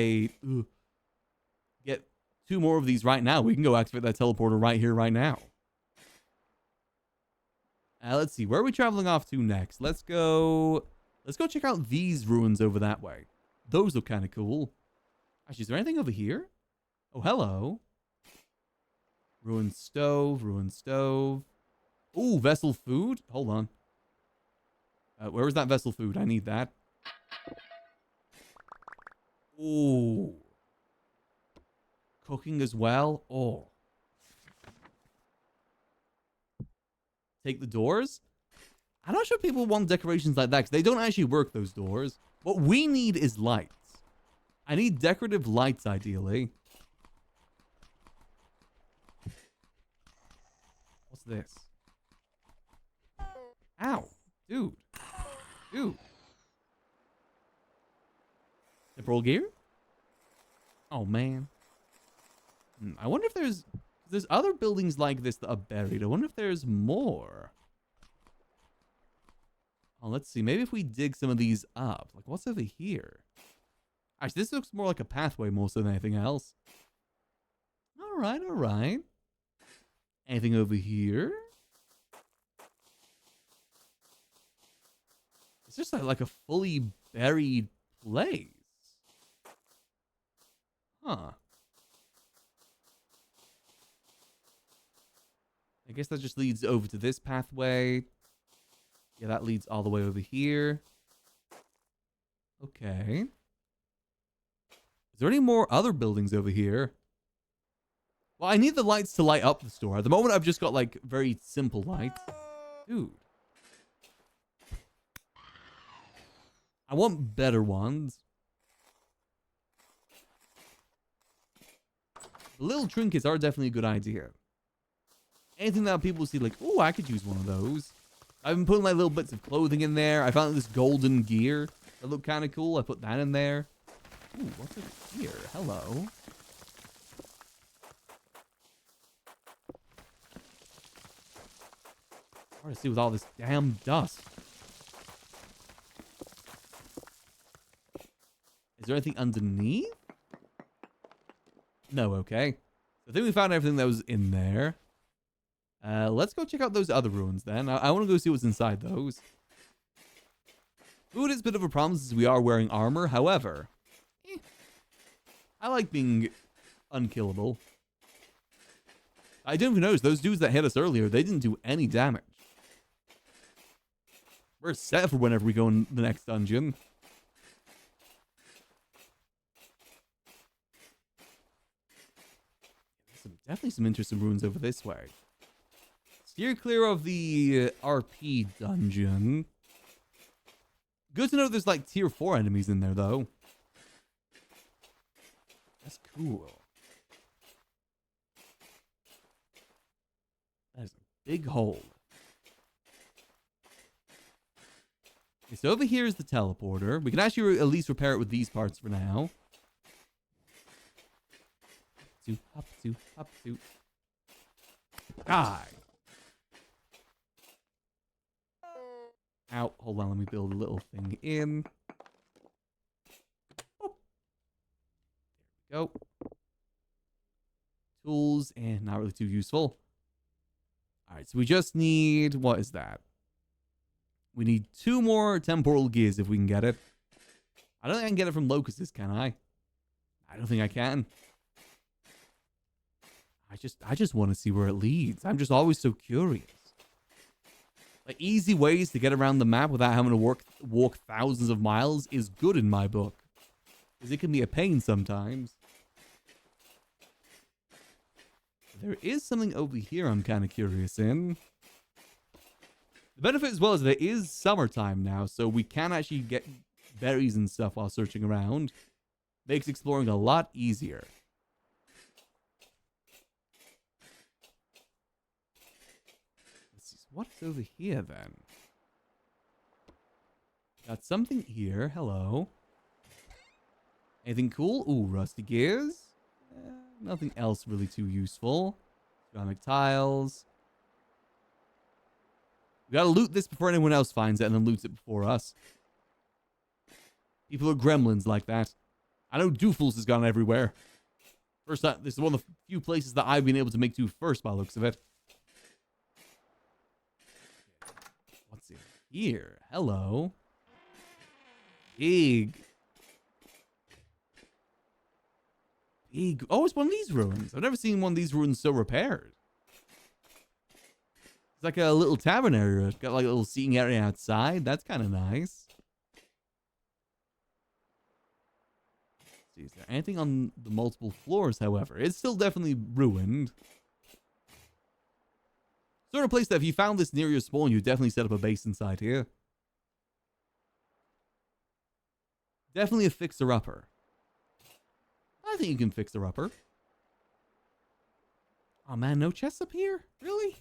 get 2 more of these right now, we can go activate that teleporter right here, right now. Let's see. Where are we traveling off to next? Let's go check out these ruins over that way. Those look kind of cool. Actually, is there anything over here? Oh, hello. Ruined stove, ruined stove. Ooh, vessel food. Hold on. Where was that vessel food? I need that. Ooh. Cooking as well. Oh. Take the doors. I'm not sure people want decorations like that because they don't actually work, those doors. What we need is lights. I need decorative lights, ideally. What's this? Ow. Dude. Dude. Temporal gear? Oh, man. I wonder if there's other buildings like this that are buried. I wonder if there's more. Oh, let's see. Maybe if we dig some of these up. Like, what's over here? Actually, this looks more like a pathway more so than anything else. All right, all right. Anything over here? It's just like a fully buried place. Huh. I guess that just leads over to this pathway. Yeah, that leads all the way over here. Okay. Is there any more other buildings over here? Well, I need the lights to light up the store. At the moment, I've just got, like, very simple lights. Dude. I want better ones. The little trinkets are definitely a good idea. Anything that people see like, oh, I could use one of those. I've been putting like little bits of clothing in there. I found this golden gear that looked kind of cool. I put that in there. Ooh, what's over here? Hello. Hard to see with all this damn dust. Is there anything underneath? No, okay. I think we found everything that was in there. Let's go check out those other ruins then. I want to go see what's inside those. Food is a bit of a problem since we are wearing armor. However, I like being unkillable. I didn't even notice those dudes that hit us earlier, they didn't do any damage. We're set for whenever we go in the next dungeon. Definitely some interesting ruins over this way. Steer clear of the RP dungeon. Good to know there's like tier 4 enemies in there though. That's cool. That is a big hole. Okay, so over here is the teleporter. We can actually at least repair it with these parts for now. Up to. Die. Ow, hold on, let me build a little thing in. Oh. There we go. Tools, and not really too useful. Alright, so we just need, what is that? We need 2 more temporal gears if we can get it. I don't think I can get it from locusts, can I? I don't think I can. I just want to see where it leads. I'm just always so curious. Like, easy ways to get around the map without having to walk thousands of miles is good in my book. Because it can be a pain sometimes. There is something over here I'm kind of curious in. The benefit as well is that it is summertime now, so we can actually get berries and stuff while searching around. Makes exploring a lot easier. Let's see, what's over here then? Got something here. Hello. Anything cool? Ooh, rusty gears. Nothing else really too useful. Ceramic tiles. We gotta loot this before anyone else finds it and then loots it before us. People are gremlins like that. I know Doofles has gone everywhere. First time, this is one of the few places that I've been able to make to first by the looks of it. What's in here? Hello. Big. Oh, it's one of these ruins. I've never seen one of these ruins so repaired. It's like a little tavern area. It's got like a little seating area outside. That's kind of nice. Let's see, is there anything on the multiple floors, however? It's still definitely ruined. Sort of place that if you found this near your spawn, you'd definitely set up a base inside here. Definitely a fixer-upper. I think you can fix her upper. Oh man, no chests up here? Really?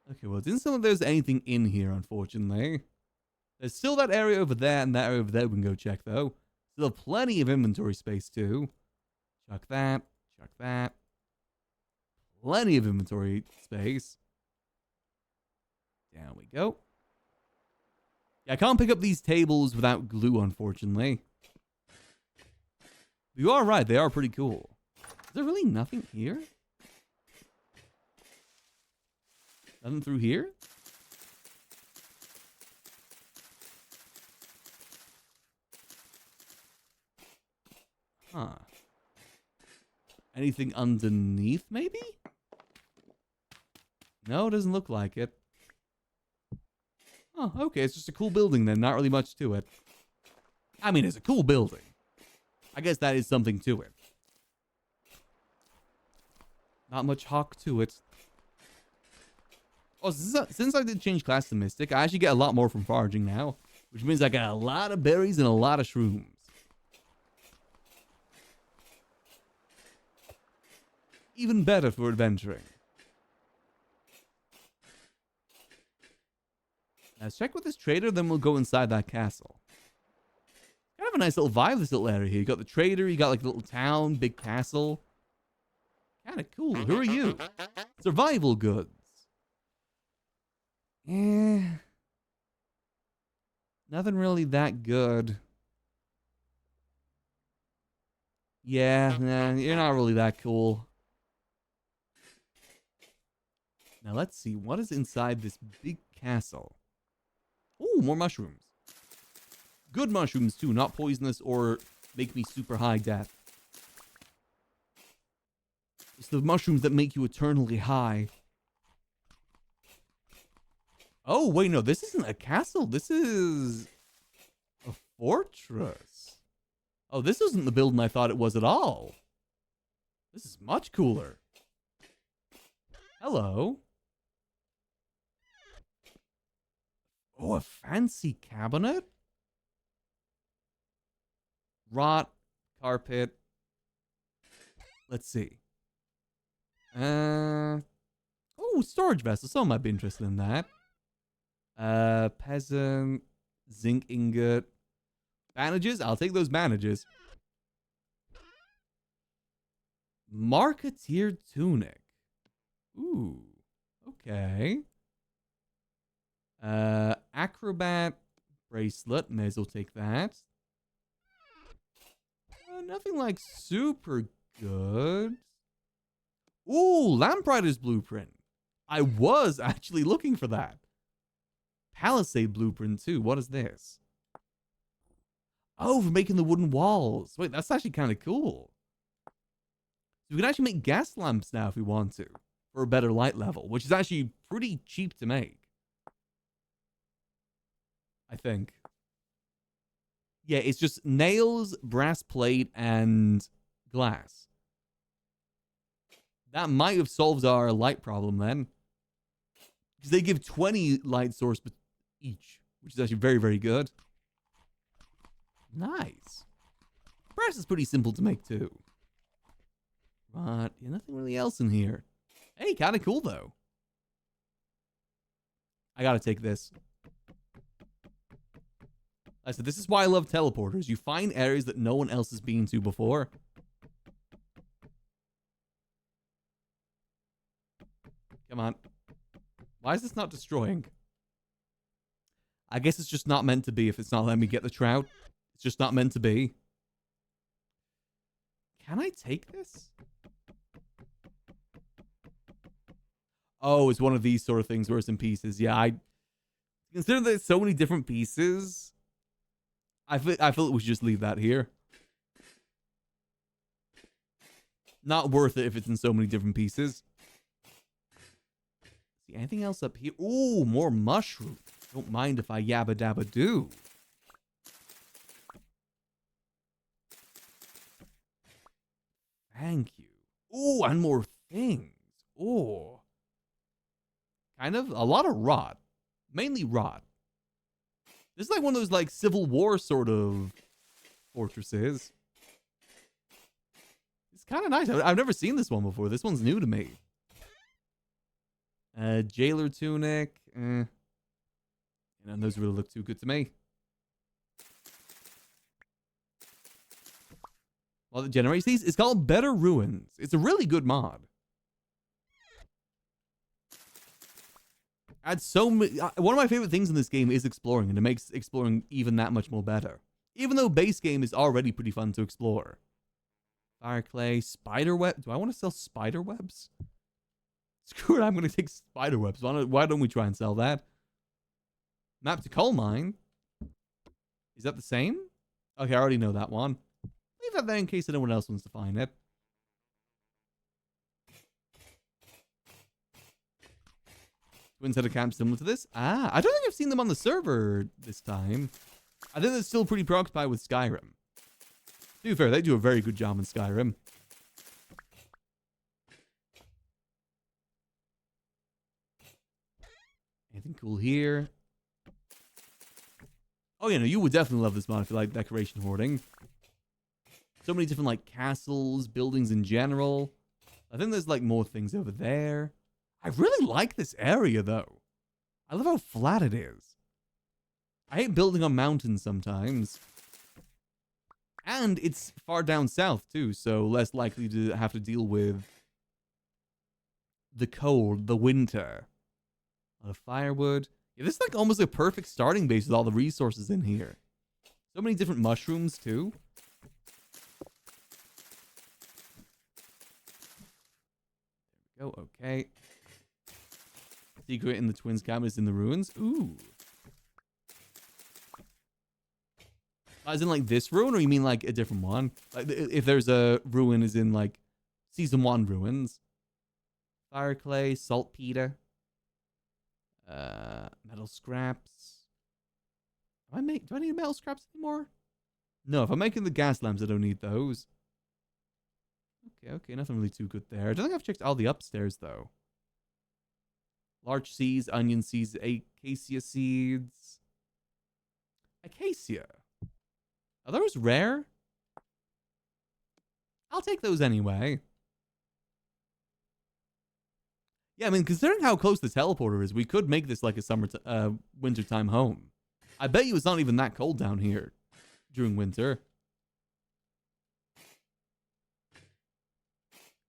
Okay, well, it didn't sound like there's anything in here, unfortunately. There's still that area over there and that area over there we can go check, though. Still plenty of inventory space, too. Chuck that. Chuck that. Plenty of inventory space. Down we go. Yeah, I can't pick up these tables without glue, unfortunately. You are right, they are pretty cool. Is there really nothing here? Nothing through here? Huh. Anything underneath, maybe? No, it doesn't look like it. Oh, okay, it's just a cool building then, not really much to it. I mean, it's a cool building. I guess that is something to it. Not much hawk to it. Oh, since I did change class to Mystic, I actually get a lot more from foraging now. Which means I got a lot of berries and a lot of shrooms. Even better for adventuring. Let's check with this trader, then we'll go inside that castle. Kind of a nice little vibe, this little area here. You got the trader, you got like a little town, big castle. Kind of cool. Who are you? Survival goods. Yeah. Nothing really that good. Yeah, nah, you're not really that cool. Now let's see, what is inside this big castle? Ooh, more mushrooms. Good mushrooms too, not poisonous or make me super high death. It's the mushrooms that make you eternally high. Oh, wait, no, this isn't a castle. This is a fortress. Oh, this isn't the building I thought it was at all. This is much cooler. Hello. Oh, a fancy cabinet? Rot, carpet. Let's see. Oh, storage vessel. Someone might be interested in that. Peasant, zinc ingot. Bandages? I'll take those bandages. Marketeer tunic. Ooh, okay. Acrobat bracelet. May as well take that. Nothing like super good. Ooh, Lamprider's blueprint. I was actually looking for that. Palisade blueprint too. What is this? Oh, for making the wooden walls. Wait, that's actually kind of cool. So we can actually make gas lamps now if we want to, for a better light level, which is actually pretty cheap to make. I think. Yeah, it's just nails, brass plate, and glass. That might have solved our light problem then. Because they give 20 light source each, which is actually very, very good. Nice. Brass is pretty simple to make too. But yeah, nothing really else in here. Hey, kind of cool though. I gotta take this. I said, this is why I love teleporters. You find areas that no one else has been to before. Come on. Why is this not destroying? I guess it's just not meant to be if it's not letting me get the trout. It's just not meant to be. Can I take this? Oh, it's one of these sort of things where it's in pieces. Yeah, I consider there's so many different pieces. I feel we should just leave that here. Not worth it if it's in so many different pieces. See, anything else up here? Ooh, more mushroom. Don't mind if I yabba dabba do. Thank you. Ooh, and more things. Ooh. Kind of a lot of rot. Mainly rot. This is like one of those like Civil War sort of fortresses. It's kind of nice. I've never seen this one before. This one's new to me. Jailer tunic. You know, those really look too good to me. Well, it generates these. It's called Better Ruins. It's a really good mod. Adds so many. One of my favorite things in this game is exploring, and it makes exploring even that much more better. Even though base game is already pretty fun to explore. Fire clay, spider web. Do I want to sell spider webs? Screw it, I'm going to take spider webs. Why don't we try and sell that? Map to coal mine. Is that the same? Okay, I already know that one. Leave that there in case anyone else wants to find it. Twin set of camps similar to this. Ah, I don't think I've seen them on the server this time. I think they're still pretty preoccupied with Skyrim. To be fair, they do a very good job in Skyrim. Anything cool here? Oh, yeah, no, you would definitely love this mod if you like decoration hoarding. So many different, like, castles, buildings in general. I think there's, like, more things over there. I really like this area, though. I love how flat it is. I hate building on mountains sometimes. And it's far down south, too, so less likely to have to deal with the cold, the winter. A lot of firewood. Yeah, this is like almost a perfect starting base with all the resources in here. So many different mushrooms, too. There we go, okay. Secret in the twins' cabin is in the ruins. Ooh. As in like this ruin, or you mean like a different one? Like if there's a ruin is in like season 1 ruins. Fire clay, saltpeter. Metal scraps. Do I need metal scraps anymore? No, if I'm making the gas lamps, I don't need those. Okay, nothing really too good there. I don't think I've checked all the upstairs though. Larch seeds, onion seeds, acacia seeds. Acacia. Are those rare? I'll take those anyway. Yeah, I mean, considering how close the teleporter is, we could make this like a wintertime home. I bet you it's not even that cold down here during winter.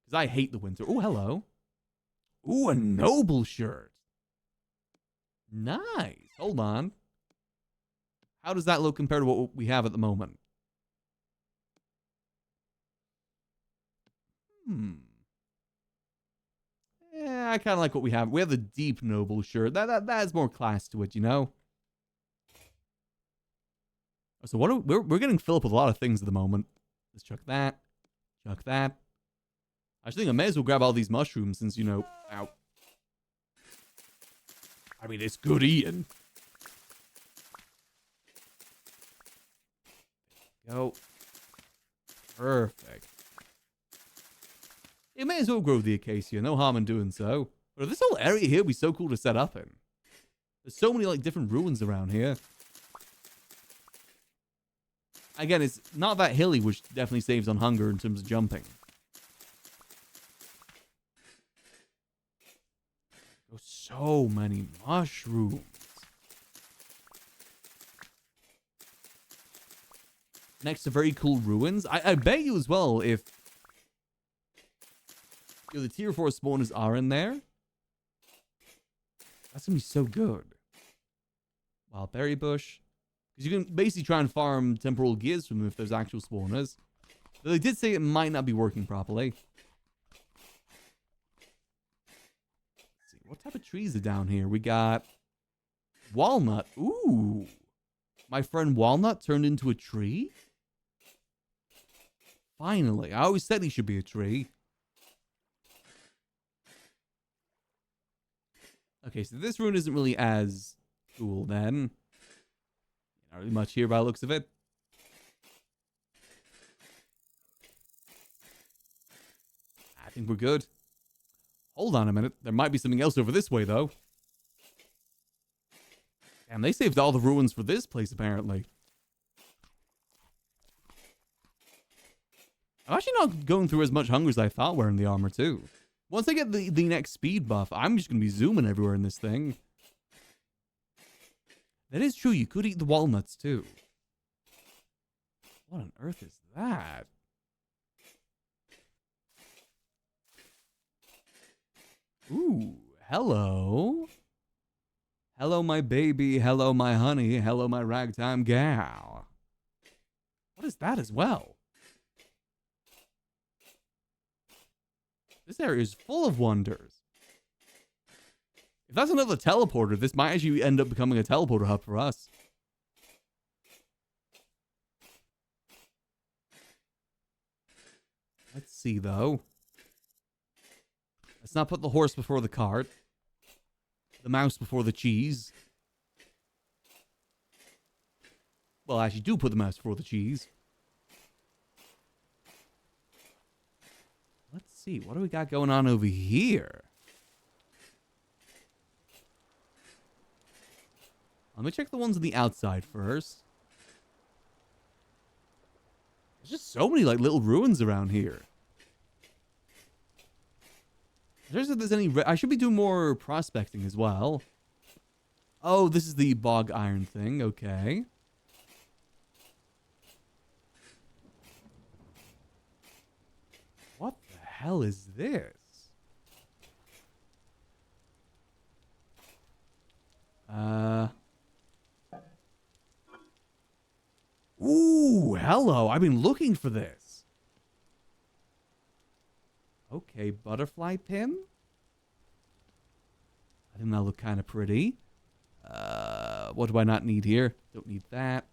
Because I hate the winter. Oh, hello. Ooh, a noble shirt. Nice. Hold on. How does that look compared to what we have at the moment? Yeah, I kind of like what we have. We have the deep noble shirt. That has more class to it, you know? So what are, we're getting filled up with a lot of things at the moment. Let's chuck that. Chuck that. I just think I may as well grab all these mushrooms since, you know, ow. I mean, it's good eating. Go. Perfect. You may as well grow the acacia. No harm in doing so. But this whole area here would be so cool to set up in. There's so many, like, different ruins around here. Again, it's not that hilly, which definitely saves on hunger in terms of jumping. Oh, so many mushrooms. Next to very cool ruins. I bet you as well if the tier 4 spawners are in there. That's going to be so good. Wild berry bush. Because you can basically try and farm temporal gears from them if there's actual spawners. Though they did say it might not be working properly. Let's see, what type of trees are down here? We got walnut. Ooh. My friend Walnut turned into a tree? Finally. I always said he should be a tree. Okay, so this rune isn't really as cool then. Not really much here by the looks of it. I think we're good. Hold on a minute. There might be something else over this way, though. Damn, they saved all the ruins for this place, apparently. I'm actually not going through as much hunger as I thought wearing the armor, too. Once I get the next speed buff, I'm just going to be zooming everywhere in this thing. That is true. You could eat the walnuts, too. What on earth is that? Ooh, hello. Hello, my baby. Hello, my honey. Hello, my ragtime gal. What is that as well? This area is full of wonders. If that's another teleporter, this might actually end up becoming a teleporter hub for us. Let's see, though. Let's not put the horse before the cart. The mouse before the cheese. Well, I actually do put the mouse before the cheese. Let's see. What do we got going on over here? Let me check the ones on the outside first. There's just so many, like, little ruins around here. There's if there's any... I should be doing more prospecting as well. Oh, this is the bog iron thing. Okay. What the hell is this? Ooh, hello. I've been looking for this. Okay, butterfly pin. I think that'll look kind of pretty. What do I not need here? Don't need that.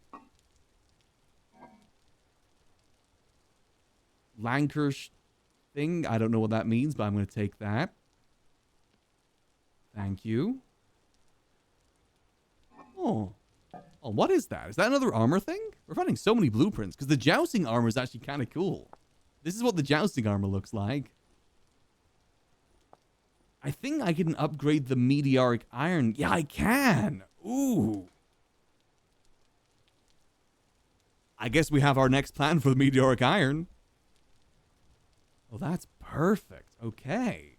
Lankers thing. I don't know what that means, but I'm going to take that. Thank you. Oh. Oh, what is that? Is that another armor thing? We're finding so many blueprints because the jousting armor is actually kind of cool. This is what the jousting armor looks like. I think I can upgrade the meteoric iron. Yeah, I can. Ooh. I guess we have our next plan for the meteoric iron. Oh, that's perfect. Okay.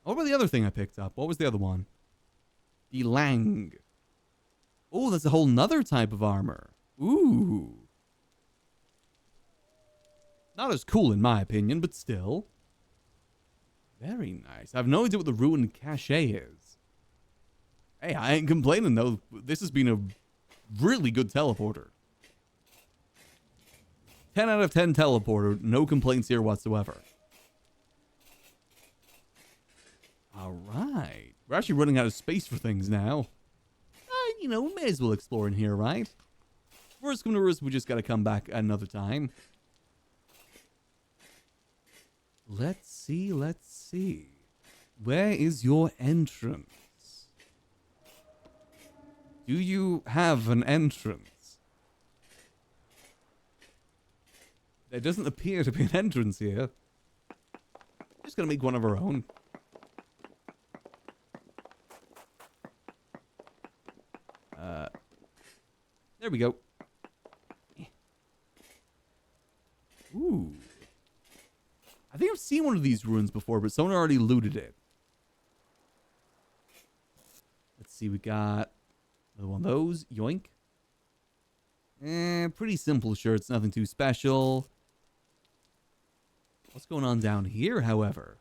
What about the other thing I picked up? What was the other one? The Lang. Oh, that's a whole nother type of armor. Ooh. Not as cool in my opinion, but still. Very nice. I have no idea what the ruined cache is. Hey, I ain't complaining though. This has been a really good teleporter. 10 out of 10 teleporter. No complaints here whatsoever. Alright. We're actually running out of space for things now. You know, we may as well explore in here, right? Worst come to worst, we just gotta come back another time. Let's see, let's see. Where is your entrance? Do you have an entrance? There doesn't appear to be an entrance here. Just gonna make one of our own. There we go. Ooh. I think I've seen one of these ruins before, but someone already looted it. Let's see, we got another one of those. Yoink. Pretty simple, sure. It's nothing too special. What's going on down here, however?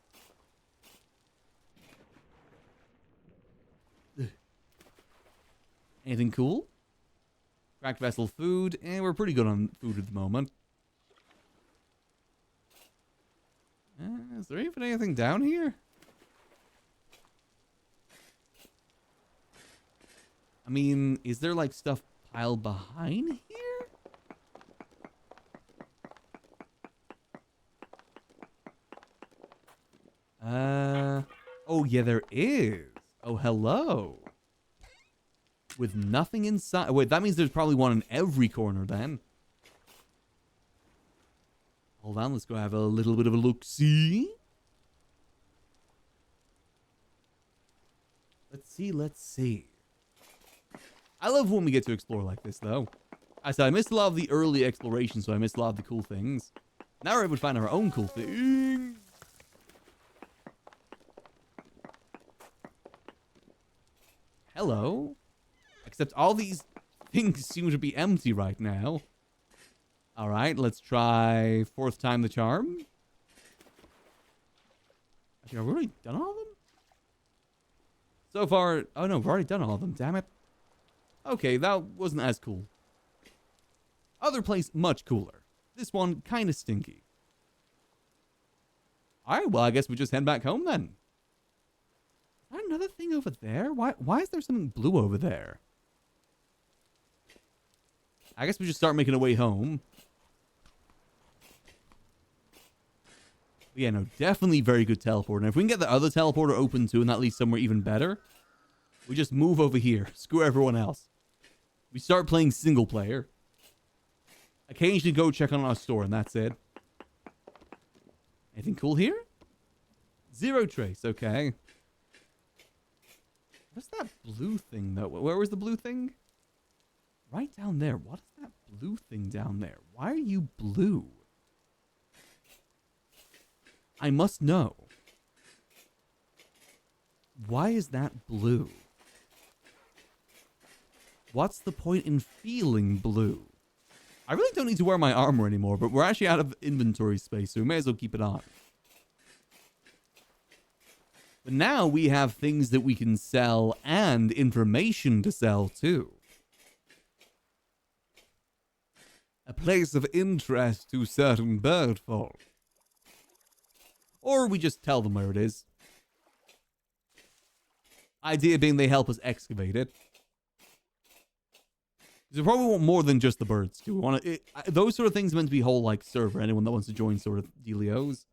Ugh. Anything cool? Cracked vessel food. We're pretty good on food at the moment. Is there even anything down here? I mean, is there like stuff piled behind here? Oh yeah, there is. Oh, hello. With nothing inside. Wait, that means there's probably one in every corner then. Hold on, let's go have a little bit of a look-see. Let's see, let's see. I love when we get to explore like this, though. I said I missed a lot of the early exploration, so I missed a lot of the cool things. Now we're able to find our own cool things. Hello. Except all these things seem to be empty right now. Alright, let's try fourth time the charm. Actually, have we already done all of them? So far... Oh no, we've already done all of them, damn it. Okay, that wasn't as cool. Other place, much cooler. This one, kind of stinky. Alright, well, I guess we just head back home then. Is there another thing over there? Why is there something blue over there? I guess we just start making our way home. But yeah, no, definitely very good teleporter. And if we can get the other teleporter open too, and that leads somewhere even better, we just move over here. Screw everyone else. We start playing single player. Occasionally go check on our store, and that's it. Anything cool here? Zero trace, okay. What's that blue thing, though? Where was the blue thing? Right down there. What is that blue thing down there? Why are you blue? I must know. Why is that blue? What's the point in feeling blue? I really don't need to wear my armor anymore, but we're actually out of inventory space, so we may as well keep it on. But now we have things that we can sell and information to sell too. A place of interest to certain bird folk. Or we just tell them where it is. Idea being they help us excavate it. Because we probably want more than just the birds too. We want to, those sort of things are meant to be whole like server. Anyone that wants to join sort of dealios.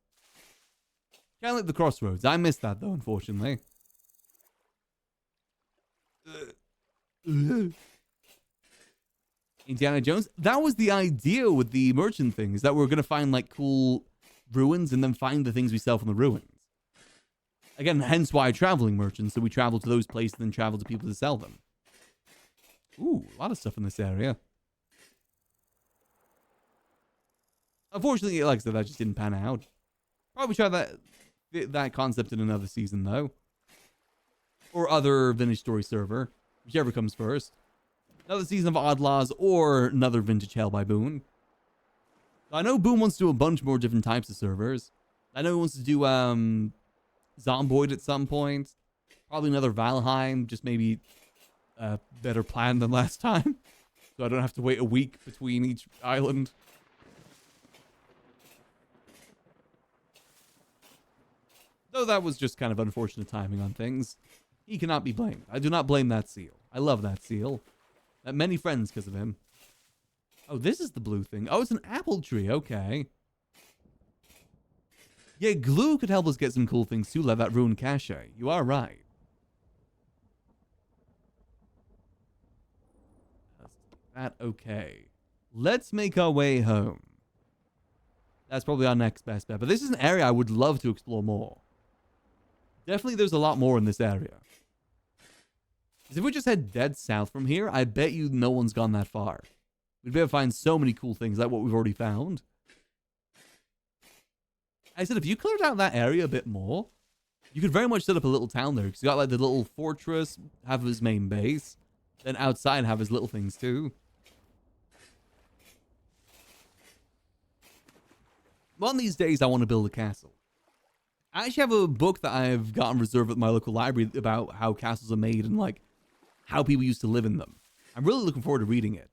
Kind of like the crossroads. I missed that though, unfortunately. Indiana Jones. That was the idea with the merchant thing, is that we're going to find like cool ruins and then find the things we sell from the ruins. Again, hence why traveling merchants. So we travel to those places and then travel to people to sell them. Ooh, a lot of stuff in this area. Unfortunately, like I said, that just didn't pan out. Probably try that concept in another season, though. Or other Vintage Story server. Whichever comes first. Another season of OddLaws or another Vintage Hell by Boone. I know Boone wants to do a bunch more different types of servers. I know he wants to do Zomboid at some point. Probably another Valheim, just maybe a better plan than last time. So I don't have to wait a week between each island. Though that was just kind of unfortunate timing on things. He cannot be blamed. I do not blame that seal. I love that seal. I have many friends because of him. Oh, this is the blue thing. Oh, it's an apple tree. Okay. Yeah, glue could help us get some cool things too, like that ruined cache. You are right. That okay. Let's make our way home. That's probably our next best bet. But this is an area I would love to explore more. Definitely there's a lot more in this area. Because if we just head dead south from here, I bet you no one's gone that far. We'd be able to find so many cool things like what we've already found. I said, if you cleared out that area a bit more, you could very much set up a little town there. Because you got like the little fortress, have his main base. Then outside have his little things too. One of these days, I want to build a castle. I actually have a book that I've gotten reserved at my local library about how castles are made and like how people used to live in them. I'm really looking forward to reading it.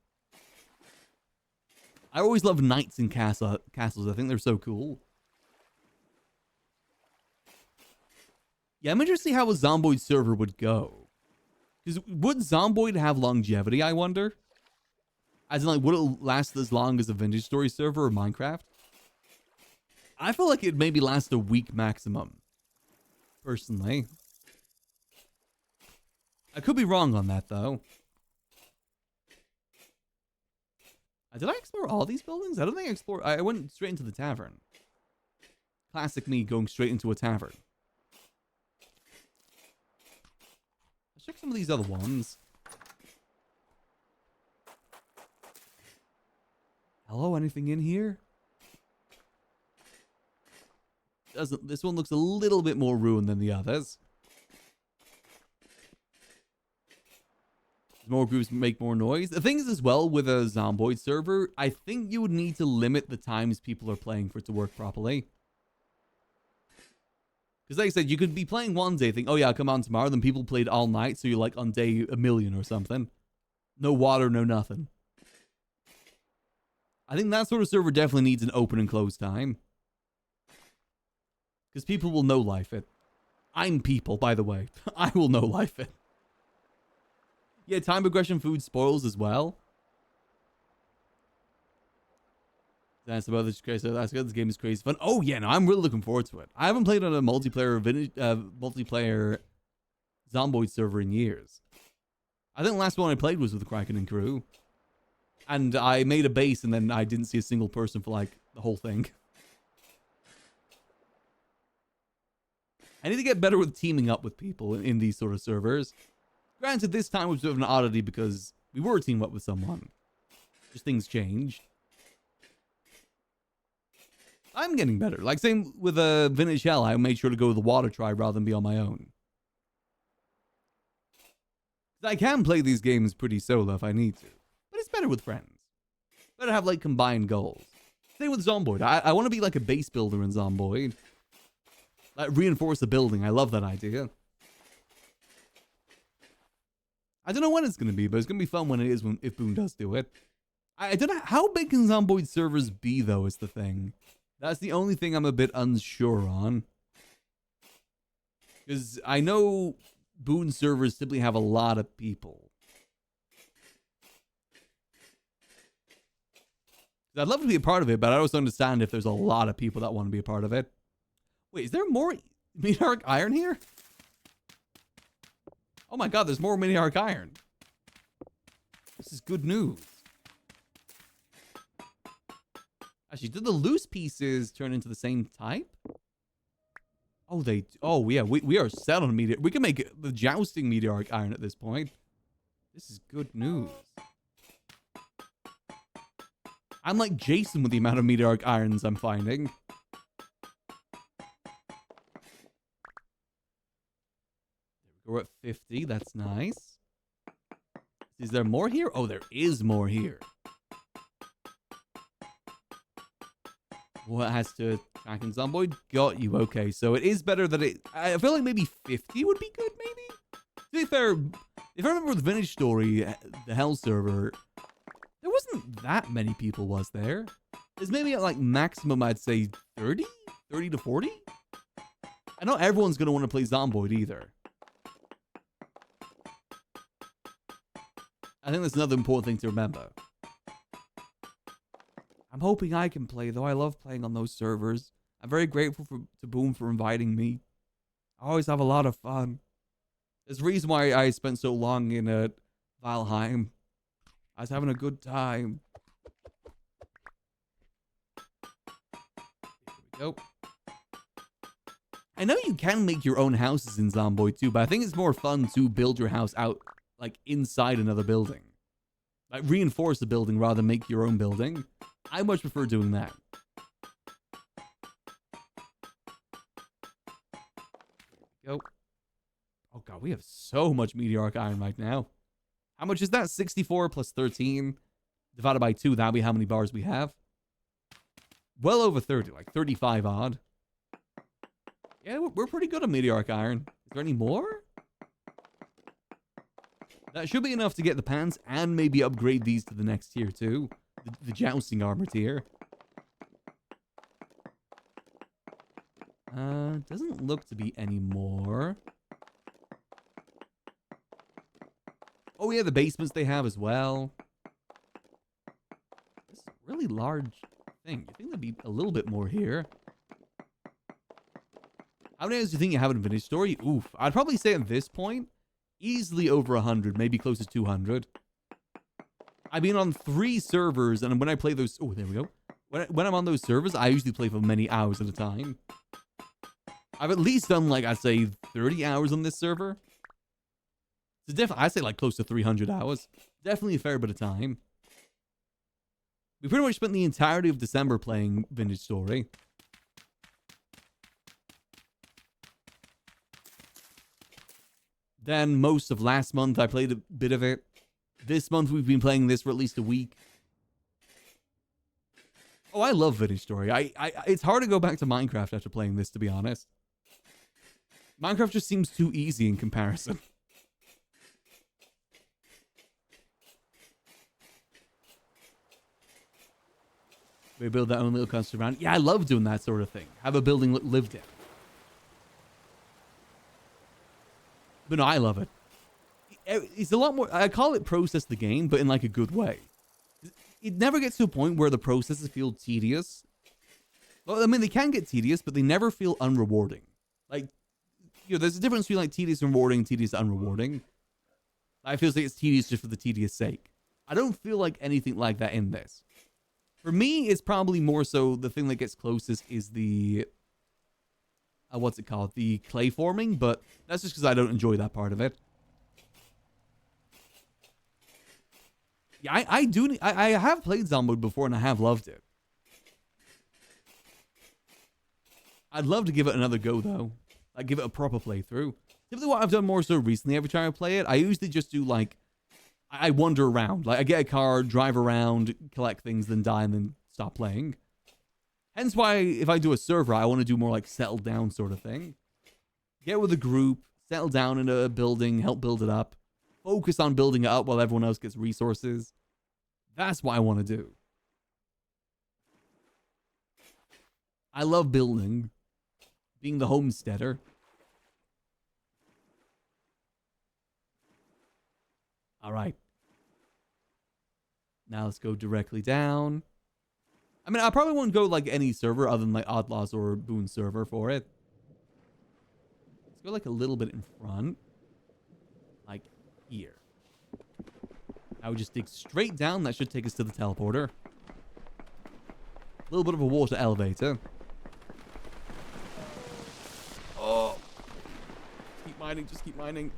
I always love knights in castles. I think they're so cool. Yeah, I'm interested to see how a Zomboid server would go. Because would Zomboid have longevity, I wonder? As in, like, would it last as long as a Vintage Story server or Minecraft? I feel like it'd maybe last a week maximum. Personally. I could be wrong on that, though. Did I explore all these buildings? I don't think I explored... I went straight into the tavern. Classic me going straight into a tavern. Let's check some of these other ones. Hello, anything in here? This one looks a little bit more ruined than the others. More groups make more noise. The thing is as well with a Zomboid server, I think you would need to limit the times people are playing for it to work properly. Because like I said, you could be playing one day, think, oh yeah, I'll come on tomorrow. Then people played all night, so you're like on day 1,000,000 or something. No water, no nothing. I think that sort of server definitely needs an open and close time. Because people will no life it. I'm people, by the way. I will no life it. Yeah, time progression food spoils as well. That's about this crazy. That's good. This game is crazy fun. Oh yeah, no, I'm really looking forward to it. I haven't played on a multiplayer Zomboid server in years. I think the last one I played was with Kraken and crew, and I made a base, and then I didn't see a single person for like the whole thing. I need to get better with teaming up with people in these sort of servers. Granted, this time was a bit of an oddity because we were teamed up with someone. Just things changed. I'm getting better. Like, same with Vintage Hell, I made sure to go with the water tribe rather than be on my own. I can play these games pretty solo if I need to. But it's better with friends. Better have, like, combined goals. Same with Zomboid. I want to be like a base builder in Zomboid. Like, reinforce the building. I love that idea. I don't know when it's going to be, but it's going to be fun when it is, if Boone does do it. I don't know. How big can Zomboid servers be, though, is the thing. That's the only thing I'm a bit unsure on. Because I know Boone servers simply have a lot of people. I'd love to be a part of it, but I also understand if there's a lot of people that want to be a part of it. Wait, is there more meteoric iron here? Oh my god, there's more meteoric iron. This is good news. Actually, did the loose pieces turn into the same type? Oh, yeah, we are set on meteor. We can make the jousting meteoric iron at this point. This is good news. I'm like Jason with the amount of meteoric irons I'm finding. We're at 50. That's nice. Is there more here? Oh, there is more here. What has to track and Zomboid? Got you. Okay, so it is better that it... I feel like maybe 50 would be good, maybe? To be fair, if I remember the Vintage Story, the Hell server, there wasn't that many people, was there? There's maybe at like maximum, I'd say 30? 30 to 40? I know everyone's going to want to play Zomboid either. I think that's another important thing to remember. I'm hoping I can play, though. I love playing on those servers. I'm very grateful to Boom for inviting me. I always have a lot of fun. There's a reason why I spent so long in Valheim. I was having a good time. Here we go. I know you can make your own houses in Zomboid too, but I think it's more fun to build your house out, like, inside another building. Like, reinforce the building rather than make your own building. I much prefer doing that. Go. Oh god, we have so much meteoric iron right now. How much is that? 64 plus 13 divided by 2. That'll be how many bars we have. Well over 30, like 35 odd. Yeah, we're pretty good at meteoric iron. Is there any more? That should be enough to get the pants and maybe upgrade these to the next tier too. The jousting armor tier. Doesn't look to be any more. Oh yeah, the basements they have as well. This is a really large thing. You think there'd be a little bit more here? How many hours do you think you have in Vintage Story? Oof. I'd probably say at this point, easily over 100, maybe close to 200. I've been on 3 servers, and when I play those... Oh, there we go. When I'm on those servers, I usually play for many hours at a time. I've at least done, like, I'd say 30 hours on this server. So definitely, I'd say, like, close to 300 hours. Definitely a fair bit of time. We pretty much spent the entirety of December playing Vintage Story. Then most of last month, I played a bit of it. This month, we've been playing this for at least a week. Oh, I love Vintage Story. It's hard to go back to Minecraft after playing this, to be honest. Minecraft just seems too easy in comparison. We build our own little country around. Yeah, I love doing that sort of thing. Have a building lived in. But no, I love it. It's a lot more... I call it process the game, but in like a good way. It never gets to a point where the processes feel tedious. Well, I mean, they can get tedious, but they never feel unrewarding. Like, you know, there's a difference between like tedious and rewarding and tedious and unrewarding. I feel like it's tedious just for the tedious sake. I don't feel like anything like that in this. For me, it's probably more so the thing that gets closest is the... what's it called? The clay forming, but that's just because I don't enjoy that part of it. Yeah, I have played Zomboid before and I have loved it. I'd love to give it another go though. Like give it a proper playthrough. Typically what I've done more so recently every time I play it, I usually just do like, I wander around. Like I get a car, drive around, collect things, then die and then stop playing. Hence why if I do a server, I want to do more like settle down sort of thing. Get with a group, settle down in a building, help build it up. Focus on building it up while everyone else gets resources. That's what I want to do. I love building. Being the homesteader. Alright. Now let's go directly down. I mean, I probably won't go like any server other than like OddLaws or Boon server for it. Let's go like a little bit in front. Like here. I would just dig straight down. That should take us to the teleporter. A little bit of a water elevator. Oh. Keep mining. Just keep mining.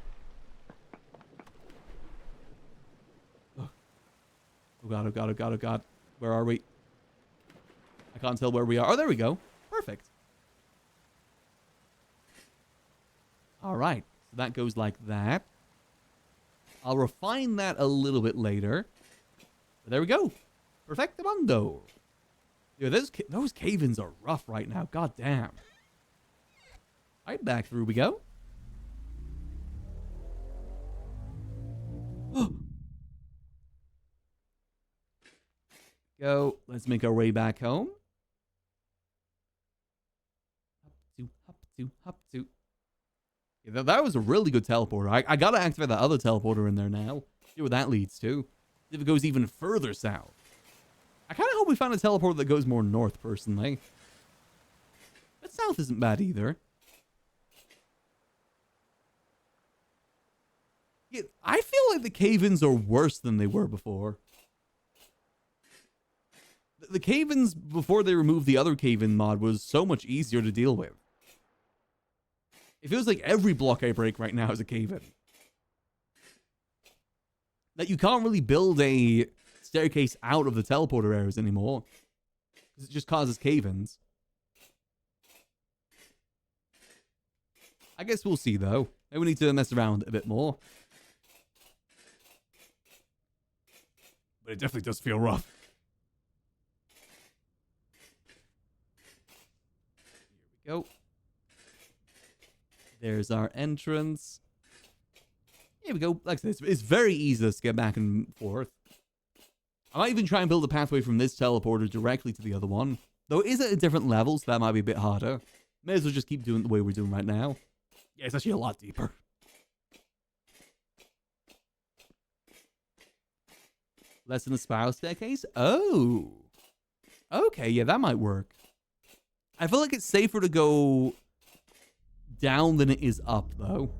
Oh god, oh god, oh god, oh god. Where are we? I can't tell where we are. Oh, there we go. Perfect. All right. So that goes like that. I'll refine that a little bit later. But there we go. Perfectamundo. Dude, those cave-ins are rough right now. God damn. All right, back through we go. Go. Let's make our way back home. Hop to, hop to. Yeah, that was a really good teleporter. I gotta activate that other teleporter in there now. See where that leads to. If it goes even further south. I kind of hope we find a teleporter that goes more north, personally. But south isn't bad either. Yeah, I feel like the cave-ins are worse than they were before. The cave-ins before they removed the other cave-in mod was so much easier to deal with. It feels like every block I break right now is a cave-in. That you can't really build a staircase out of the teleporter areas anymore. Because it just causes cave-ins. I guess we'll see, though. Maybe we need to mess around a bit more. But it definitely does feel rough. Here we go. There's our entrance. Here we go. Like I said, it's very easy to get back and forth. I might even try and build a pathway from this teleporter directly to the other one. Though it is at a different level, so that might be a bit harder. May as well just keep doing it the way we're doing right now. Yeah, it's actually a lot deeper. Less than a spiral staircase? Oh. Okay, yeah, that might work. I feel like it's safer to go down than it is up, though.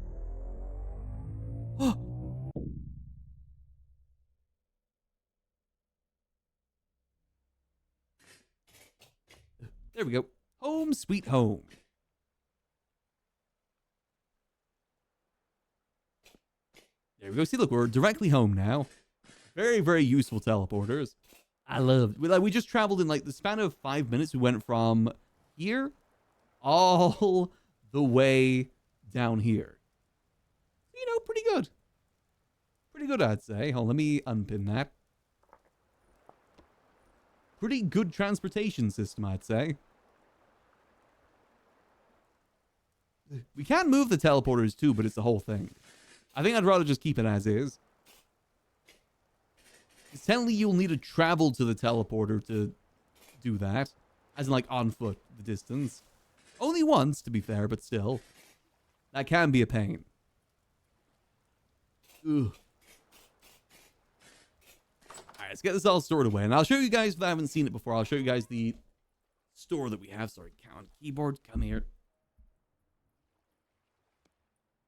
There we go. Home sweet home. There we go. See, look, we're directly home now. Very, very useful teleporters. I love it. Like, we just traveled in like the span of 5 minutes. We went from here all the way down here. You know, pretty good. Pretty good, I'd say. Hold on, let me unpin that. Pretty good transportation system, I'd say. We can move the teleporters too, but it's the whole thing. I think I'd rather just keep it as is. Technically, you'll need to travel to the teleporter to do that. As in, like, on foot, the distance. Only once, to be fair, but still. That can be a pain. Ugh. Alright, let's get this all stored away. And I'll show you guys, if I haven't seen it before, I'll show you guys the store that we have. Sorry, count. Keyboard, come here.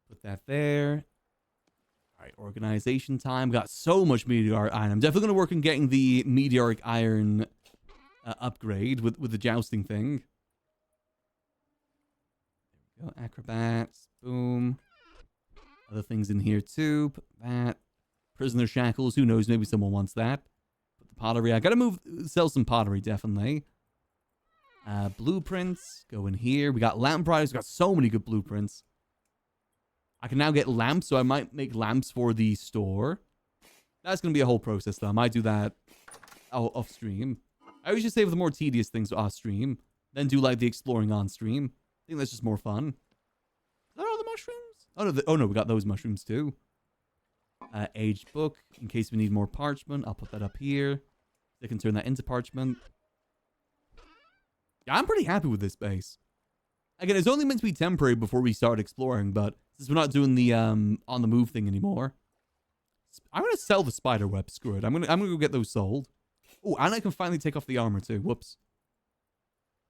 Put that there. Alright, organization time. Got so much meteoric iron. I'm definitely going to work on getting the meteoric iron upgrade with the jousting thing. There we go. Acrobats. Boom. Other things in here too. Put that. Prisoner shackles. Who knows? Maybe someone wants that. Put the pottery. I got to sell some pottery, definitely. Blueprints. Go in here. We got lamp products. We got so many good blueprints. I can now get lamps, so I might make lamps for the store. That's going to be a whole process, though. I might do that off stream. I usually save the more tedious things off stream, then do like the exploring on stream. I think that's just more fun. Is that all the mushrooms? Oh no, we got those mushrooms too. Aged book, in case we need more parchment. I'll put that up here. I can turn that into parchment. Yeah, I'm pretty happy with this base. Again, it's only meant to be temporary before we start exploring, but since we're not doing the on the move thing anymore, I'm gonna sell the spider web. Screw it. I'm gonna go get those sold. Oh, and I can finally take off the armor too. Whoops.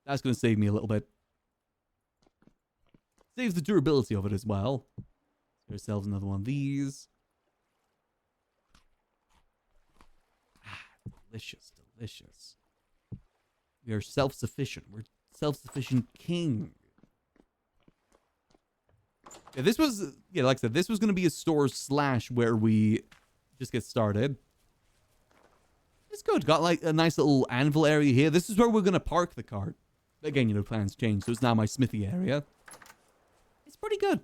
That's gonna save me a little bit. Saves the durability of it as well. Get ourselves another one of these. Ah, delicious, delicious. We are self-sufficient. We're self-sufficient king. Yeah, this was, yeah, like I said, this was going to be a store / where we just get started. It's good. Got like a nice little anvil area here. This is where we're going to park the cart. Again, you know, plans change, so it's now my smithy area. It's pretty good.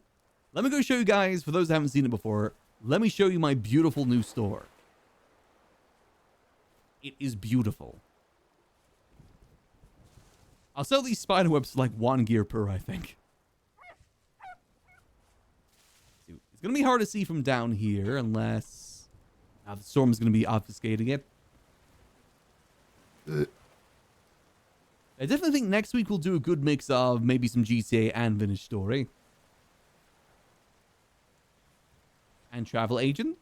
Let me go show you guys, for those that haven't seen it before, let me show you my beautiful new store. It is beautiful. I'll sell these spider webs for like 1 gear per, I think. It's going to be hard to see from down here unless the storm's going to be obfuscating it. I definitely think next week we'll do a good mix of maybe some GTA and Vintage Story. And Travel Agent.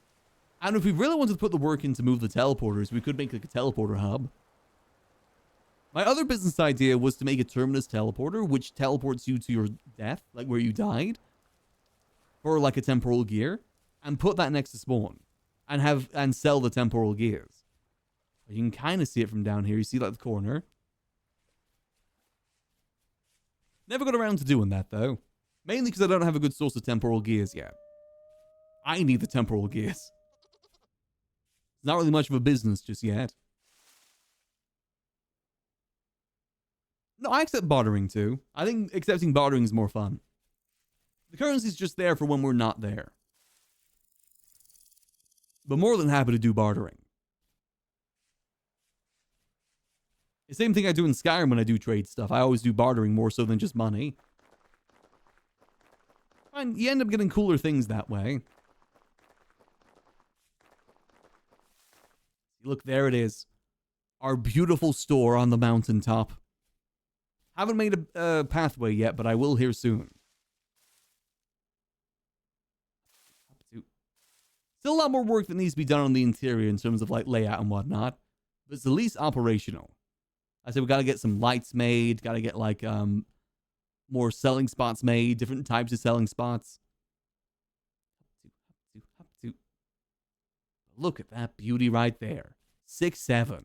And if we really wanted to put the work in to move the teleporters, we could make like a teleporter hub. My other business idea was to make a terminus teleporter, which teleports you to your death, like where you died, for like a temporal gear, and put that next to spawn, and sell the temporal gears. You can kind of see it from down here. You see like the corner. Never got around to doing that though, mainly because I don't have a good source of temporal gears yet. I need the temporal gears. It's not really much of a business just yet. No, I accept bartering too. I think accepting bartering is more fun. The currency's just there for when we're not there. But more than happy to do bartering. The same thing I do in Skyrim when I do trade stuff. I always do bartering more so than just money. And you end up getting cooler things that way. Look, there it is. Our beautiful store on the mountaintop. Haven't made a pathway yet, but I will here soon. Still a lot more work that needs to be done on the interior in terms of like layout and whatnot. But it's at least operational. I said we gotta get some lights made, gotta get like more selling spots made, different types of selling spots. Look at that beauty right there. 6'7".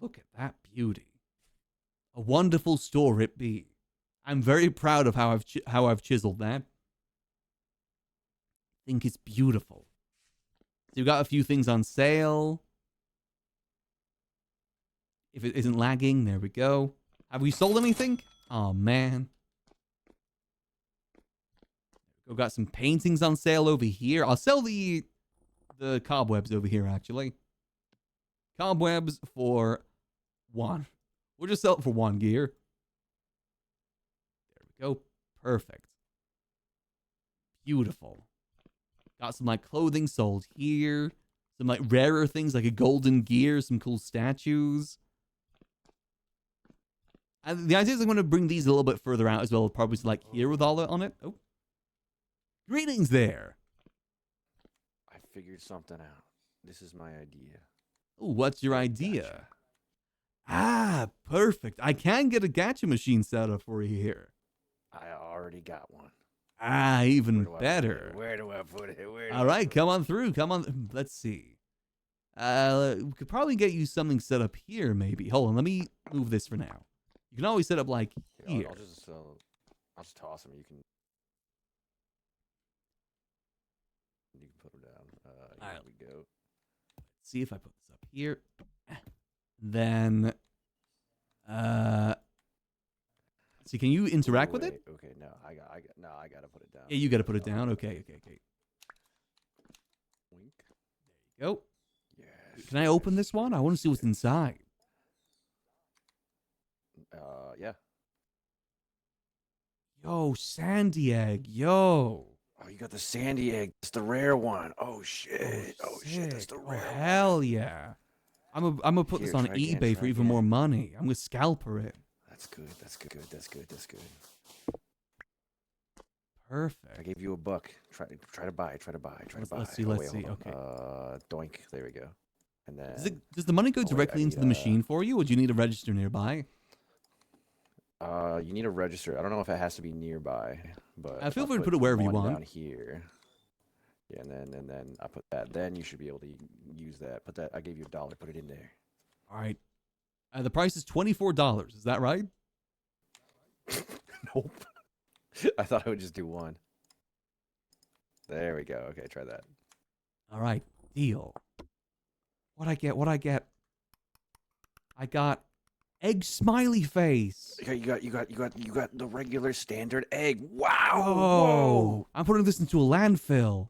Look at that beauty. A wonderful store it be. I'm very proud of how I've chiseled that. I think it's beautiful. So we've got a few things on sale. If it isn't lagging, there we go. Have we sold anything? Oh man. We've got some paintings on sale over here. I'll sell the cobwebs over here actually. Cobwebs for 1. We'll just sell it for 1 gear. There we go. Perfect. Beautiful. Got some like clothing sold here. Some like rarer things like a golden gear, some cool statues. And the idea is I'm going to bring these a little bit further out as well, probably to like here with all that on it. Oh. Greetings there. I figured something out. This is my idea. Oh, what's your idea? Gotcha. Ah, perfect. I can get a gacha machine set up for you here. I already got one. Ah, even Where do I put better. it? Where do I put it? All right, come on through. Come on. Let's see. We could probably get you something set up here, maybe. Hold on, let me move this for now. You can always set up like here. I'll just toss them. You can put them down. Here Alright. we go. Let's see if I put this up here. Then, see, can you interact with it? Okay, no, I gotta put it down. Yeah, you got to put it down. Okay. Wink. There you go. Yes. Can I open this one? I want to see what's inside. Yeah. Yo, Sandy Egg. Yo. Oh, you got the sandy egg. It's the rare one. Oh shit. Oh shit. That's sick. the Oh, rare one. hell yeah. I'm gonna put this Here, on try again, eBay try for even again. more money. I'm gonna scalper it. That's good. That's good. That's good. That's good. I Perfect. gave you $1. Try to buy. Try to buy. Let's see, Oh, let's wait, see, hold on. okay. Doink. There we go. And then Does the money go wait, I directly into need, the machine for you, or do you need a register nearby? you need a register. I don't know if it has to be nearby, but Feel if free to put it wherever you one want. down here. Yeah, and then I put that. Then you should be able to use that. Put that. I gave you $1. Put it in there. All right. The price is $24. Is that right? Nope. I thought I would just do 1. There we go. Okay, try that. All right. Deal. What I get? I got egg smiley face. You got the regular standard egg. Wow. Oh, I'm putting this into a landfill.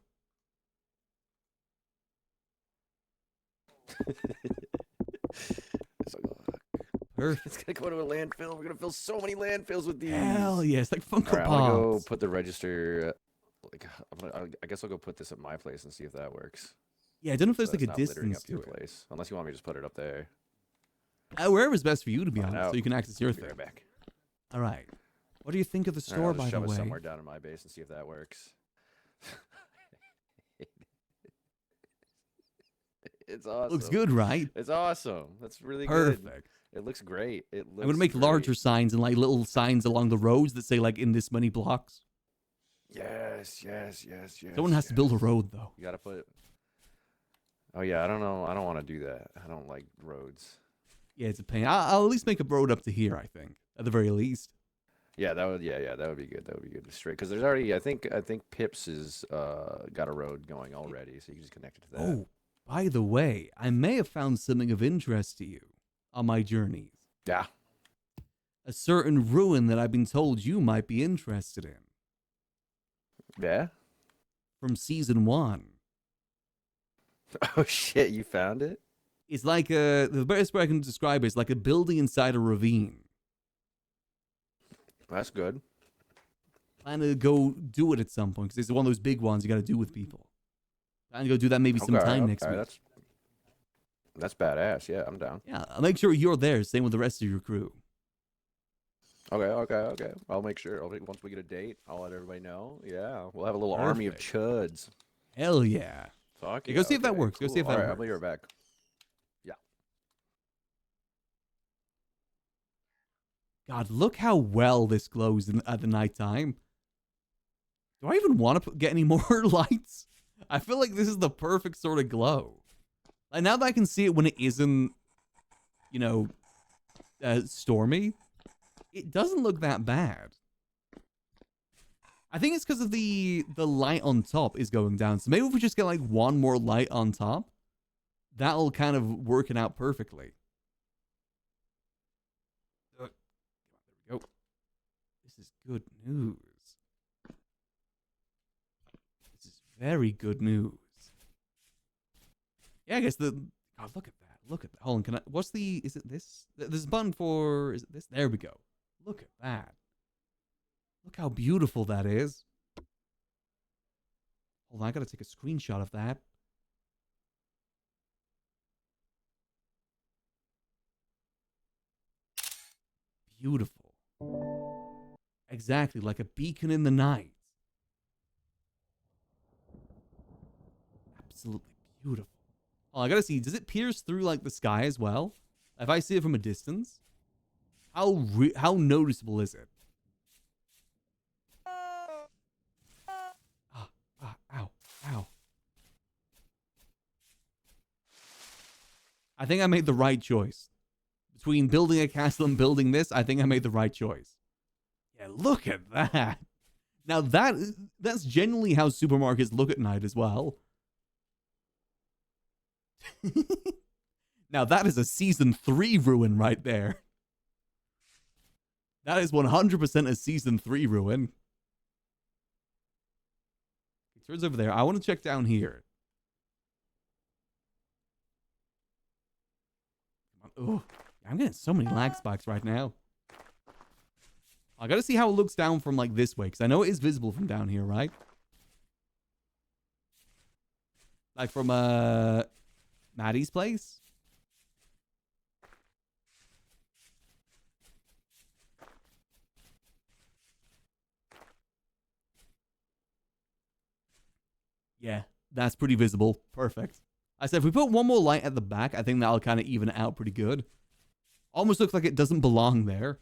Perfect. It's gonna go to a landfill. We're gonna fill so many landfills with these. Hell yeah, it's like Funko All right, I'm gonna go Pops. put the register. I guess I'll go put this at my place and see if that works. Yeah, I don't know if there's So like a it's not littering distance up your to it. place, unless you want me to just put it up there. Wherever's best for you, to be Find honest, out. so you can access your Be thing. right back. All right. What do you think of the All right, store, I'll just by shove the it way? somewhere down in my base and see if that works. It's awesome. Looks good, right? It's awesome. That's really good. Perfect. It looks great. It looks I'm gonna make great. larger signs and like little signs along the roads that say like in this many blocks. Yes. Someone has to build a road though. You gotta put. Oh yeah, I don't know. I don't want to do that. I don't like roads. Yeah, it's a pain. I'll at least make a road up to here. I think at the very least. Yeah, that would. Yeah, that would be good. That would be good. Straight, because there's already. I think Pips is got a road going already, so you can just connect it to that. Oh, by the way, I may have found something of interest to you on my journeys. Yeah. A certain ruin that I've been told you might be interested in. Yeah. From season 1. Oh shit! You found it? It's like the best way I can describe it is like a building inside a ravine. That's good. Plan to go do it at some point because it's one of those big ones you got to do with people. Plan to go do that maybe sometime next week. That's badass. Yeah, I'm down. Yeah, I'll make sure you're there. Same with the rest of your crew. Okay. I'll make sure. Once we get a date, I'll let everybody know. Yeah, we'll have a little army of chuds. Hell yeah. Fuck Yeah, yeah. go see if that okay, works. Go see if that All right, works. I'll be right back. Yeah. God, look how well this glows at the nighttime. Do I even want to get any more lights? I feel like this is the perfect sort of glow. Like now that I can see it when it isn't, you know, stormy, it doesn't look that bad. I think it's because of the light on top is going down. So maybe if we just get like one more light on top, that'll kind of work it out perfectly. There we go. This is good news. This is very good news. Yeah, I guess God, look at that. Look at that. Hold on, can I, what's the, is it this? There's a button for, is it this? There we go. Look at that. Look how beautiful that is. Hold on, I gotta take a screenshot of that. Beautiful. Exactly, like a beacon in the night. Absolutely beautiful. Oh, I gotta see, does it pierce through like the sky as well? If I see it from a distance, how noticeable is it? Ow. I think I made the right choice. Between building a castle and building this, I think I made the right choice. Yeah, look at that. Now that's genuinely how supermarkets look at night as well. Now that is a season 3 ruin right there. That is 100% a season 3 ruin. It turns over there. I want to check down here. Oh, I'm getting so many lag spikes right now. I gotta see how it looks down from like this way, because I know it is visible from down here, right? Like from Maddie's place. Yeah, that's pretty visible. Perfect. I said if we put one more light at the back, I think that'll kind of even it out pretty good. Almost looks like it doesn't belong there.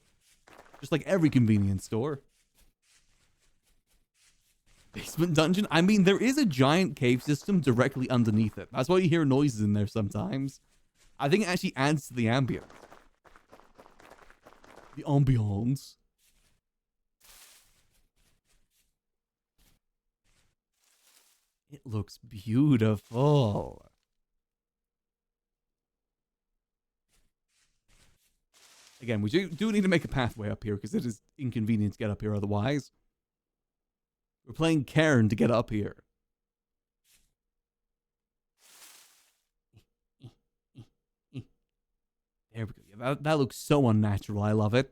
Just like every convenience store. Basement dungeon? I mean, there is a giant cave system directly underneath it. That's why you hear noises in there sometimes. I think it actually adds to the ambience. The ambiance. It looks beautiful. Again, we do need to make a pathway up here because it is inconvenient to get up here otherwise. We're playing Cairn to get up here. There we go. Yeah, that looks so unnatural. I love it.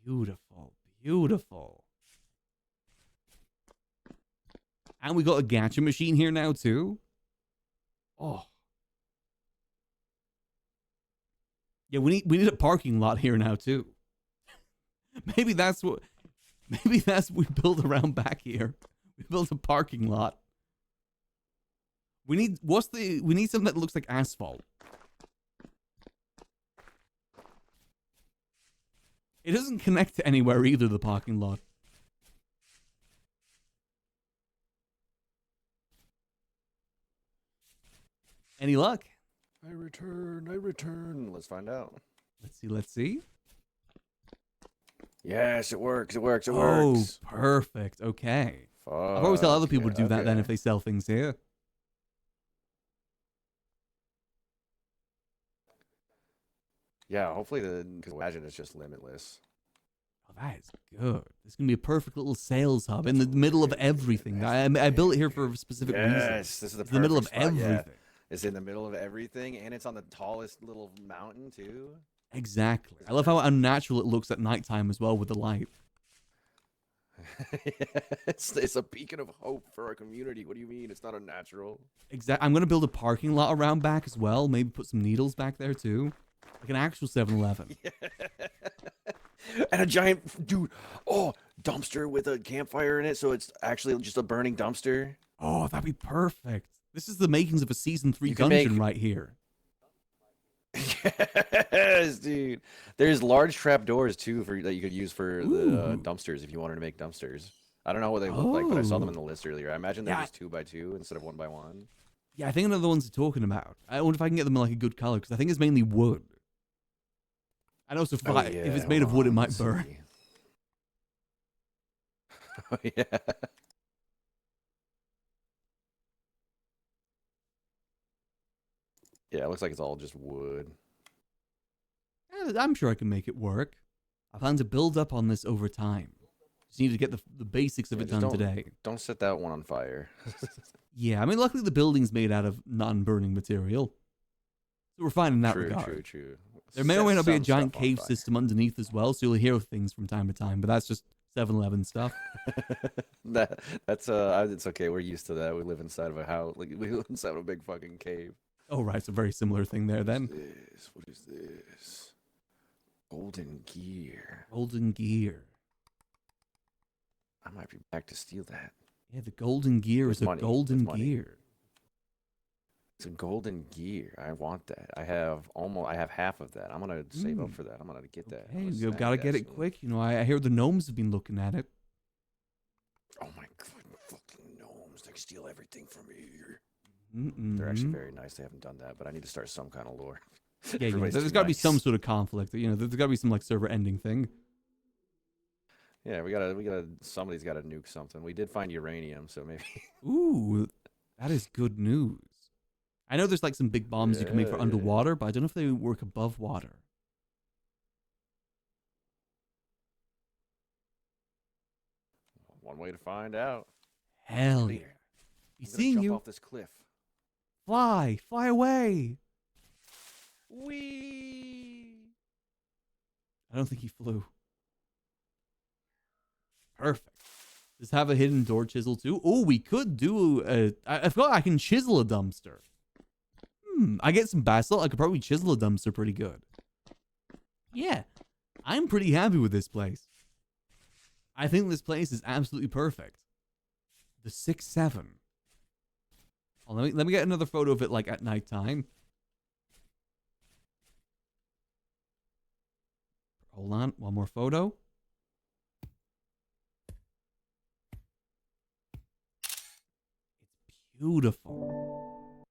Beautiful. Beautiful. And we got a gacha machine here now too. Oh. Yeah, we need a parking lot here now too. Maybe that's what we build around back here. We built a parking lot. We need we need something that looks like asphalt. It doesn't connect to anywhere either, the parking lot. Any luck? I return. Let's find out. Let's see. Yes, it works. It works. It Oh, works. perfect. Okay. I'll probably tell other people to do that then if okay. they sell things here. Yeah, hopefully because imagine it's just limitless. Oh, that is good. This can be a perfect little sales hub in the middle of everything. I built it here for a specific reason. Yes, this is It's in the middle of perfect spot, yeah. everything. It's in the middle of everything, and it's on the tallest little mountain too. Exactly. I love how unnatural it looks at nighttime as well with the light. It's a beacon of hope for our community. What do you mean? It's not unnatural. Exactly. I'm going to build a parking lot around back as well. Maybe put some needles back there too. Like an actual 7-Eleven. And a giant dumpster with a campfire in it, so it's actually just a burning dumpster. Oh, that'd be perfect. This is the makings of a season 3 You can dungeon right here. Yes, dude. There's large trap doors too that you could use for the Ooh. dumpsters if you wanted to make dumpsters. I don't know what they look like, but I saw them Oh. in the list earlier. I imagine they're Yeah. just 2x2 instead of 1x1. Yeah, I think I know the ones you're talking about. I wonder if I can get them in like a good color because I think it's mainly wood. And also, if it's made of wood, it might burn. Oh yeah. Yeah, it looks like it's all just wood. I'm sure I can make it work. I plan to build up on this over time. Just need to get the basics of Yeah, it just done today. Don't set that one on fire. Yeah, I mean, luckily the building's made out of non-burning material. So we're fine in that regard. True. There may or may not be a Set giant stuff on cave fire. system underneath as well, so you'll hear things from time to time, but that's just 7-Eleven stuff. That's it's okay. We're used to that. We live inside of a house. Like we live inside of a big fucking cave. Oh, right, it's a very similar thing there then. What is this? Golden gear. Golden gear. I might be back to steal that. Yeah, the golden gear With is a money, with golden money. gear. It's a golden gear. I want that. I have half of that. I'm gonna save up for that. I'm gonna get that. I'm Hey, gonna you've snag got to that get it soon. quick. You know, I hear the gnomes have been looking at it. Oh my god, fucking gnomes! They steal everything from here. Mm-mm. They're actually very nice. They haven't done that, but I need to start some kind of lore. Yeah, Everybody's there's too got to be some nice. sort of conflict. You know, there's got to be some like server ending thing. Yeah, somebody's gotta nuke something. We did find uranium, so maybe. Ooh, that is good news. I know there's like some big bombs you can make for Yeah. underwater, but I don't know if they work above water. One way to find out. Hell Leader, yeah. Be I'm gonna seeing jump you. off this cliff. Fly away. Whee! I don't think he flew. Perfect. Does have a hidden door chisel too? Oh, we could do I forgot I can chisel a dumpster. I get some basalt. I could probably chisel a dumpster pretty good. Yeah, I'm pretty happy with this place. I think this place is absolutely perfect. The 6-7. Oh, let me get another photo of it like at nighttime. Hold on, one more photo. It's beautiful.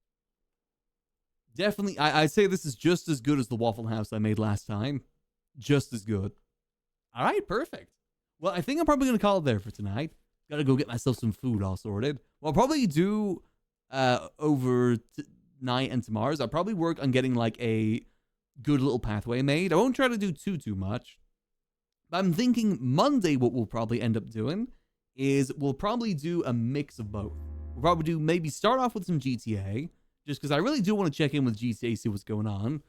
Definitely, I'd say this is just as good as the Waffle House I made last time. Just as good. All right, perfect. Well, I think I'm probably going to call it there for tonight. Got to go get myself some food all sorted. Well, I'll probably do over tonight and tomorrow's. I'll probably work on getting like a good little pathway made. I won't try to do too much. But I'm thinking Monday what we'll probably end up doing is we'll probably do a mix of both. We'll probably do maybe start off with some GTA, just because I really do want to check in with GTA, see what's going on.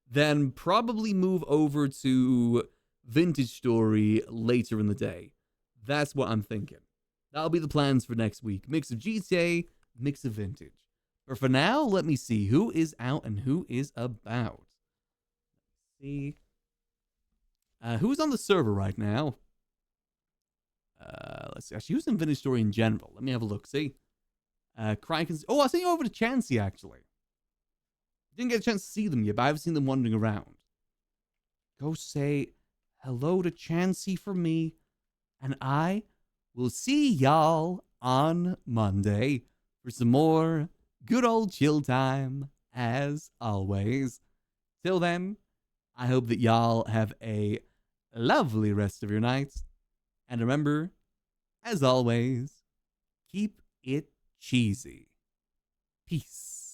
Then probably move over to Vintage Story later in the day. That's what I'm thinking. That'll be the plans for next week. Mix of GTA, mix of Vintage. But for now, let me see who is out and who is about. Let's see. Who's on the server right now? let's see. Actually, who's in Vintage Story in general? Let me have a look. See, Crichton's. Oh, I sent you over to Chansey actually. Didn't get a chance to see them yet, but I've seen them wandering around. Go say hello to Chansey for me, and I will see y'all on Monday for some more good old chill time, as always. Till then, I hope that y'all have a lovely rest of your night. And remember, as always, keep it cheesy. Peace.